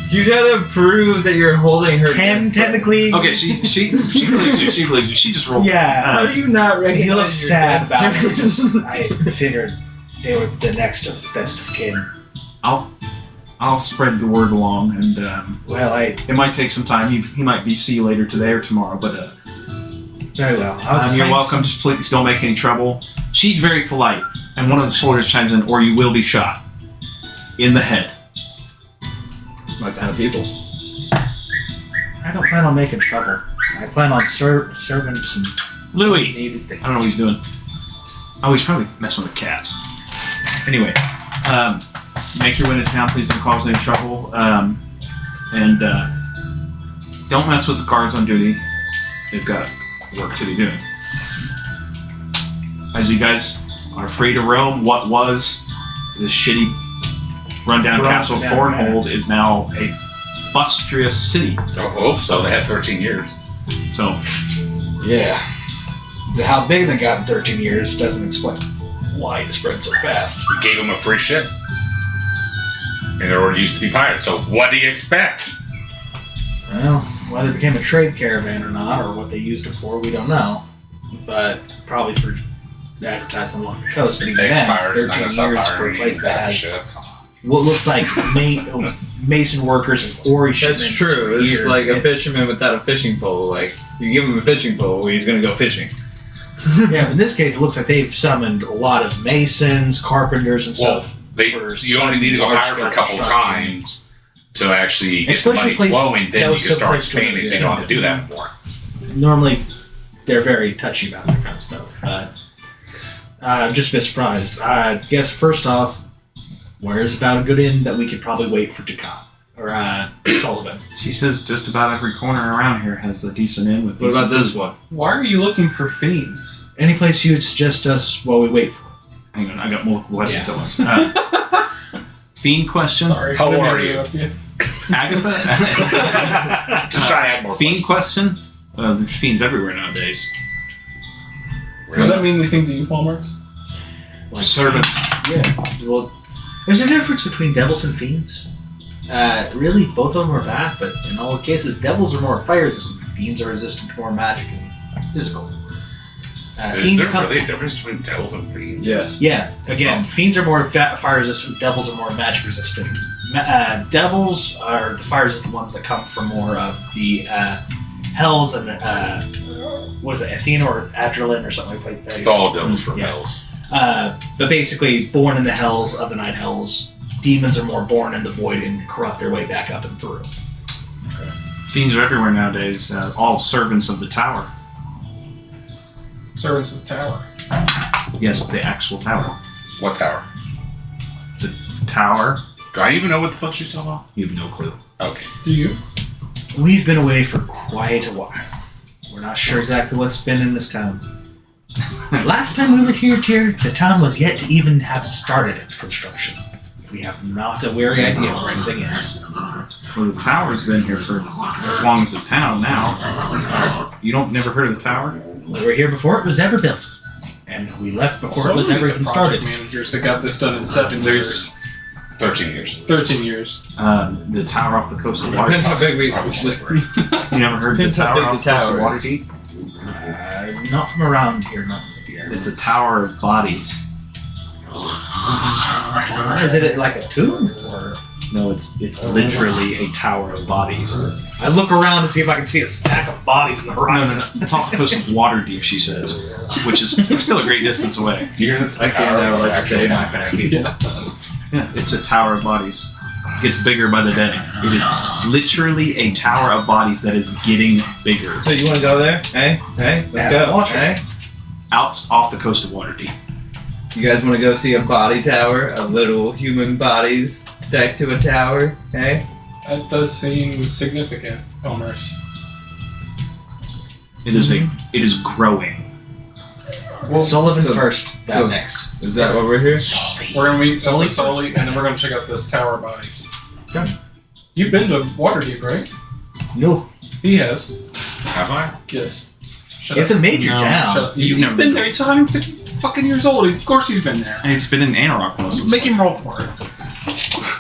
You gotta prove that you're holding her. Technically. Okay, she believes you. She believes you. She just rolled. Yeah. How do you not recognize? He looks your sad dead about it. person? Just I figured they were the next of best of kin. I'll spread the word along, and Well, it might take some time. He might see you later today or tomorrow, but very well. you're welcome. Just please don't make any trouble. She's very polite, and one of the soldiers chimes in, or you will be shot in the head. My kind of people. I don't plan on making trouble. I plan on serving some Louis. needed things. I don't know what he's doing. Oh, he's probably messing with cats. Anyway, make your way to town. Please don't cause any trouble. And don't mess with the guards on duty. They've got work to be doing. As you guys are free to roam, what was this shitty rundown castle Thornhold is now a bustrious city. I hope so. They had 13 years. So, Yeah. How big they got in 13 years doesn't explain why it spread so fast. We gave them a free ship. And they were used to be pirates, so what do you expect? Well, whether it became a trade caravan or not, or what they used it for, we don't know. But probably for advertisement along the coast. But even then, Ex-pirates, not 13 gonna stop years for a hiring place that has ship. what looks like mason workers and quarry shipments. That's true. for It's years. like a fisherman without a fishing pole. Like, you give him a fishing pole, he's gonna go fishing. Yeah, but in this case, it looks like they've summoned a lot of masons, carpenters, and Well, stuff. you only need to go hire for a couple construction. times to actually get Especially the place money flowing, that then you was can so start close to expanding, it, so you yeah. don't have to do that anymore. Normally, they're very touchy about that kind of stuff. But I'm just a bit surprised. I guess first off, where's about a good inn that we could probably wait for Ducat or Sullivan? she says just about every corner around here has a decent inn with What decent about this food. one? Why are you looking for fiends? Any place you would suggest us while we wait for? Hang on, I got multiple questions at once. Fiend question. Sorry. How I didn't are mean to you? interrupt you. Agatha? Just try to add more Fiend question? There's fiends everywhere nowadays. Does that mean anything to you, Palmer? Like Servants. Yeah. Well, there's a difference between devils and fiends. Really, both of them are bad, but in all cases, devils are more fire resistant. Fiends are resistant to more magic and physical. Is Fiends there come. really a difference between devils and fiends? Yes. Yeah, again, fiends are more fire resistant, devils are more magic resistant. Devils are the fire resistant ones that come from more of the hells and, was it Athena or Adrenaline or something like that? It's all devils from Yeah. hells. But basically, born in the hells of the night hells, demons are more born in the void and corrupt their way back up and through. Fiends are everywhere nowadays. All servants of the tower. Servants of the tower. Yes, the actual tower. What tower? Tower? Do I even know what the fuck she's talking about? You have no clue. Okay. Do you? We've been away for quite a while. We're not sure exactly what's been in this town. Last time we were here, the town was yet to even have started its construction. We have not a weary idea where anything is. Well, the tower's been here for as long as the town now. You never heard of the tower? We were here before it was ever built. And we left before it was ever even started. Managers that got this done in 7 years. 13 years. 13 years. The tower off the coast of Depends how Waterdeep. big we. Probably You never heard of the Depends how tower big off the the coast of tower is. Waterdeep? Not from around here, not from here. It's a tower of bodies. Is it like a tomb? Or No, it's literally a tower of bodies. I look around to see if I can see a stack of bodies in the No, horizon. no, no. It's off the coast of Waterdeep, she says, which is still a great distance away. You're this I can't know, like I say. Yeah. Yeah, it's a tower of bodies. It gets bigger by the day. It is literally a tower of bodies that is getting bigger. So you want to go there? Hey, let's Yeah, go. watch it. Hey, Out off the coast of Waterdeep. you guys want to go see a body tower of little human bodies stacked to a tower? Hey, That does seem significant, Elmer's. It is growing. Well, Sullivan so- first, that so- next. is that what we're here? we're gonna meet Sully Sully, first. and then we're gonna check out this tower of bodies. Okay. You've been to Waterdeep, right? No, He has. Have I? Yes. Shut it's up. a major No, town. Shut up. You've He's never been been there. He's 150 fucking years old. Of course he's been there. And it's been in Anarok most of Make him roll for it.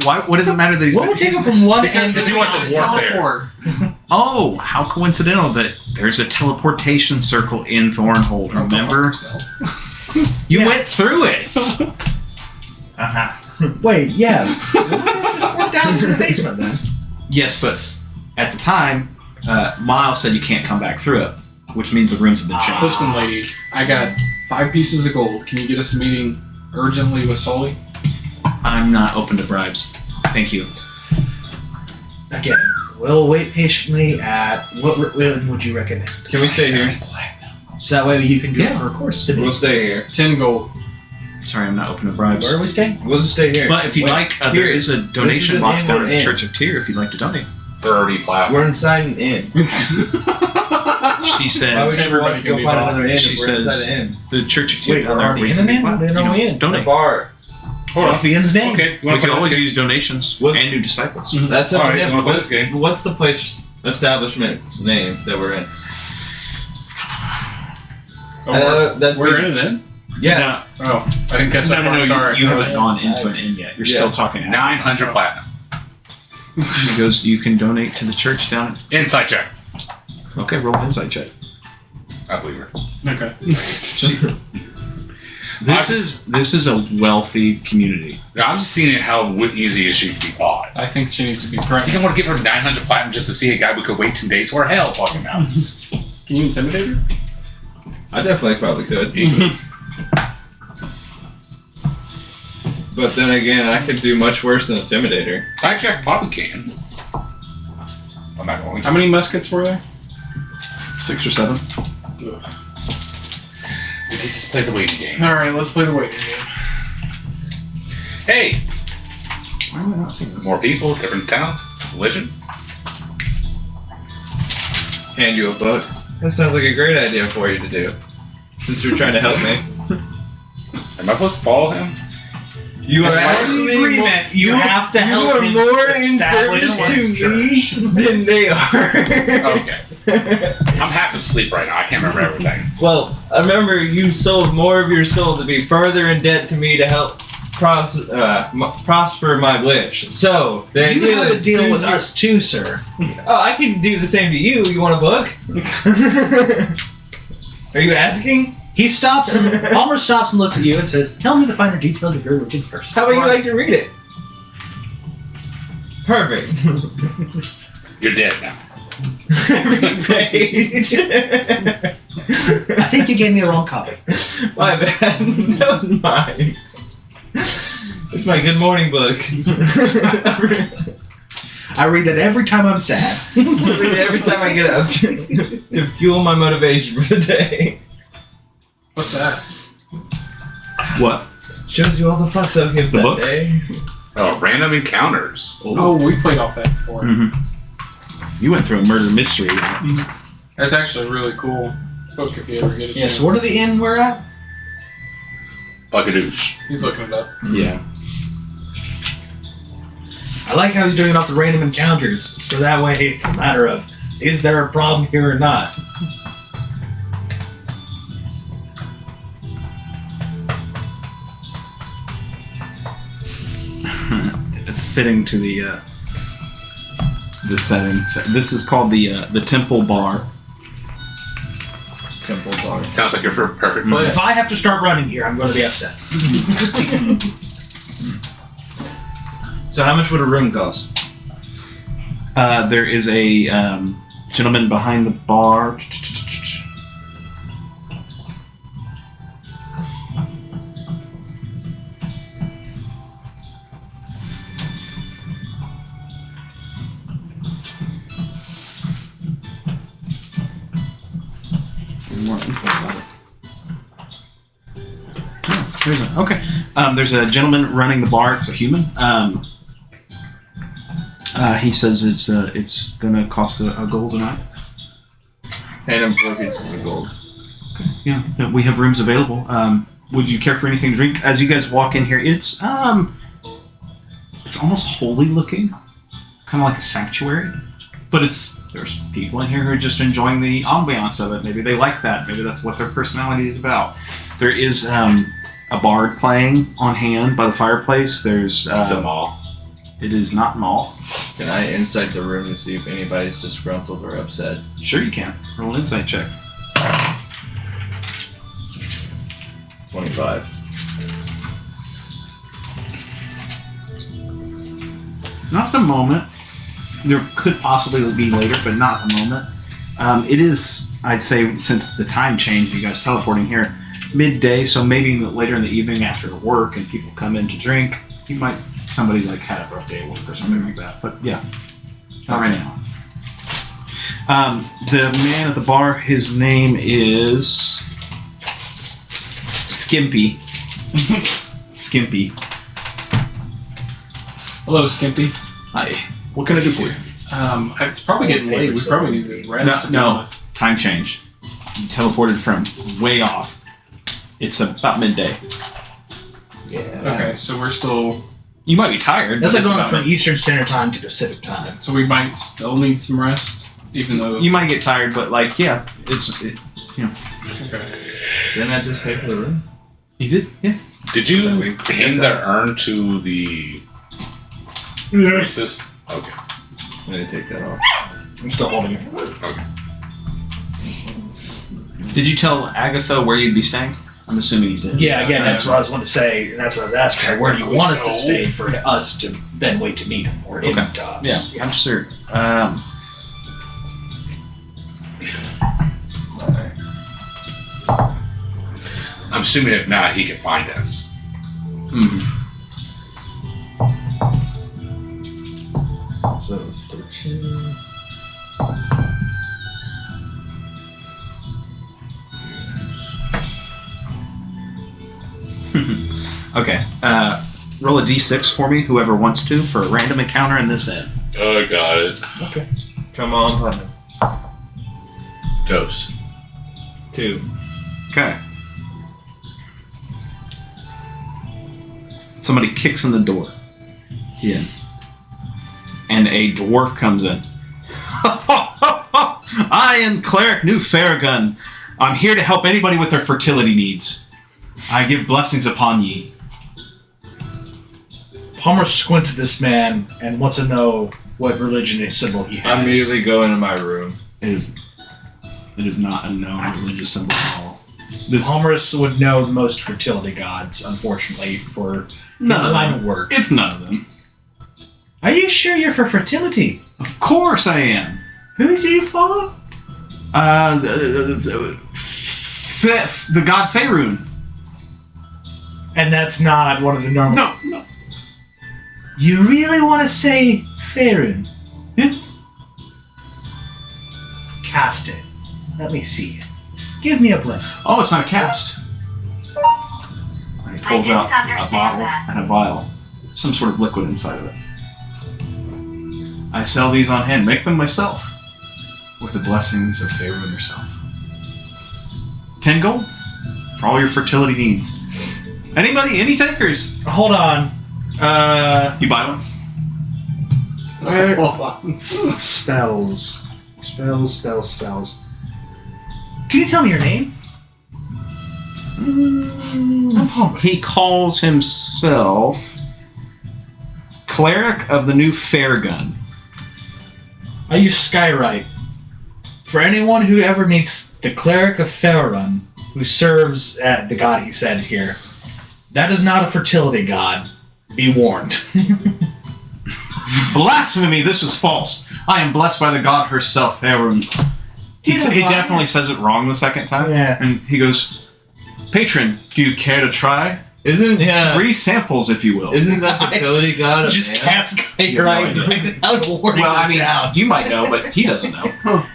Why? What does it matter that he's What would take him from one end Because to he wants to warp there. Teleport. Oh, how coincidental that there's a teleportation circle in Thornhold. Go fuck Remember? yourself. You Yeah. went through it. Wait, yeah. Just worked down into the basement then. Yes, but at the time, Miles said you can't come back through it, which means the rooms have been changed. Listen, lady, I got 5 pieces of gold. Can you get us a meeting urgently with Sully? I'm not open to bribes. Thank you. Again, we'll wait patiently at what room would you recommend? Can we stay here? So that way you can go Yeah, for of course. We'll stay here. 10 gold. Sorry, I'm not open to bribes. Where are we staying? We'll just stay here. But if you'd Wait, like, here. there is a donation an box inn, down we're at the in. Church of Tyr if you'd like to donate. 30 platinum. We're inside an inn. She Why would says you Everybody want can to be go find bought. another inn She if we're says- inside an inn? the Church of Tyr. Wait, we're already in an inn? What are we in? The Donate. bar. Hold What's on. the inn's name? Okay, you We want to can play always this game? use donations What- and new disciples. That's up All to right, you him. wanna play this game? What's the place establishment's name that we're in? Oh, That's we're in an inn? Yeah. Oh, I didn't catch that No, part. Sorry. you I haven't was- gone into an inn yet. You're still talking. 900 platinum. She goes, you can donate to the church down. Inside check. Okay, roll an insight check. I believe her. Okay. This is a wealthy community. Now, I'm just seeing how easy is she to be bought. I think she needs to be I think pregnant. I want to give her 900 platinum just to see a guy we could wait 2 days for. Hell, fucking no. Can you intimidate her? I definitely probably could. But then again, I could do much worse than Intimidator. Side check probably can. I'm not going to. How many muskets were there? 6 or 7. Let's just play the waiting game. Alright, let's play the waiting game. Hey, Why am I not seeing this? more people, different town, religion. Hand you a book. That sounds like a great idea for you to do. Since you're trying to help me. Am I supposed to follow him? You are That's part of the actually agreement. You have to help You are him more in establish service his to me than they are. Okay. I'm half asleep right now. I can't remember everything. Well, I remember you sold more of your soul to be further in debt to me to help prosper my wish. So, the You idea have to that deal with suits you- us too, sir. Oh, I can do the same to you. You want a book? Are you asking? He stops and Palmer stops and looks at you and says, "Tell me the finer details of your religion first." How about you like to read it? Perfect. You're dead now. Page. I think you gave me a wrong copy. My bad. That was mine. It's my good morning book. I read that every time I'm sad. Every time I get up to fuel my motivation for the day. What's that? What? Shows you all the fucks I've given The that book? day. Oh, random encounters. Oh, we played off that before. Mm-hmm. You went through a murder mystery. That's actually a really cool book if you ever get a Yeah, chance. so what are the inn we're at? Buckadoosh. He's looking it up. Yeah. I like how he's doing it off the random encounters, so that way it's a matter of, is there a problem here or not? It's fitting to the setting. So this is called the Temple Bar. Temple bar. Sounds like your perfect play. If I have to start running here, I'm going to be upset. So how much would a room cost? There is a gentleman behind the bar. More info about it. Oh, here's a- okay. There's a gentleman running the bar. It's a human. He says it's gonna cost a gold a night. Hand him 4 pieces of gold. Yeah, that we have rooms available. Would you care for anything to drink? As you guys walk in here, it's almost holy looking, kind of like a sanctuary. But there's people in here who are just enjoying the ambiance of it. Maybe they like that. Maybe that's what their personality is about. There is a bard playing on hand by the fireplace. There's It's a mall. it is not mall. Can I insight the room to see if anybody's disgruntled or upset? Sure you can. Roll an insight check. 25. Not at the moment. There could possibly be later, but not at the moment. It is, I'd say, since the time change, you guys teleporting here, midday, so maybe later in the evening after work and people come in to drink, somebody like had a rough day at work or something like that. But yeah, not right now. The man at the bar, his name is Skimpy. Skimpy. Hello, Skimpy. Hi. What can I do for you? It's probably getting late. We probably need to rest. No. Time change. You teleported from way off. It's about midday. Yeah. Okay, so we're still. You might be tired. That's but like it's going about from Eastern Standard Time to Pacific Time. So we might still need some rest, even though. You might get tired, but like, yeah, Okay. Didn't I just pay for the room? You did, yeah. Did you hand the urn to the priestess? Okay. I'm gonna take that off. I'm still holding it. Okay. Did you tell Agatha where you'd be staying? I'm assuming you did. Yeah, again, that's what I was wanting to say, and that's what I was asking. Like, where do you want us to stay for us to then wait to meet him, or him Okay. to us? Yeah, I'm sure. I'm assuming if not, he can find us. So, 13. Okay. Roll a d6 for me, whoever wants to, for a random encounter in this inn. Oh, got it. Okay. Come on, partner. Ghost. 2. Okay. Somebody kicks in the door. Yeah. And a dwarf comes in. I am Cleric New Farragun. I'm here to help anybody with their fertility needs. I give blessings upon ye. Palmer squints at this man and wants to know what religion and symbol he has. I immediately go into my room. It is not a known religious symbol at all. This Palmerus would know the most fertility gods, unfortunately, for his None of line them. of work. It's none of them. Are you sure you're for fertility? Of course I am. Who do you follow? The god Faerun. And that's not one of the normal... No. You really want to say Faerun? Yeah. Cast it. Let me see it. Give me a blessing. Oh, it's not a cast. He pulls out a bottle and a vial. Some sort of liquid inside of it. I sell these on hand. Make them myself. With the blessings of Faerun herself. 10 gold for all your fertility needs. Anybody? Any takers? Hold on. You buy one? Spells. Spells. Can you tell me your name? He calls himself Cleric of the New Farragun. I use Skywrite. For anyone who ever meets the Cleric of Faerun, who serves at the god he said here, that is not a fertility god. Be warned. Blasphemy! This is false. I am blessed by the god herself, Faerun. He definitely says it wrong the second time. Yeah. And he goes, Patron, do you care to try? Free samples, if you will. Isn't that fertility god? Just man? cast You have no Skywrite idea. without warning Well, I him mean, down. you might know, but he doesn't know.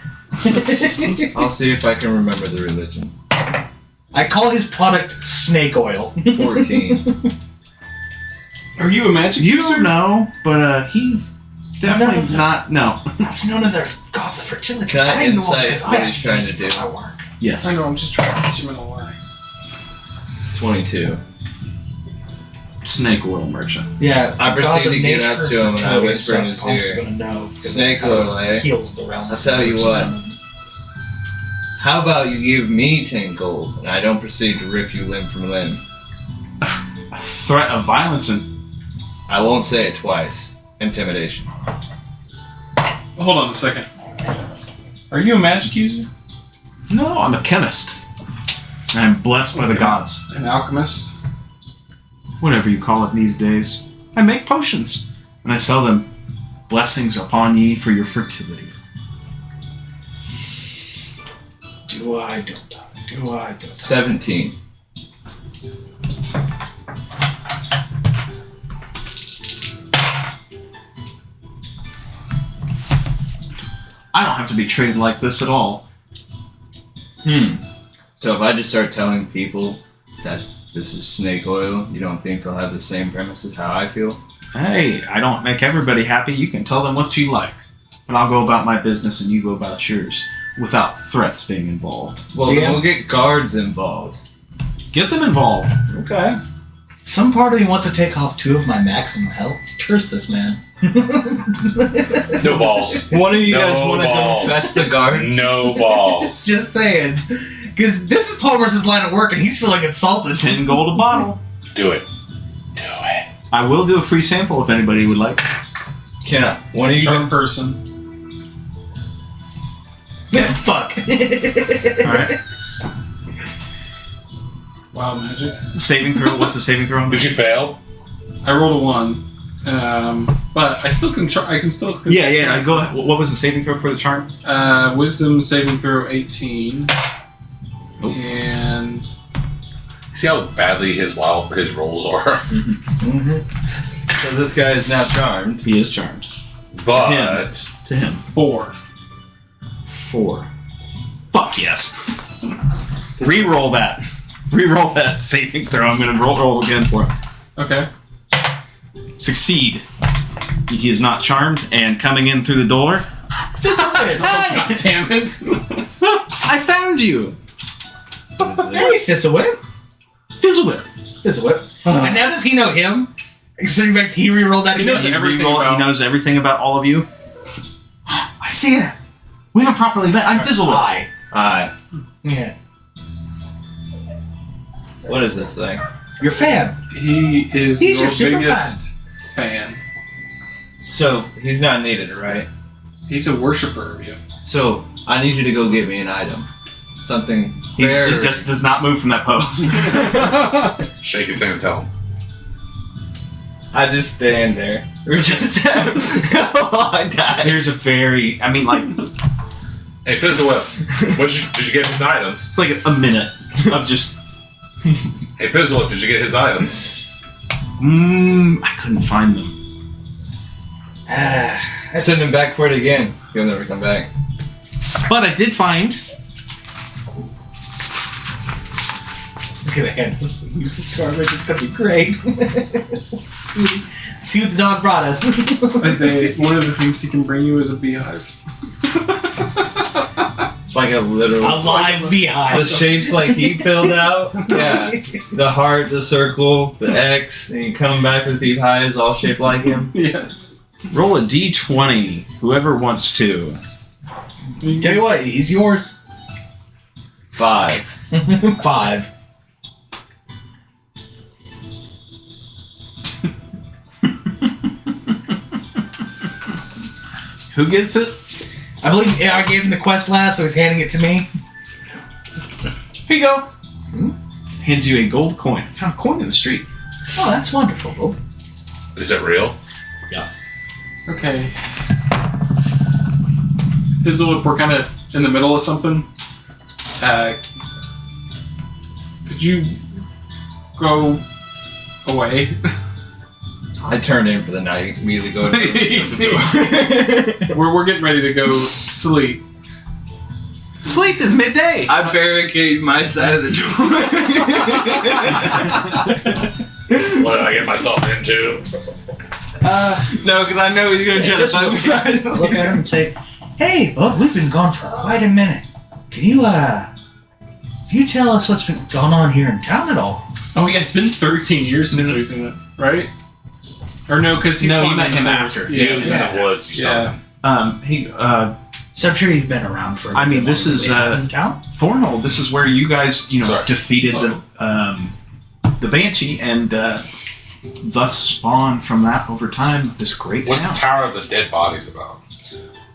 I'll see if I can remember the religion. I call his product snake oil. 14. Are you a magic You user? don't know, but he's definitely not. No. That's none of their gods of fertility. Can I know insight because what I he's have trying use to it for do? my work. Yes. I know, I'm just trying to catch him in a lie. 22. Oil merchant. Yeah, I proceed gods of to get nature, up to him and I fertility whisper in and his stuff, Paul's ear. gonna know, because Snake that oil, eh? heals the realm. I'll tell you what. How about you give me 10 gold and I don't proceed to rip you limb from limb? A threat of violence and I won't say it twice. Intimidation. Hold on a second. Are you a magic user? no, I'm a chemist. And I'm blessed by the gods. An alchemist? Whatever you call it these days. I make potions. And I sell them Blessings upon ye for your fertility. Do I, don't I? Do I, don't I? 17. I don't have to be treated like this at all. So if I just start telling people that this is snake oil, you don't think they'll have the same premise as how I feel? Hey, I don't make everybody happy. You can tell them what you like. But I'll go about my business and you go about yours without threats being involved. Well, then we'll get guards involved. Get them involved. Okay. Some part of me wants to take off 2 of my maximum health to curse this man. No balls. One of you No guys want to balls. confess the guards? No balls. Just saying. Because this is Palmer's line of work and he's feeling insulted. 10 gold a bottle. Do it. Do it. I will do a free sample if anybody would like. Can I? One of you Charm person. Fuck. Alright. Wild magic. Saving throw. What's the saving throw? Did you fail? I rolled a 1. But I still can I can still. Yeah. I go. What was the saving throw for the charm? Wisdom saving throw 18. Nope. And See how badly his rolls are? So this guy is now charmed. He is charmed. But To him. 4. 4. Fuck yes. Reroll that. Reroll that saving throw. I'm gonna roll again for him. Okay. Succeed. He is not charmed, and coming in through the door. God damn it. I found you. Hey, Thistlewood. Fizzlewhip. Thistlewood. And now does he know him? So in fact, he re-rolled that He again. knows everything about- He knows everything about all of you. I see it. We haven't properly met. I'm Fizzlewhip. Aye. Yeah. What is this thing? Your fan. He is He's your your super biggest fan. So he's not needed, right? He's a worshiper of you. So I need you to go get me an item. Something He very... just does not move from that pose. shake his hand and tell him. I just stand there. We're just... I died. Here's a very, I mean, like, Hey, Fizzlewhip, did you get his items? it's like a minute of just, Hey, Fizzlewhip, did you get his items? I couldn't find them. I send him back for it again. He'll never come back. But I did find, He's gonna hand us some useless garbage. It's gonna be great. see what the dog brought us. Isaiah, one of the things he can bring you is a beehive. It's like a literal... A live The beehive. shapes like he filled out. Yeah. The heart, the circle, the X, and you come back with beehives all shaped like him. Yes. roll a d20, whoever wants to. Tell you what, he's yours. 5. 5. Who gets it? I believe I gave him the quest last, so he's handing it to me. Here you go. Hands you a gold coin. Found a coin in the street. Oh, that's wonderful, Bob. Is it real? Okay. Fizzlewhip, we're kind of in the middle of something. Could you go away? I turned in for the night. Immediately go to We're getting ready to go sleep. Sleep is midday. I barricade my side of the door. What did I get myself into? No, because I know he's going to try to fight me. Look at him and say, "Hey, Bub, we've been gone for quite a minute. Can you tell us what's been going on here in town at all?" Oh yeah, it's been 13 years since we've seen it, right? Or no, because he's No, you gone met in the him forest. after. He was in Yeah. the woods. You saw him. So I'm sure you've been around for. I mean, this is, in town. Thornhold, this is where you guys, Sorry. defeated the Banshee and thus spawned from that over time this great What's the town. Tower of the Dead Bodies about?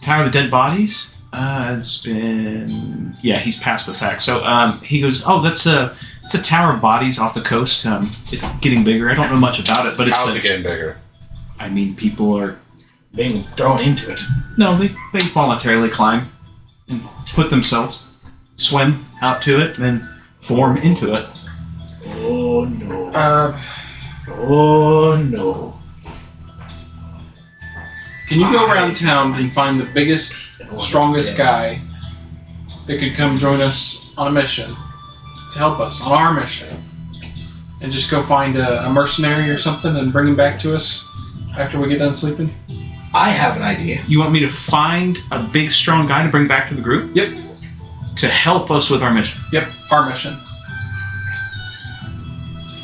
Tower of the Dead Bodies? It's been... Yeah, he's past the fact. So he goes, oh, it's a Tower of Bodies off the coast. It's getting bigger. I don't know much about it, but How's it's... it getting bigger? I mean, people are being thrown into it. No, they voluntarily climb and put themselves, swim out to it, and then form into it. Oh no. Oh no. Can you go around town and find the biggest, strongest guy that could come join us on a mission to help us on our mission? And just go find a mercenary or something and bring him back to us after we get done sleeping? I have an idea. You want me to find a big, strong guy to bring back to the group? Yep. To help us with our mission. Yep, our mission.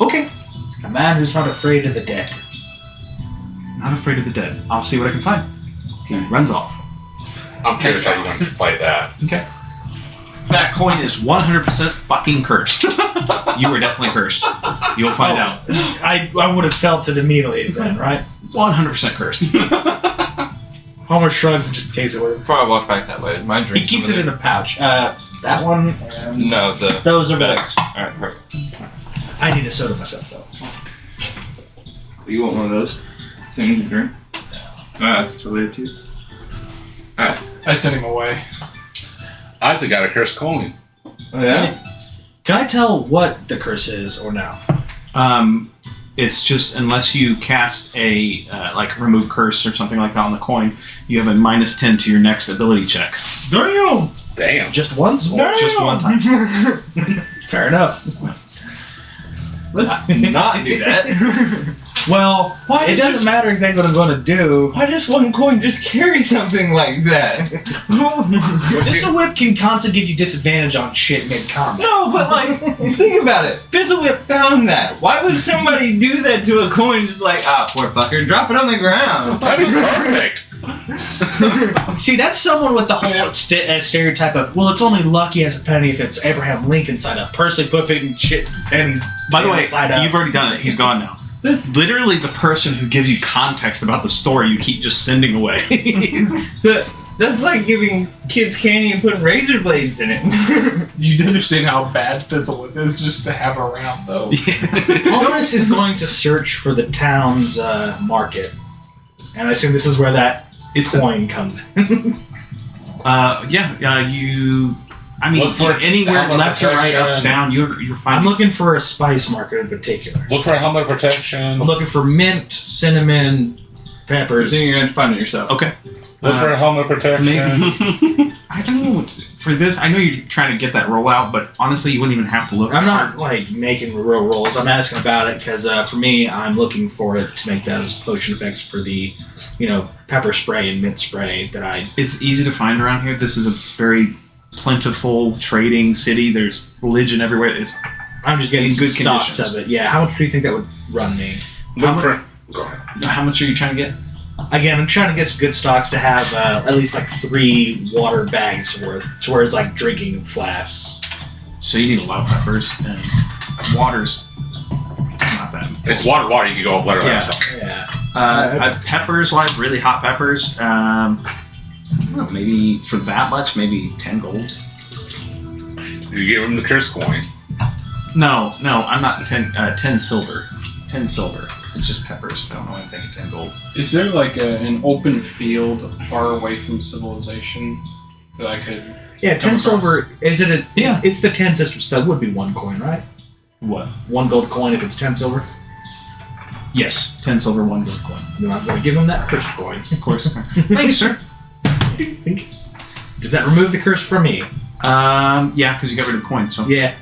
Okay. A man who's not afraid of the dead. Not afraid of the dead. I'll see what I can find. He runs off. I'm curious how you want to play that. Okay. That coin is 100% fucking cursed. You were definitely cursed. You'll find out. I would have felt it immediately then, right? 100% cursed. Homer shrugs and just takes it with him. Before I walk back that way, my drink. He keeps it in a pouch. That one. And No, those are bags. bags. Alright, perfect. I need a soda myself, though. You want one of those? Soon to drink? That's related to you. I sent him away. Isaac got a cursed coin. Oh, yeah? Can I tell what the curse is or no? It's just unless you cast a like remove curse or something like that on the coin, you have a -10 to your next ability check. Damn! Damn. Just once? Or Just one time. Fair enough. Let's not do that. Well, it doesn't matter exactly what I'm going to do. Why does one coin just carry something like that? This whip can constantly give you disadvantage on shit mid-combat. No, but like, think about it. Fizzlewhip found that. Why would somebody do that to a coin just like, poor fucker, drop it on the ground? That'd be perfect. See, that's someone with the whole stereotype of, well, it's only lucky as a penny if it's Abraham Lincoln side up. Personally putting shit pennies. By the way, side up. you've already done it. He's gone now. That's Literally the person who gives you context about the story you keep just sending away. that's like giving kids candy and putting razor blades in it. You understand how bad Fizzlewhip is just to have around, though. Bonus is going to search for the town's market. And I assume this is where that coin comes in. You. I mean, Look for anywhere helmet left or right, up, protection. down, you're I'm fine. looking for a spice market in particular. Look for a helmet of protection. I'm looking for mint, cinnamon, I peppers. think you're going to find it yourself. Okay. Look for a helmet of protection. Maybe. I don't know. For this, I know you're trying to get that roll out, but honestly, you wouldn't even have to look. I'm not like making real rolls. I'm asking about it because for me, I'm looking for it to make those potion effects for the, pepper spray and mint spray that I. It's easy to find around here. This is a very plentiful trading city. There's religion everywhere. I'm just getting In good good stocks conditions. of it. Yeah, how much do you think that would run me? Look for. Go ahead. How much are you trying to get? Again, I'm trying to get some good stocks to have at least like 3 water bags worth, to where it's like drinking flasks. So you need a lot of peppers, and water's not that important. It's water. You can go literally Yeah. outside. Yeah. Peppers wise, really hot peppers. I don't know, maybe for that much, maybe 10 gold. You give him the cursed coin. No, I'm not 10 silver. 10 silver. It's just peppers. I don't know. I'm thinking 10 gold. Is there like an open field far away from civilization that I could? Yeah, 10 across? silver. Is it a. Yeah. It's the 10 system, so that would be 1 coin, right? What? 1 gold coin if it's 10 silver. Yes, 10 silver, 1 gold coin. Then I'm going to give him that cursed coin. Of course. Thanks, sir. Does that remove the curse from me? Yeah, because you got rid of the coin. So Yeah.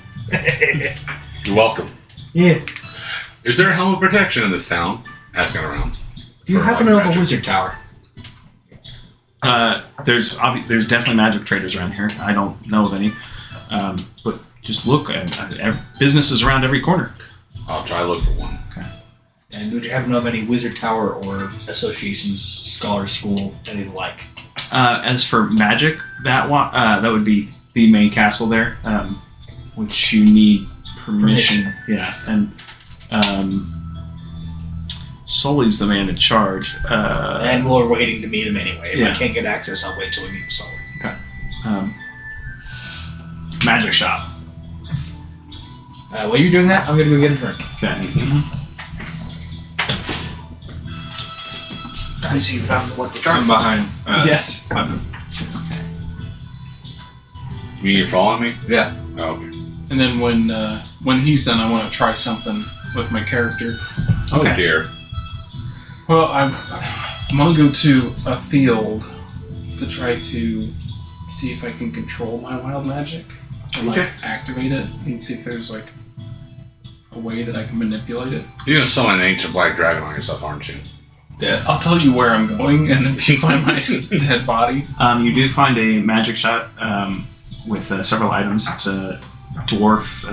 You're welcome. Yeah. Is there a helmet of protection in this town? Asking around. Do you For, happen like, to know of a magic. wizard tower? there's definitely magic traders around here. I don't know of any, but just look. Businesses around every corner. I'll try to look for one. And would you happen to know of any wizard tower or associations, scholars, school, anything like? As for magic, that would be the main castle there, which you need permission. Yeah, and Sully's the man in charge. And we're waiting to meet him anyway. If yeah. I can't get access, I'll wait till we meet with Sully. Magic shop. While you're doing that, I'm gonna go get a drink. Okay. I see you found what the I'm charm. behind. Yes. You mean you're following me? Yeah. Oh, okay. And then when he's done, I want to try something with my character. Oh Okay. dear. Well, I'm gonna go to a field to try to see if I can control my wild magic and like activate it and see if there's like a way that I can manipulate it. You're gonna summon an ancient black dragon on yourself, aren't you? Yeah. I'll tell you where I'm going, and if you find my dead body, You do find a magic shot with several items. It's a dwarf.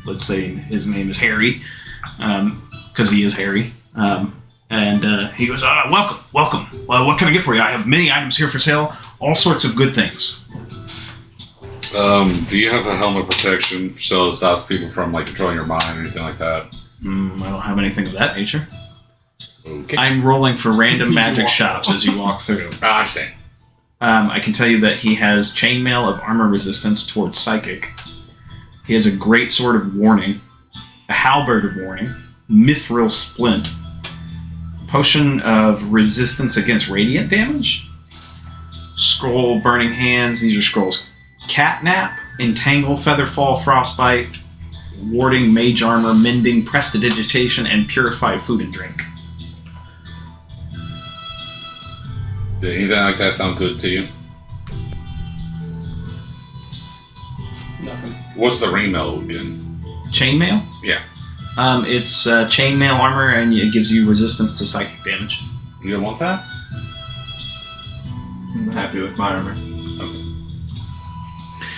Let's say his name is Harry, because he is Harry. And he goes, welcome. Well, what can I get for you? I have many items here for sale. All sorts of good things. Do you have a helmet protection so it stops people from like controlling your mind or anything like that? I don't have anything of that nature. Okay. I'm rolling for random magic shops as you walk through. I understand. I can tell you that he has chainmail of armor resistance towards psychic. He has a great sword of warning, a halberd of warning, mithril splint, potion of resistance against radiant damage, scroll burning hands. These are scrolls. Catnap, entangle, featherfall, frostbite, warding, mage armor, mending, prestidigitation, and purify food and drink. Did anything like that sound good to you? nothing. What's the ring-mail again? Chainmail? Yeah. It's chainmail armor, and it gives you resistance to psychic damage. You don't want that? I'm happy with my armor.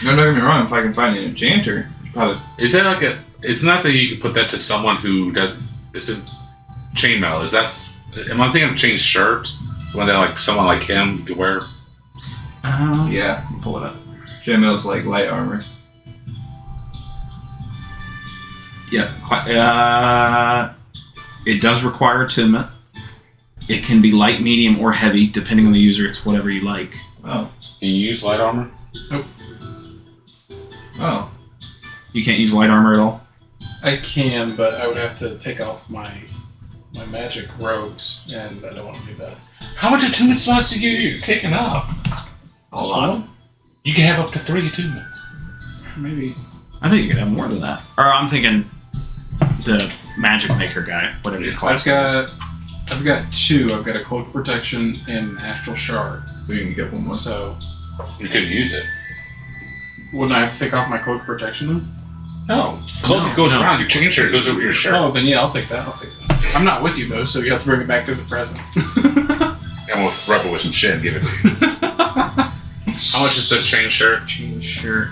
No, don't get me wrong. If I can find an enchanter, probably. Is that like a? It's not that you can put that to someone who does. It's a chainmail. Is that? Am I thinking of chain shirt? When they like someone like him you could wear. Yeah, Pull it up. chainmail's like light armor. Yeah. It does require attunement. It can be light, medium, or heavy, depending on the user. It's whatever you like. Oh, Can you use light armor? oh. You can't use light armor at all. I can, but I would have to take off my magic robes, and I don't want to do that. How much attunement slots do you're taking up? A lot. You can have up to 3 attunements. Maybe. I think you could have more than that. Or I'm thinking the magic maker guy, whatever your class is. I've got 2. I've got a cloak of protection and astral shard. So you can get one more. So You could use it. wouldn't I have to take off my cloak of protection then? No. Cloak goes around. Your chain shirt goes over your shirt. Oh, then yeah, I'll take that. I'm not with you though, so you have to bring it back as a present. And we'll rub it with some shit and give it to you. How much is the chain shirt? Chain shirt.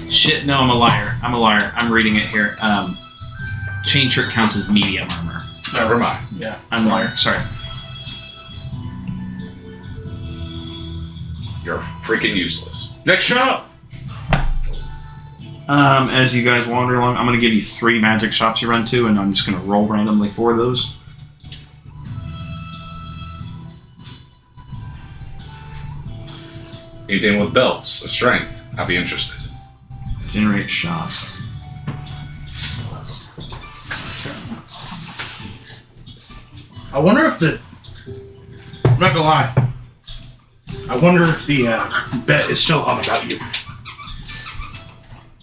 Shit, no, I'm a liar. I'm reading it here. Chain shirt counts as medium armor. Never mind. Yeah. I'm a liar. Sorry. You're freaking useless. Next shop! As you guys wander along, I'm going to give you 3 magic shops you run to, and I'm just going to roll randomly for those. Anything with belts, of strength, I'll be interested. Generate shop. I wonder if I'm not gonna lie. I wonder if the bet is still on about you.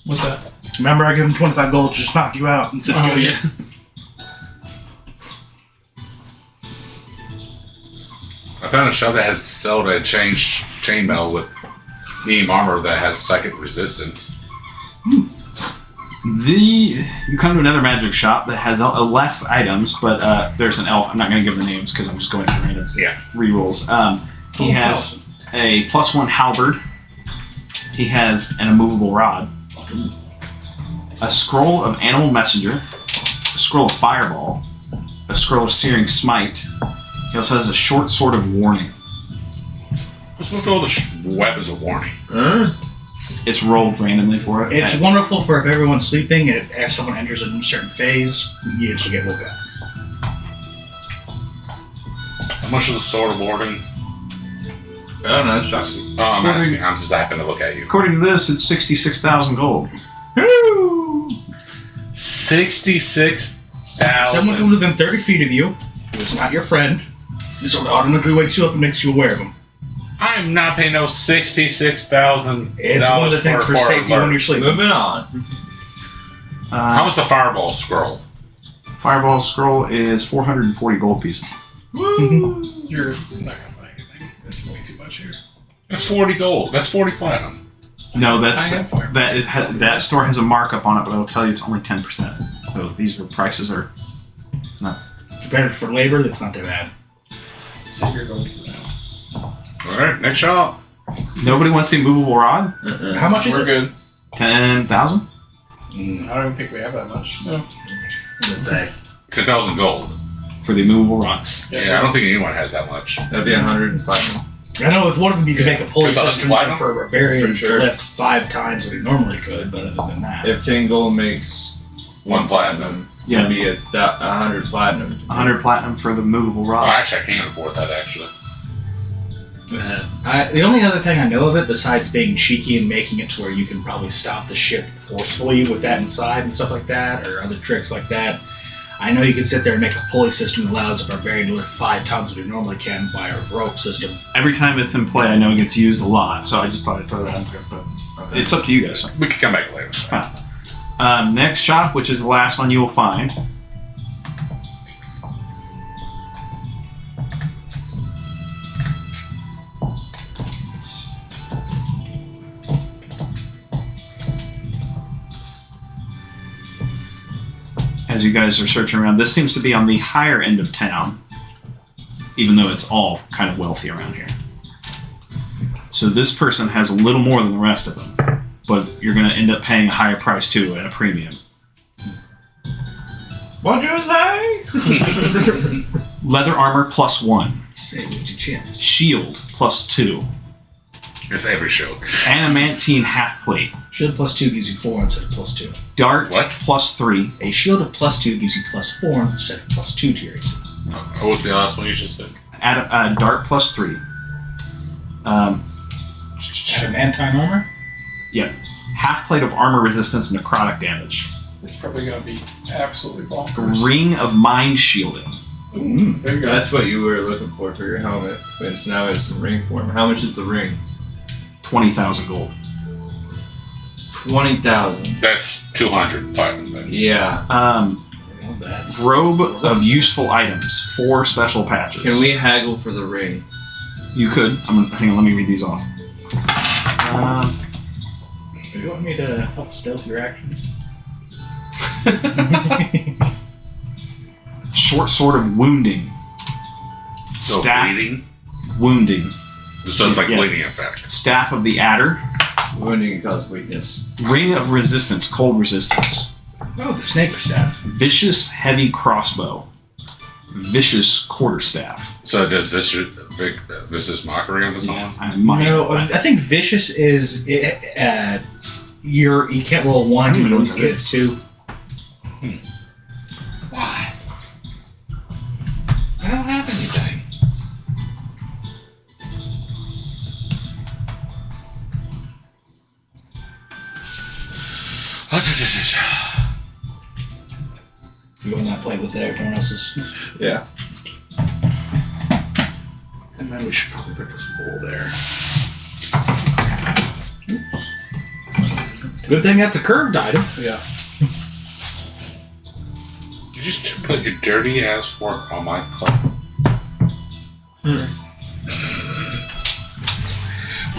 What's that? Remember, I gave him 25 gold to just knock you out and said, Oh "Go." yeah. I found a shop that had sold a chainmail with medium armor that has psychic resistance. You come to another magic shop that has less items, but there's an elf. I'm not going to give the names because I'm just going through random rerolls. He has a +1 halberd. He has an immovable rod. A scroll of animal messenger. A scroll of fireball. A scroll of searing smite. He also has a short sword of warning. What's with all the weapons of warning? It's rolled randomly for it. It's wonderful for if everyone's sleeping. If someone enters a certain phase, you actually get woke up. How much is the sword of warning? I don't know. It's shocking. Oh, I'm asking. I'm just happening to look at you. According to this, it's 66,000 gold. 66,000. Someone comes within 30 feet of you, who's not your friend, this automatically wakes you up and makes you aware of him. I'm not paying no $66,000. It's one of the things for safety when you're sleeping. Moving on. How much the fireball scroll? Fireball scroll is 440 gold pieces. You're not gonna buy anything. That's way too much here. That's 40 gold. That's 40 platinum. No, that's I have fireball. that store has a markup on it, but I will tell you it's only 10%. So these prices are Compared for labor, that's not too bad. Save your gold for now. Alright, next shop. Nobody wants the immovable rod. How much is We're it? good. 10,000. I don't even think we have that much. No. Let's say. 10,000 gold. For the immovable rod. Yeah, I don't think anyone has that much. That'd be 100 platinum. I know with one of them you can make a pulley 2,000 system platinum? for a barbarian For sure. to lift 5 times what he normally could, but other than that. If 10 gold makes 1 platinum. Yeah. it'd be 100 platinum. 100 platinum for the movable Oh, rod. actually, I can't afford that, actually. The only other thing I know of it, besides being cheeky and making it to where you can probably stop the ship forcefully with that inside and stuff like that, or other tricks like that, I know you can sit there and make a pulley system that allows a barbarian to lift 5 times what he normally can by a rope system. Every time it's in play, I know it gets used a lot, so I just thought I'd throw that out there. But it's up to you guys. We can come back later. Next shop, which is the last one you will find. As you guys are searching around, this seems to be on the higher end of town, even though it's all kind of wealthy around here. So this person has a little more than the rest of them, but you're going to end up paying a higher price too at a premium. What'd you say? Leather armor +1, Say with your chest. shield +2, It's every show. adamantine half plate, Shield plus 2 gives you 4 instead of plus 2. dart What? +3, A shield of plus 2 gives you plus 4 instead of plus 2 to your AC. What was the last one you just said? dart +3. Adamantine armor? Yeah, half plate of armor resistance and necrotic damage. It's probably gonna be absolutely bonkers. Ring of mind shielding. There you go. That's what you were looking for your helmet. But now it's in ring form. How much is the ring? 20,000 gold. 20,000. That's 200 platinum then. Yeah. Well, that's... Robe of useful items, 4 special patches. Can we haggle for the ring? You could. Hang on, let me read these off. Do you want me to help stealth your actions? Short sword of wounding. So Staff bleeding. wounding. So it's like Yeah. bleeding effect. Staff of the adder. Wounding can cause weakness. Ring of resistance, cold resistance. Oh, the snake staff. Vicious heavy crossbow. Vicious quarterstaff. So it does vicious mockery on the song? I might. No, I think vicious is you can't roll 1, you at least get 2. Why? I don't have anything. You will not play with everyone else's. Yeah. And then we should probably put this bowl there. Oops. Good thing that's a curved item. Yeah. You just put your dirty ass fork on my plate.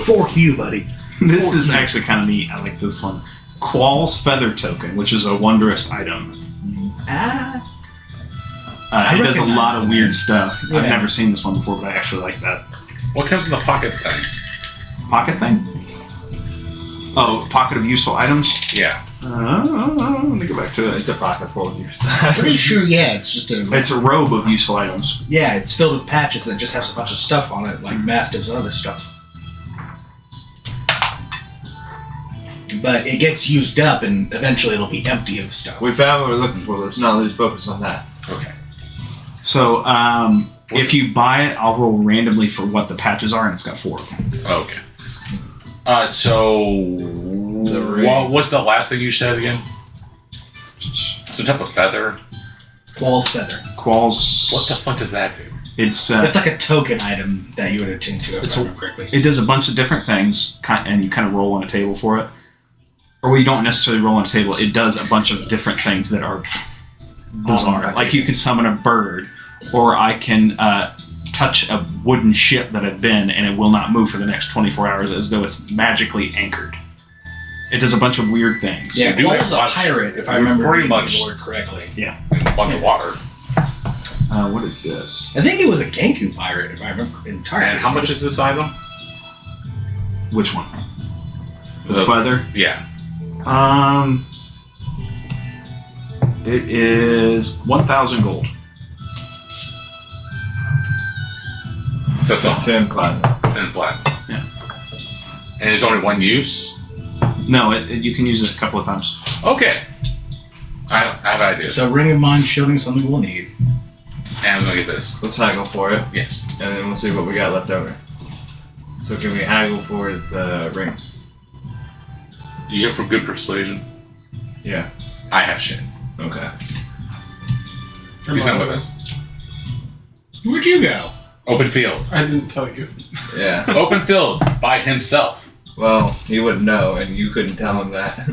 Fork you, buddy. This is actually kind of neat. I like this one. Qual's Feather Token, which is a wondrous item. Ah. It does a recognize lot of that. weird stuff. Yeah. I've never seen this one before, but I actually like that. What comes in the pocket thing? Pocket thing? Oh, pocket of useful items? Yeah. Let me go back to it. It's a pocket full of your Pretty sure, yeah, it's just a... It's a robe of useful items. Yeah, it's filled with patches that just has a bunch of stuff on it, like mastiffs and other stuff. But it gets used up, and eventually it'll be empty of stuff. We found what we're looking for. Let's not lose focus on that. Okay. So, if you buy it, I'll roll randomly for what the patches are, and it's got 4 of them. Okay. So ring. what's the last thing you said again? Some type of feather. Qual's feather. Qualls. What the fuck does that do? It's It's like a token item that you would attune to, if It's I a- remember correctly. it does a bunch of different things, and you kind of roll on a table for it. Or you don't necessarily roll on a table. It does a bunch of different things that are bizarre. Right. Like you can summon a bird, or I can touch a wooden ship that I've been, and it will not move for the next 24 hours as though it's magically anchored. It does a bunch of weird things. Yeah, do Qual's a much- pirate, if I you're remember pretty the much- word correctly. Underwater. What is this? I think it was a Genku pirate, if I remember entirely. And how much is this item? Which one? The feather? Yeah. It is 1,000 gold. So it's on 10 platinum. 10 platinum. Yeah. And it's only one use? No, you can use it a couple of times. Okay. I have ideas. So Ring of Mind shielding is something we'll need. And I'm gonna get this. Let's haggle for it, Yes. and then we'll see what we got left over. So can we haggle for the ring? Do you have for good persuasion? Yeah. I have shit. Okay. He's not with us. Where'd you go? Open field. I didn't tell you. Yeah. Open field by himself. Well, he wouldn't know, and you couldn't tell him that.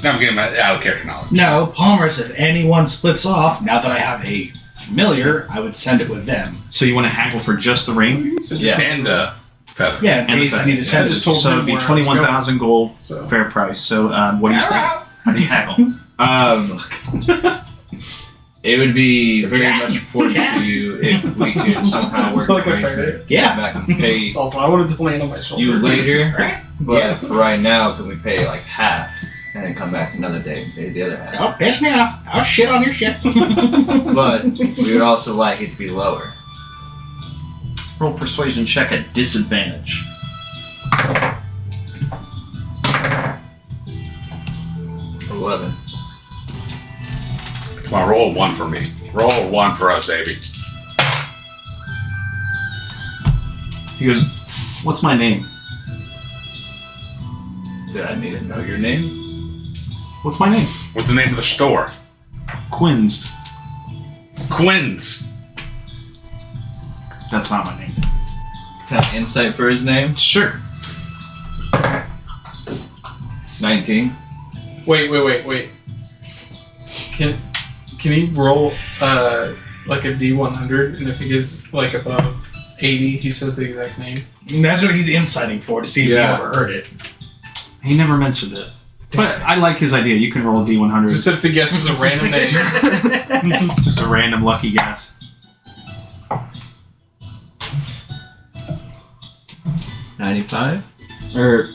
Now I'm getting my out of character knowledge. No, Palmer's, if anyone splits off, now that I have a familiar, I would send it with them. So you want to haggle for just the ring? Yeah. And the feather. Yeah, in And case the I need to I send it. just told So him it'd be where I was 21,000 gold, So fair price. So what do you say? How do you haggle? It would be very much important to you if we could somehow work It's like a arrangement pirate. Yeah. back and pay it's also I wanted to land on my shoulder. you later, but Yeah. for right now, can we pay like half and then come back another day and pay the other half? Don't piss me off. I'll shit on your shit. But we would also like it to be lower. Roll persuasion check at disadvantage. 11. Come on, roll a 1 for me. Roll a 1 for us, baby. He goes, "What's my name? Did I need to know your name? What's my name? What's the name of the store? Quinn's. Quinn's. That's not my name." Can I insight for his name? Sure. 19. Wait. Can he roll like a D100, and if he gives like above 80, he says the exact name? That's what he's inciting for, to see if Yeah. he overheard it. He never mentioned it. But I like his idea. You can roll a D100. Just if he guesses a random name. Just a random lucky guess. $95? Or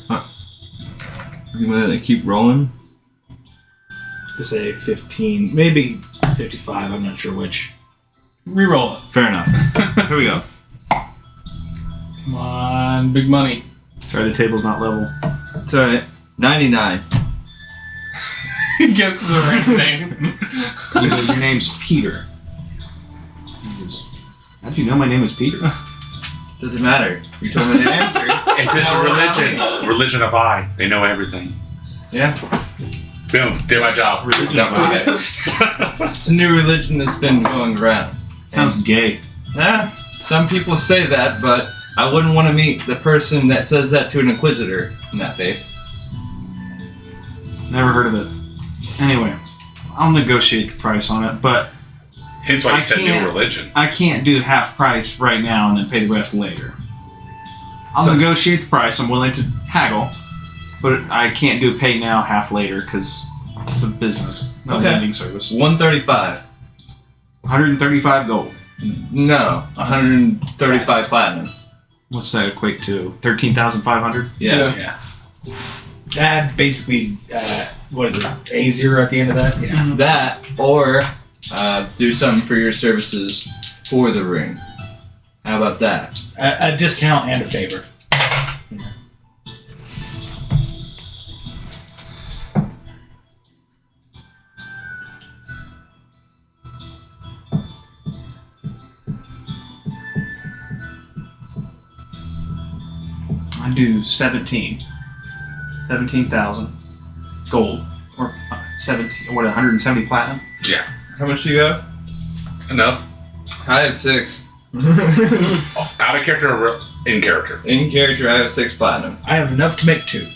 you want to keep rolling? To say 15, maybe 55, I'm not sure which. Reroll it. Fair enough. Here we go. Come on, big money. Sorry, the table's not level. It's alright. 99. He guesses a random name. He goes, "Your name's Peter." He goes, "How'd you know my name is Peter?" Doesn't matter. You told me the answer. It's his religion. Religion of I. They know everything. Yeah. Boom. Did my job. Religion of I. It's a new religion that's been going around. Sounds gay. Some people say that, but I wouldn't want to meet the person that says that to an inquisitor in that faith. Never heard of it. Anyway, I'll negotiate the price on it, but Hence why I he said new can't- religion. I can't do half price right now and then pay the rest later. I'll So- negotiate the price. I'm willing to haggle, but I can't do pay now, half later, because it's a business, not a Okay. lending service. 135. 135 gold. No, 135 platinum. What's that equate to? 13,500? Yeah. Yeah. That basically, what is it? A0 at the end of that? Yeah. That, or do something for your services for the ring. How about that? A discount and a favor. I do 17,000 gold, or 17. What, 170 platinum? How much do you got? Enough. I have 6. Out of character or in character? In character, I have 6 platinum. I have enough to make 2.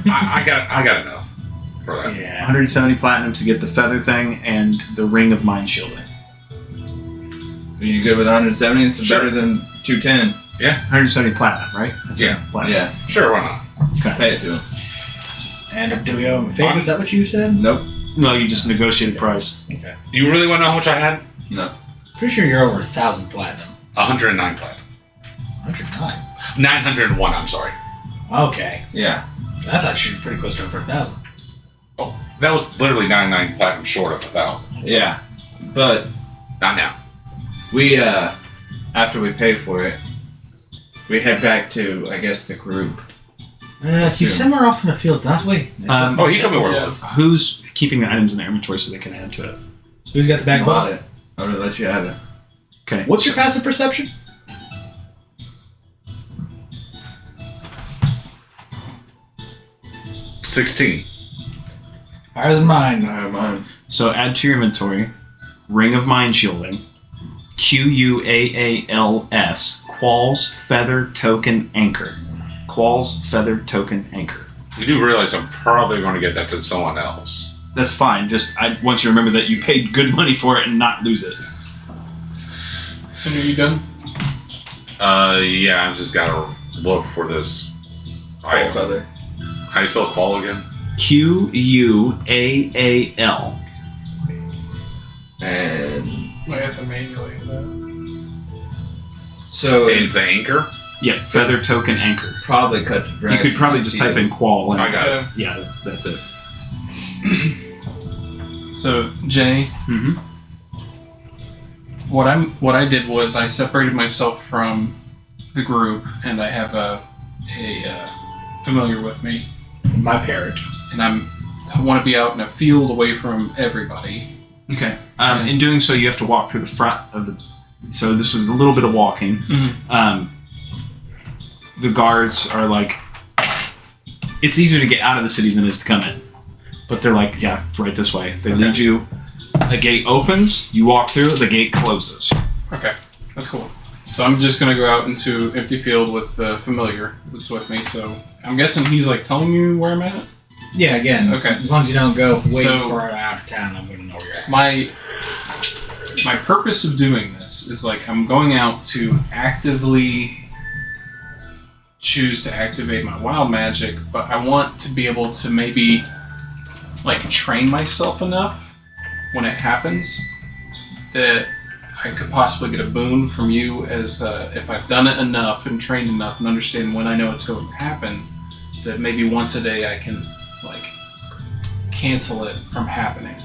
I got enough for that. Yeah. 170 platinum to get the feather thing and the ring of mind shielding. Are you good with 170? It's Sure. better than 210. 170 platinum, right? That's Yeah. it, platinum. Yeah, Sure, why not? pay it to him. And do we owe him a favor? Is that what you said? Nope. No, you just negotiate the price. Okay. You really want to know how much I had? No. Pretty sure you're over 1,000 platinum. 109 platinum. 109. 901, I'm sorry. Okay. Yeah. I thought you were pretty close to over 1,000. Oh, that was literally 99 platinum short of 1,000. Yeah. But Not now. we, after we pay for it, we head back to, I guess, the group. He's somewhere off in the field. That's way. Oh, he told me where it was. Who's keeping the items in their inventory so they can add to it? Who's got the bag? Bought it. I'm gonna let you have it. Okay. What's your passive perception? $16. Higher than mine. I have mine. So add to your inventory, ring of mind shielding, QUAALS, Qualls Feather Token Anchor. Qualls Feather Token Anchor. You do realize I'm probably going to get that to someone else. That's fine. Just I want you to remember that you paid good money for it and not lose it. And are you done? Yeah, I've just got to look for this item. Feather. How do you spell qual again? QUAAL. And Might have to manually do that. so It's the anchor? Yep, Feather Token Anchor. probably cut to You drag. could probably just type in Qual. And, I got it. Yeah, that's it. So Jay, Mm-hmm. what I did was I separated myself from the group, and I have a familiar with me, My parrot. and I want to be out in a field away from everybody. Okay. In doing so, you have to walk through the front of the. So this is a little bit of walking. Mhm. The guards are like. It's easier to get out of the city than it is to come in, but they're like, yeah, right this way. They lead you. A gate opens. You walk through. The gate closes. Okay, that's cool. So I'm just gonna go out into empty field with the familiar that's with me. So I'm guessing he's like telling you where I'm at. Yeah, again. Okay. As long as you don't go way So- far out of town, I'm gonna know where you're at. My purpose of doing this is like I'm going out to actively choose to activate my wild magic, but I want to be able to maybe like train myself enough when it happens that I could possibly get a boon from you as if I've done it enough and trained enough and understand when I know it's going to happen, that maybe once a day I can like cancel it from happening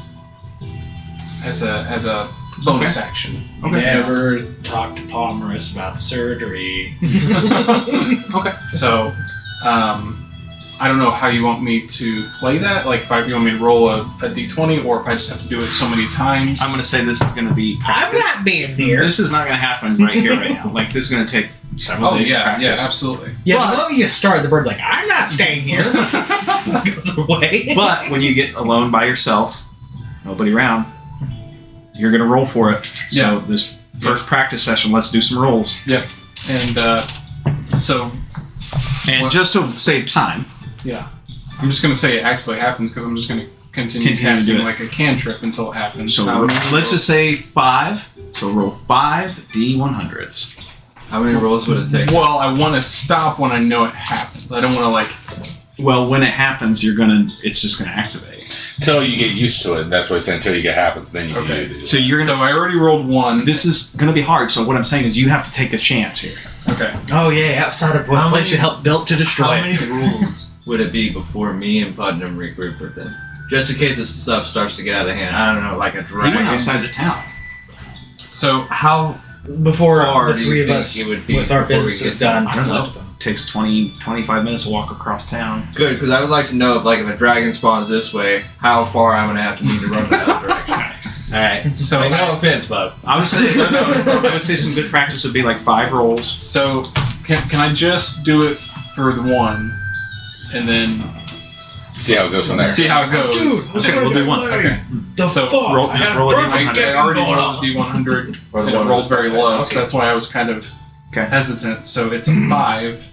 as a bonus action. Never talk to Palmerus about the surgery. Okay. So, I don't know how you want me to play that. Like, if you want me to roll a d20, or if I just have to do it so many times. I'm going to say this is going to be. I'm practice. not being near. This is not going to happen right here, right now. Like this is going to take several Oh days of yeah, practice. yeah, absolutely. Yeah, But- the moment you start, the bird's like, I'm not staying here. Goes away. But when you get alone by yourself, nobody around, you're going to roll for it. Yeah. So this first practice session, let's do some rolls. Yep. And so And What- just to save time, yeah, I'm just gonna say it actively happens because I'm just gonna continue Continue to casting do it. like a cantrip until it happens. so let's just say 5. So roll 5 D100s. How many rolls would it take? Well, I want to stop when I know it happens. I don't want to like. Well, when it happens, it's just gonna activate. Until you get used to it. That's what I said. Until you get happens, then you Okay. do it. So you're gonna. So I already rolled one. This is gonna be hard. So what I'm saying is, you have to take a chance here. Okay. Oh, yeah, outside of what How place many- you helped built to destroy How it. many rules would it be before me and Putnam regroup with them? Just in case this stuff starts to get out of hand. I don't know, like a He went dragon. outside the town. So How Before far the do three you of think us, it would be with our before we business is get done, I don't know. left them. Takes 20-25 minutes to walk across town. good? Because I would like to know if a dragon spawns this way, how far I'm gonna have to need to run the other direction. All right. So Hey, no offense, bud. I would say I would say some good practice would be like 5 rolls. So can I just do it for the one, and then See how it goes from there. See how it goes. Dude, Okay, we'll do one. Okay. The So, fuck? roll- I just had roll a perfect D100. game I already going rolled on. the 100 Or the and it one rolled very low, okay. so that's why I was kind of Okay. hesitant. So it's a 5.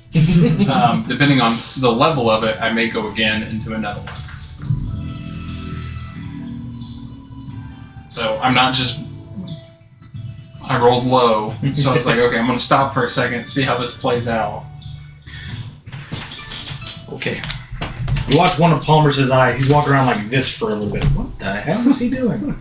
Depending on the level of it, I may go again into another one. So I'm not just. I rolled low, so it's like, okay, I'm going to stop for a second, see how this plays out. Okay. You watch one of Palmer's eye. He's walking around like this for a little bit. What the hell is he doing?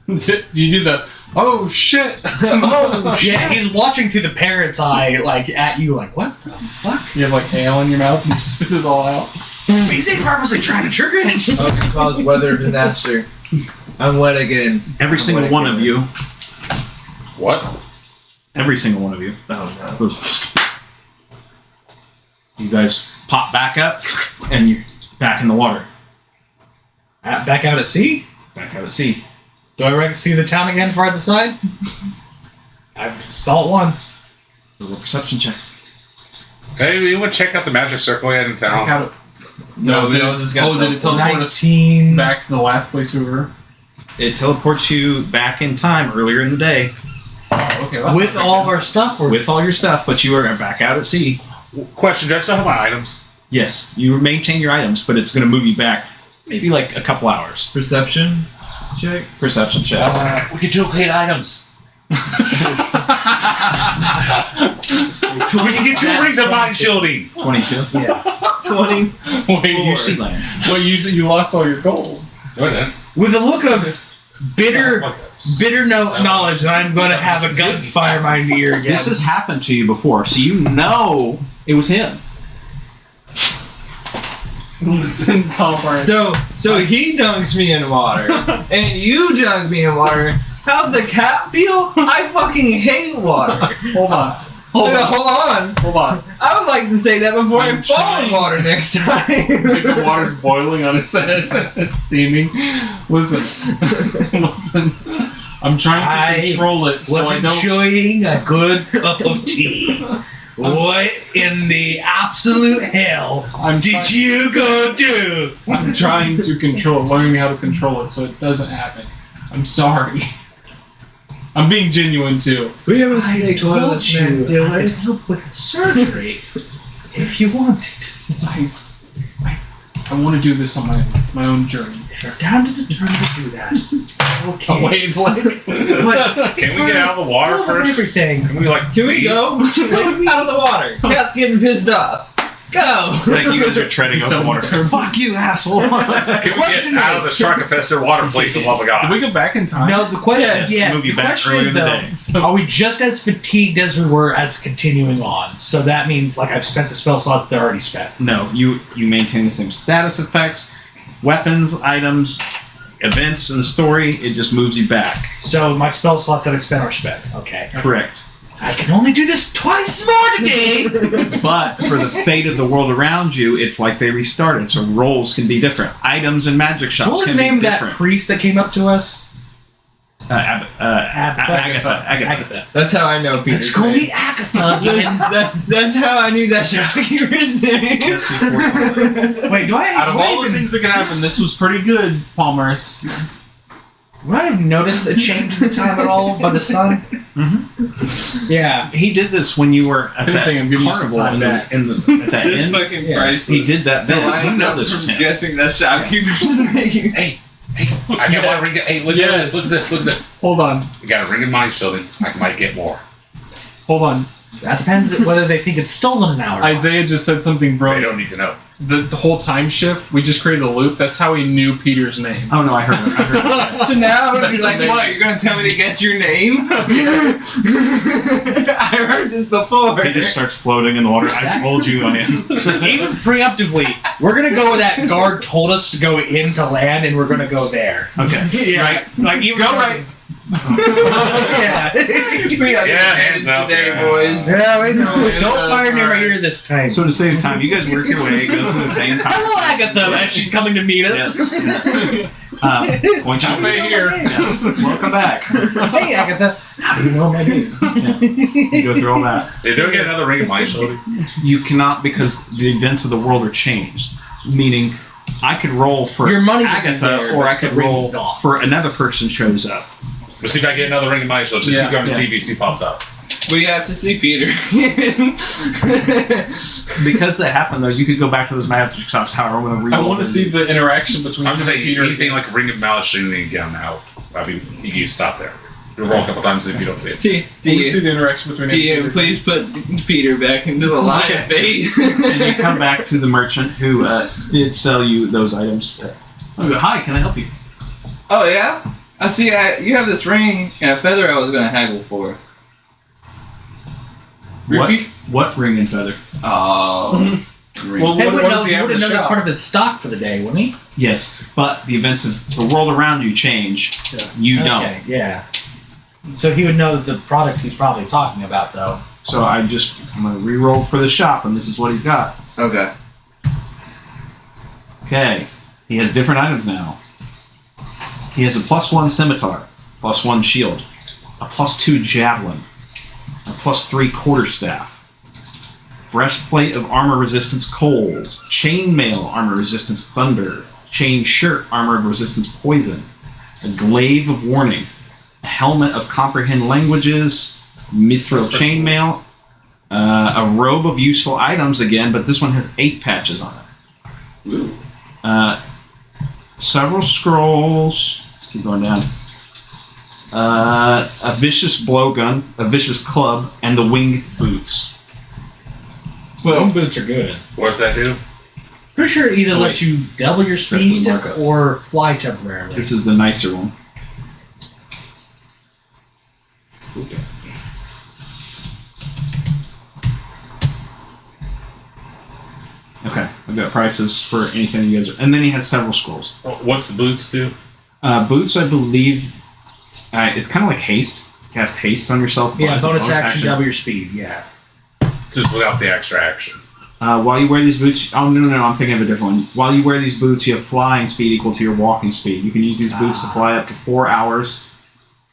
Do you do the, oh shit? Oh, yeah, he's watching through the parrot's eye, like at you, like, what the fuck? You have like hail in your mouth and you spit it all out. He's purposely trying to trigger it. Oh, can cause weather disaster. I'm wet again. Every single one of you. What? Every single one of you. Oh Goes, you guys pop back up, and you're back in the water. Back out at sea? Back out at sea. Do I see the town again far at the side? I saw it once. Roll a perception check. Hey, you want to check out the magic circle we had in Check town? out it. No, did we don't just got did it teleport us 19. back to the last place we were? It teleports you back in time earlier in the day Oh, okay. That's With not all of very our stuff? Or with all your stuff, but you are back out at sea. Question, do I still have my items? Yes, you maintain your items, but it's going to move you back maybe like a couple hours. Perception check. Perception check. We could duplicate items. So we can get 2 rings of mind shielding. 22. yeah. 20. Wait, You sea land. well, you lost all your gold. Go then. With a look of bitter knowledge that I'm going to have a gunfire my ear again. This has happened to you before, so you know it was him. Listen, conference. So he dunks me in water, and you dunk me in water. How'd the cat feel? I fucking hate water. Hold on. Hold on. Hold on. Hold on. I would like to say that before I'm I fall trying. in water next Like the time. water's boiling on its head. It's steaming. Listen. Listen. I'm trying to control it so was I don't. enjoying a good cup of tea. What in the absolute hell I'm did try- you go do? I'm trying to control, learning how to control it so it doesn't happen. I'm sorry. I'm being genuine too. We have a I snake told toilet, you man. Deal I could with. help with surgery if you wanted. I want to do this on my own. It's my own journey. If you're down to determine to do that, okay. A wavelength. But Can we get out of the water Over first? everything. Can we like? Can we leave? go? Out of the water. Cat's getting pissed off. Go. Like you guys are treading over water. Fuck you, asshole. Can we get out of the shark-infested water, please, for the love of God? Did we go back in time? No, the question Yes, move you the back question earlier is in the though, day. So, are we just as fatigued as we were as continuing on? So that means like I've spent the spell slot that they're already spent. No, you maintain the same status effects, weapons, items, events in the story. It just moves you back. So my spell slots that I spent are spent. Okay. Correct. I can only do this twice more today. But for the fate of the world around you, it's like they restarted. So roles can be different. Items and magic shops So what was can the name be of that different. priest that came up to us? Agatha. That's how I know Peter. Let's go meet Agatha again. That's how I knew that shopkeeper's name. Wait, do I? out of all the things that could happen, this was pretty good, Palmaris. Would I have noticed the change in the time at all by the sun? Mm-hmm. Yeah. He did this when you were at Good that thing I'm giving you some carnival time in back. at that inn. fucking Yeah. priceless. He did that The then. lines You know up this from was him. guessing that shopkeeper's name. I get one ring. Hey, look at Yes. this. Look at this. Look at this. Hold on. We got a ring of mind shielding. I might get more. Hold on. That depends on whether they think it's stolen now or not. Isaiah just said something They brilliant. don't need to know. The whole time shift, we just created a loop. That's how he knew Peter's name. Oh no, I heard it. So now I'm gonna be That's like, amazing. what? You're gonna tell me to guess your name? I heard this before. He just starts floating in the water. I told you I am. Even preemptively, we're gonna go where that guard told us to go into land, and we're gonna go there. Okay. Yeah, Right. like even Go right. yeah. We got Yeah, the hands up, today, yeah. boys. Yeah, wait, Yeah, don't fire near my alright. ear this time. So to save time, you guys work your way, go through the same Hello, Agatha, as she's coming to meet us. Yes. Once you Cafe here. Yeah. Welcome back. Hey, Agatha, how do you know my name? You go through all that. They don't get another ring of mind shielding. You cannot because the events of the world are changed. Meaning I could roll for Your money could be Agatha, there, or but I could the ring's roll gone. for another person shows up. Let's see if I get another ring of might. So let's just keep going to Yeah. see if VC pops up. We have to see Peter. Because that happened, though, you could go back to those magic shops. However, I'm going to I want to see the interaction between I'm just saying Peter and anything like a ring of malice shouldn't even get him out. I mean, you can stop there. You roll a couple times if you don't see it. T- I want to see DM, the interaction between him and Peter. please put Peter back into the line of fate. and you come back to the merchant who did sell you those items. Hi, can I help you? Oh yeah? I see. You have this ring and a feather. I was gonna haggle for. Repeat? What ring and feather? Oh. Well, Hey, what does he he have would in have the known that's shop? part of his stock for the day, wouldn't he? Yes, but the events of the world around you change. You don't. Okay, yeah. So he would know the product he's probably talking about, though. So I'm going to re-roll for the shop, and this is what he's got. Okay. Okay, he has different items now. He has a +1 scimitar, +1 shield, a +2 javelin, a +3 quarterstaff, breastplate of armor resistance cold, chainmail armor resistance thunder, chain shirt armor of resistance poison, a glaive of warning, a helmet of comprehend languages, mithril chainmail, a robe of useful items again, but this one has 8 patches on it. Ooh. Several scrolls. Let's keep going down. A vicious blowgun, a vicious club, and the winged boots. Well, boots are good. What does that do? Pretty sure it either Oh, lets you double your speed markup. or fly temporarily. This is the nicer one. Okay, I've got prices for anything you guys are. And then he has several scrolls. What's the boots do? Boots, I believe, it's kind of like haste. Cast haste on yourself. Yeah, as a bonus action, double your speed, yeah. Just without the extra action. While you wear these boots, no, I'm thinking of a different one. While you wear these boots, you have flying speed equal to your walking speed. You can use these boots to fly up to 4 hours,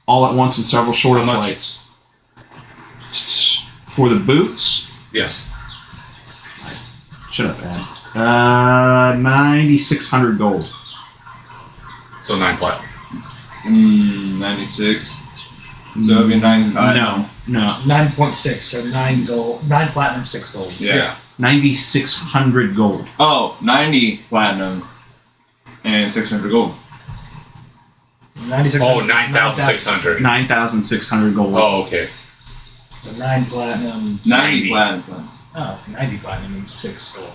all at once in several shorter How much? flights. For the boots, Yes. shut up, Ad. 9,600 gold. So 9 plat. 96. So it'd be 95. No, 9.6, so 9 gold, 9 platinum, 6 gold. Yeah. 9,600 gold. Oh, 90 platinum and 600 gold. 96. Oh, 9,600. 9,600 gold. Oh, okay. So 9 platinum. 90 platinum. Oh, 90 platinum and 6 gold.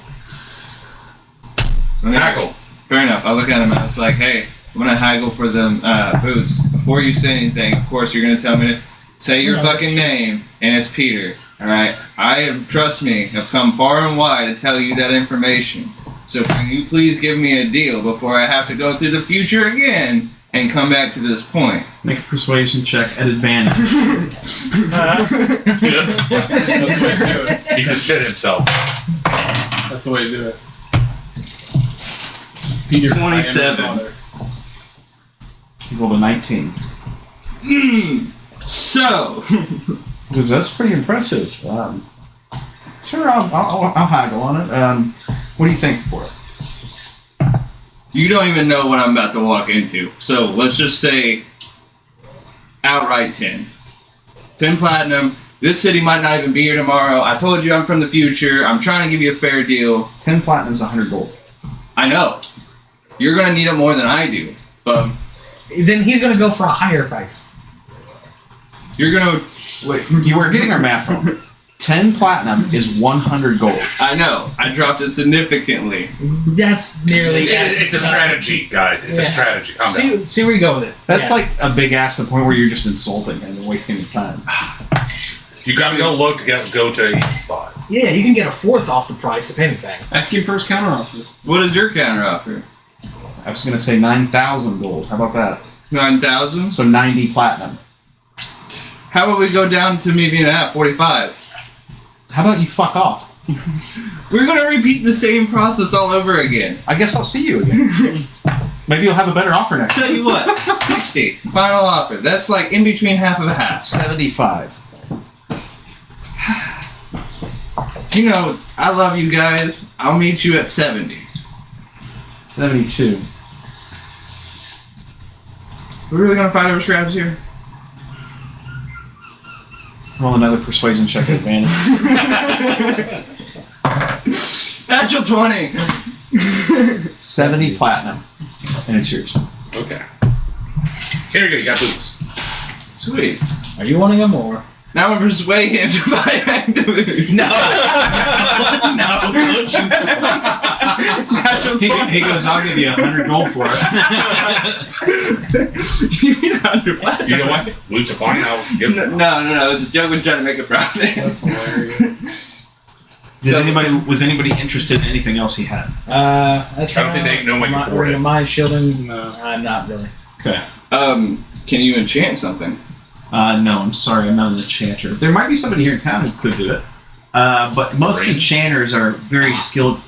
Haggle. Fair enough. I look at him and I was like, hey, I'm gonna haggle for them boots. Before you say anything, of course, you're gonna tell me to say your No, fucking name, and it's Peter. All right. Trust me, have come far and wide to tell you that information. So can you please give me a deal before I have to go through the future again and come back to this point? Make a persuasion check at advantage. That's the way to do it. He's a shit himself. That's the way to do it. Peter, 27. I am your father. You rolled a 19. So, Because that's pretty impressive. Sure, I'll haggle on it. What do you think for it? you don't even know what I'm about to walk into. So let's just say outright 10. 10 platinum. This city might not even be here tomorrow. I told you I'm from the future. I'm trying to give you a fair deal. 10 platinum's 100 gold. I know. You're gonna need it more than I do. But Then he's going to go for a higher price. you're gonna Wait, you were getting our math wrong. 10 platinum is 100 gold. I know. I dropped it significantly. That's nearly. It's a strategy, guys. It's a Yeah. strategy. Calm down. See where you go with it. That's Yeah. like a big ass to the point where you're just insulting him and wasting his time. You gotta go low to go to each spot. Yeah, you can get a fourth off the price, if anything. Ask him for his counter offer. What is your counter offer? I was going to say 9,000 gold. How about that? 9,000? So 90 platinum. How about we go down to maybe at 45? How about you fuck off? We're gonna repeat the same process all over again. I guess I'll see you again. Maybe you'll have a better offer next time. Tell you what, 60. Final offer. That's like in between half of a half. 75. You know, I love you guys. I'll meet you at 70. 72. We're really gonna fight over scraps here? Roll another persuasion check at advantage. Natural 20. 70 platinum. And it's yours. Okay. Here you go. You got boots. Sweet. Are you wanting them or? Now I'm persuading him to buy activities. No. No, don't you. Natural 20. He goes, I'll give you 100 gold for it. You mean 100 platinum? You know what? Boots are fine. I'll give No, them. no. The joke was trying to make a profit. That's hilarious. Was anybody interested in anything else he had? That's I don't think they know what you Not afford really it. mind shielding. No. Not really. Okay. Can you enchant something? No, I'm sorry, I'm not an enchanter. There might be somebody here in town who could do it. But most Range? enchanters are very skilled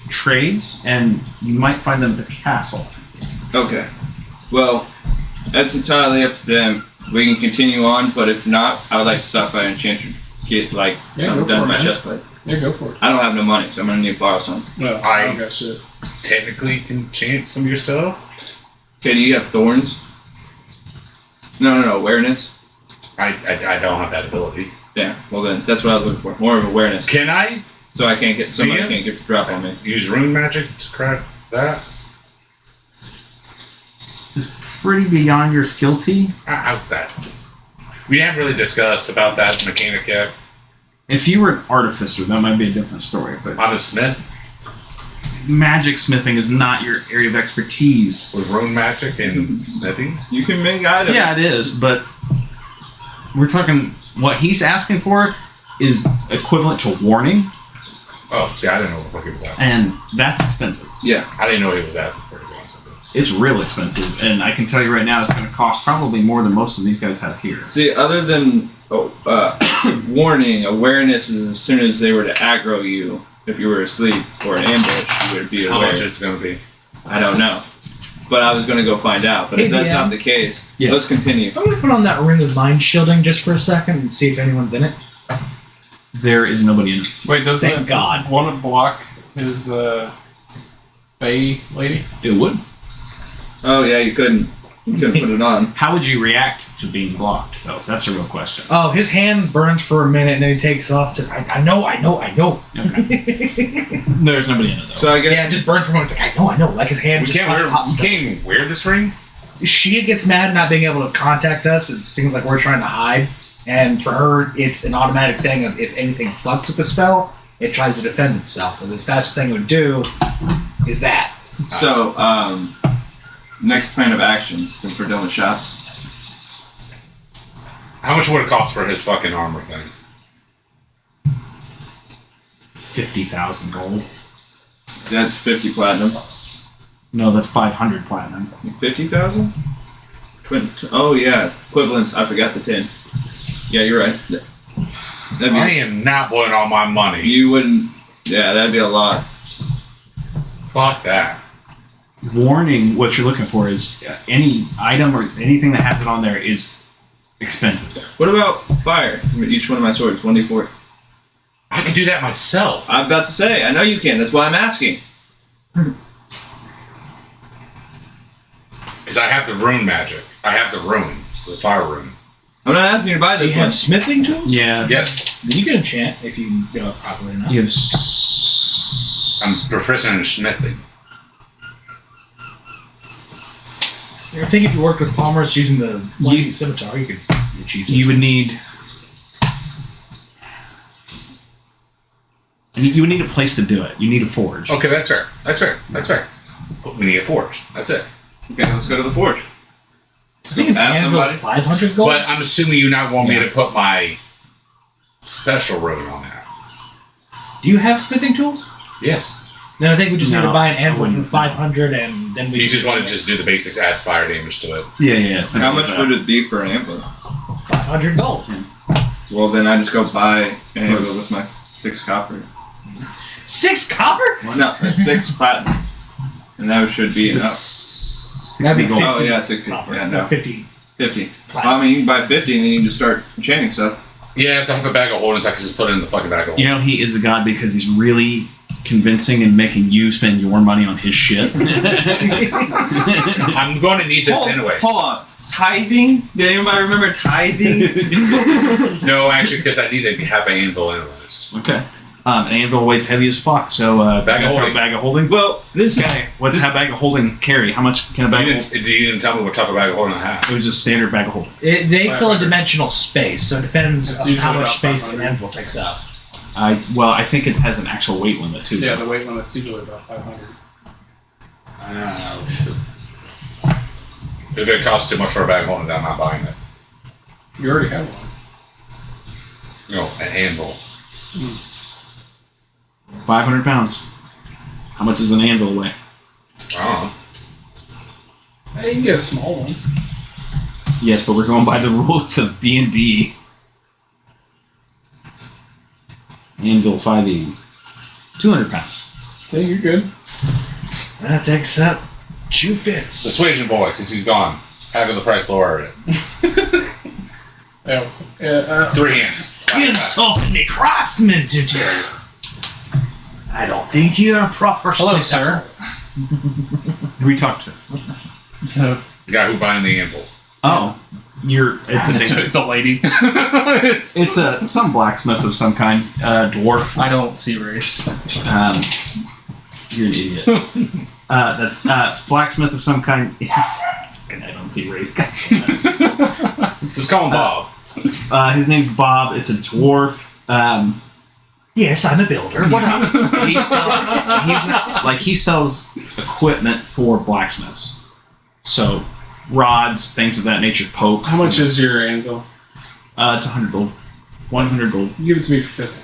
trades, and you might find them at the castle. Okay. Well, that's entirely up to them. We can continue on, but if not, I would like to stop by Enchanter to get Yeah, something go done for to it, my man. chest plate. Yeah, go for it. I don't have no money, so I'm gonna need to borrow some. No, I don't got shit. Technically, can chant some of your stuff. Okay, do you have thorns? No, awareness. I don't have that ability. Yeah, well then, that's what I was looking for. More of awareness. Can I So I can't get, somebody Yeah. can't get the drop on me. use rune magic to crack that? It's pretty beyond your skill tee. How's that? We haven't really discussed about that mechanic yet. If you were an artificer, that might be a different story, but I'm a smith magic smithing is not your area of expertise. with rune magic and smithing. You can make items. Yeah, it is, but we're talking what he's asking for is equivalent to warning, Oh, see, I didn't know what the fuck he was asking. and that's expensive. Yeah. I didn't know what he was asking for, to be honest with you. It's real expensive, and I can tell you right now, it's going to cost probably more than most of these guys have here. See, other than warning, awareness is as soon as they were to aggro you, if you were asleep or an ambush, you would be How aware. much is it going to be? I don't know. But I was going to go find out. But if that's not the case, Yeah. let's continue. I'm gonna put on that ring of mind shielding just for a second and see if anyone's in it. There is nobody in it. Wait, does Thank that God. want to block his Fae lady? It would. Oh yeah, you couldn't put it on. How would you react to being blocked, though? That's a real question. Oh, his hand burns for a minute and then he takes off. Says, I know. Okay. There's nobody in it, though. So I guess Yeah, it just burns for a moment. It's like, I know. Like his hand We just can't, touched wear, hot we stuff. can't even wear this ring? She gets mad not being able to contact us. It seems like we're trying to hide. And for her, it's an automatic thing of if anything fucks with the spell, it tries to defend itself. And the fastest thing it would do is that. so. Next plan of action, since we're done with shops. How much would it cost for his fucking armor thing? 50,000 gold. That's 50 platinum. No, that's 500 platinum. 50,000? Oh yeah, equivalents. I forgot the 10. Yeah, you're right. That'd I be, am not blowing all my money. you wouldn't. Yeah, that'd be a lot. Fuck that. Warning, what you're looking for is any item or anything that has it on there is expensive. What about fire? Each one of my swords, 1d4. I can do that myself. I'm about to say, I know you can. That's why I'm asking. Because I have the rune magic. I have the rune. The fire rune. I'm not asking you to buy Do you this have one. smithing tools? Yeah. Yes. You can enchant if you go properly enough. You have I'm proficient in smithing. I think if you worked with Palmer's using the flaming scimitar, you could achieve you would need. You would need a place to do it. You need a forge. Okay, that's fair. That's fair. That's fair. We need a forge. That's it. Okay, let's go to the forge. I think an Ask anvil is somebody. 500 gold. But I'm assuming you not want me to put my special rune on that. Do you have smithing tools? Yes. Then I think we just need No, to buy an I anvil for wouldn't. 500 and then we You just want to just do the basic add fire damage to it. Yeah. How much would it be for an anvil? 500 gold. Well, then I just go buy an anvil with my 6 copper. 6 copper? No, 6 platinum. And that should be enough. That'd be 50 Oh, yeah, 60. copper. Yeah, no. 50. 50. Well, I mean, you can buy 50 and then you can just start enchanting stuff. Yeah, so I have a bag of holdings. I can just put it in the fucking bag of holdings. You know, he is a god because he's really convincing and making you spend your money on his shit. I'm going to need this anyway. Hold on. Tithing? Did anybody remember tithing? No, actually, because I need to have an anvil anyways. Okay. An anvil weighs heavy as fuck, so Bag of holding. bag of holding. Well, this Okay. How bag of holding carry? How much can a bag You of holding? didn't tell me what type of bag of holding I have. It was a standard bag of holding. They fill a dimensional space, so it depends It's on usually how much about space an 500. anvil takes up. I think it has an actual weight limit too. Yeah, the weight limit's usually about 500. If it costs too much for a bag of holding, then I'm not buying it. You already have one. No, an anvil. 500 pounds. How much does an anvil weigh? I don't know. Hey, you can get a small one. Yes, but we're going by the rules of D&D. Anvil 5e. 200 pounds. So you're good. That takes up 2/5. Persuasion boy, since he's gone. Having the price lower it. Oh, 3 hands. You insulted me, craftsman, did you? I don't think you're a proper hello, smith. sir. Who we talked to? The- The guy who buying the anvil. Oh. it's a lady. It's some blacksmith of some kind. Dwarf. I don't see race. You're an idiot. That's blacksmith of some kind. Yes. I don't see race. Just call him Bob. His name's Bob. It's a dwarf. Yes, I'm a builder. What up? He sells equipment for blacksmiths. So rods, things of that nature. Poke. How much is your anvil? It's 100 gold. 100 gold. Give it to me for 50.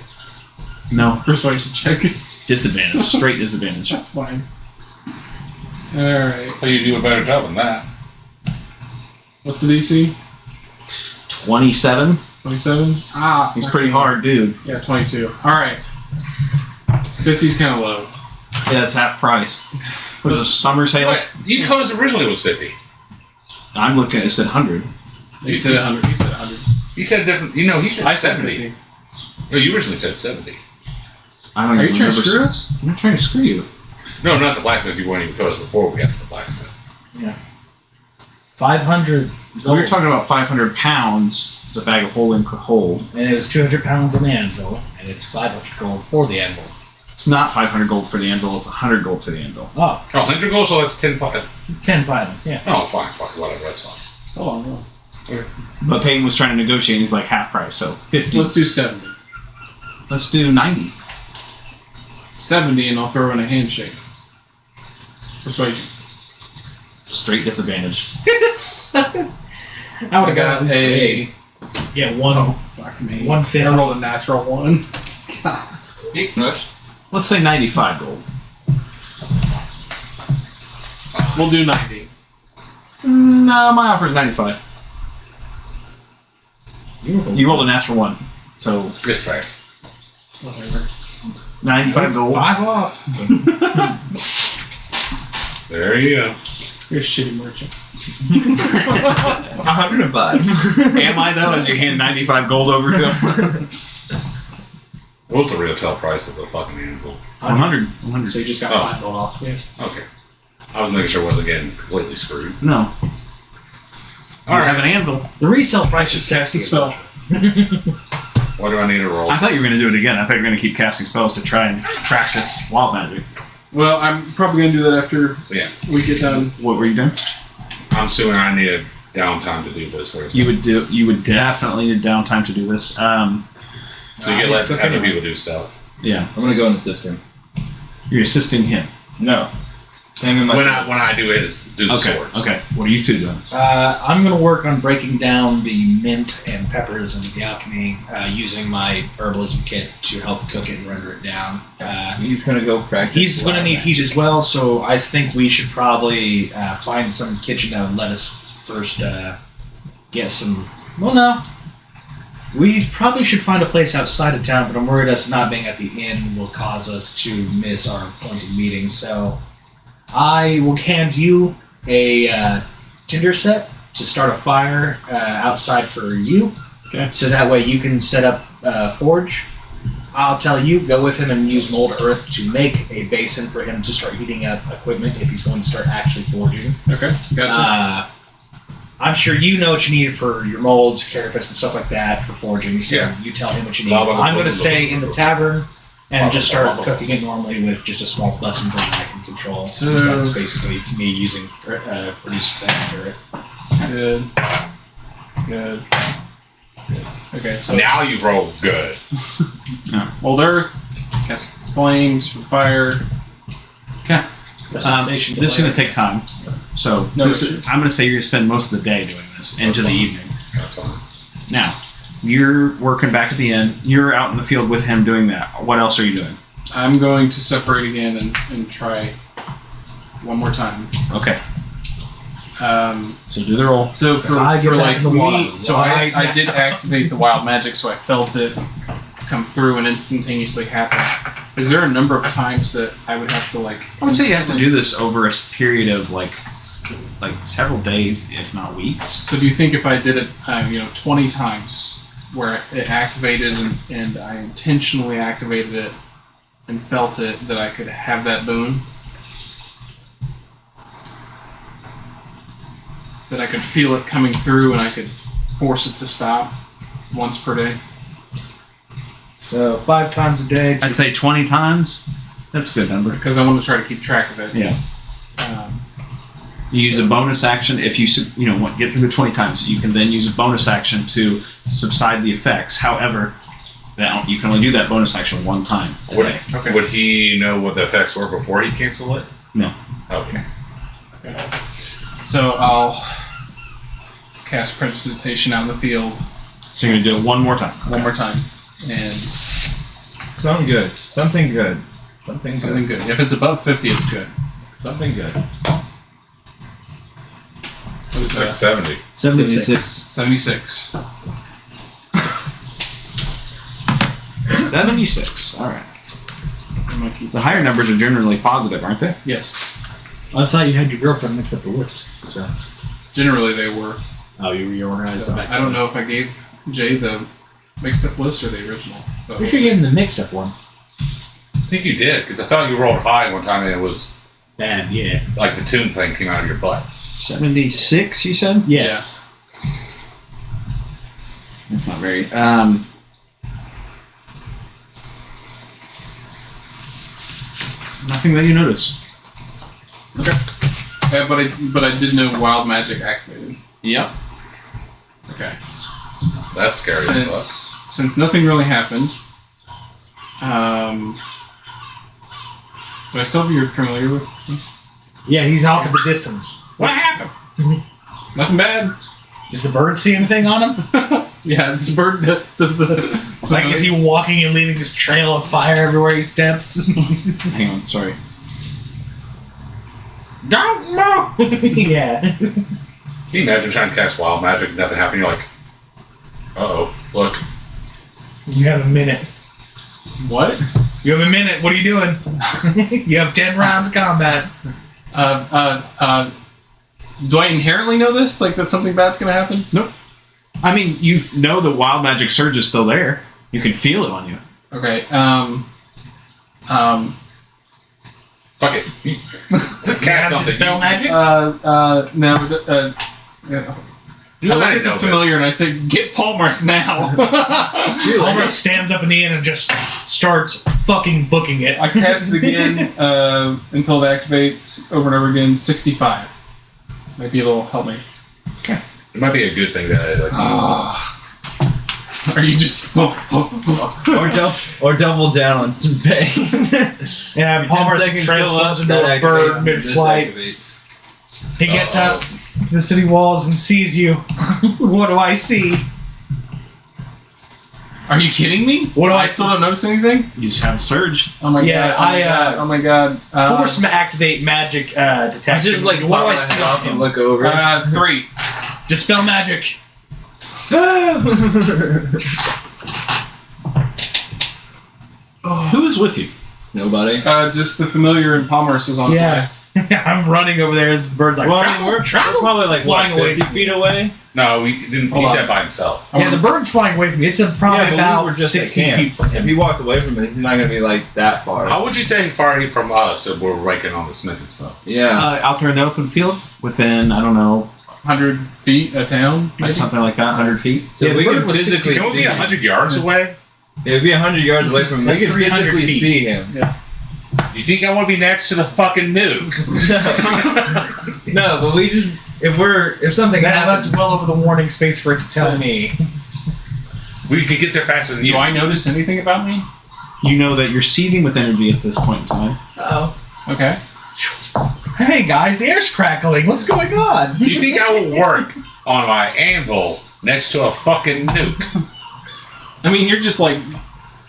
No Persuasion check. disadvantage. Straight disadvantage. That's fine. Alright. So you do a better job than that. What's the DC? 27. 27? Ah, He's pretty hard, dude. Yeah, 22. Alright. 50's kind of low. Yeah, it's half price. Was this summer sale? What? You told us originally it was 50. I'm looking at it. Said 100. He said 100. He said 100. He said different. You know, he said I said 70. 50. No, you originally said 70. I don't Are even you trying to remember screw us? I'm not trying to screw you. No, not the blacksmith. You weren't even told us before we got to the blacksmith. 500 We gold. were talking about 500 pounds the bag of holding could hold. And it was 200 pounds on the anvil, and it's 500 gold for the anvil. It's not 500 gold for the anvil, it's 100 gold for the anvil. Oh, Oh, 100 gold, so that's 10 pocket. 10 5, yeah. Oh, fine. Fuck, whatever. That's fine. Hold on. But Peyton was trying to negotiate and he's like half price, so 50. Let's do 70. Let's do 90. 70 and I'll throw in a handshake. Persuasion. Straight disadvantage. I would have got a... Yeah, one. Oh, fuck me. 150. I rolled a natural 1. God. Let's say 95 gold. We'll do 90. No, my offer is 95. You rolled a natural 1. So It's fair. Whatever. 95 gold. 5 off. There you go. You're a shitty merchant. 105. Am I though, as you hand 95 gold over to him? What's the retail price of the fucking anvil? 100. So 100. you just got Oh. 5 gold off. Yeah. Okay. I was making sure I wasn't getting completely screwed. No. All I have right. an anvil. The resale price is Cast a 60. spell. What do I need to roll? I thought you were going to do it again. I thought you were going to keep casting spells to try and practice wild magic. Well, I'm probably going to do that after Yeah. we get done. What were you doing? I'm assuming I need a downtime to do this first. You would definitely need downtime to do this. So you can let cook other anyway. people do stuff. Yeah. I'm gonna go in the cistern. You're assisting him. No. Him and my When I do the swords. Okay. What are you two doing? I'm going to work on breaking down the mint and peppers and the alchemy using my herbalism kit to help cook it and render it down. He's gonna go practice. He's going to need heat as well, so I think we should probably find some kitchen that would let us first get some. Well, no. We probably should find a place outside of town, but I'm worried us not being at the inn will cause us to miss our appointed meeting, so I will hand you a tinder set to start a fire outside for you. Okay. So that way you can set up forge. I'll tell you, go with him and use mold earth to make a basin for him to start heating up equipment if he's going to start actually forging. Okay, gotcha. I'm sure you know what you need for your molds, carapace, and stuff like that for forging. So Yeah. you tell him what you need. I'm going to stay in the tavern and just start cooking it normally with just a small Bunsen burner I can control. So- That's basically me using producer factor. Good. Okay, so Now you've rolled good. mold earth, cast flames for fire. Okay. This is going to take time. So No this issue. I'm going to say you're going to spend most of the day doing this into the fine. evening. That's fine. Now, you're working back at the inn. You're out in the field with him doing that. What else are you doing? I'm going to separate again and try one more time. Okay. So do the roll. So If I get for back like in the me, water, so why- I did activate the wild magic, so I felt it come through and instantaneously happen. Is there a number of times that I would have to like? I would say you have to do this over a period of like several days, if not weeks. So do you think if I did it, 20 times, where it activated and I intentionally activated it and felt it, that I could have that boon? That I could feel it coming through and I could force it to stop once per day? So 5 times a day. I'd say 20 times. That's a good number. Because I want to try to keep track of it. Yeah. You use a bonus action if you get through the 20 times. You can then use a bonus action to subside the effects. However, you can only do that bonus action one time. a day. Would he know what the effects were before he canceled it? No. Okay. So I'll cast Precipitation out in the field So you're gonna do it one more time. one more time. And Something good. Something good. Something something good. If it's above 50, it's good. Something good. What is It's like that? 70. 76. 76. 76. All right. I'm gonna keep- The higher numbers are generally positive, aren't they? Yes. I thought you had your girlfriend mix up the list. So. Generally they were. Oh, you reorganized them back. I don't know if I gave Jay the mixed up list or the original. But You should give him the mixed up one. I think you did, because I thought you rolled high one time and it was Bad, yeah. like the tune thing came out of your butt. 76, you said? Yes. That's not very. Nothing that you notice. Okay. Yeah, but I did know wild magic activated. Yep. Okay. That's scary as fuck. Since nothing really happened, do I still have you're familiar with? Yeah, he's off at the distance. What happened? Nothing bad. Does the bird see anything on him? Yeah, this bird does. Like, is he walking and leaving this trail of fire everywhere he steps? Hang on, sorry. Don't move! Yeah. Can you imagine trying to cast wild magic, nothing happened, you're like, uh-oh, look. You have a minute. What? You have a minute. What are you doing? You have 10 rounds of combat. Do I inherently know this? Like that something bad's gonna happen? Nope. I mean, you know the wild magic surge is still there. You can feel it on you. Okay. Fuck it. Just cast something. Spell magic? No. I look didn't at know the familiar and I say, "Get Palmer's now." Palmer stands up in the inn and just starts fucking booking it. I cast it again until it activates over and over again. 65. Maybe it'll help me. It might be a good thing that Are you just? or double down on some pain. Yeah, Palmer transforms into a bird mid-flight. He gets up to the city walls and sees you. What do I see? Are you kidding me? What do I still don't notice anything? You just have a surge. Oh my Yeah, god! Oh my god! Force him to activate magic I detection. just like what do I pop see my on head off and him? look over. 3. Dispel magic. Who is with you? Nobody. Just the familiar and Palmer's is on his Yeah. I'm running over there as the bird's like, Well, travel, we're travel. probably like Flying what, away 50 feet away. No, he didn't. Hold He on. said by himself. Yeah, the bird's flying away from me. It's probably but we about were just at 60 camp. feet from If him. he walked away from it, he's not gonna be like that far. How would you say far he from us if we're working on the smith and stuff? Yeah. Out there in the open field, within, I don't know, 100 feet a town. like maybe? something like that, 100 feet. So Yeah, we the bird could was physically 60 Can we be see him. 100 yards away? It'd be 100 yards away from him. We That's could 300 physically feet. see him. You think I want to be next to the fucking nuke? No, but we just if something happens. That's well over the warning space for it to tell me. We could get there faster than you. Do I notice anything about me? You know that you're seething with energy at this point in time. Oh. Okay. Hey guys, the air's crackling. What's going on? Do you think I will work on my anvil next to a fucking nuke? I mean, you're just like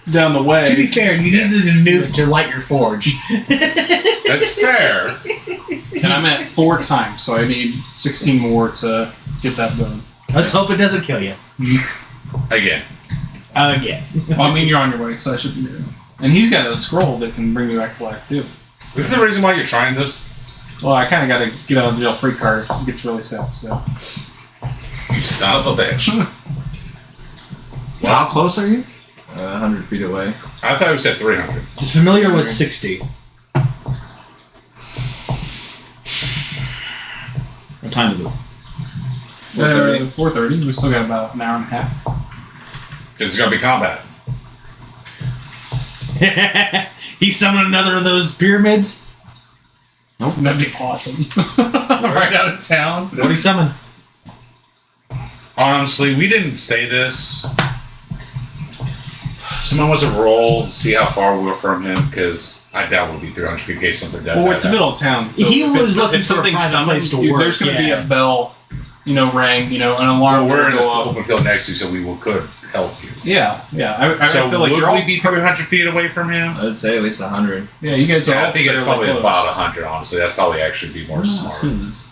down the way. To be fair, you needed a nuke to light your forge. That's fair. And I'm at 4 times, so I need 16 more to get that done. Let's hope it doesn't kill you. Again. Again. Well, I mean, you're on your way, so I should be there. And he's got a scroll that can bring me back to life, too. This is the reason why you're trying this? Well, I kind of got to get out of jail free card. It gets really sad, so. You son of a bitch. How close are you? 100 feet away. I thought we said 300. The familiar was 60. What time is it? 4:30. 4:30. We still got about an hour and a half. Because it's going to be combat. He summoned another of those pyramids. Nope. That'd be awesome. Right out of town. What did he summon? Honestly, we didn't say this. Someone was a roll to see how far we were from him, because I doubt we'll be 300 feet in case something does. Well, it's the middle of town. So He if was it's- looking if for a something's private summoned, place to work, there's going to yeah. be a bell, rang, an alarm Well, we're will in the go off. open field next to you, so could help you. Yeah. I So feel like would you're all. we be 300 feet away from him? I'd say at least 100. Yeah, you guys are Yeah, all I think it's fairly probably close. about 100, honestly. That's probably actually be more I've smart. seen this.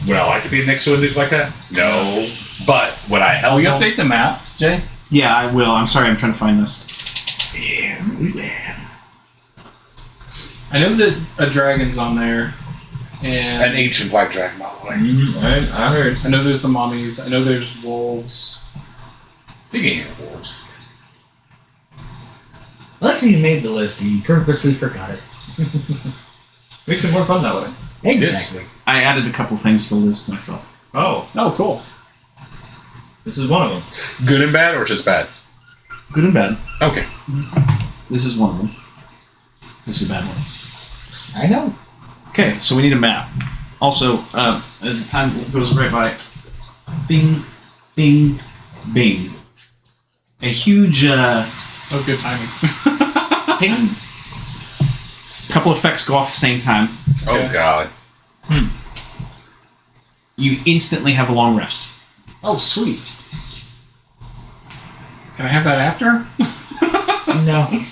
Would I like to be next to a nuke like that? No. But would I help Will you him? update the map, Jay? Yeah, I will. I'm sorry, I'm trying to find this. Yes. I know that a dragon's on there, and An ancient black dragon, by the way. I heard. I know there's the mummies. I know there's wolves. Speaking of wolves. Luckily, you made the list and you purposely forgot it. Makes it more fun that way. Exactly. I added a couple things to the list myself. Oh, Oh, cool. this is one of them. Good and bad, or just bad? Good and bad. Okay. This is one of them. This is a bad one. I know. Okay, so we need a map. Also, as the time goes right by, bing, bing, bing. A huge That was good timing. ping. Couple effects go off at the same time. Oh, Okay. God. You instantly have a long rest. Oh, sweet. Can I have that after? No.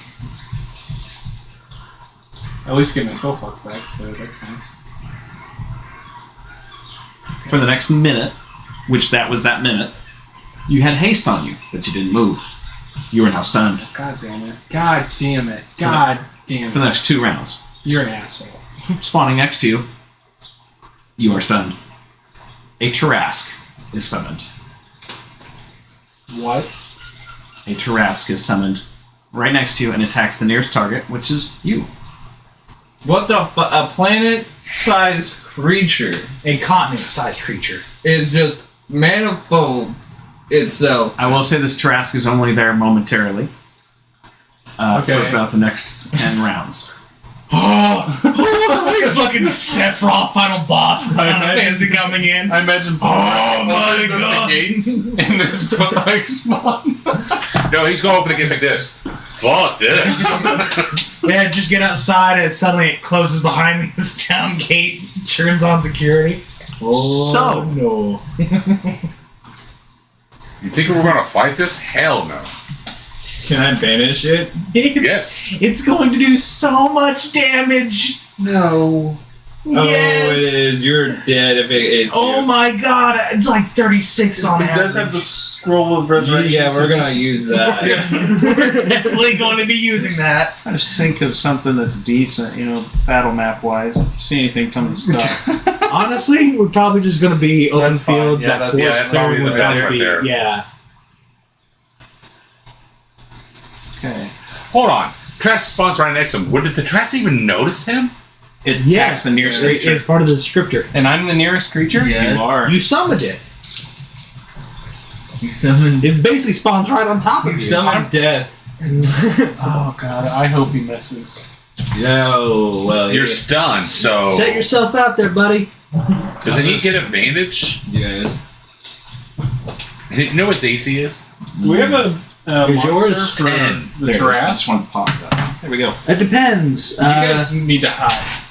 At least get my spell slots back, so that's nice. For the next minute, which that was that minute, you had haste on you, but you didn't move. You are now stunned God damn it. God damn it. God damn for the it. next 2 rounds. You're an asshole. Spawning next to you, you are stunned. A Tarask is summoned. What? A Tarask is summoned right next to you and attacks the nearest target, which is you. What the a planet-sized creature A continent-sized creature. is just manifold itself. I will say this Tarask is only there momentarily. For Okay. about the next 10 rounds. Oh, fucking Sephiroth final boss from Final Fantasy coming in. I imagine Oh my opens up God. the gates and this like spawn. No, he's going to open the gates like this. Fuck this. Yeah, just get outside and suddenly it closes behind me as the town gate turns on security. So- no. You think we're going to fight this? Hell no. Can I banish it? Yes. It's going to do so much damage. No. Oh, Yes. it is. You're dead if it's Oh you. my god, it's like 36 on It does have average. the scroll of resurrection. Yeah, so we're gonna just- use that. We're definitely going to be using that. I just think of something that's decent, battle map wise. If you see anything, tell me to stop. Honestly, we're probably just going to be open That's fine. field. Yeah, that that's- force yeah, that's probably clearing the would best probably right be- there. Yeah. Okay. Hold on. Trash spawns right next to him. Did the trash even notice him? It Yeah. attacks the nearest It- creature. It's part of the descriptor. And I'm the nearest creature? Yes. You are. You summoned it. You summoned. It basically spawns right on top of You you. summoned death. Oh god, I hope he misses. No, well, You're stunned, so Set yourself out there, buddy. doesn't he get advantage? yes. You know what his AC is? Do we have a Here's monster yours. for 10. the There it is. giraffe? This one pops out. There we go. It depends. You guys need to hide.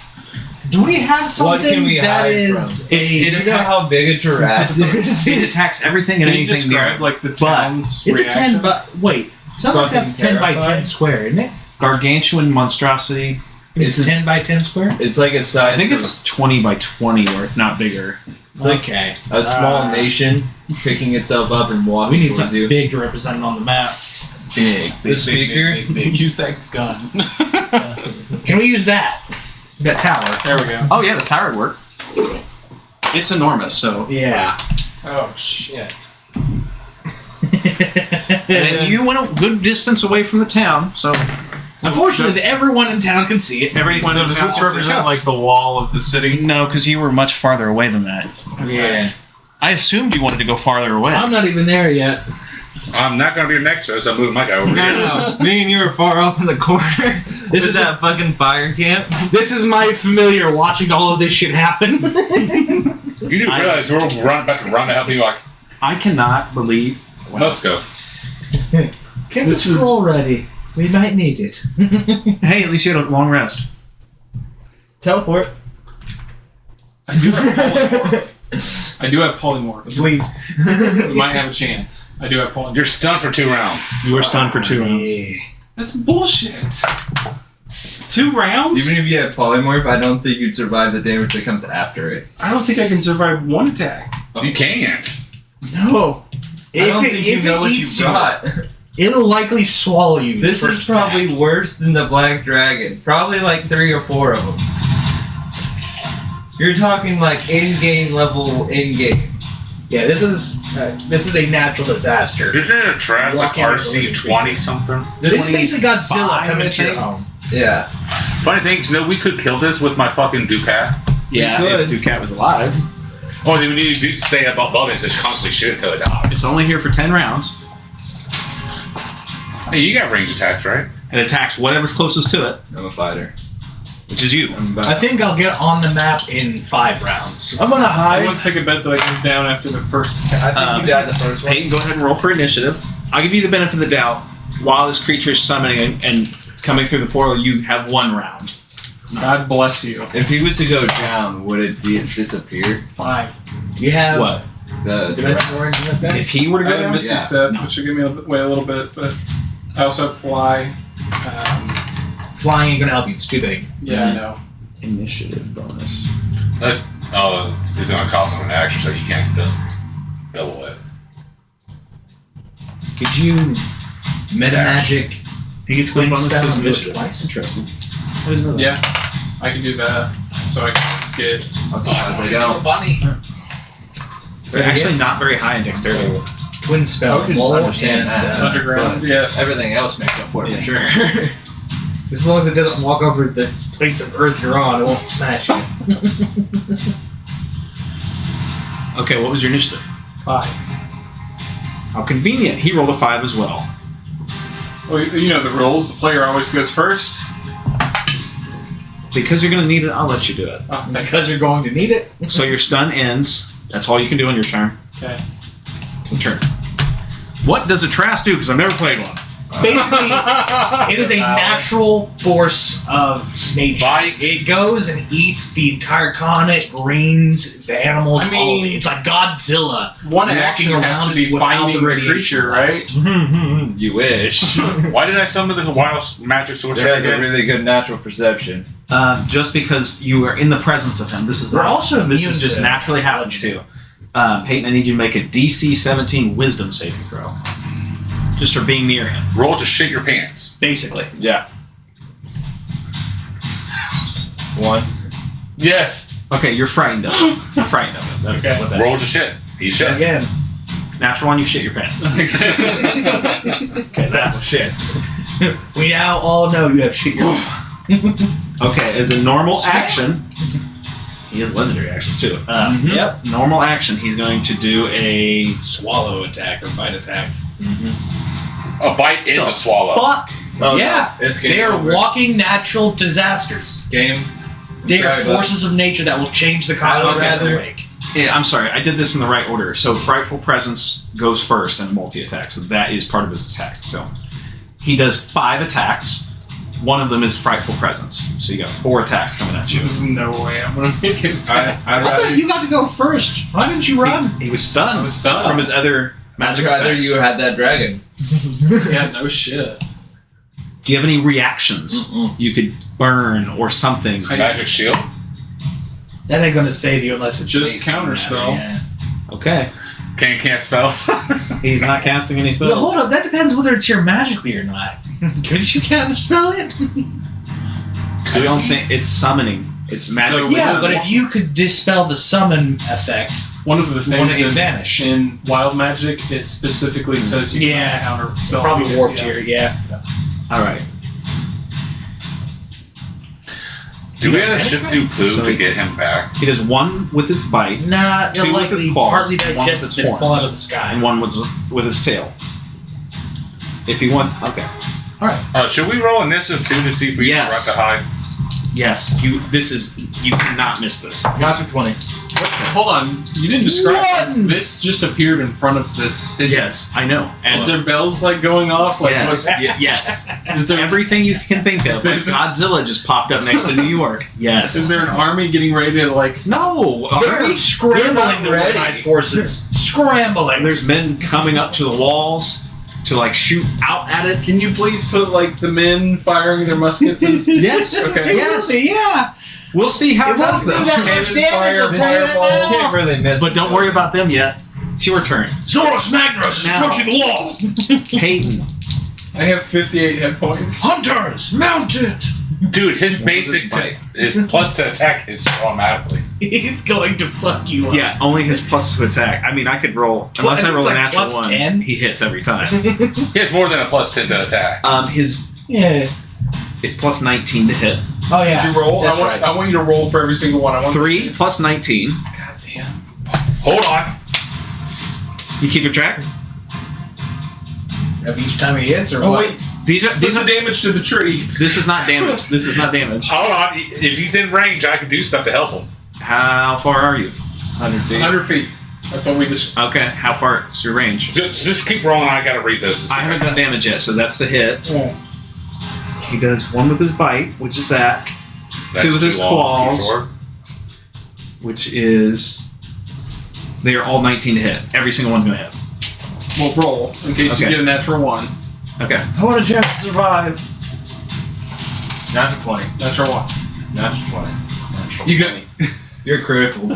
Do we have something What can we that hide is from? a? It You know how big a giraffe is? It attacks everything and Can you anything near describe it. like the town's It's reaction? a 10 by. Wait, something Fucking that's 10 by 10 terrifying. square, isn't it? Gargantuan monstrosity. It's It's 10 by 10 square. It's like a size. I think of- it's 20 by 20, or if not bigger. It's like Okay. a small nation picking itself up and walking We need towards something you. big to represent it on the map. Big. The speaker. Use that gun. Can we use that? That tower. There we go. Oh yeah, the tower would work. It's enormous, so. Yeah. Oh shit. And you went a good distance away from the town, so. Unfortunately, everyone in town can see it. Everyone So in does town this can see represent it. like the wall of the city? No, because you were much farther away than that. Yeah. I assumed you wanted to go farther away. I'm not even there yet. I'm not going to be next to us. I'm moving my guy over here. No, me and you were far off in the corner. This is is that fucking fire camp. This is my familiar watching all of this shit happen. You didn't realize we're about to run to help you. Like, I cannot believe. let's go. Get the scroll ready. We might need it. Hey, at least you had a long rest. Teleport. I do have polymorph. I do have polymorph. Please. We might have a chance. I do have polymorph. You're stunned for 2 rounds. You were stunned for 2 rounds. That's bullshit. 2 rounds? Even if you had polymorph, I don't think you'd survive the damage that comes after it. I don't think I can survive 1 attack. You can't. No. I don't think you know what you brought. It'll likely swallow you. This first is probably attack. worse than the Black Dragon. Probably like 3 or 4 of them. You're talking like in-game level in-game. Yeah, this is a natural disaster. Isn't it a trash like Walking over RC20 something? This is basically Godzilla 25, coming to your I think. home. Yeah. Funny thing is, we could kill this with my fucking Ducat. Yeah, You if could. Ducat was alive. Or they would need to stay above it and just constantly shoot until it dies. It's only here for 10 rounds. Hey, you got range attacks, right? It attacks whatever's closest to it, I'm a fighter. which is you. I'm about I think I'll get on the map in 5 rounds. I'm gonna I hide. want to take a bet that I go down after the first attack. I think you died the first one. Peyton, go ahead and roll for initiative. I'll give you the benefit of the doubt. While this creature is summoning and coming through the portal, you have 1 round. God bless you. If he was to go down, would it disappear? 5. You have What? The dimensional range like that? If he were to I go have down? Misty Yeah. Step, No. which will give me away a little bit, but I also have Fly. Flying ain't gonna help you. It's too big. Yeah, I know. Initiative bonus. That's it's gonna cost him an action, so you can't double it. Could you meta magic? He gets Twin the bonus spell to his and do it initiative. twice? Interesting. Yeah, I can do that. So I can just get. I'm surprised I don't. They're actually not very high in dexterity. Twin spell. I can Lol, understand and, that. Underground, but yes. Everything else makes up for it Yeah. for sure. as long as it doesn't walk over the place of Earth you're on, it won't smash you. Okay, what was your initiative? 5. How convenient. He rolled a 5 as well. Well, you know the rules. The player always goes first. Because you're going to need it, I'll let you do it. Oh, thank Because you're going to need it. So your stun ends. That's all you can do on your turn. Okay. Turn. What does a Trask do? Because I've never played one. Basically, it is a natural force of nature. Bite. It goes and eats the entire continent, greens, the animals. I mean- all of it. It's like Godzilla. One walking action has to be without finding the radiation creature, blast. right? You wish. Why did I summon this wild magic They sorcerer have a again? really good natural perception. Just because you are in the presence of him. This is We're not, also this immune is just to naturally happens too. Peyton, I need you to make a DC 17 Wisdom saving throw. Just for being near him. Roll to shit your pants. Basically. Yeah. 1. Yes. Okay, you're frightened of it. You're frightened of it. That's Okay. what that Roll to shit. He shit. Again. Natural one, you shit your pants. Okay, that's shit. We now all know you have shit your pants. okay. As a normal action, he has legendary actions too. Yep. Normal action, he's going to do a Swallow attack or bite attack. A bite is a swallow. fuck. Oh, Yeah. no, it's game They are over. walking natural disasters. Game. They are Sorry, bud. forces of nature that will change the I color would of the rather- lake. Yeah, I'm sorry. I did this in the right order. So frightful presence goes first and multi-attack. So that is part of his attack. So he does 5 attacks. One of them is frightful presence. So you got 4 attacks coming at you. There's no way I'm gonna make it fast. I'd I thought rather, you got to go first. Why didn't you run? He was stunned. I was stunned. From his other I'd magic rather effects. you had that dragon. Yeah, no shit. Do you have any reactions? You could burn or something. Magic shield. That ain't gonna save you unless it's Just basic counterspell. matter, Okay. Can't cast spells. He's not casting any Yeah. spells. Well, hold up. That depends whether it's here magically or not. Could you counterspell it? I don't think it's summoning. It's magic. So- Yeah, but if you could dispel the summon effect, One of the wouldn't things it in, vanish? in Wild Magic, it specifically says you Yeah. can counter spell. Probably warped yeah. here. Yeah. All right. Do we have to shift to Clue So- to get him back? He does 1 with its bite Nah, Two they're with likely its claws, partly one with its digested and fall horns. out of the sky. and 1 with his tail. If he wants, okay. Should we roll initiative too to see if we Yes. can run to hide? Yes, you cannot miss this. Natural 20. Hold on, you didn't describe One! this. Just appeared in front of this city. Yes, I know. Is there bells like going off? Like yes, what's- yes. Is there Everything you can think of. Is there- Like Godzilla just popped up next to New York. Yes. is there an army getting ready to like? No. They're scrambling to ready. organize forces. Scrambling. There's men coming up to the walls to like shoot out at it. Can you please put like the men firing their muskets? As, Yes. Okay. Yes. Yeah. We'll see how it does though. Cannon fire, I'll tell you that fireball. now. Can't really miss. But don't worry about them yet. It's your turn. Zoros Magnus is Now- approaching the wall. Peyton. I have 58 hit points. Hunters, mount it. Dude, his basic his plus to attack hits automatically. He's going to fuck you up. Yeah, only his plus to attack. I mean, I could roll unless I It's roll like a natural plus 1. 10. He hits every time. He has more than a plus 10 to attack. His Yeah. it's plus 19 to hit. Oh yeah. Did you roll? That's I want you to roll for every single one. I want 3 plus 19. God damn. Hold on. You keep a track. Of each time he hits, or Oh what? wait, These are these are damage to the tree. This is not damage. This is not damage. Hold on. If he's in range, I can do stuff to help him. How far are you? 100 feet. 100 feet. That's what we just. Okay, how far is your range? Just keep rolling. I gotta read this. I haven't done damage yet, so that's the hit. Oh. He does 1 with his bite, which is that, That's 2 with his too long. claws. You sure? which is they are all 19 to hit. Every single one's gonna hit. We'll roll in case you Okay. get a natural 1. Okay. I want a chance to survive. Natural 20. Natural 1. Natural 20. You got. You're critical.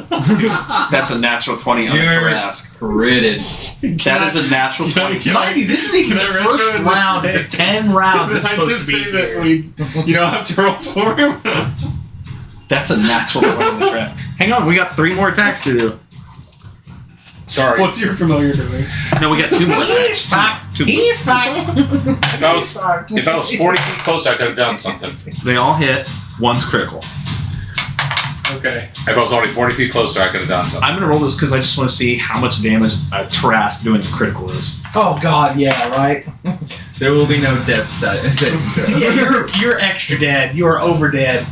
That's a natural 20 on a You're Trask. critted. That is a natural 20. Mind you, this is even Can the I retro first this round of the today? 10 rounds it's Did I supposed just to be say that here. you don't have to roll for him? That's a natural 20 on the Trask. Hang on, we got 3 more attacks to do. Sorry. What's your familiar doing? No, we got 2 more attacks. He's fine. 2 more. He's fine. If I was 40 feet closer, I could have done something. They all hit. One's critical. Okay. If I was only 40 feet closer, I could have done something. I'm gonna roll this because I just want to see how much damage a Trask doing the critical is. Oh god, yeah, right. There will be no death saving throw. Yeah, you're extra dead. You're over dead.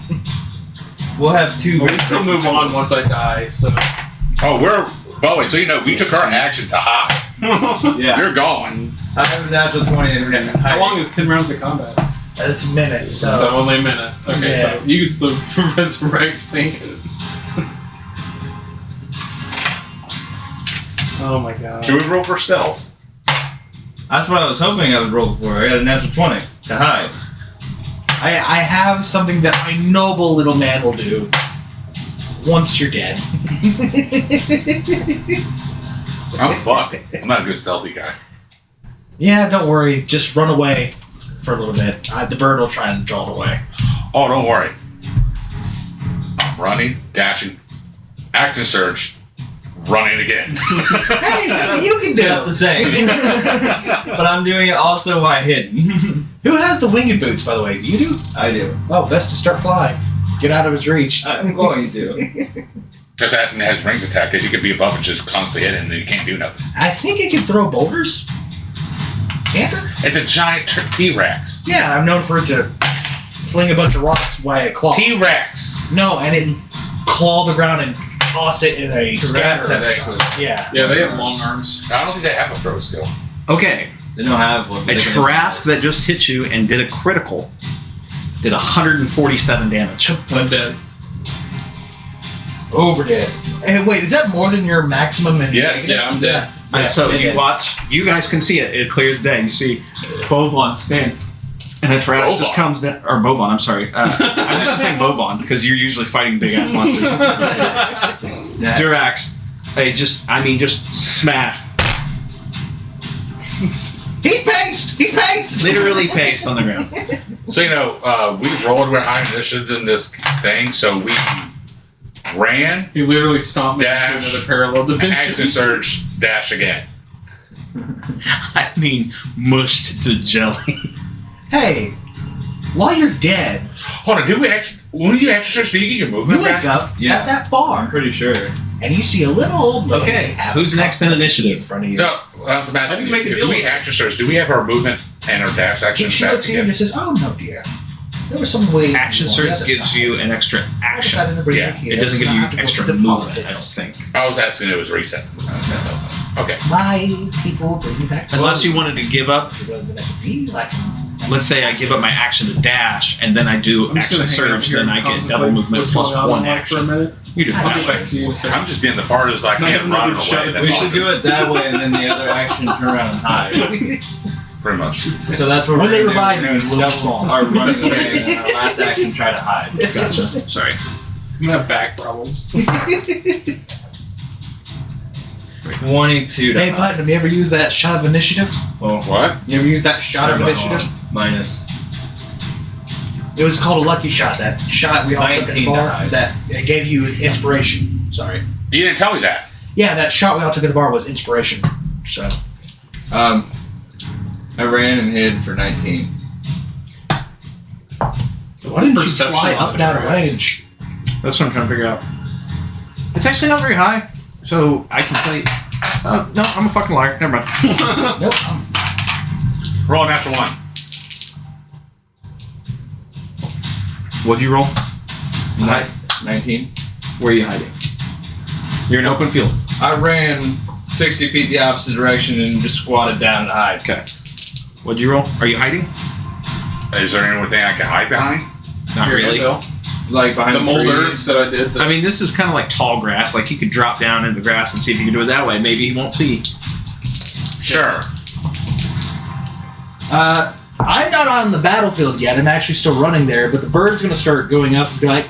We'll have 2. We can still move on once I die, so. Oh, oh, wait, so you know, we took our action to hide. Yeah. You're gone. I have a natural 20 and How long is 10 rounds of combat? It's a minute, So so only a minute. Okay, Yeah. so you can still resurrect me. Oh my god. Should we roll for stealth? That's what I was hoping I would roll for. I got a natural 20 to hide. I have something that my noble little man will do once you're dead. I'm fucked. I'm not a good stealthy guy. Yeah, don't worry. Just run away for a little bit. The bird will try and draw it away. Oh, don't worry. I'm running, dashing, Action surge. Running again. Hey, you can do Not the same. But I'm doing it also while hidden. Who has the winged boots, by the way? You do? I do. Well, best to start flying. Get out of his reach. I'm going to. Just asking it has ranged attack because you could be above and just constantly hit it and then you can't do nothing. I think it can throw boulders. Can't it? It's a giant T-Rex. Yeah, I'm known for it to fling a bunch of rocks via a claw. T-Rex. No, and then claw the ground and toss it in a scatter. Yeah. Yeah, they have long arms. I don't think they have a throw skill. Okay, They don't have one. a Trask that just hit you and did a critical did 147 damage. I'm dead. Overdead. Hey, wait, is that more than your maximum? Yes. Yeah, I'm dead. And so they you did. watch, you guys can see it. It clears day. You see Bovon stand, and a Trask just Bovon. comes down. Or Bovon, I'm sorry. I'm just saying Bovon because you're usually fighting big ass monsters. Durax, just smashed. He's paced! He's paced! Literally paced on the ground. So, we rolled with high initiative in this thing, so we ran, He literally stomped me into Dash. another parallel action dimension. surge, dash again. Mushed to jelly. Hey, while you're dead, Hold on, when you action surge, do you get your you movement wake back? up Yeah. at that I'm bar, pretty sure. and you see a little old lady. Okay, have who's a next in cup of initiative? tea in front of you. No, I was How do asking you make a if deal we with that? action surge, do we have our movement and our dash action She back looks at you and again? just says, "Oh no, dear. There was some way." Action on the surge other gives side. you an extra Other action. side of the bridge Yeah, here, It doesn't give so I you have to go extra to the movement, I politics. think. I was asking it was reset. That's what I was saying. Okay. My people bring you back. Unless you wanted to give up, let's say I give up my action to dash, and then I do I'm just action gonna hang out surge, here then and I get contemplate double movement what's plus going on one in life for a action. minute. You do I'll that get back way. to you in a second. I'm just getting the farthest I Can I can have another running shot away. at That's We all. should do it that way, and then the other action turn around and hide. Pretty much. So that's what When we're they gonna do. revive We're you, gonna we'll double small. our running away, and then our last action try to hide. Gotcha. Sorry. I'm gonna have back problems. 22 to Hey, hide. Putnam, you ever use that shot of initiative? Well, What? You ever use that shot of initiative? minus. It was called a lucky shot. That shot we all took at the 19 to bar. hide. That it gave you inspiration. Sorry. You didn't tell me that. Yeah, that shot we all took at the bar was inspiration. So I ran and hid for 19. why didn't you perception fly on up the and out of grass? range? That's what I'm trying to figure out. It's actually not very high, so I can play. No, I'm a fucking liar. Never mind. Nope. Roll a natural one. What'd you roll? Hide. 19. Where are you hiding? You're in open field. I ran 60 feet the opposite direction and just squatted down to hide. Okay. What'd you roll? Are you hiding? Is there anything I can hide behind? Not Here, really. Bill. Like behind The mold trees. earth that I did. I mean, this is kind of like tall grass. Like you could drop down in the grass and see if you can do it that way. Maybe he won't see. Sure. I'm not on the battlefield yet. I'm actually still running there, but the bird's gonna start going up and be like,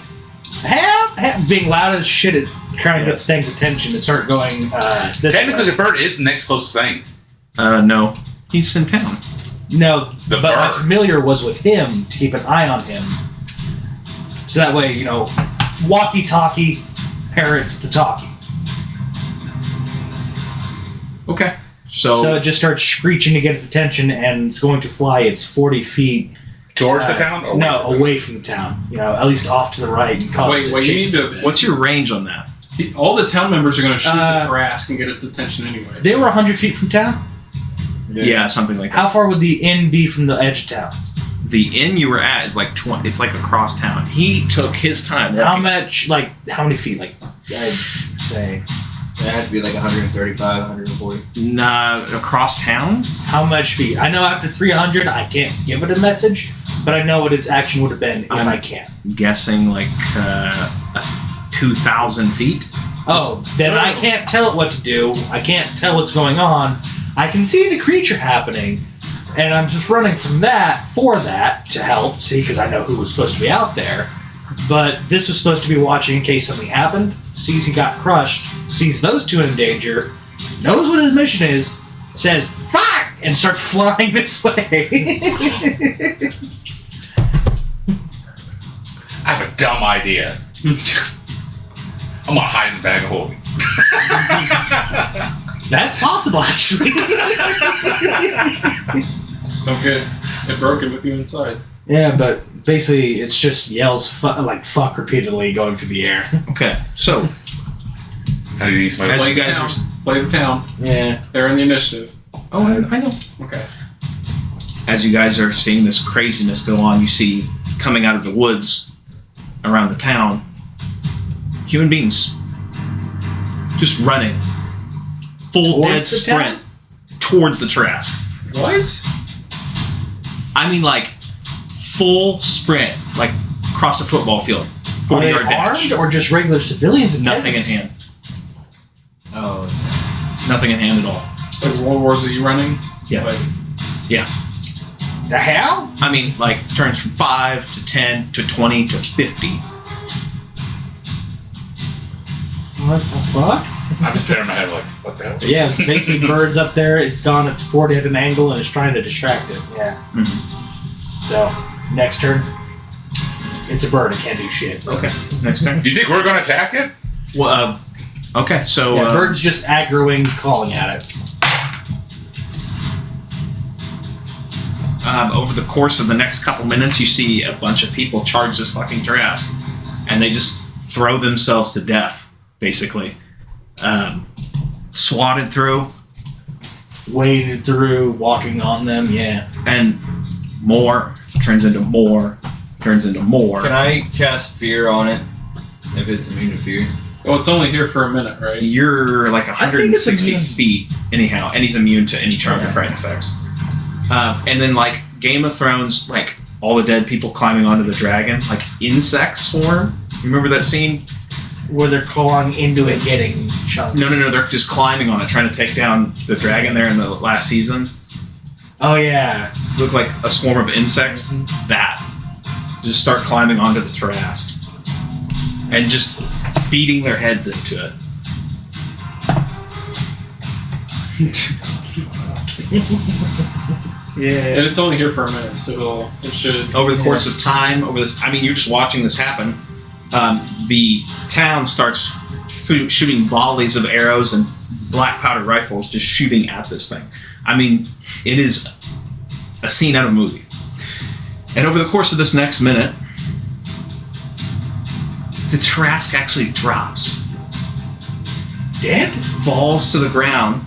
being loud as shit at trying to get things attention and start going this Technically, way. the bird is the next closest thing. No. He's in town. No, The but my bird. familiar was with him to keep an eye on him. So that way, walkie-talkie parrots the talkie. Okay. So it just starts screeching to get its attention, and it's going to fly its 40 feet. Towards the town? Or No, away from the town. At least off to the right. And cause it Wait, to you chase need to. what's your range on that? All the town members are going to shoot Uh, the Trask and get its attention anyway. They were 100 feet from town. Yeah, something like that. How far would the inn be from the edge of town? The inn you were at is like 20. It's like across town. He took his time. How walking. much? How many feet? I'd say. It had to be like 135, 140. Nah, across town? How much feet? I know after 300, I can't give it a message, but I know what its action would have been if I can. Guessing like 2,000 feet. Oh, then I can't tell it what to do. I can't tell what's going on. I can see the creature happening, and I'm just running from that for that to help see because I know who was supposed to be out there. But this was supposed to be watching in case something happened. Sees he got crushed. Sees those two in danger. Knows what his mission is. Says "fuck" and starts flying this way. I have a dumb idea. I'm gonna hide in the bag of holding. That's possible, actually. Just don't get broken with you inside. Yeah, but basically it's just yells like fuck repeatedly going through the air. Okay, so How do you need somebody? as Play you the guys town. are, Play the town. Yeah. They're in the initiative. I know. Okay. As you guys are seeing this craziness go on, you see coming out of the woods around the town, human beings just running, full Towards dead the sprint towards the Trask. What? I mean, like full sprint, like across the football field, Are they 40-yard dash. armed or just regular civilians and Nothing in peasants? hand. Oh, Nothing in hand at all. It's like World War Z running. Yeah. Like, The hell? I mean, like turns from 5 to 10 to 20 to 50. What the fuck? I'm just there in my head like, what the hell? Yeah, it's basically birds up there. It's gone. It's forward at an angle and it's trying to distract it. Yeah. So next turn, it's a bird. It can't do shit. Okay, next turn. Do you think we're gonna attack it? Well, okay, so Yeah, bird's just aggroing, calling at it. over the course of the next couple minutes, you see a bunch of people charge this fucking Trask, and they just throw themselves to death, basically. Swatted through, Waded through, walking on them. Yeah. and more turns into more, turns into more. can I cast fear on it if it's immune to fear? well, it's only here for a minute, right? You're like I think it's 160 immune. feet, anyhow, and he's immune to any charge or Okay. frightened effects. And then, like Game of Thrones, like all the dead people climbing onto the dragon, like insects swarm. You remember that scene? Where they're clawing into it, getting chunks. No, they're just climbing on it, trying to take down the dragon there in the last season. Oh yeah. Look like a swarm of insects. That. Just start climbing onto the Trask. And just beating their heads into it. Yeah. And it's only here for a minute, so it should. Over the course of time, over this, I mean, you're just watching this happen. The town starts shooting volleys of arrows and black powder rifles, just shooting at this thing. I mean, it is a scene out of a movie. And over the course of this next minute, the Trask actually drops. Dead? Falls to the ground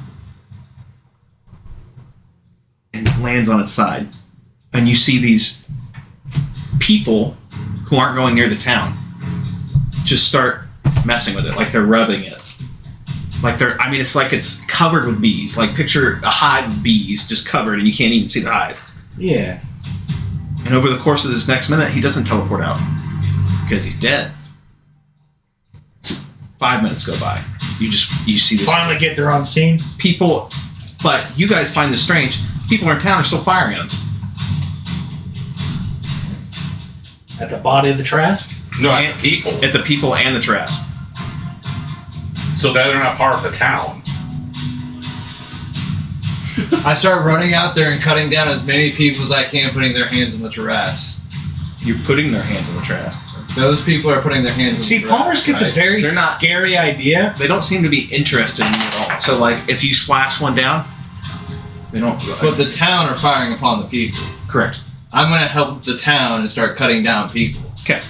and lands on its side. And you see these people who aren't going near the town just start messing with it, like they're rubbing it. Like I mean, it's like it's covered with bees. Like picture a hive of bees just covered and you can't even see the hive. Yeah. And over the course of this next minute, he doesn't teleport out because he's dead. 5 minutes go by. You see this Finally get there on scene. people, but you guys find this strange. People in town are still firing at him. At the body of the Trask? No, at the people. At the people and the Trask. So that they're not part of the town. I start running out there and cutting down as many people as I can, putting their hands on the Trask. You're putting their hands on the Trask. Those people are putting their hands on See, the Trask. Palmer's gets a very They're not- scary idea. They don't seem to be interested in you at all. So, like, if you slash one down, they don't. But the town are firing upon the people. Correct. I'm gonna help the town and start cutting down people. Okay.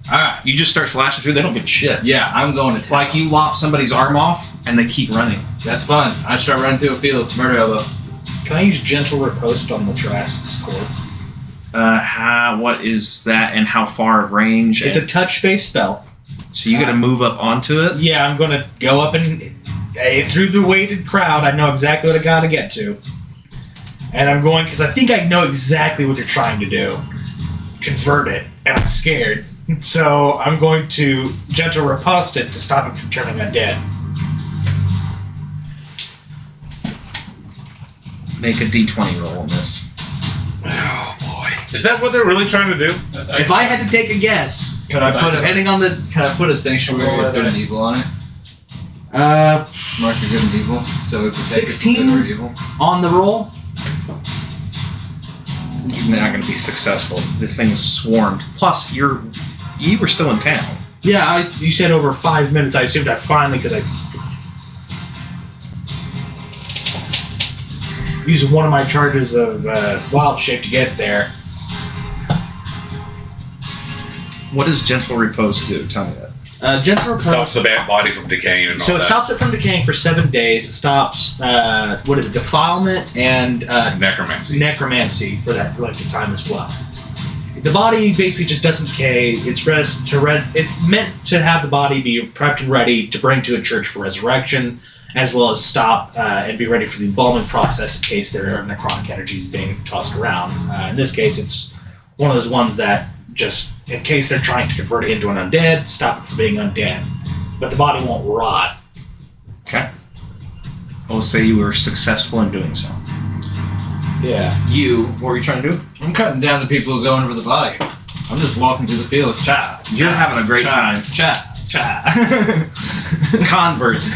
Alright. You just start slashing through. They don't give a shit. Yeah, I'm going to town. Like you lop somebody's arm off, and they keep running. That's fun. I start running through a field, murder elbow. Can I use gentle riposte on the Trask's core? What is that, and how far of range? It's a touch-based spell. So you got to move up onto it. Yeah, I'm gonna go up and through the weighted crowd. I know exactly what I gotta get to, and I'm going because I think I know exactly what they're trying to do. Convert it, and I'm scared. So I'm going to gentle riposte it to stop it from turning undead. Make a D20 roll on this. Oh boy! Is that what they're really trying to do? If I had to take a guess, Can I put depending on the Can I put a sanctuary Roll of good and dice. evil on it? uh Mark your good and evil. So it protects 16? good or evil. on the roll, You're not going to be successful. This thing is swarmed. Plus, you were still in town. Yeah, you said over 5 minutes. I assumed I finally, because I used one of my charges of wild shape to get there. What does gentle repose do? Tell me that. Gentle repose Stops the body from decaying and all So it that. stops it from decaying for 7 days. It stops defilement and Necromancy. for that length of time as well. The body basically just doesn't decay. It's meant to have the body be prepped and ready to bring to a church for resurrection, as well as stop and be ready for the embalming process in case there are necrotic energies being tossed around. In this case, it's one of those ones that just, in case they're trying to convert it into an undead, stop it from being undead. But the body won't rot. Okay. We'll say you were successful in doing so. Yeah. What were you trying to do? I'm cutting down the people who go in for the body. I'm just walking through the field. Cha. You're having a great time. Cha. Cha. Converts.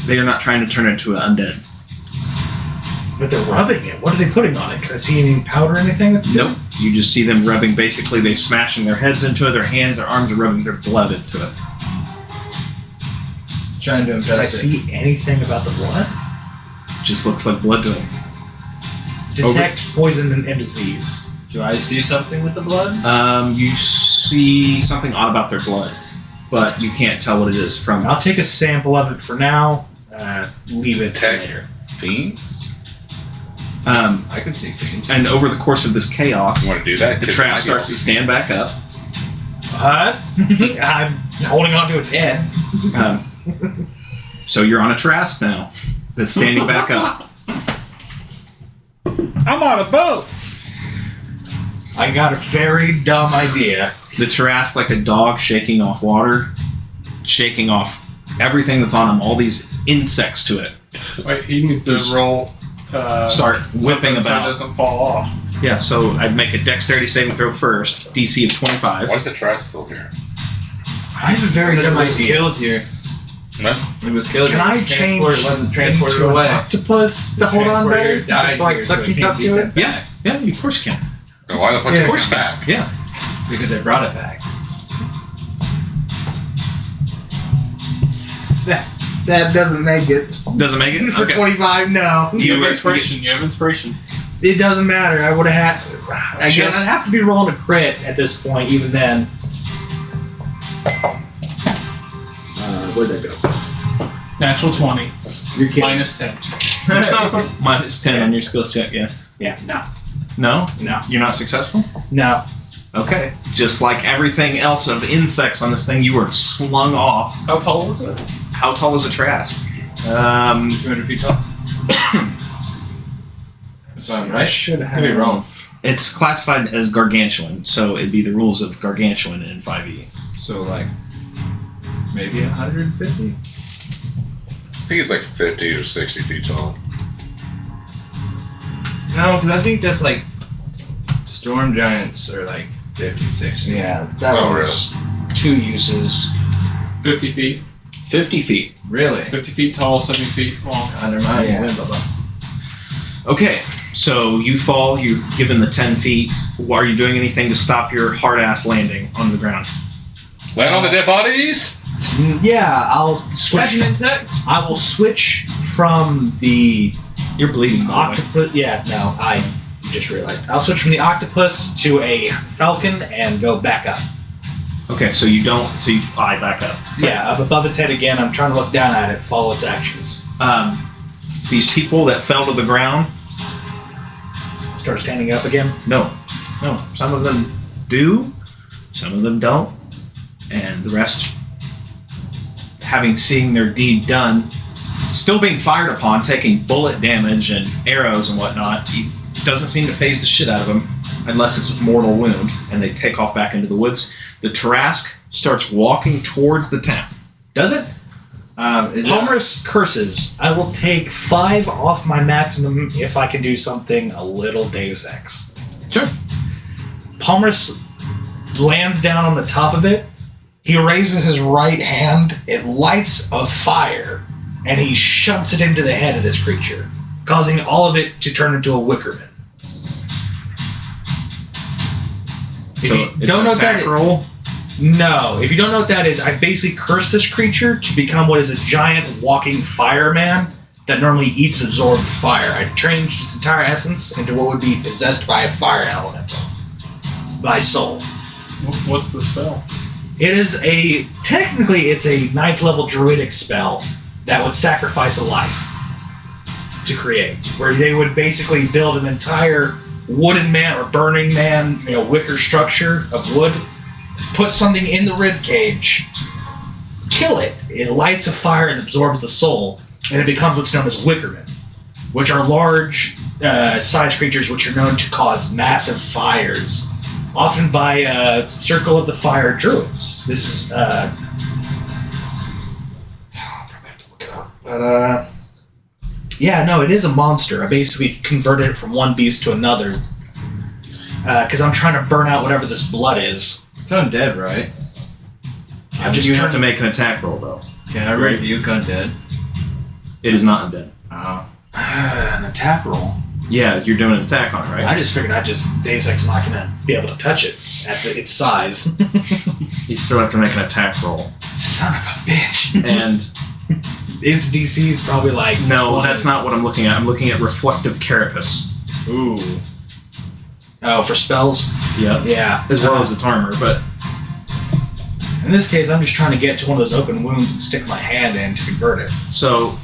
They are not trying to turn it into an undead. But they're rubbing it. What are they putting on it? Can I see any powder or anything? Nope. You just see them rubbing. Basically, they smashing their heads into it. Their hands, their arms are rubbing their blood into it. Trying to Can I impress it. see anything about the blood? Just looks like blood to them. Detect poison and disease. Do I see something with the blood? You see something odd about their blood, but you can't tell what it is from. I'll take a sample of it for now. Leave it Detect later. fiends? I can see things. And over the course of this chaos, You want to do that? the trash starts to stand back up. What? I'm holding on to its head. So you're on a Trask now that's standing back up. I'm on a boat. I got a very dumb idea. The Trask, like a dog shaking off water, shaking off everything that's on him, all these insects to it. Wait, he needs to roll. Start whipping something so it about. doesn't fall off. Yeah, so I'd make a dexterity saving throw first, DC of 25. Why is the trash still here? I have a very dumb It was idea. killed here. No? It was killed. Can here. I change It wasn't transported into away. an octopus to hold on better? Died Just like here, so suction it can't cup be to sent it? back. Yeah, of course you can. Then why the fuck Yeah, did of it course come back? Yeah. Because they brought it back. That doesn't make it. Doesn't make it? For Okay. 25, no. You have You- inspiration. You have inspiration. It doesn't matter. I would have had. Again, Just- I'd have to be rolling a crit at this point, even then. Where'd that go? Natural 20. You're kidding. Minus 10. Minus 10 on your skill check, yeah. Yeah, no. No? No. You're not successful? No. Okay. Just like everything else of insects on this thing, you were slung off. How tall is it? How tall is a Trask? 200 feet tall. I should have. Could be wrong. It's classified as gargantuan, so it'd be the rules of gargantuan in 5e. So like maybe 150. I think it's like 50 or 60 feet tall. No, because I think that's like storm giants are like 50, 60. Yeah, that Oh, was 2 uses. 50 feet. 50 feet. Really? 50 feet tall, 70 feet long. Never mind. Yeah. Win, Bubba. Okay, so you fall, you're given the 10 feet. Are you doing anything to stop your hard ass landing on the ground? Land on the dead bodies? Yeah, I'll switch. Catch an insect. I will switch from the You're bleeding, by the way. octopus. Yeah, no, I just realized. I'll switch from the octopus to a falcon and go back up. Okay, so you fly back up. Yeah, up above its head again. I'm trying to look down at it, follow its actions. These people that fell to the ground, Start standing up again. no. Some of them do, some of them don't, and the rest, having seen their deed done, still being fired upon, taking bullet damage and arrows and whatnot, it doesn't seem to phase the shit out of them unless it's a mortal wound, and they take off back into the woods. The Trask starts walking towards the town. Does it? Palmerus curses. I will take 5 off my maximum if I can do something a little Deus Ex. Sure. Palmerus lands down on the top of it. He raises his right hand. It lights a fire, and he shoves it into the head of this creature, causing all of it to turn into a Wickerman. If So you it's don't an know what that attack is, roll. no. If you don't know what that is, I've basically cursed this creature to become what is a giant walking fireman that normally eats and absorbs fire. I changed its entire essence into what would be possessed by a fire elemental. By soul. What's the spell? It is technically it's a 9th level druidic spell that would sacrifice a life to create. Where they would basically build an entire wooden man or burning man, wicker structure of wood, put something in the rib cage, kill it. It lights a fire and absorbs the soul, and it becomes what's known as wickermen, which are large sized creatures which are known to cause massive fires, often by Circle of the Fire druids. This is I'll probably have to look it up. But yeah, no, it is a monster. I basically converted it from one beast to another because I'm trying to burn out whatever this blood is. It's undead, right? I'm just You have trying to make an attack roll though. Can I rebuke undead? It is not undead. Oh. an attack roll. Yeah, you're doing an attack on it, right? I just figured I'd just Deus Ex Machina be able to touch it at its size. You still have to make an attack roll. Son of a bitch. And Its DC is probably like no, 20. that's not what I'm looking at. I'm looking at Reflective Carapace. Ooh. Oh, for spells? Yeah. Yeah. As well as its armor, but In this case, I'm just trying to get to one of those open wounds and stick my hand in to convert it. so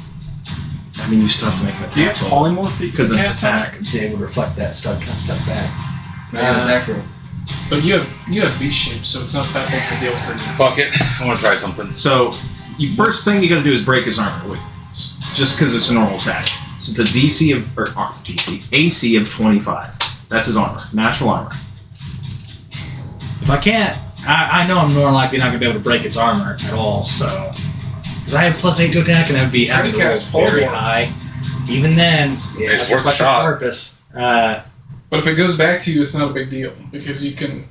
I mean you still have to make an Do you have attack roll. polymorph? Because it's attack. They would reflect that stuff kind of stuff back. Make an attack roll. But you have beast shape, so it's not that big of a deal for you. Fuck it. I want to try something. So, first thing you got to do is break his armor, just because it's a normal attack. So it's a AC of 25. That's his armor, natural armor. If I can't, I know I'm more than likely not going to be able to break its armor at all, so... Because I have +8 to attack, and I would be having to roll cast very Polymorph. high. Even then, It's worth a shot. Purpose. But if it goes back to you, it's not a big deal because you can.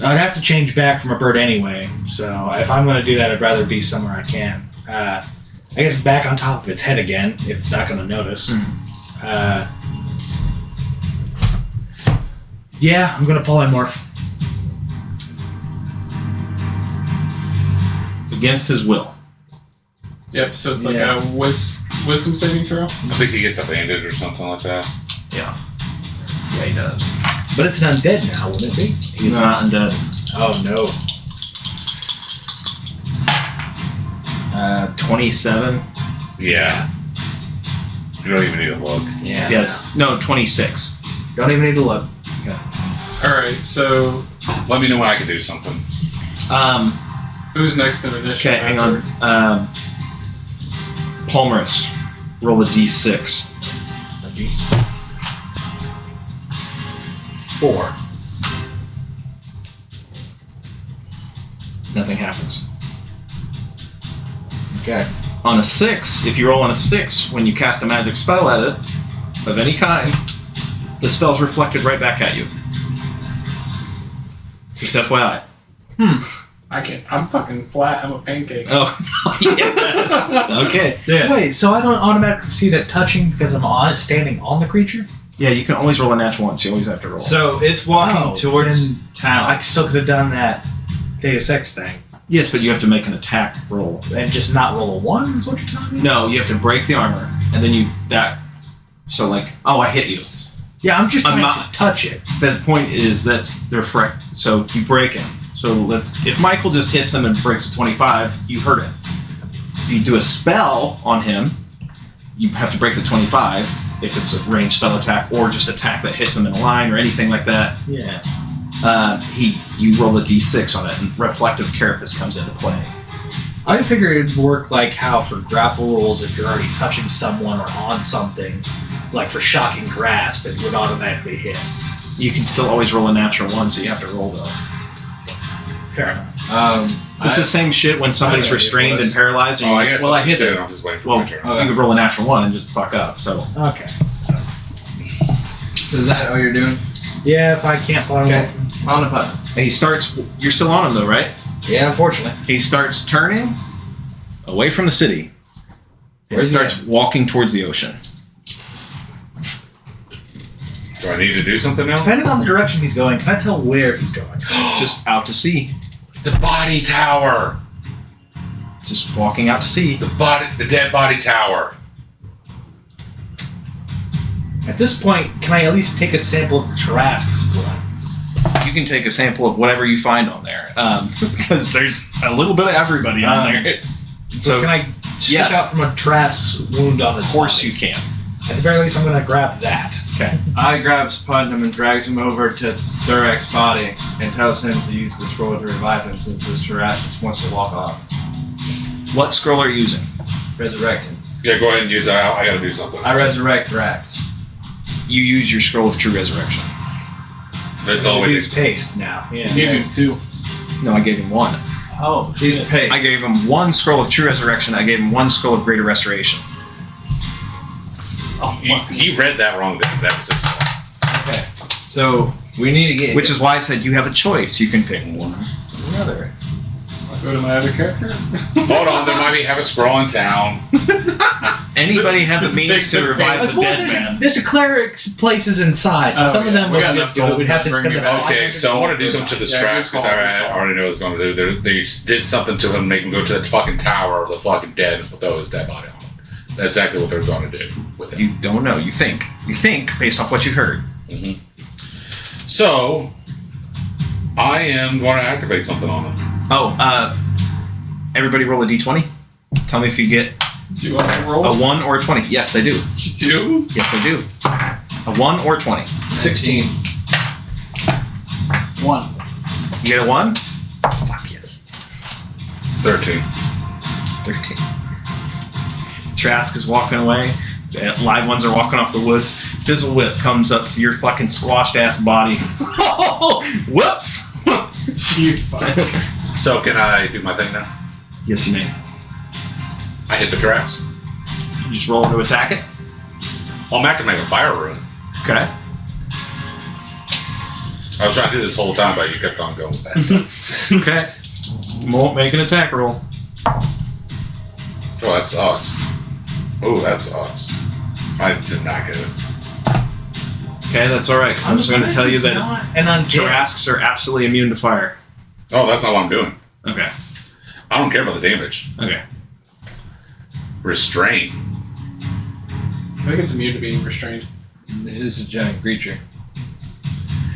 I'd have to change back from a bird anyway, so if I'm going to do that, I'd rather be somewhere I can. I guess back on top of its head again, if it's not going to notice. Yeah, I'm going to polymorph. Against his will. Yep. So it's like Yeah. a wisdom saving throw. I think he gets a bandage or something like that. Yeah. Yeah, he does. But it's an undead now, wouldn't it be? He's not undead. Oh, no. 27. Yeah. You don't even need to look. Yeah. Yes. No, 26. Don't even need to look. All right. So Let me know when I can do something. who's next in initiative? Okay, hang on. Palmerus, roll a d6. A D6. 4. Nothing happens. Okay. On a 6, if you roll on a 6, when you cast a magic spell at it, of any kind, the spell's reflected right back at you. Just FYI. I can't. I'm fucking flat. I'm a pancake. Oh, yeah. Okay. Yeah. Wait, so I don't automatically see that touching because I'm standing on the creature? Yeah, you can always roll a natural one, so you always have to roll. So it's walking towards then town. I still could have done that Deus Ex thing. Yes, but you have to make an attack roll. And just not roll a 1 is what you're telling me? No, you have to break the armor, and then so like, oh, I hit you. Yeah, I'm just I'm trying not- to touch it. The point is they're so you break him. So if Michael just hits him and breaks a 25, you hurt him. If you do a spell on him, you have to break the 25 if it's a ranged spell attack or just attack that hits him in a line or anything like that. Yeah. You roll a d6 on it, and Reflective Carapace comes into play. I figured it'd work like how for grapple rules, if you're already touching someone or on something, like for shocking grasp, it would automatically hit. You can still always roll a natural one, so you have to roll though. Fair enough. It's the same shit when somebody's I know, restrained yes. and paralyzed. And Oh, I you're got like, well, I hit something too. it. I'm just waiting for Well, my turn. you could roll a natural one and just fuck up. So Okay. So, So is that all you're doing? yeah, if I can't polymorph. Okay. On the button. he starts. You're still on him though, right? Yeah, unfortunately. He starts turning away from the city and Where's he starts walking towards the ocean. Do I need to do something now? Depending on the direction he's going, can I tell where he's going? Just out to sea. The body tower. Just walking out to sea. The dead body tower. At this point, can I at least take a sample of the Tarrasque's blood? You can take a sample of whatever you find on there, because there's a little bit of everybody on there. So can I stick out from a Tarrasque's wound on its Of course body? you can. At the very least, I'm going to grab that. Okay. I grabs Putnam and drags him over to Durek's body and tells him to use the scroll to revive him since this Tarrasque just wants to walk off. What scroll are you using? Resurrect him. Yeah, go ahead and use that. I gotta do something. I resurrect Drax. You use your scroll of true resurrection. That's all we do. Use paste now. I gave him 2. No, I gave him 1. Oh, He's paid. I gave him 1 scroll of true resurrection. I gave him 1 scroll of greater restoration. Oh, fuck. He read that wrong. That was it. Okay. So we need to get. Which is why I said you have a choice. You can pick one or the other. I'll go to my other character. Hold on, there might be have a scroll in town. Anybody have the means to revive the dead man? There's a cleric's places inside. Oh, Some of them we would got just enough do it. We'd have to gold spend to the bring you back. Okay, so I want to do something to the Strax because I already know what it's going to do. They did something to him, make him go to that fucking tower of the fucking dead and throw his dead body on him. That's exactly what they're going to do with him. You don't know. You think. You think based off what you heard. Mm-hmm. So, I am going to activate something on him. Oh, everybody roll a d20. Tell me if you get Do you want me to roll? a 1 or a 20. Yes, I do. You do? Yes, I do. A 1 or 20. 16. 1. You get a 1? Fuck yes. 13. 13. Trask is walking away. The live ones are walking off the woods. Fizzle Whip comes up to your fucking squashed ass body. Whoops! You fuck. So, can I do my thing now? Yes, you may. I hit the tracks. You just roll to attack it. Well, I'm acting like a fire rune. Okay. I was trying to do this whole time, but you kept on going with that stuff. Okay. Won't make an attack roll. Oh, that sucks. Oh, that sucks. I did not get it. Okay, that's alright. I'm just going to tell you that And undead. Tarrasques are absolutely immune to fire. Oh, that's not what I'm doing. Okay. I don't care about the damage. Okay. Restrain. I think it's immune to being restrained. It is a giant creature.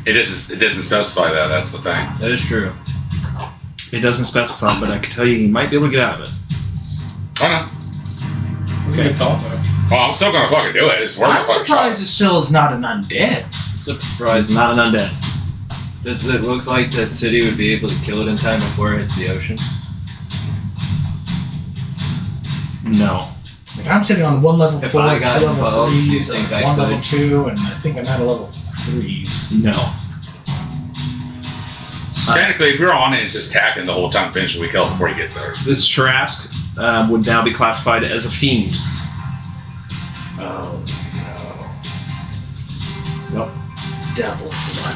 It doesn't specify that. That's the thing. That is true. It doesn't specify, but I can tell you he might be able to get out of it. Oh no. That's a good thought, though. Well, I'm still gonna fucking do it. It's worth a I'm fucking surprised shot. it still is not an undead. He's Surprise. not an undead. Does it look like that city would be able to kill it in time before it hits the ocean? No. Like, I'm sitting on 1 level If 4, 2 I got level involved, do you 3s, think I 1 level could? 2, and I think I'm at a level 3s. No. Technically, if you're on it and just attacking the whole time, finish we kill him before he gets there. This Tarrasque would now be classified as a fiend. Oh no. Yep. Devil's blood.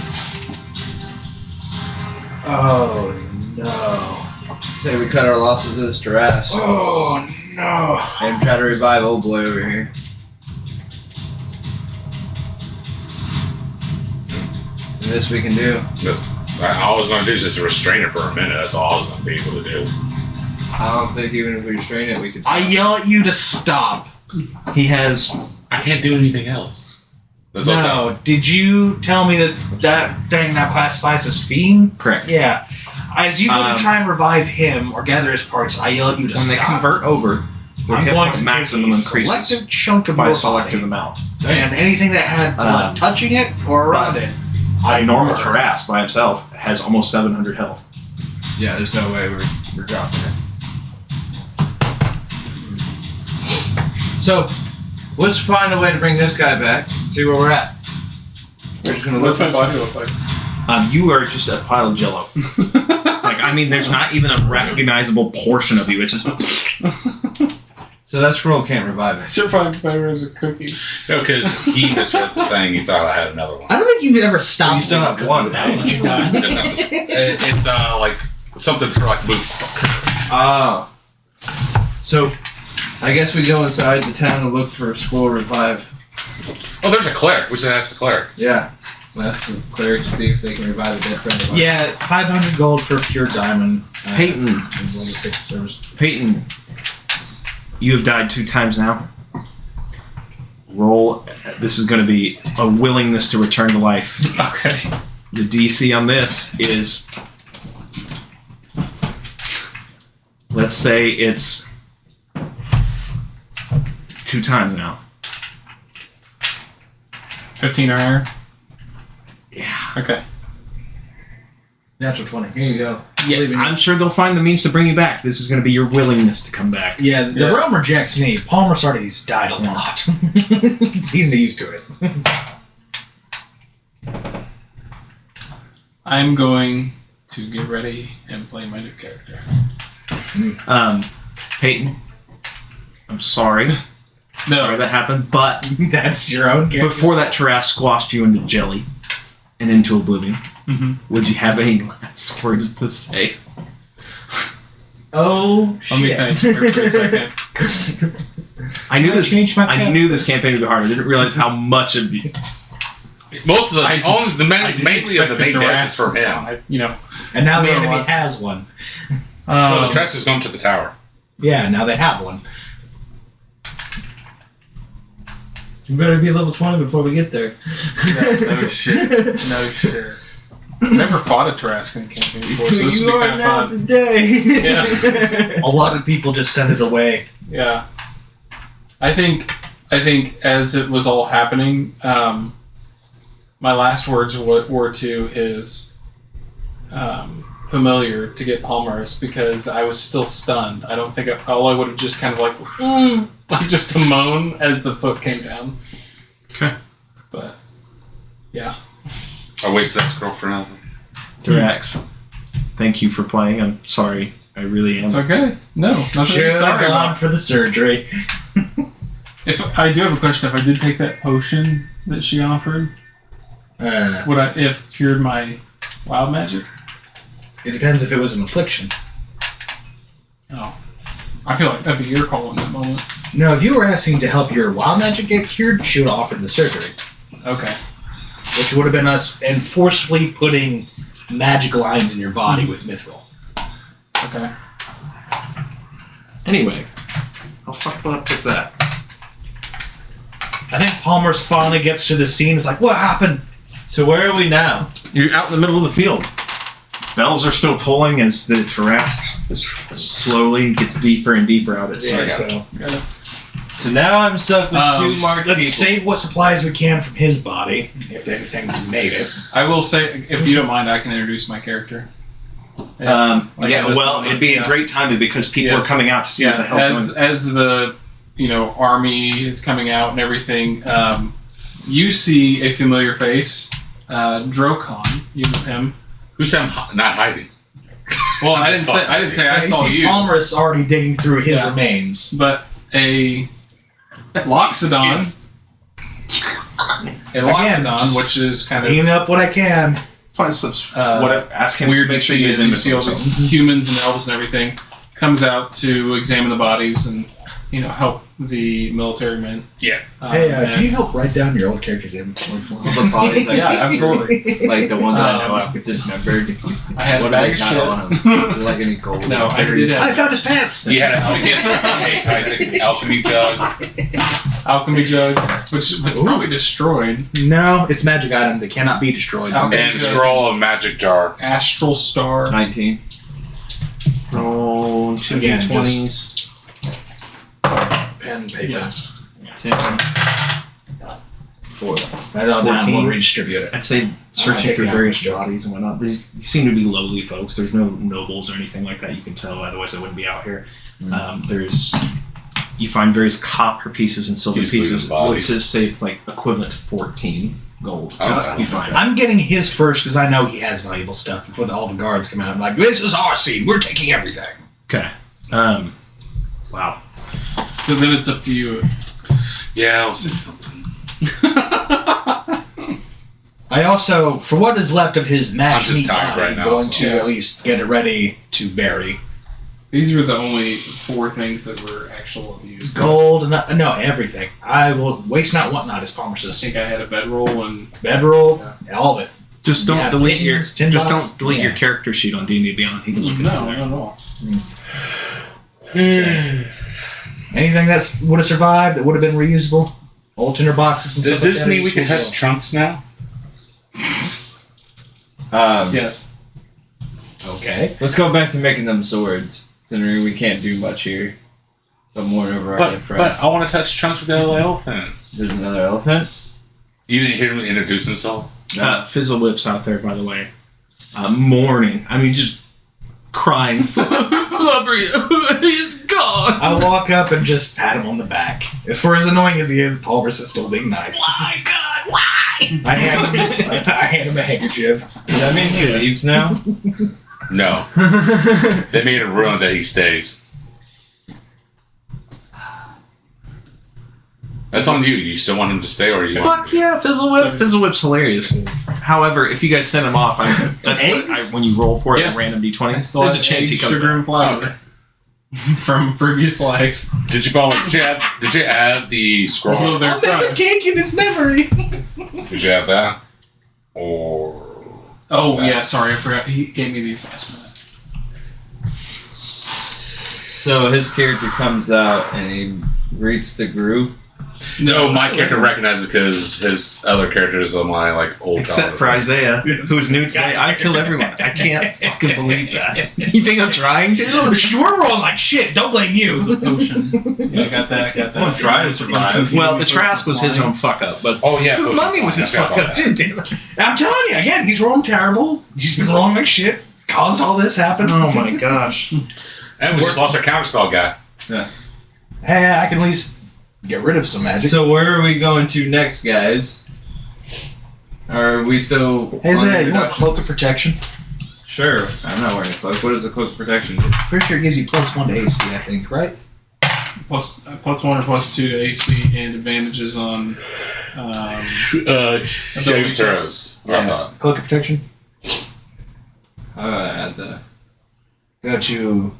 Oh no. Say we cut our losses to this Tarrasque Oh no. and try to revive old boy over here. And this we can do. This, all I was gonna do is just restrain it for a minute. That's all I was gonna be able to do. I don't think even if we restrain it, we could. I yell at you to stop. He has. I can't do anything else. That's also, No, did you tell me that thing now classifies as fiend? Correct. Yeah. As you go to Um, try and revive him or gather his parts, I yell at you to When they stop. convert over, their I'm hit going point to maximum take a increases selective chunk of by your a selective body, amount. and anything that had blood touching it or around it, A normal murder. Tarrasque by himself has almost 700 health. Yeah, there's no way we're dropping it. So, let's find a way to bring this guy back. See where we're at. We're just gonna What's look. my body look like? You are just a pile of jello. Like, I mean, there's not even a recognizable portion of you. It's just. So that scroll can't revive it. Survived better as a cookie. no, because he misread the thing. He thought I had another one. I don't think you could ever stop. You still have one, without much done. It's, not this, it's like something for like move. Oh. So, I guess we go inside the town to look for a scroll revive. Oh, there's a cleric. We should ask the cleric. Yeah. That's the cleric to see if they can revive a dead friend. Yeah, 500 gold for pure diamond. Peyton. and level 6 service. Peyton, you have died 2 times now. Roll. This is going to be a willingness to return to life. Okay. The DC on this is, let's say it's 2 times now. 15 or higher. Yeah. Okay. Natural 20. Here you go. Yeah, I'm sure they'll find the means to bring you back. This is going to be your willingness to come back. Yeah, the realm rejects me. Palmer Sardi's died a lot. He's not used to it. I'm going to get ready and play my new character. Peyton, I'm sorry. Sorry that happened, but That's your own character. before that Taras squashed you into jelly and into oblivion, would you have any last words to say? Oh, Let me shit. think here for a second. I knew this. Change my I pants. knew this campaign would be hard. I didn't realize how much of the. Most of the mainly of the main deaths is for him. And now the There enemy was. has one. Well, the Tress is going to the tower. Yeah, now they have one. You better be level 20 before we get there. No shit. No shit. Never fought a Tarascan campaign before, so this would be kind of fun. today. Yeah. A lot of people just send it away. Yeah. I think as it was all happening, my last words were to his familiar to get Palmaris because I was still stunned. I don't think all I would have just kind of like just to moan as the foot came down. Okay. But yeah. I wasted that scroll for nothing. Durax, thank you for playing. I'm sorry. I really am. It's okay. No, nothing to Should be have sorry gone about. for the surgery. If I do have a question, if I did take that potion that she offered, would I if cured my wild magic? It depends if it was an affliction. Oh. I feel like that'd be your call in that moment. No, if you were asking to help your wild magic get cured, she would have offered the surgery. Okay. Which would have been us and forcefully putting magic lines in your body with mithril. Okay. Anyway, how fucked up is that? I think Palmer's finally gets to the scene. It's like, what happened? So where are we now? You're out in the middle of the field. Bells are still tolling as the Tarax slowly gets deeper and deeper out at sea. so So now I'm stuck with 2 marked let's people. save what supplies we can from his body, if anything's made it. I will say, if you don't mind, I can introduce my character. Like Yeah, at this well, moment, it'd be yeah. a great time because people Yes. are coming out to see what the Yeah, hell's going on. as the army is coming out and everything, you see a familiar face, Drokon. You know him. Who's him not hiding? Well, I didn't say I saw you, Palmer's already digging through his Yeah. remains. but a Loxodon. A Loxodon, which is kind of Clean up what I can. Find some. Ask him. weird make to sure see you as get you his see all info. these humans and elves and everything, comes out to examine the bodies and help the military men. Yeah. Can you help write down your old character's inventory for me? All the bodies I Yeah, can- absolutely. Like the ones I know I've dismembered. I had a What bag do of they shit. got on them? Is there like any gold? No, I did I have found his pants! He had an alchemy jug. alchemy jug, which it's Ooh. probably destroyed. No, it's magic item. They cannot be destroyed. Okay. And scroll of magic jar. Astral Star. 19. Roll 2 Again, d20s. Pen, paper. Yeah. 10. 4. Write it all down. 14. We'll redistribute it. I'd say searching take through the various average joke. bodies and whatnot. These seem to be lowly folks. There's no nobles or anything like that you can tell. Otherwise, they wouldn't be out here. You find various copper pieces and silver He's losing pieces. bodies. Let's just say it's like equivalent to 14 gold. Okay. You find. I'm getting his first because I know he has valuable stuff before all the guards come out. I'm like, this is our scene. We're taking everything. Okay. Wow. So then it's up to you. Yeah, I'll say something. I also, for what is left of his I'm mashed just meat tired body, right now, going so- to at least get it ready to bury. These were the only 4 things that were actual used. Gold, no, everything. I will waste not, want not, as Palmer I says. think I had a bedroll and Bedroll, all of it. Just don't Yeah, delete your mittens, tin box. don't delete your Yeah. character sheet on D&D Beyond. He can look no, at not at all. Anything that would have survived that would have been reusable? Old tinder boxes and Does stuff like this that mean are we can useful touch as trunks now? Yes. well. Okay. Let's go back to making them swords. Considering we can't do much here. But more over our dead friend. But I want to touch trunks with the other elephant. There's another elephant. You didn't hear him introduce himself? Fizzle Whip's out there, by the way. Mourning. I mean, just crying. Blubbery, he's gone. I walk up and just pat him on the back. For as annoying as he is, Palmer's is still being nice. My God, why? I hand him a handkerchief. Does that mean he leaves now? No. They made a rule that he stays. That's on you. You still want him to stay, or you want Fuck yeah, Fizzle Whip. Fizzle Whip's hilarious. However, if you guys send him off, that's Eggs? when you roll for it, Yes. a random d20. I still There's a have chance he egg, comes sugar, back. and flour from previous life. Did you add the scroll? Although they're I'll make a fried. cake in his memory. Did you add that? Or Oh, yeah, sorry, I forgot. He gave me these last minute. So his character comes out and he reads the group. no, my character recognizes it because his other characters are my old. Except for Isaiah, who's new today. I kill everyone. I can't fucking believe that. You think I'm trying to? We're rolling like shit. Don't blame you. It was a potion. Yeah, I got that. I'm trying to survive. Well, the Trask was his own fuck up, but Oh yeah, The potion mummy was flying. his I forgot fuck about up that. too. Damn it. I'm telling you again, he's rolling terrible. He's been rolling like shit. Caused all this happen. oh my gosh. And we just lost our counterspell guy. Hey, I can at least get rid of some magic. So where are we going to next, guys? Are we still? Hey, on Zay, you want a introductions? cloak of protection? Sure. I'm not wearing a cloak. What does a cloak protection do? Pretty sure it gives you +1 to AC, I think, right? Plus +1 or +2 to AC and advantages on. Shave throws. I thought. Cloak of protection. How do I add that? Go to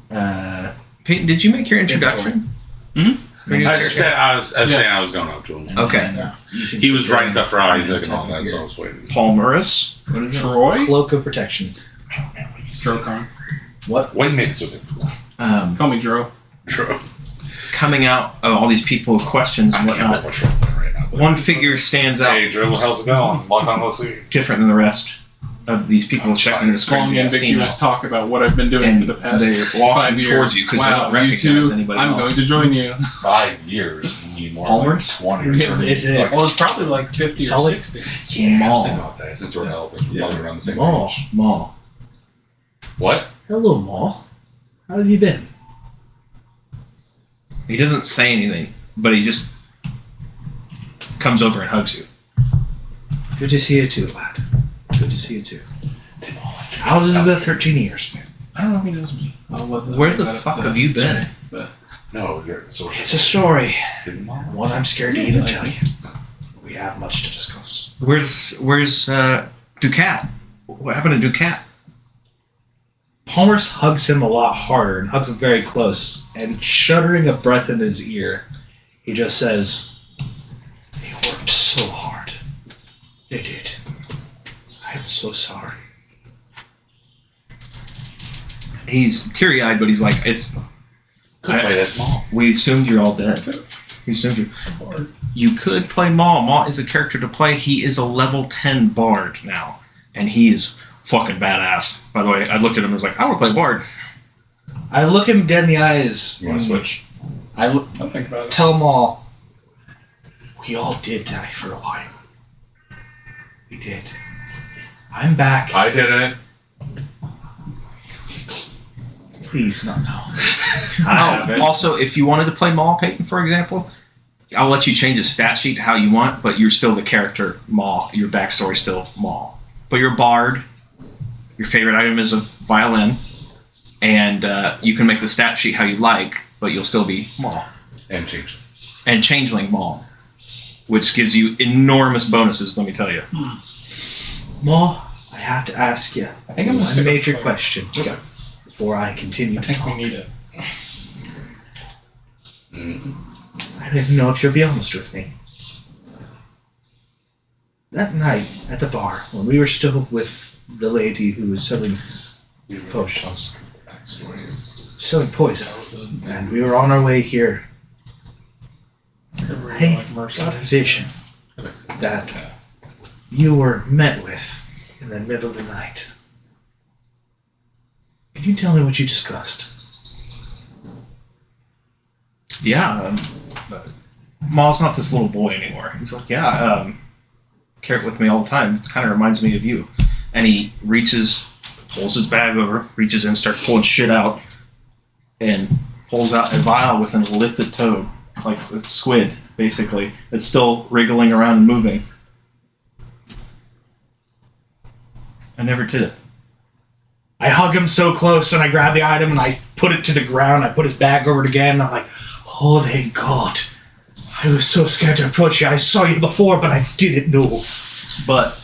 Peyton, did you make your introduction? I said I was saying I was going up to him. Okay. He was writing stuff for Isaac and all that, so I was waiting. Palmerus. What is it? Troy? Cloak of protection. Drocon. What? What made it so difficult? Call me Dro. True. Coming out of all these people with questions and I can't whatnot, what's wrong right now. one figure stands out Hey, Drill, how's it going? Long time no see. different than the rest of these people checking this Long crazy ass scene ambiguous talk about what I've been doing And for the past they're 5 walking years. towards you 'cause they don't you recognize two, anybody I'm else. going to join you. 5 years. You need more. Palmer's? 20. Is it? Well, it's probably like 50 Solid. or 60. Yeah, I was Maul. thinking about that. Since we're elephants, we're probably around the same Maul. age. Maul. What? Hello, Maul. How have you been? He doesn't say anything, but he just comes over and hugs you. Good to see you too, lad. Good to see you too. How's the 13 years, man? I don't know if he knows me. I'll let Where the fuck have you been? No, you're so. It's a story. Didn't Mom? One I'm scared to even tell you. We have much to discuss. Where's Ducat? What happened to Ducat? Palmer's hugs him a lot harder and hugs him very close, and shuddering a breath in his ear, he just says, "They worked so hard. They did. I'm so sorry." He's teary-eyed, but he's like, "It's Could play that small. we assumed you're all dead. We assumed you. You could play Maul. Maul is a character to play. He is a level 10 bard now, and he is fucking badass. By the way, I looked at him and was like, I want to play bard. I look him dead in the eyes. You want to switch? I'll think about it. Tell them all, we all did die for a while. We did. I'm back. I did it. Please, not now. Also, if you wanted to play Maul, Peyton, for example, I'll let you change his stat sheet how you want, but you're still the character Maul. Your backstory's still Maul. But you're a bard. Your favorite item is a violin. And you can make the stat sheet how you like, but you'll still be Maul. And change. And Changeling Maul, which gives you enormous bonuses, let me tell you. Ma, I have to ask you I think I'm gonna one stick with major player. question before I continue I to think talk. we need it. I didn't know if you'd be honest with me. That night at the bar, when we were still with the lady who was selling potions, selling poison, and we were on our way here, I got a vision that you were met with in the middle of the night. Can you tell me what you discussed? Yeah, Maul's not this little boy anymore. He's like, yeah, carry it with me all the time. Kind of reminds me of you. And he pulls his bag over, reaches in, starts pulling shit out, and pulls out a vial with a lifted toad, like a squid, basically. It's still wriggling around and moving. I never did it. I hug him so close, and I grab the item, and I put it to the ground. I put his bag over it again, and I'm like, oh, thank God. I was so scared to approach you. I saw you before, but I didn't know. But,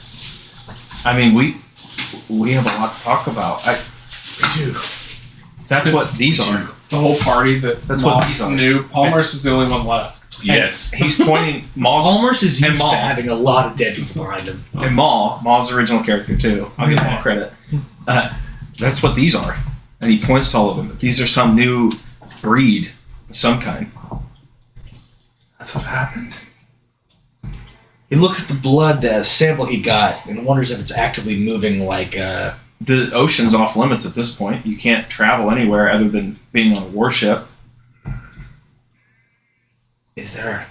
I mean, we have a lot to talk about. We do. That's what these are. The whole party That's what these are. knew. Palmer's is the only one left. Yes. He's pointing. Palmer's is and used Maul. to having a lot of dead people behind him. And Maul's original character too. I'll give Maul credit. That's what these are. And he points to all of them. These are some new breed of some kind. That's what happened. He looks at the blood, the sample he got, and wonders if it's actively moving like The ocean's off limits at this point. You can't travel anywhere other than being on a warship. Is there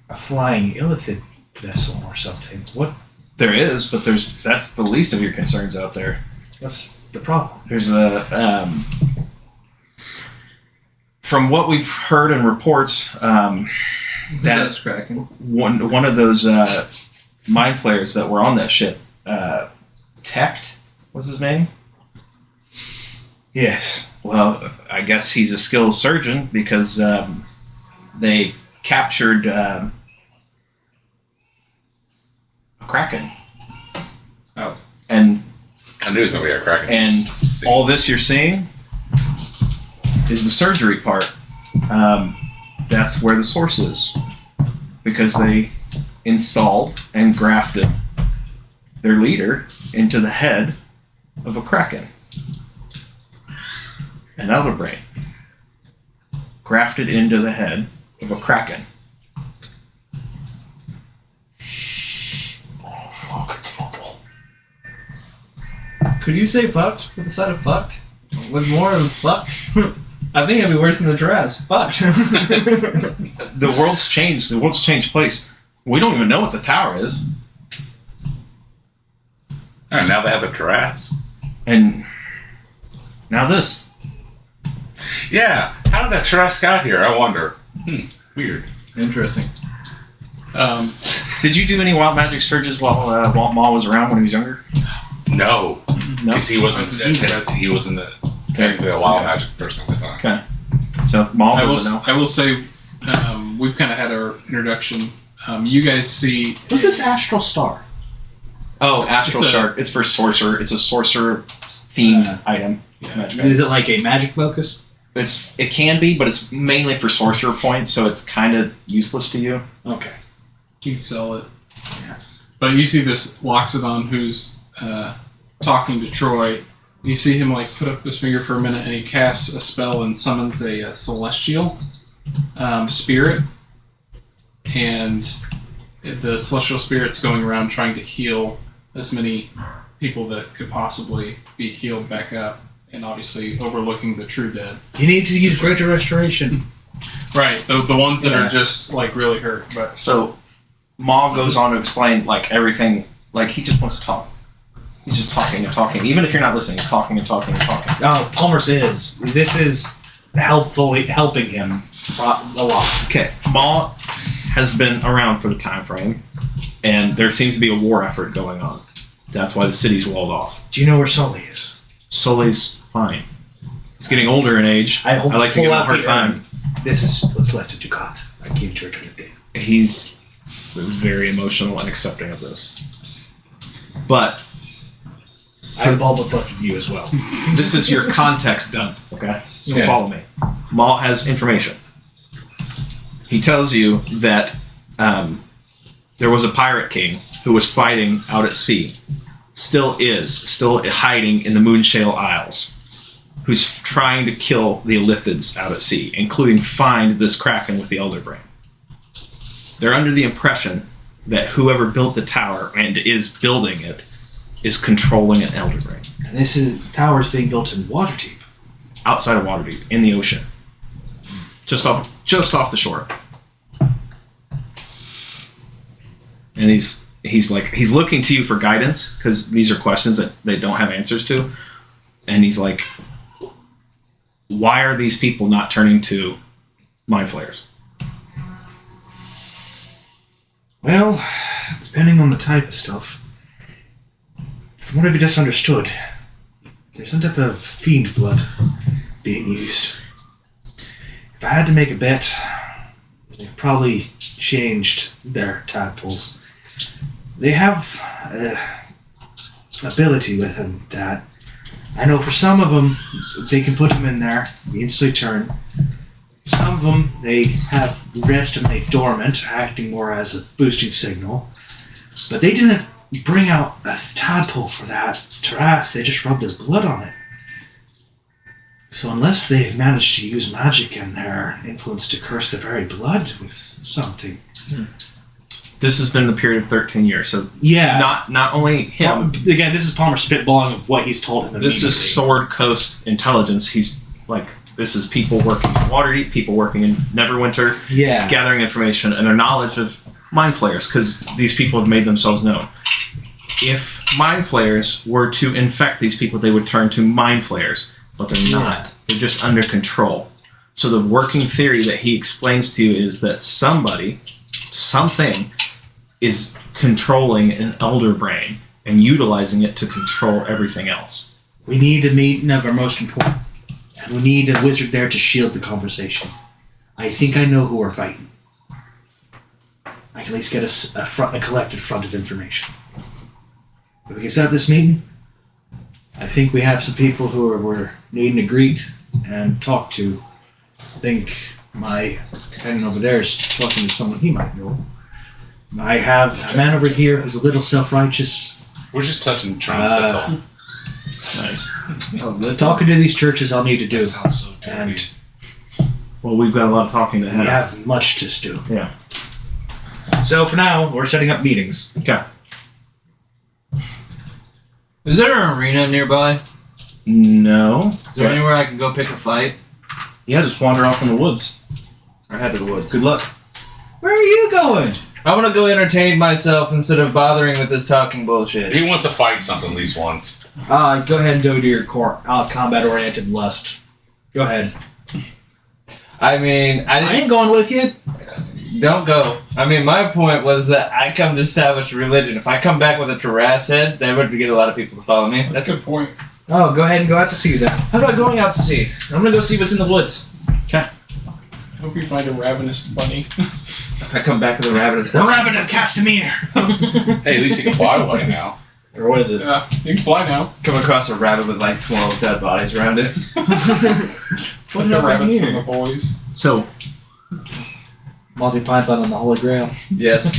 a flying illithid vessel or something? What? There is, but that's the least of your concerns out there. What's the problem? There's a from what we've heard in reports, That's cracking. one of those mind flayers that were on that ship, Techt was his name. Yes. Well, I guess he's a skilled surgeon because they captured a kraken. Oh. And I knew it was going to be a Kraken. And all this you're seeing is the surgery part. That's where the source is. Because they installed and grafted their leader into the head of a kraken. An elder brain. Grafted into the head of a kraken. Could you say fucked with the side of fucked? With more of fucked? I think it'd be worse than the Taraz. Fucked. The world's changed. The world's changed place. We don't even know what the tower is. And now they have the Taraz. And now this. Yeah. How did that Taraz got here? I wonder. Weird. Interesting. Did you do any wild magic surges while Maul was around when he was younger? No. No. Because he wasn't technically a wild magic person at the time. Okay. So Maul I doesn't know. will say, we've kind of had our introduction. You guys see. What's this astral star? Oh, Astral It's a- Shark. It's for sorcerer. It's a sorcerer themed item. Magic. Is it like a magic focus? It can be, but it's mainly for sorcerer points, so it's kind of useless to you. Okay. You can sell it. Yeah. But you see this Loxodon who's talking to Troy. You see him like put up his finger for a minute and he casts a spell and summons a celestial spirit. And the celestial spirit's going around trying to heal as many people that could possibly be healed back up. And obviously overlooking the true dead. You need to use greater restoration. Right, the ones that Yeah. are just like really hurt. But So Maul goes on to explain like everything. Like he just wants to talk. He's just talking and talking. Even if you're not listening, he's talking and talking and talking. Oh, Palmer's is. This is helping him a lot. Okay, Maul has been around for the time frame, and there seems to be a war effort going on. That's why the city's walled off. Do you know where Sully is? Sully's fine. He's getting older in age. I like to give him a hard time. This is what's left of Ducat. I gave to her today. He's very emotional and accepting of this. But I have all what's left of you as well. this is your context dump, okay? So Yeah. follow me. Maul has information. He tells you that there was a pirate king who was fighting out at sea. Still hiding in the Moonshale Isles. Who's trying to kill the Illithids out at sea, including find this Kraken with the Elder Brain. They're under the impression that whoever built the tower and is building it is controlling an Elder Brain. And this tower's being built in Waterdeep. Outside of Waterdeep, in the ocean. Just off the shore. And he's looking to you for guidance, because these are questions that they don't have answers to. And he's like, why are these people not turning to mind flayers? Well, depending on the type of stuff. From what I've just understood, there's some type of fiend blood being used. If I had to make a bet, they've probably changed their tadpoles. They have ability with them that I know for some of them, they can put them in there, they instantly turn. Some of them, they have rest and lay dormant, acting more as a boosting signal. But they didn't bring out a tadpole for that Taras, they just rubbed their blood on it. So unless they've managed to use magic and their influence to curse the very blood with something. This has been the period of 13 years, so yeah, not only him. Again, this is Palmer spitballing of what he's told him. This is Sword Coast intelligence. He's like, this is people working in Waterdeep, people working in Neverwinter, gathering information and a knowledge of mind flayers, because these people have made themselves known. If mind flayers were to infect these people, they would turn to mind flayers, but they're not. They're just under control. So the working theory that he explains to you is that something is controlling an Elder Brain and utilizing it to control everything else. We need a meeting of our most important, and we need a wizard there to shield the conversation. I think I know who we're fighting. I can at least get us a collected front of information. If we can set up this meeting, I think we have some people who we're needing to greet and talk to. I think my companion over there is talking to someone he might know. I have a man over here who's a little self-righteous. We're just touching trumps, that's all. Nice. Talking to these churches I'll need to do. That sounds so dirty. And Well, we've got a lot of talking to we have. have much to do. Yeah. So for now, we're setting up meetings. Okay. Is there an arena nearby? No. Is there anywhere I can go pick a fight? Yeah, just wander off in the woods. Or head to the woods. Good luck. Where are you going? I want to go entertain myself instead of bothering with this talking bullshit. He wants to fight something at least once. Go ahead and go to your combat-oriented lust. Go ahead. I mean, I ain't going with you. Don't go. I mean, my point was that I come to establish a religion. If I come back with a Taras head, that would get a lot of people to follow me. That's a good point. Oh, go ahead and go out to sea then. How about going out to sea? I'm gonna go see what's in the woods. I hope you find a ravenous bunny. If I come back with a rabbit, The Rabbit of Castamere! Hey, at least he can fly away now. Or what is it? Yeah, you can fly now. come across a rabbit with like 12 dead bodies around it. It's like the rabbits from the boys. So, Monty Python on the Holy Grail. Yes.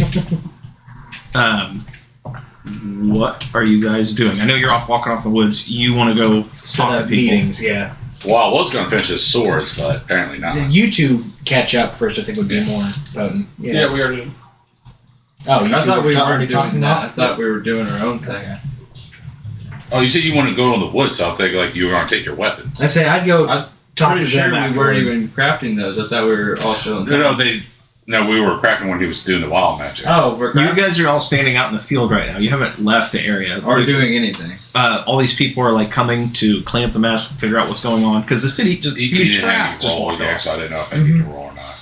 what are you guys doing? I know you're off walking off the woods. You want to go talk to people. Meetings, yeah. Well, I was going to finish his swords, but apparently not. You two catch up first, I think would be more potent. Yeah, we already did. Oh, you I two thought we already weren't talking doing that. I about? thought we were doing our own thing. Oh, you said you want to go in the woods, so I think like you were going to take your weapons. I say I'd go I'm talk Pretty to sure them we afterward. weren't even crafting those. I thought we were also. No, we were cracking when he was doing the wild magic. Oh, we're You crafting guys are all standing out in the field right now. You haven't left the area. or doing anything. All these people are like coming to clean up the mess, figure out what's going on, because the city just You huge didn't trash have just to roll walked yet, off. so I didn't know if I need to roll or not.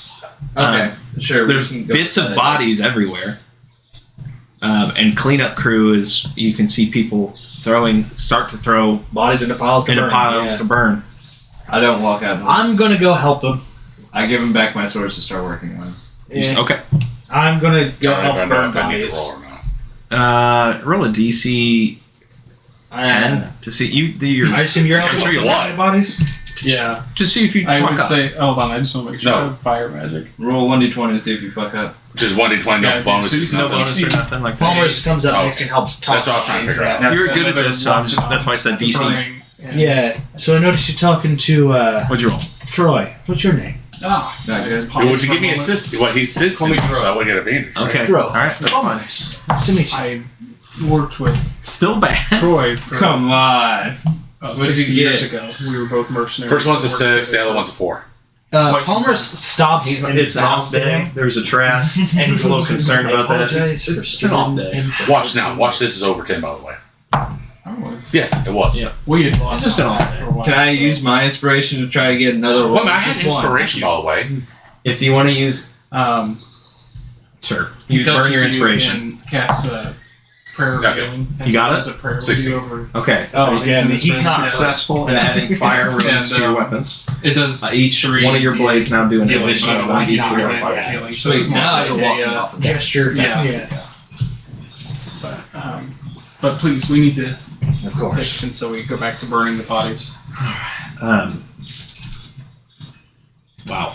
Okay, sure. we There's can go bits with of that. bodies everywhere, and cleanup crew is. You can see people start to throw Bodies into piles to into burn. piles yeah. to burn. I don't walk out. I'm gonna go help them. I give him back my swords to start working on. Yeah. Okay. I'm gonna go I don't help know burn if I need to bodies. roll or not. Roll a DC 10 to see you. I assume you're helping Sure you burn lie. bodies. Yeah. Just see if you I fuck would up. say, hold on, I just want to make sure No. I have fire magic. Roll 1d20 to see if you fuck up. Just 1d20, no Yeah, bonus. so you No No, bonus see- or nothing like that. Palmer's comes up Oh, next and helps talk. That's what I was trying to figure out. Now, You're good at another this, so I'm one just- that's why I said at the DC. burning, and- Yeah. So I noticed you're talking to What'd you roll? Troy. What's your name? Ah, Not good. Well, would you give me assist? What he assists Call me me, Dro. so I would get advantage. Right? Okay. Dro. All right. That's Oh, fine. nice. Nice to meet you. I worked with Still bad. Troy for Come on. What did 60 you years get? ago. We were both mercenaries. First one's a We worked 6, the together other for- one's a 4. Palmer stops and It's an off day. There's a trash. And he's a little concerned about that. It's an off day. Watch now. Watch this is over 10, by the way. Oh, it's- Yes, it was. Yeah. We had lost It's just an that off for a while, Can I so- use my inspiration to try to get another roll? Well, I had Just one. inspiration, by the way. If you want to use. Sure. He You burn touches your you inspiration. and casts a prayer of Okay. healing. You got Says a prayer with 60. you over. Okay. Oh, So again, he's he's not inspiration. successful in adding fire runes to your weapons. It does Each three one of your blades now do an healing, additional but 1d4 not fire. healing. So Sweet. it's more Now like you're a, walking off of gesture. Yeah. But please, we need to Of course. take, and so we go back to burning the bodies. Wow.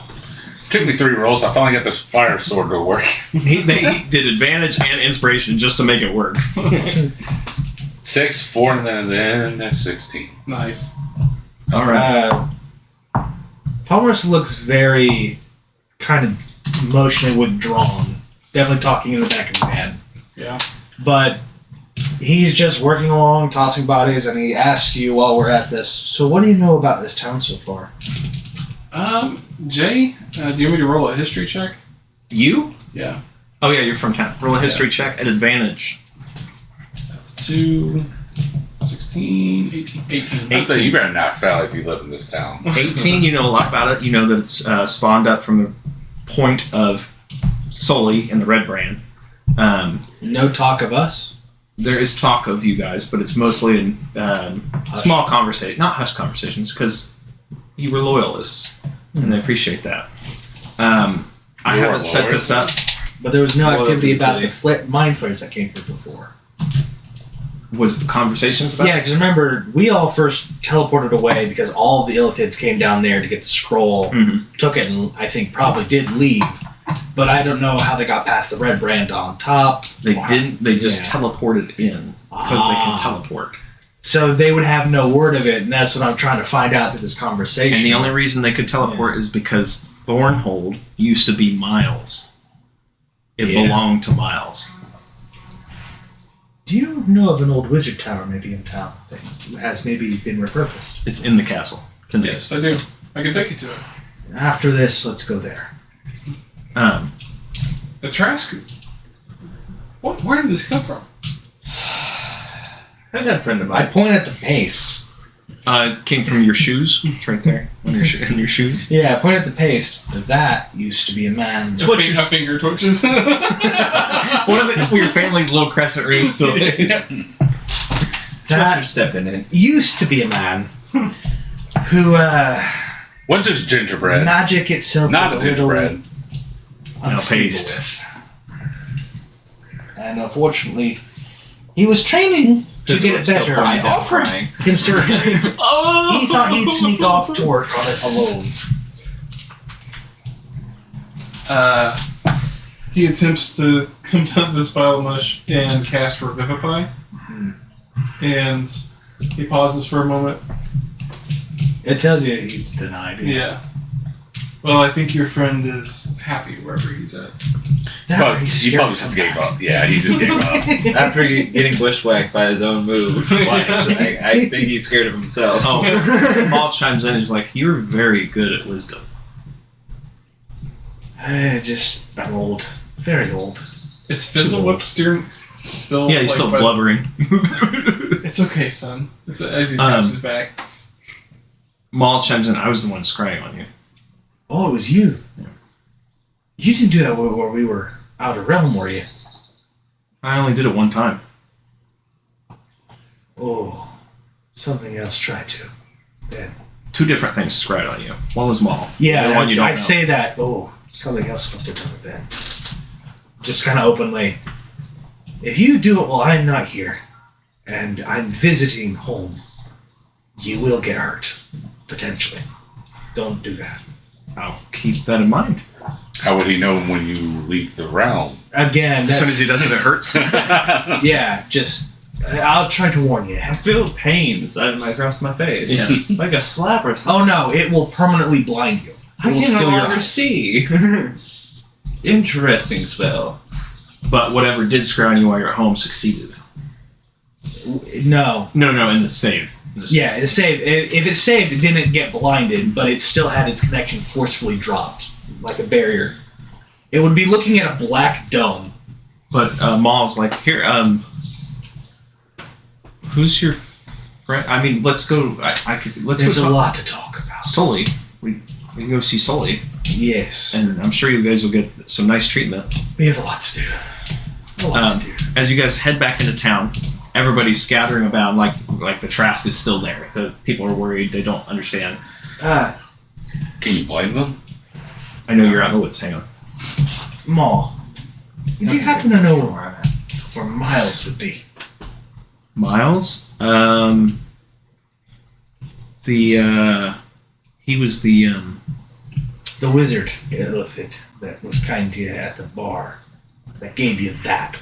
Took me 3 rolls. I finally got this fire sword to work. He did advantage and inspiration just to make it work. 6, 4, and then that's 16. Nice. All right. Palmer looks very kind of emotionally withdrawn. Definitely talking in the back of his head. Yeah. But he's just working along, tossing bodies, and he asks you while we're at this, so what do you know about this town so far? Jay, do you want me to roll a history check? You? Yeah. Oh yeah, you're from town. Roll a history check at advantage. That's 2, 16, 18. I'd say you better not fail if you live in this town. 18. You know a lot about it. You know that it's spawned up from the point of Sully in the Red Brand. No talk of us? There is talk of you guys, but it's mostly in small conversation, not hush conversations, because you were loyalists, and they appreciate that. I You are haven't set this up. But there was no Loyal activity to the about city. the mind flares that came here before. Was it conversations about? Yeah, because remember, we all first teleported away because all the Illithids came down there to get the scroll, Mhm. took it, and I think probably did leave. But I don't know how they got past the red brand on top. They didn't. They just Yeah. teleported in because they can teleport. So they would have no word of it, and that's what I'm trying to find out through this conversation. And the only reason they could teleport is because Thornhold used to be Miles. It Yeah. belonged to Miles. Do you know of an old wizard tower maybe in town that has maybe been repurposed? It's in the castle. It's in Yes, I do. I can take you to it. After this, let's go there. The Trask. What? Where did this come from? Who's that friend of I mine? point at the paste. Came from your shoes. It's right there on your in your shoes. Yeah, I point at the paste. That used to be a man. A finger twitches. One of your family's little crescent runes still. That stepping in. used to be a man who What's just gingerbread? magic itself Not a was little gingerbread. unstable paste. with. And unfortunately, he was training to get it better. I offered him surgery. Oh! He thought he'd sneak off to work on it alone. He attempts to come down this pile of mush and cast Revivify. And he pauses for a moment. It tells you he's denied it. Yeah. Well, I think your friend is happy wherever he's at. But He's he scared probably to just come gave back. up. Yeah, he just gave up. After getting bushwhacked by his own move twice, I think he's scared of himself. Oh, Paul chimes in and he's like, "You're very good at wisdom." I'm old. Very old. Is Fizzlewhip still? Yeah, he's like, still by- blubbering. It's okay, son. It's as he taps his back. Maul chimes in. I was the one scrying on you. Oh, it was you. You didn't do that where we were out of realm, were you? I only did it one time. Oh, something else tried to. Then. Two different things scryed on you. One was Maul. Yeah, the one you don't I'd know. say that. Oh, something else must have done it then. Just kind of openly. If you do it while I'm not here, and I'm visiting home, you will get hurt. potentially. Don't do that. I'll keep that in mind. How would he know when you leave the realm? Again, As soon as he does it, it hurts. yeah, just I'll try to warn you. I feel pain across my face. Yeah. Like a slap or something. Oh no, it will permanently blind you. I It will can no steal your longer eyes. see. Interesting spell. But whatever did screw on you while you're at home succeeded. No. No, in the save. Yeah, it's saved. If it's saved, it didn't get blinded, but it still had its connection forcefully dropped, like a barrier. It would be looking at a black dome. But Maul's like, here, who's your friend? I mean, let's go. Let's There's go a talk- lot to talk about. Sully. We can go see Sully, Yes. and I'm sure you guys will get some nice treatment. We have a lot to do. A lot to do. As you guys head back into town, everybody's scattering about like the Trask is still there. So people are worried. They don't understand. Can you blame them? I know you're out in the woods. Hang on. Maul, do you happen to know where Miles would be? Miles. He was the The wizard, Illithid, that was kind to you at the bar. That gave you that.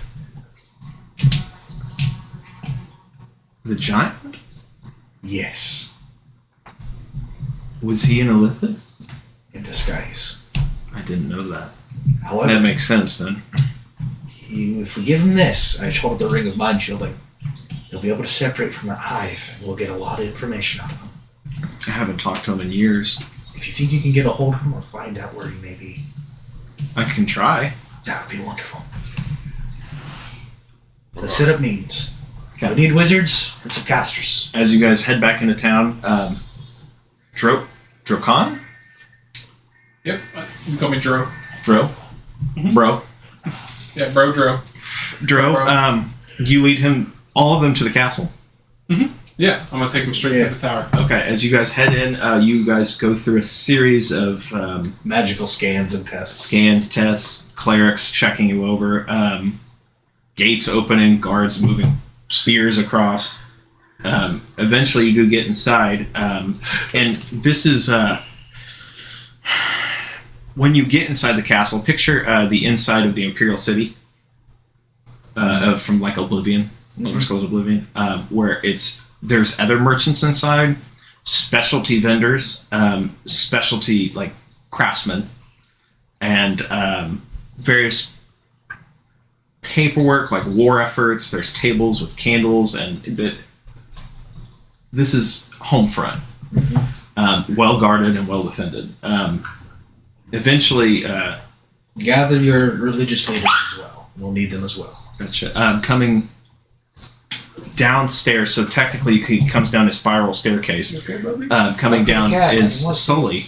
giant. Yes. Was he an Illithid? In disguise. I didn't know that. However, That makes sense then. if we give him this, I told the Ring of Mind Shielding, he'll be able to separate from that hive, and we'll get a lot of information out of him. I haven't talked to him in years. If you think you can get a hold of him or find out where he may be, I can try. that would be wonderful. Let's set up means. Okay. We need wizards and some casters. As you guys head back into town, Drokon? Yep. You can call me Dro. Bro? Yeah, Bro Dro. Dro, you lead him, all of them, to the castle? Yeah, I'm gonna take him straight to the tower. Okay, as you guys head in, you guys go through a series of Magical scans and tests. scans, tests, clerics checking you over, gates opening, guards moving spears across. Eventually, you do get inside, and this is when you get inside the castle. Picture the inside of the Imperial City from like Oblivion, Elder Scrolls Oblivion, where there's other merchants inside, specialty vendors, specialty like craftsmen, and various paperwork like war efforts. There's tables with candles, and this is home front, well guarded and well defended. Eventually, Gather your religious leaders as well. We'll need them as well. gotcha. Coming downstairs, so technically he comes down a spiral staircase. Coming down is Sully,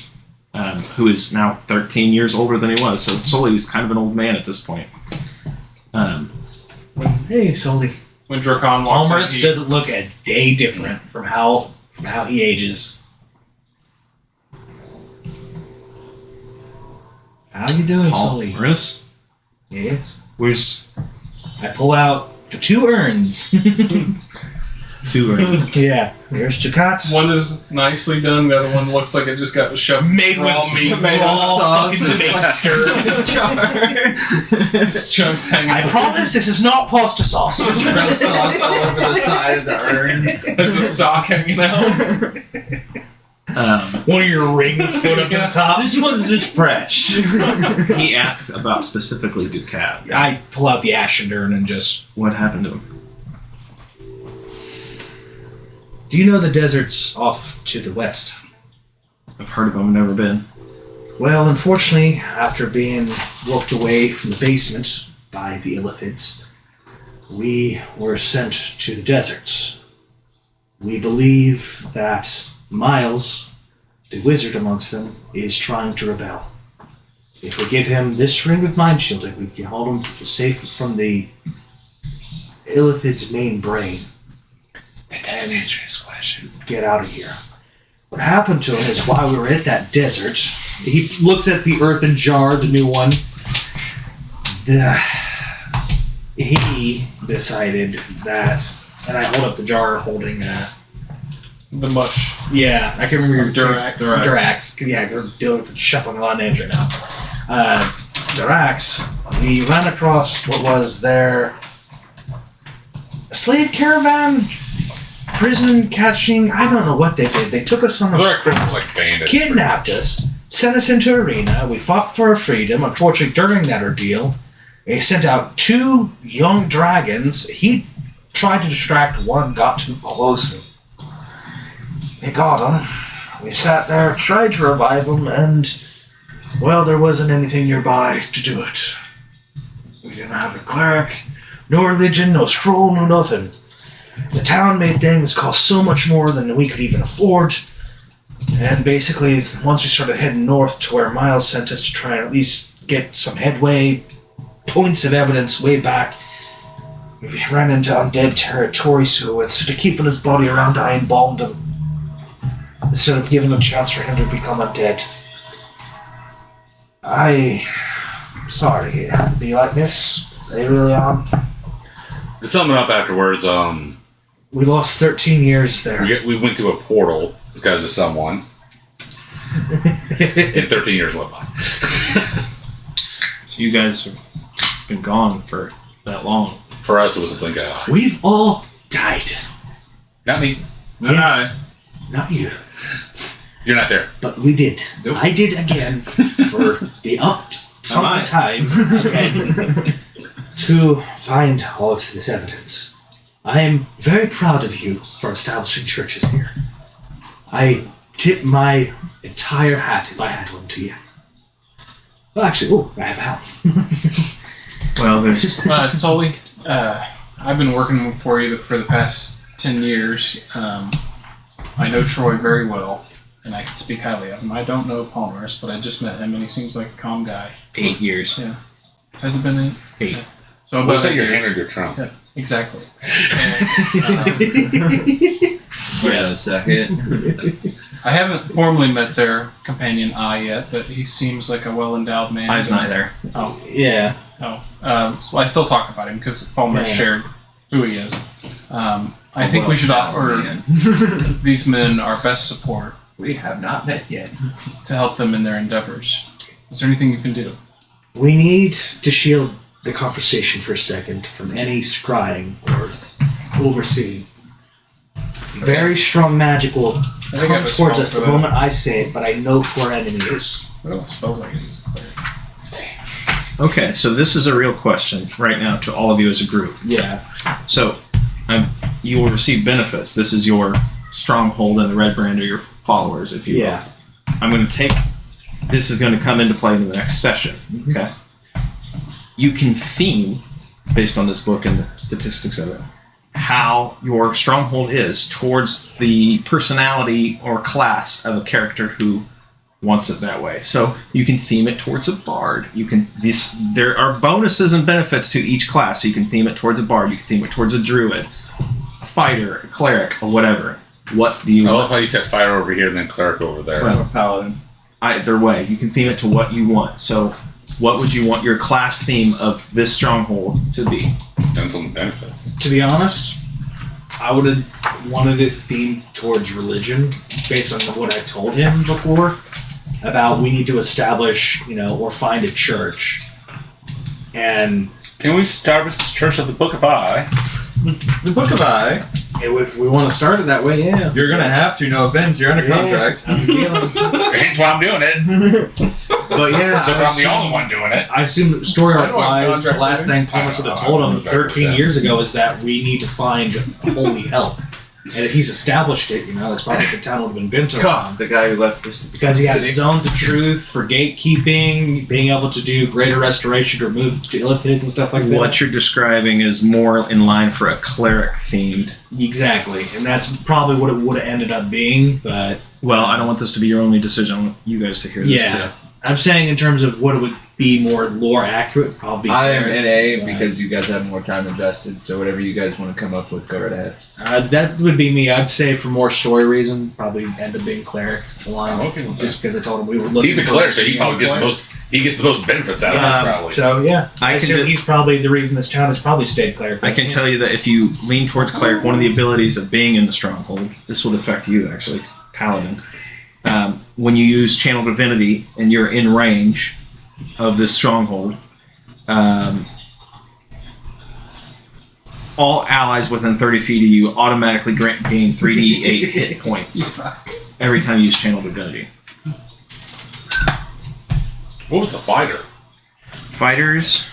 who is now 13 years older than he was. So Sully is kind of an old man at this point. Hey, Sully. When Drokon walks in, Palmerus doesn't look a day different from how he ages. How you doing, Sully? Palmerus? Yes. Where's I pull out the 2 urns. 2 urns? Yeah. There's Chakats. one is nicely done, the other one looks like it just got shoved Made with raw meat. raw fucking Just chunks hanging. I promise this is not pasta sauce. Red sauce all over the side of the urn. There's a sock hanging out. One of your rings put up to the top. This one's just fresh. He asks about specifically Ducat. I pull out the ashen urn and just... What happened to him? Do you know the deserts off to the west? I've heard of him, never been. Well, unfortunately, after being worked away from the basement by the Illithids, we were sent to the deserts. We believe that Miles, the wizard amongst them, is trying to rebel. If we give him this ring of mind shielding, we can hold him safe from the Illithid's main brain. That doesn't answer his question. Get out of here. What happened to him is while we were at that desert, he looks at the earthen jar, the new one. He decided that, and I hold up the jar holding The mush. Yeah, I can remember your Durax. Durax. 'Cause, yeah, we're dealing with shuffling a lot of names right now. Durax, we ran across what was their slave caravan, prison catching. I don't know what they did. They took us on They're criminals like bandits. kidnapped us, sent us into arena. We fought for our freedom. Unfortunately, during that ordeal, they sent out 2 young dragons. He tried to distract one, got too close. They got him. We sat there, tried to revive him, and, well, there wasn't anything nearby to do it. We didn't have a cleric, no religion, no scroll, no nothing. The town made things cost so much more than we could even afford. And basically, once we started heading north to where Miles sent us to try and at least get some headway, points of evidence way back, we ran into undead territory, so instead of keeping his body around, I embalmed him. Instead of giving a chance for him to become undead. I'm sorry it had to be like this. They really are. To sum it up afterwards, We lost 13 years there. we went through a portal because of someone. And 13 years went by. So you guys have been gone for that long. For us, it was a blink of an eye. We've all died. Not me. Yes. Not you. You're not there. But we did. Nope. I did again for the some time again to find all of this evidence. I am very proud of you for establishing churches here. I tip my entire hat, if I had one, to you. Well, actually, I have a hat. Well, there's Sully, I've been working for you for the past 10 years. I know Troy very well, and I can speak highly of him. I don't know Palmer's, but I just met him, and he seems like a calm guy. 8 years. Yeah. Has it been 8? 8. Yeah. So about Was that 8 your years. hand or your trump? Yeah, exactly. Wait a second. I haven't formally met their companion Eye yet, but he seems like a well-endowed man. Eye's not there. Oh, Yeah. so I still talk about him because Palmer Yeah. shared who he is. I think we should offer these men our best support We have not met yet. to help them in their endeavors. Is there anything you can do? We need to shield the conversation for a second from any scrying or overseeing. Very strong magic will I think I have come a towards spell us for the that. moment I say it, but I know who our enemy is. Well, spells like it is clear. Okay, so this is a real question right now to all of you as a group. Yeah. So, you will receive benefits. This is your stronghold, and the red brand are your followers, if you will. Yeah. I'm going to take. This is going to come into play in the next session. Okay. You can theme, based on this book and the statistics of it, how your stronghold is towards the personality or class of a character who wants it that way. So you can theme it towards a bard. There are bonuses and benefits to each class. So you can theme it towards a bard. You can theme it towards a druid, a fighter, a cleric, or whatever. What do you? I love how you said fire over here and then cleric over there. Well, Paladin. either way, you can theme it to what you want. So, what would you want your class theme of this stronghold to be? And some benefits. To be honest, I would have wanted it themed towards religion, based on what I told him before about we need to establish, or find a church. And Can we start with this Church of the Book of Eye? The Book of Eye. if we want to start it that way, yeah. You're gonna have to. No offense. You're under contract. I'm dealing. Hence why I'm doing it. But yeah, So if I'm the only one doing it. I assume story I arc don't have wise, the contract last with thing Palmer I should know, have I told know him exactly 13 what years ago is that we need to find holy help. And if he's established it, that's probably what the town would have been bent on. The guy who left this. Because he has city. zones of truth for gatekeeping, being able to do greater restoration to remove illithids and stuff like that. What you're describing is more in line for a cleric themed. Exactly. And that's probably what it would have ended up being, but Well, I don't want this to be your only decision. I want you guys to hear this. yeah. I'm saying in terms of what it would be more lore accurate, probably. I am Cleric, NA because you guys have more time invested. So whatever you guys want to come up with, go right ahead. That would be me. I'd say for more story reason, probably end up being cleric. Just because I told him we were looking. He's a cleric, so he probably gets the most. He gets the most benefits out of it, probably. So yeah, I I can assume do- he's probably the reason this town has probably stayed cleric. I can tell you that if you lean towards cleric, one of the abilities of being in the stronghold, this would affect you actually, paladin. When you use channel divinity and you're in range of this stronghold, all allies within 30 feet of you automatically gain 3d8 hit points every time you use channel divinity. What was the fighter? Fighters,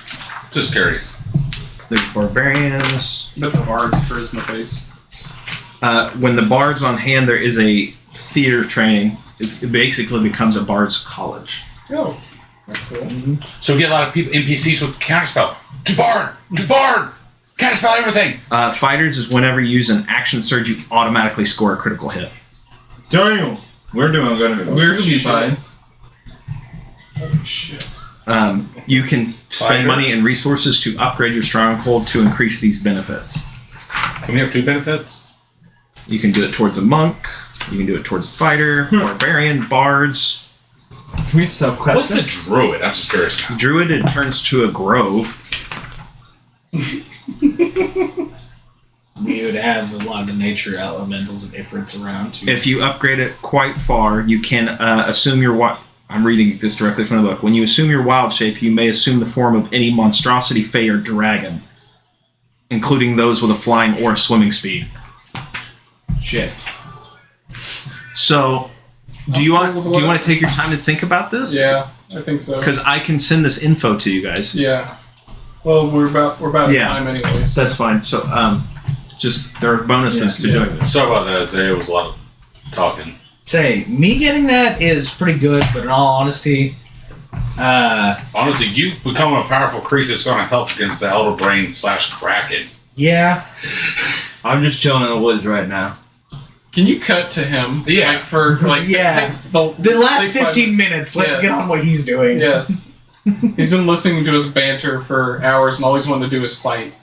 Just curious. there's barbarians. But the bard's charisma based. When the bard's on hand, there is a theater training. It basically becomes a bard's college. Oh, that's cool. So we get a lot of people, NPCs with counterspell. Do bard! Counterspell everything! Fighters is whenever you use an action surge, you automatically score a critical hit. Damn, we're gonna be fine. Holy shit. You can spend Fighter. money and resources to upgrade your stronghold to increase these benefits. Can we have 2 benefits? You can do it towards a monk. You can do it towards a fighter, barbarian, bards. We subclass. What's the druid? I'm just curious. Druid, it turns to a grove. We would have a lot of the nature elementals and ifrits around too. If you upgrade it quite far, you can assume your I'm reading this directly from the book. When you assume your wild shape, you may assume the form of any monstrosity, fey, or dragon, including those with a flying or a swimming speed. Shit. So, do you want to take your time to think about this? Yeah, I think so. Because I can send this info to you guys. Yeah. Well, we're about Yeah. time anyway. So. That's fine. So, just there are bonuses to doing this. Sorry about that, Isaiah. It was a lot of talking. Say, me getting that is pretty good, but in all honesty, Honestly, you become a powerful creature that's going to help against the Elder Brain / Kraken. yeah. I'm just chilling in the woods right now. Can you cut to him? Yeah. Like for like Yeah. take The last take 15 minutes, let's Yes. get on what he's doing. Yes. He's been listening to us banter for hours, and all he's wanted to do is fight.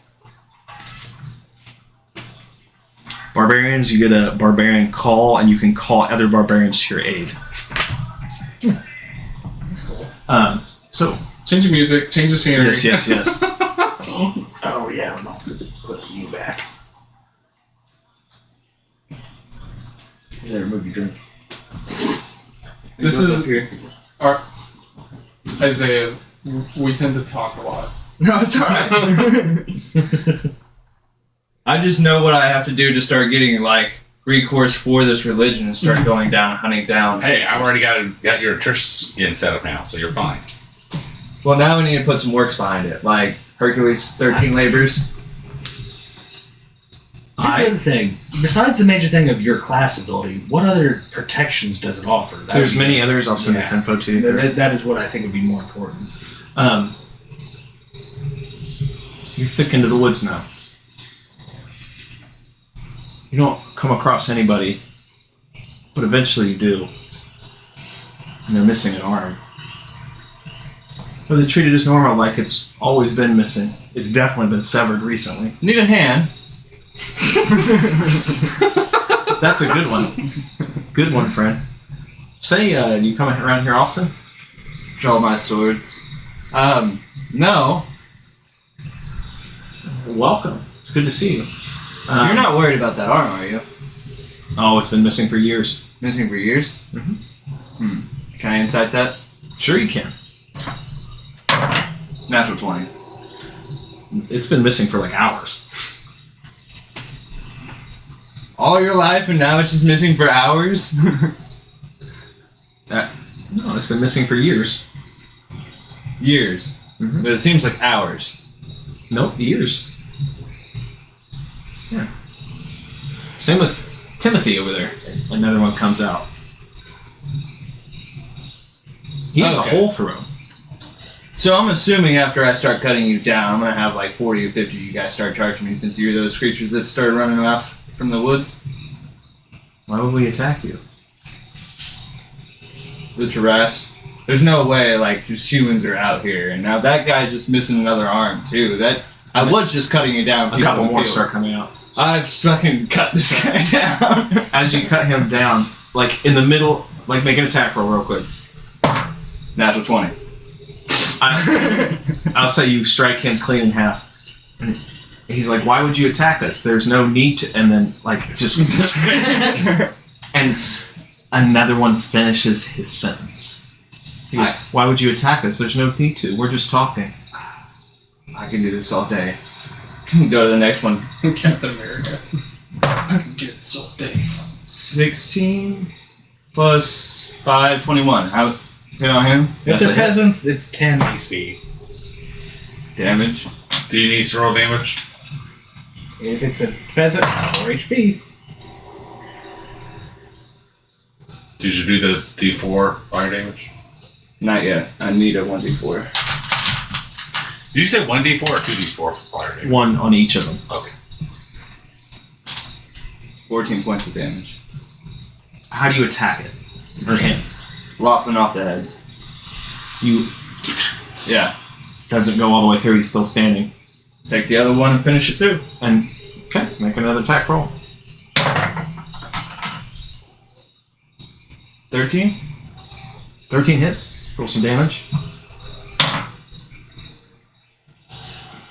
Barbarians, you get a barbarian call, and you can call other barbarians to your aid. That's cool. So, Change the music, change the scenery. yes. Oh, yeah, I'm not going to put you back. There, remove your drink. This is our Isaiah. We tend to talk a lot. No, it's alright. I just know what I have to do to start getting like recourse for this religion and start going down, hunting down. Hey, I've already got your church skin set up now, so you're fine. Well, now we need to put some works behind it, like Hercules' 13 labors. Here's the other thing. Besides the major thing of your class ability, what other protections does it offer? That There's would be- many others. I'll send this Yeah. info to you. That is what I think would be more important. You're thick into the woods now. You don't come across anybody, but eventually you do. And they're missing an arm. But they treat it as normal, like it's always been missing. It's definitely been severed recently. Need a hand. That's a good one. Good one, friend. Say, do you come around here often? Draw my swords. No. Welcome. It's good to see you. You're not worried about that arm, are you? Oh, it's been missing for years. Missing for years? Mhm. Can I insight that? Sure you can. Natural 20. It's been missing for like hours. All your life and now it's just missing for hours? No, it's been missing for years. Years. Mhm. But it seems like hours. Nope, years. Yeah. Same with Timothy over there. Another one comes out. He has a Okay. hole through him. So I'm assuming after I start cutting you down, I'm gonna have like 40 or 50 of you guys start charging me since you're those creatures that started running off from the woods. Why would we attack you? The Taras. There's no way like just humans are out here, and now that guy's just missing another arm too. That I was just cutting it down. A couple more start coming out. I've fucking cut this guy down. As you cut him down, like in the middle, like make an attack roll real quick. Natural 20. I'll say you strike him clean in half. And he's like, "Why would you attack us? There's no need to." And then like just and another one finishes his sentence. He goes, "Why would you attack us? There's no need to. We're just talking." I can do this all day. Go to the next one. Captain America. I can get this all day. 16 plus 5, 21. How hit on him? If That's the a hit. peasants, it's 10 AC. Damage. Do you need to roll damage? If it's a peasant, it's 4 HP. Did you do the D4 fire damage? Not yet. I need a 1d4. Did you say 1D4 or 2D4 for fire damage? One on each of them. Okay. 14 points of damage. How do you attack it? Or him? Lopping off the head. You Yeah. doesn't go all the way through. He's still standing. Take the other one and finish it through. And okay, make another attack roll. 13? 13 hits. Roll some damage.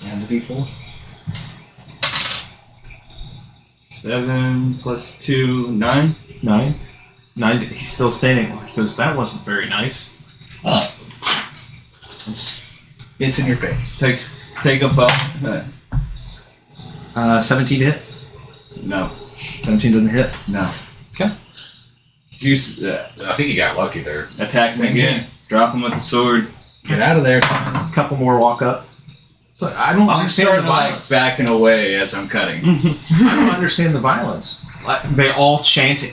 And the D4. 7 plus 2, 9. 9. He's still standing. He goes, "That wasn't very nice." It's, It's in your face. Take a buff. 17 to hit. No. 17 doesn't hit. No. Okay. Use I think you got lucky there. attacks again. Drop him with the sword. Get out of there. A couple more walk up. So I don't I'm understand starting the like violence. backing away as I'm cutting. I don't understand the violence. Like, they all chanting.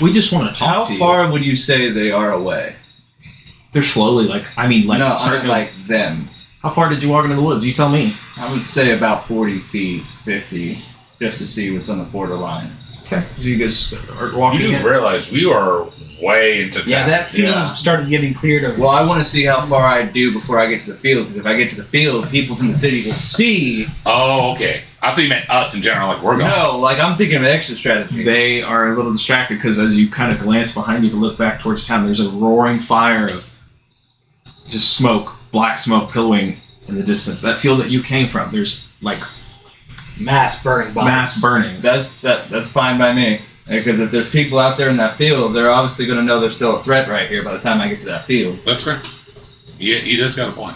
We just want to talk How to far would you say they are away? you. They're slowly like. I mean, like. No, I starting mean like them. how far did you walk into the woods? You tell me. I would say about 40 feet, 50, just to see what's on the borderline. Okay. So you guys are walking You in. realize we are way into town. Yeah, that field started getting cleared of. Well, I want to see how far I do before I get to the field, because if I get to the field, people from the city will see. Oh, okay. I thought you meant us in general, like we're going. No, like I'm thinking of exit strategy. They are a little distracted because as you kind of glance behind you to look back towards town, there's a roaring fire of just smoke, black smoke billowing in the distance. That field that you came from, there's like mass burning bodies. mass burnings. That's fine by me. Because if there's people out there in that field, they're obviously going to know there's still a threat right here by the time I get to that field. That's fair. Yeah, he does got a point.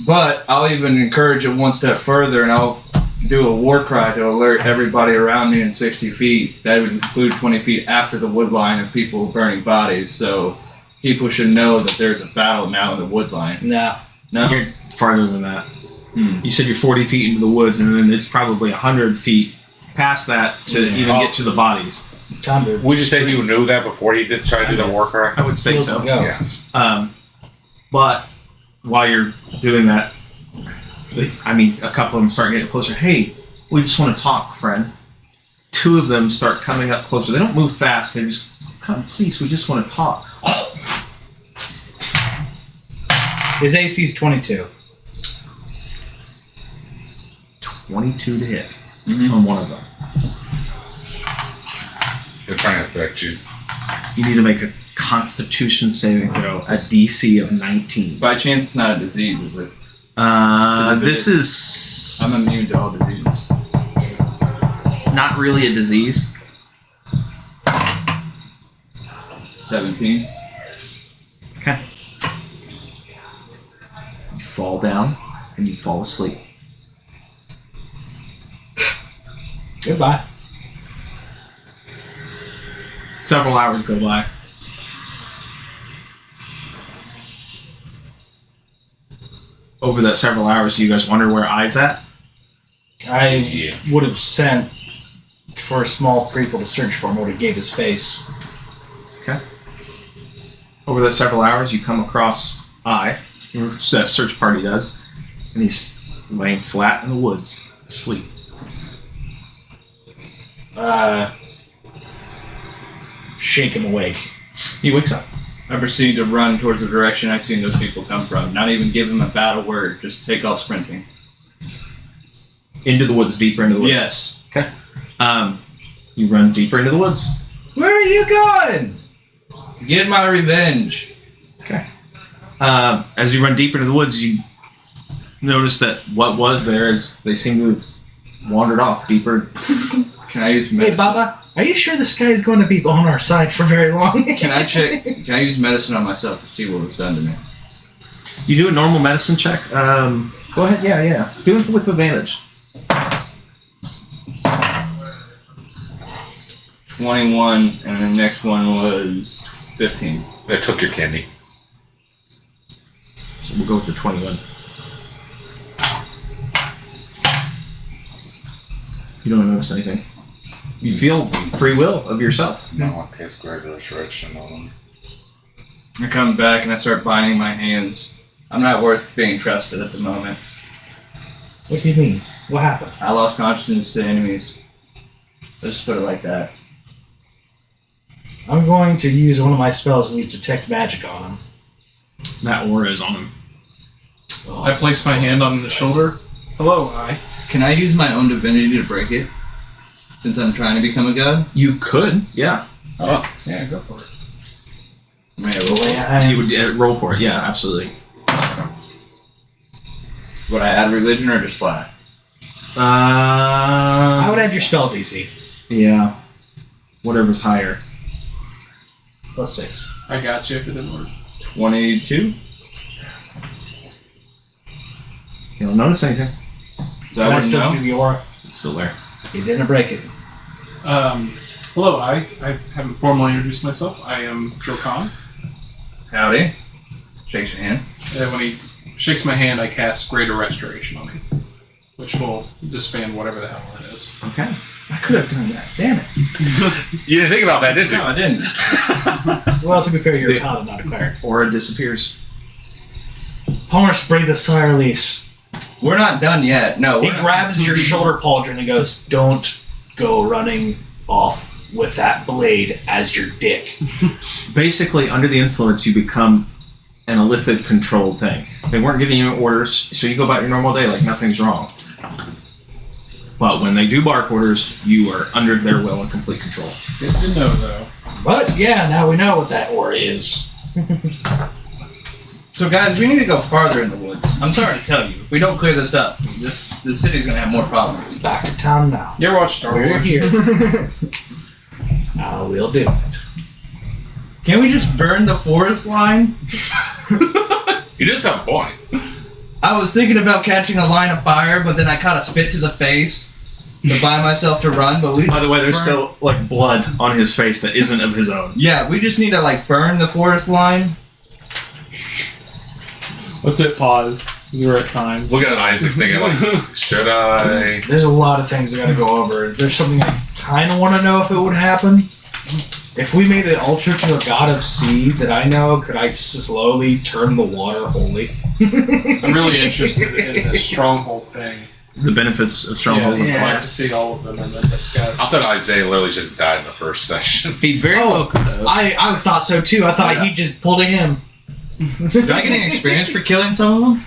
But I'll even encourage it one step further, and I'll do a war cry to alert everybody around me in 60 feet. That would include 20 feet after the wood line of people burning bodies. So people should know that there's a battle now in the wood line. No. No? You're farther than that. Hmm. You said you're 40 feet into the woods, and then it's probably 100 feet past that to even get to the bodies. Time to Would you say he knew that before he did try to do the war cry? I would say so. go. Yeah. But while you're doing that, I mean, a couple of them start getting closer. Hey, we just want to talk, friend. Two of them start coming up closer. They don't move fast. They just come, please. We just want to talk. His AC's 22. 22 to hit Mhm. on one of them. They're trying to affect you. You need to make a Constitution saving throw, a DC of 19. By chance, it's not a disease, is it? This is I'm immune to all diseases. not really a disease. 17. Okay. You fall down and you fall asleep. Goodbye. Several hours go by. Over that several hours, do you guys wonder where I's at? I Yeah. would have sent for a small people to search for him. Would have gave his face. Over those several hours, you come across I, that search party does, and he's laying flat in the woods, asleep. Shake him awake. He wakes up. I proceed to run towards the direction I've seen those people come from. Not even give them a battle word, just take off sprinting. Into the woods, deeper into the woods. Yes. Okay. You run deeper into the woods. Where are you going? To get my revenge. Okay. As you run deeper into the woods, you notice that what was there is they seem to have wandered off deeper. Can I use medicine? Hey, Baba, are you sure this guy is going to be on our side for very long? Can I use medicine on myself to see what was done to me? You do a normal medicine check. Go ahead. Yeah. Do it with advantage. 21, and the next one was 15. They took your candy. So we'll go with the 21. You don't notice anything. You feel free will of yourself. No, I cast greater resurrection on them. I come back and I start binding my hands. I'm not worth being trusted at the moment. What do you mean? What happened? I lost consciousness to enemies. Let's just put it like that. I'm going to use one of my spells and use Detect Magic on him. That aura is on him. I place my hand on the shoulder. Hello, I. Can I use my own divinity to break it? Since I'm trying to become a god? You could, yeah. Oh, yeah, go for it. May I roll? You would roll for it, yeah, absolutely. Would I add religion or just flat? I would add your spell DC. Yeah. Whatever's higher. Plus 6. I got you if it didn't work. 22? You don't notice anything. So I wouldn't still know? see the aura. It's still there. You didn't break it. Hello, I haven't formally introduced myself. I am Drokan. Howdy. Shakes your hand. And when he shakes my hand, I cast Greater Restoration on him, which will disband whatever the hell it is. Okay. I could have done that. Damn it. You didn't think about that, did you? No, I didn't. Well, to be fair, you're a paladin, not a cleric. Aura disappears. Palmer's breathe a sigh of release. We're not done yet. No. He we're not. grabs your shoulder pauldron and goes, "Don't go running off with that blade as your dick." Basically, under the influence, you become an illithid-controlled thing. They weren't giving you orders, so you go about your normal day like nothing's wrong. But when they do bark orders, you are under their will and complete control. Good to know, though. But yeah, now we know what that aura is. So guys, we need to go farther in the woods. I'm sorry to tell you, if we don't clear this up, the city's gonna have more problems. Back to town now. You ever watch Star We're Wars? here. We'll do it. Can we just burn the forest line? You just have a point. I was thinking about catching a line of fire, but then I caught a spit to the face to buy myself to run, but we... By the way, there's still like blood on his face that isn't of his own. Yeah, we just need to like burn the forest line. Let's hit pause. We're at time. Look at Isaac's thinking like, should I? There's a lot of things we gotta go over. There's something I kind of want to know if it would happen. If we made an altar to a god of sea that I know, could I slowly turn the water holy? I'm really interested in the stronghold thing. The benefits of strongholds. I'd Yeah. like to see all of them and then discuss. I thought Isaiah literally just died in the first session. He very well could have. I thought so too. I thought he just pulled a him. Do I get any experience for killing some of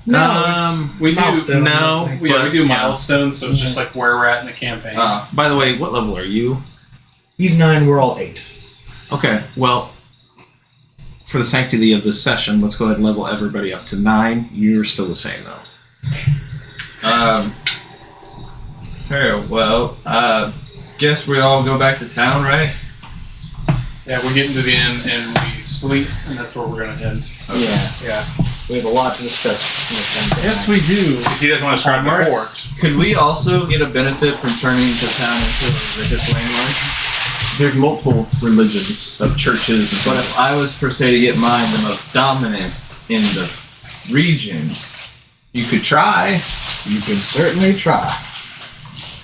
them? We do milestone, no. mostly. we do Yeah. milestones, so it's just like where we're at in the campaign. By the way, what level are you? He's 9, we're all 8. Okay, well, for the sanctity of this session, let's go ahead and level everybody up to 9. You're still the same, though. Very well. Guess we all go back to town, right? Yeah, we're getting to the end and we sleep, and that's where we're gonna end. Yeah. We have a lot to discuss. Yes, we do. Because he doesn't want to strike the fort. Could we also get a benefit from turning the town into a religious landmark? There's multiple religions of churches and But if I was per se to get mine the most dominant in the region, you could try. You can certainly try.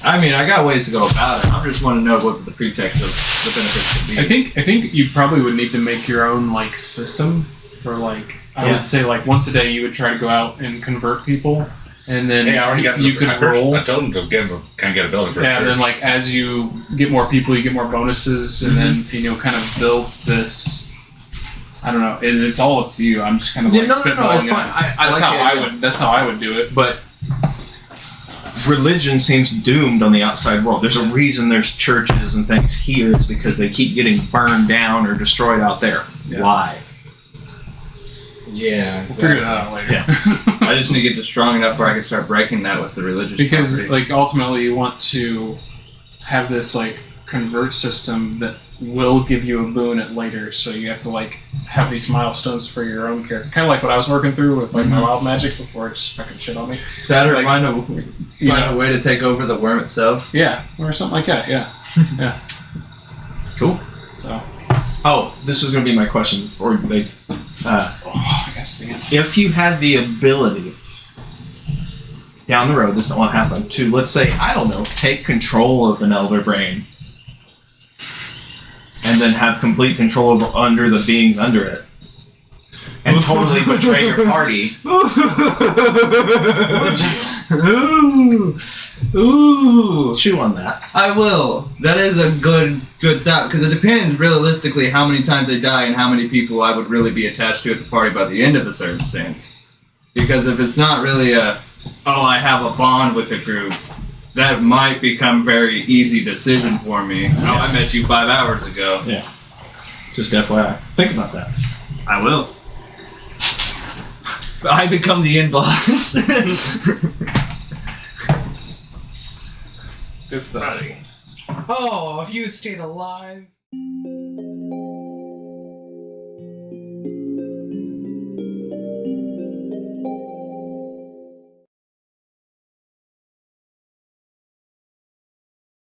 I mean, I got ways to go about it. I just want to know what the pretext of the benefits could be. I think you probably would need to make your own like system for like I would say like once a day you would try to go out and convert people, and then Hey, I already got. you could roll. I told him to get him. Kind of get a building for. Yeah, a and then church. like as you get more people, you get more bonuses, and then kind of build this I don't know. It's all up to you. I'm just kind of like No, spitballing. it's fine. That's how I would. That's how I would do it. But religion seems doomed on the outside world. There's a reason there's churches and things here. It's because they keep getting burned down or destroyed out there. Yeah. Why? Yeah, We'll figure that out later. Yeah. I just need to get strong enough where I can start breaking that with the religious Because property. like ultimately you want to have this like convert system that will give you a boon at later, so you have to like have these milestones for your own character. Kind of like what I was working through with like my wild magic before it just fucking shit on me. that or like, find you a know. way to take over the worm itself. Yeah, or something like that. Yeah, yeah. Cool. So Oh, this was going to be my question before they. I guess the answer. If you had the ability down the road, this won't happen, to, let's say, I don't know, take control of an Elder Brain and then have complete control over under the beings under it and totally betray your party. Ooh. Chew on that. I will. That is a good thought, because it depends realistically how many times they die and how many people I would really be attached to at the party by the end of the circumstance. Because if it's not really I have a bond with the group, that might become a very easy decision for me. Oh, I met you 5 hours ago. Just FYI. Think about that. I will. I become the end boss. Good stuff. Oh, if you had stayed alive.